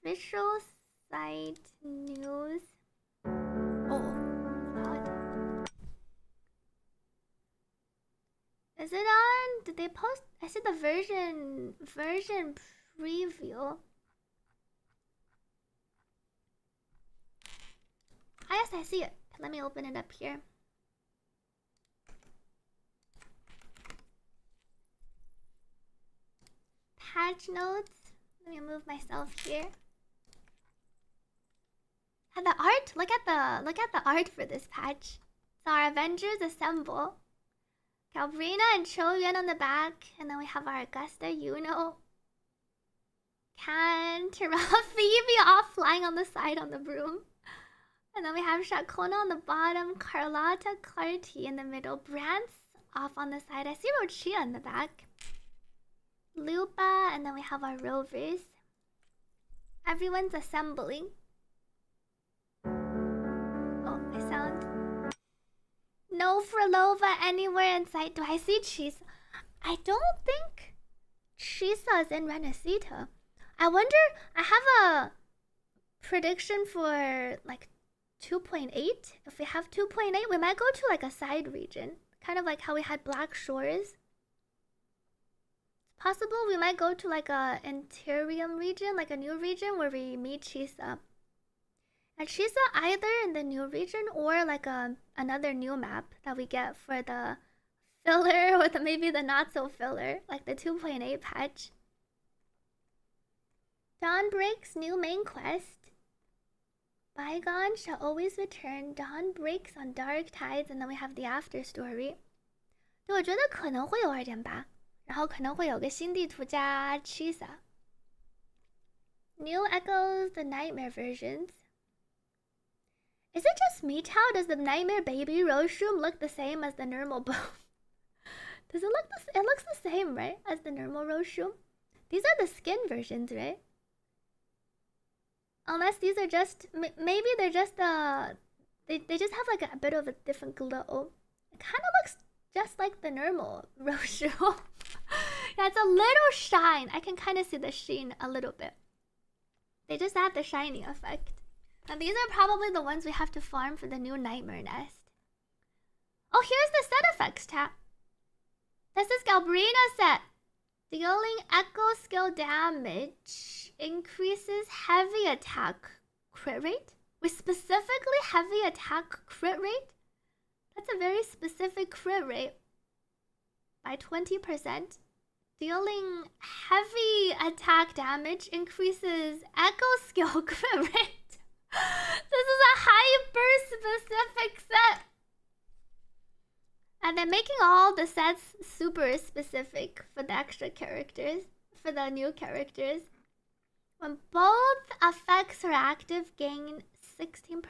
Official site news. Oh, God. Is it on? Did they post? I see the version preview. Ah, yes, I see it. Let me open it up here. Patch notes. Let me move myself here. And the art. Look at the art for this patch. So our Avengers assemble. Galbrina and Choyuan on the back, and then we have our Augusta, Yuno, Can, Terrell, Phoebe off flying on the side on the broom. And then we have Shakona on the bottom, Carlotta, Clarty in the middle, Brance off on the side. I see Rochia in the back. Lupa, and then we have our rovers. Everyone's assembling. Oh, my sound. No Frolova anywhere in sight. Do I see Chisa? I don't think Chisa is in Renacita. I wonder, I have a prediction for like 2.8. If we have 2.8, we might go to like a side region. Kind of like how we had Black Shores. It's possible we might go to like a Interium region, like a new region where we meet Chisa. And Chisa either in the new region or like another new map that we get for the filler or maybe the not so filler, like the 2.8 patch. Dawn breaks new main quest. Bygone shall always return. Dawn breaks on dark tides, and then we have the after story. 对，我觉得可能会有2.8，然后可能会有个新地图加 Chisa。New echoes the nightmare versions. Is it just me? How does the nightmare baby Roshroom look the same as the normal bone? Does it look it looks the same, right, as the normal Roshroom? These are the skin versions, right? Unless these are just, maybe they're just they just have like a bit of a different glow. It kind of looks just like the normal Roshroom. Yeah, it's a little shine. I can kind of see the sheen a little bit. They just have the shiny effect. And these are probably the ones we have to farm for the new Nightmare Nest. Oh, here's the set effects tab. This is Galbrina set. Dealing echo skill damage increases heavy attack crit rate. With specifically heavy attack crit rate? That's a very specific crit rate. by 20%. Dealing heavy attack damage increases echo skill crit rate. This is a hyper-specific set. And they're making all the sets super specific for the extra characters, for the new characters. When both effects are active, gain 16%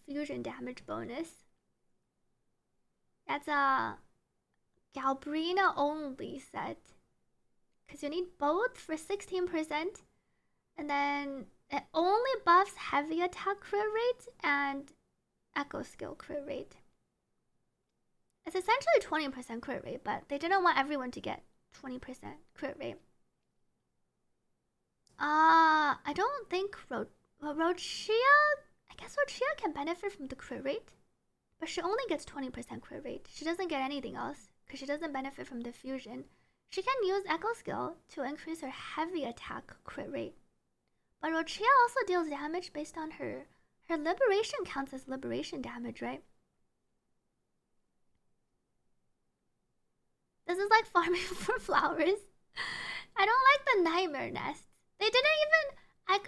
fusion damage bonus. That's a Galbrina only set. Because you need both for 16%. And then it only buffs heavy attack crit rate and echo skill crit rate. It's essentially 20% crit rate, but they didn't want everyone to get 20% crit rate. I don't think Rochia... I guess Rochia can benefit from the crit rate. But she only gets 20% crit rate. She doesn't get anything else, because she doesn't benefit from the fusion. She can use Echo Skill to increase her heavy attack crit rate. But Rochia also deals damage based on her liberation counts as liberation damage, right? This is like farming for flowers. I don't like the nightmare nests. They didn't even...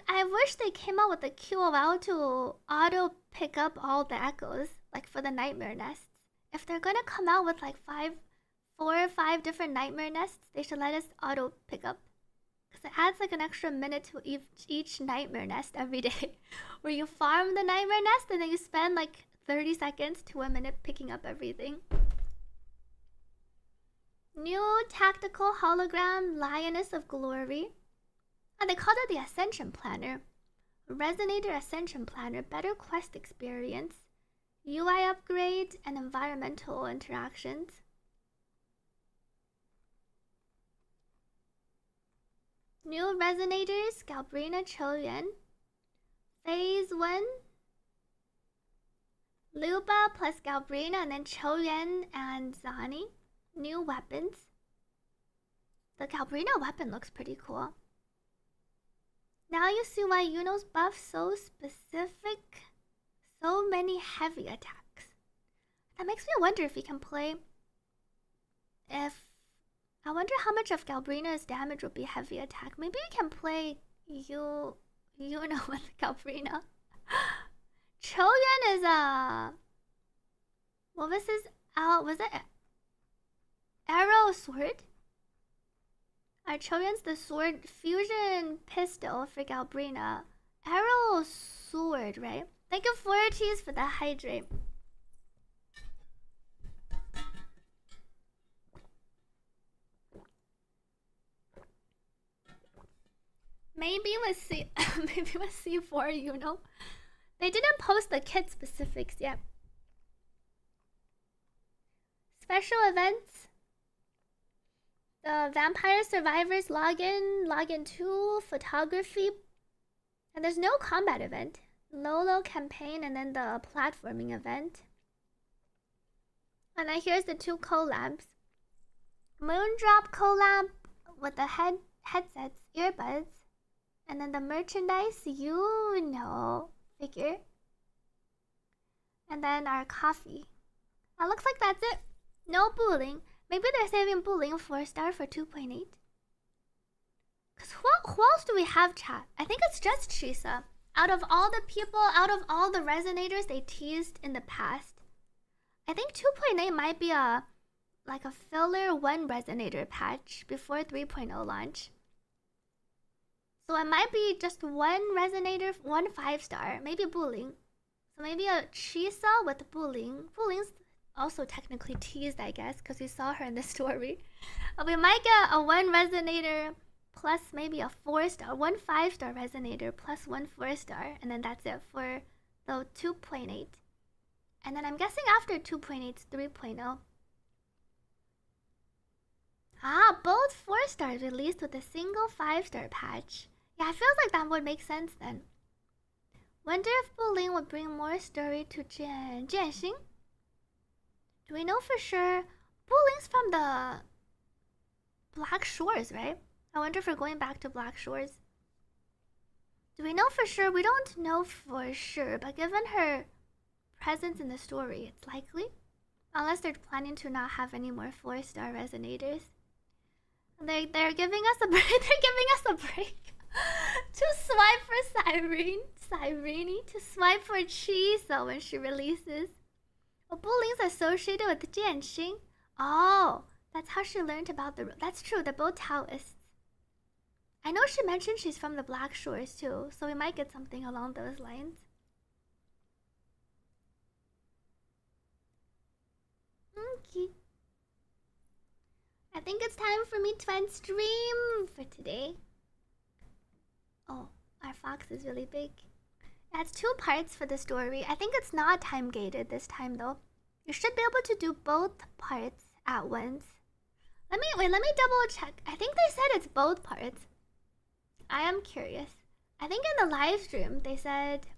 I wish they came out with a QOL to auto pick up all the echoes, like for the nightmare nests. If they're gonna come out with like 4 or 5 different nightmare nests, they should let us auto pick up. Because it adds like an extra minute to each nightmare nest every day. Where you farm the nightmare nest and then you spend like 30 seconds to a minute picking up everything. New tactical hologram Lioness of Glory. And they called it the Ascension Planner. Resonator Ascension Planner, better quest experience, UI upgrade, and environmental interactions. New resonators, Galbrina Choyuan. Phase 1. Luba plus Galbrina and then Choyuan and Zani. New weapons. The Galbrina weapon looks pretty cool. Now you see why Yuno's buff so specific. So many heavy attacks. That makes me wonder if he can play... I wonder how much of Galbrina's damage would be heavy attack. Maybe you can play Yuno with Galbrina. Choyuan is a... What was his... was it arrow sword? Choyuan's the sword fusion pistol for Galbrina. Arrow sword, right? Thank you, Forties, for the hydrate. Maybe with C4, you know. They didn't post the kit specifics yet. Special events. The Vampire Survivors login 2, photography. And there's no combat event. Lolo campaign and then the platforming event. And then here's the 2 collabs. Moondrop collab with the headsets, earbuds. And then the merchandise, you know, figure. And then our coffee. It looks like that's it. No bullying. Maybe they're saving bullying 4-star for 2.8. Because who else do we have, chat? I think it's just Chisa. Out of all the people, out of all the resonators they teased in the past, I think 2.8 might be a filler 1 resonator patch before 3.0 launch. So it might be just 1 resonator, 1 5-star, maybe bullying. So maybe a Chisa with bullying. Bullying's also technically teased, I guess, because we saw her in the story. We might get a 1 resonator plus maybe a 4-star, 1 5-star resonator plus 1 4-star, and then that's it for the 2.8. And then I'm guessing after 2.8 it's 3.0. Both 4-stars released with a single 5-star patch. Yeah, it feels like that would make sense then. Wonder if bullying would bring more story to Jianxing? Do we know for sure? Bullying's from the Black Shores, right? I wonder if we're going back to Black Shores. Do we know for sure? We don't know for sure, but given her presence in the story, it's likely. Unless they're planning to not have any more 4-star resonators. They're giving us a break. They're giving us a break to swipe for Cyrene, to swipe for Chisa when she releases. Oh, Buling's associated with Jianxing. Oh, that's how she learned about the. That's true. They're both Taoists. I know she mentioned she's from the Black Shores too, so we might get something along those lines. Okay. I think it's time for me to end stream for today. Oh, our fox is really big. It has 2 parts for the story. I think it's not time gated this time though. You should be able to do both parts at once. Let me double check. I think they said it's both parts. I am curious. I think in the live stream they said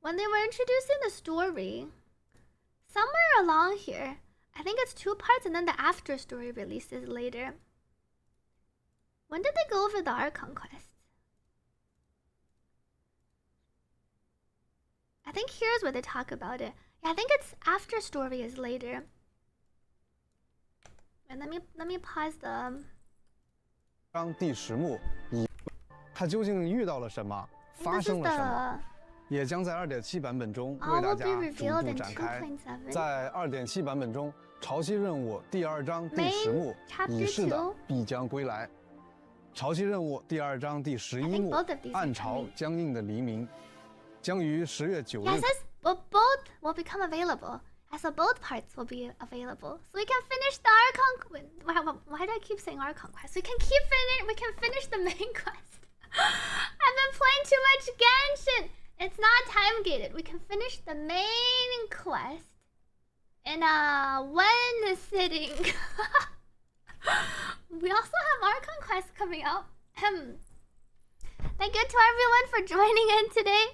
when they were introducing the story, somewhere along here, I think it's 2 parts and then the after story releases later. When did they go over the Archon quest? I think here's where they talk about it. Yeah, I think it's after story is later. And let me pause the. 章第10幕，他究竟遇到了什么，发生了什么，也将在2.7版本中为大家逐步展开。在2.7版本中，潮汐任务第2章第10幕，已逝的必将归来。潮汐任务第2章第11幕，暗潮僵硬的黎明，将于10月9日。Yeah, it says both will become available. So both parts will be available. So we can finish the Archon. Why do I keep saying Archon quest? We can finish the main quest. I've been playing too much Genshin. It's not time gated. We can finish the main quest in one sitting. We also have Archon quest coming up. Thank you to everyone for joining in today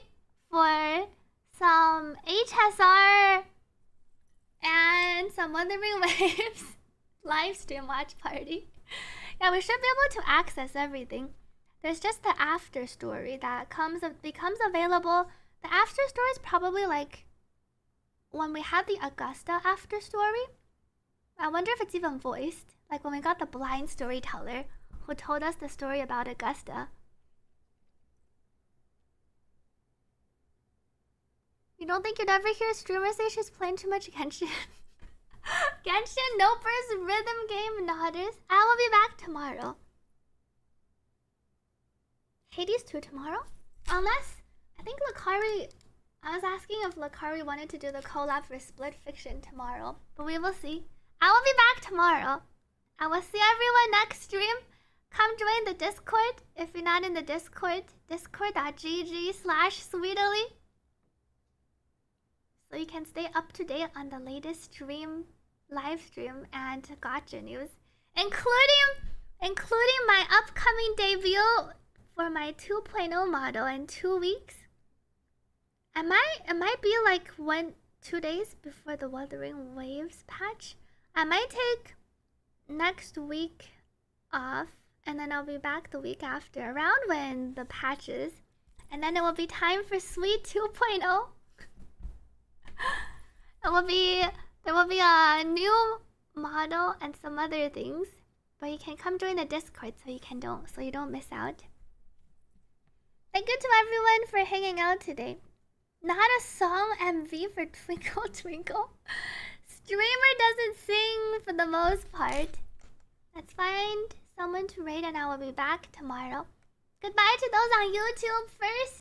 for some HSR and some Wuthering Waves live stream watch party. Yeah, we should be able to access everything. There's just the after story that becomes available. The after story is probably like when we had the Augusta after story. I wonder if it's even voiced. Like when we got the blind storyteller who told us the story about Augusta. You don't think you'd ever hear a streamer say she's playing too much Genshin? Genshin, Nopers, rhythm game, nodders. I will be back tomorrow. Hades 2 tomorrow? Unless, I think Lakari... I was asking if Lakari wanted to do the collab for Split Fiction tomorrow. But we will see. I will be back tomorrow. I will see everyone next stream. Come join the Discord. If you're not in the Discord, discord.gg/sweetily. So you can stay up to date on the latest live stream and gacha news. Including my upcoming debut for my 2.0 model in 2 weeks. It might be like 1-2 days before the Wuthering Waves patch. I might take next week off and then I'll be back the week after, around when the patch is. And then it will be time for Sweet 2.0. There will be a new model and some other things, but you can come join the Discord so you don't miss out. Thank you to everyone for hanging out today. Not a song MV for Twinkle Twinkle. Streamer doesn't sing for the most part. Let's find someone to raid and I will be back tomorrow. Goodbye to those on YouTube first.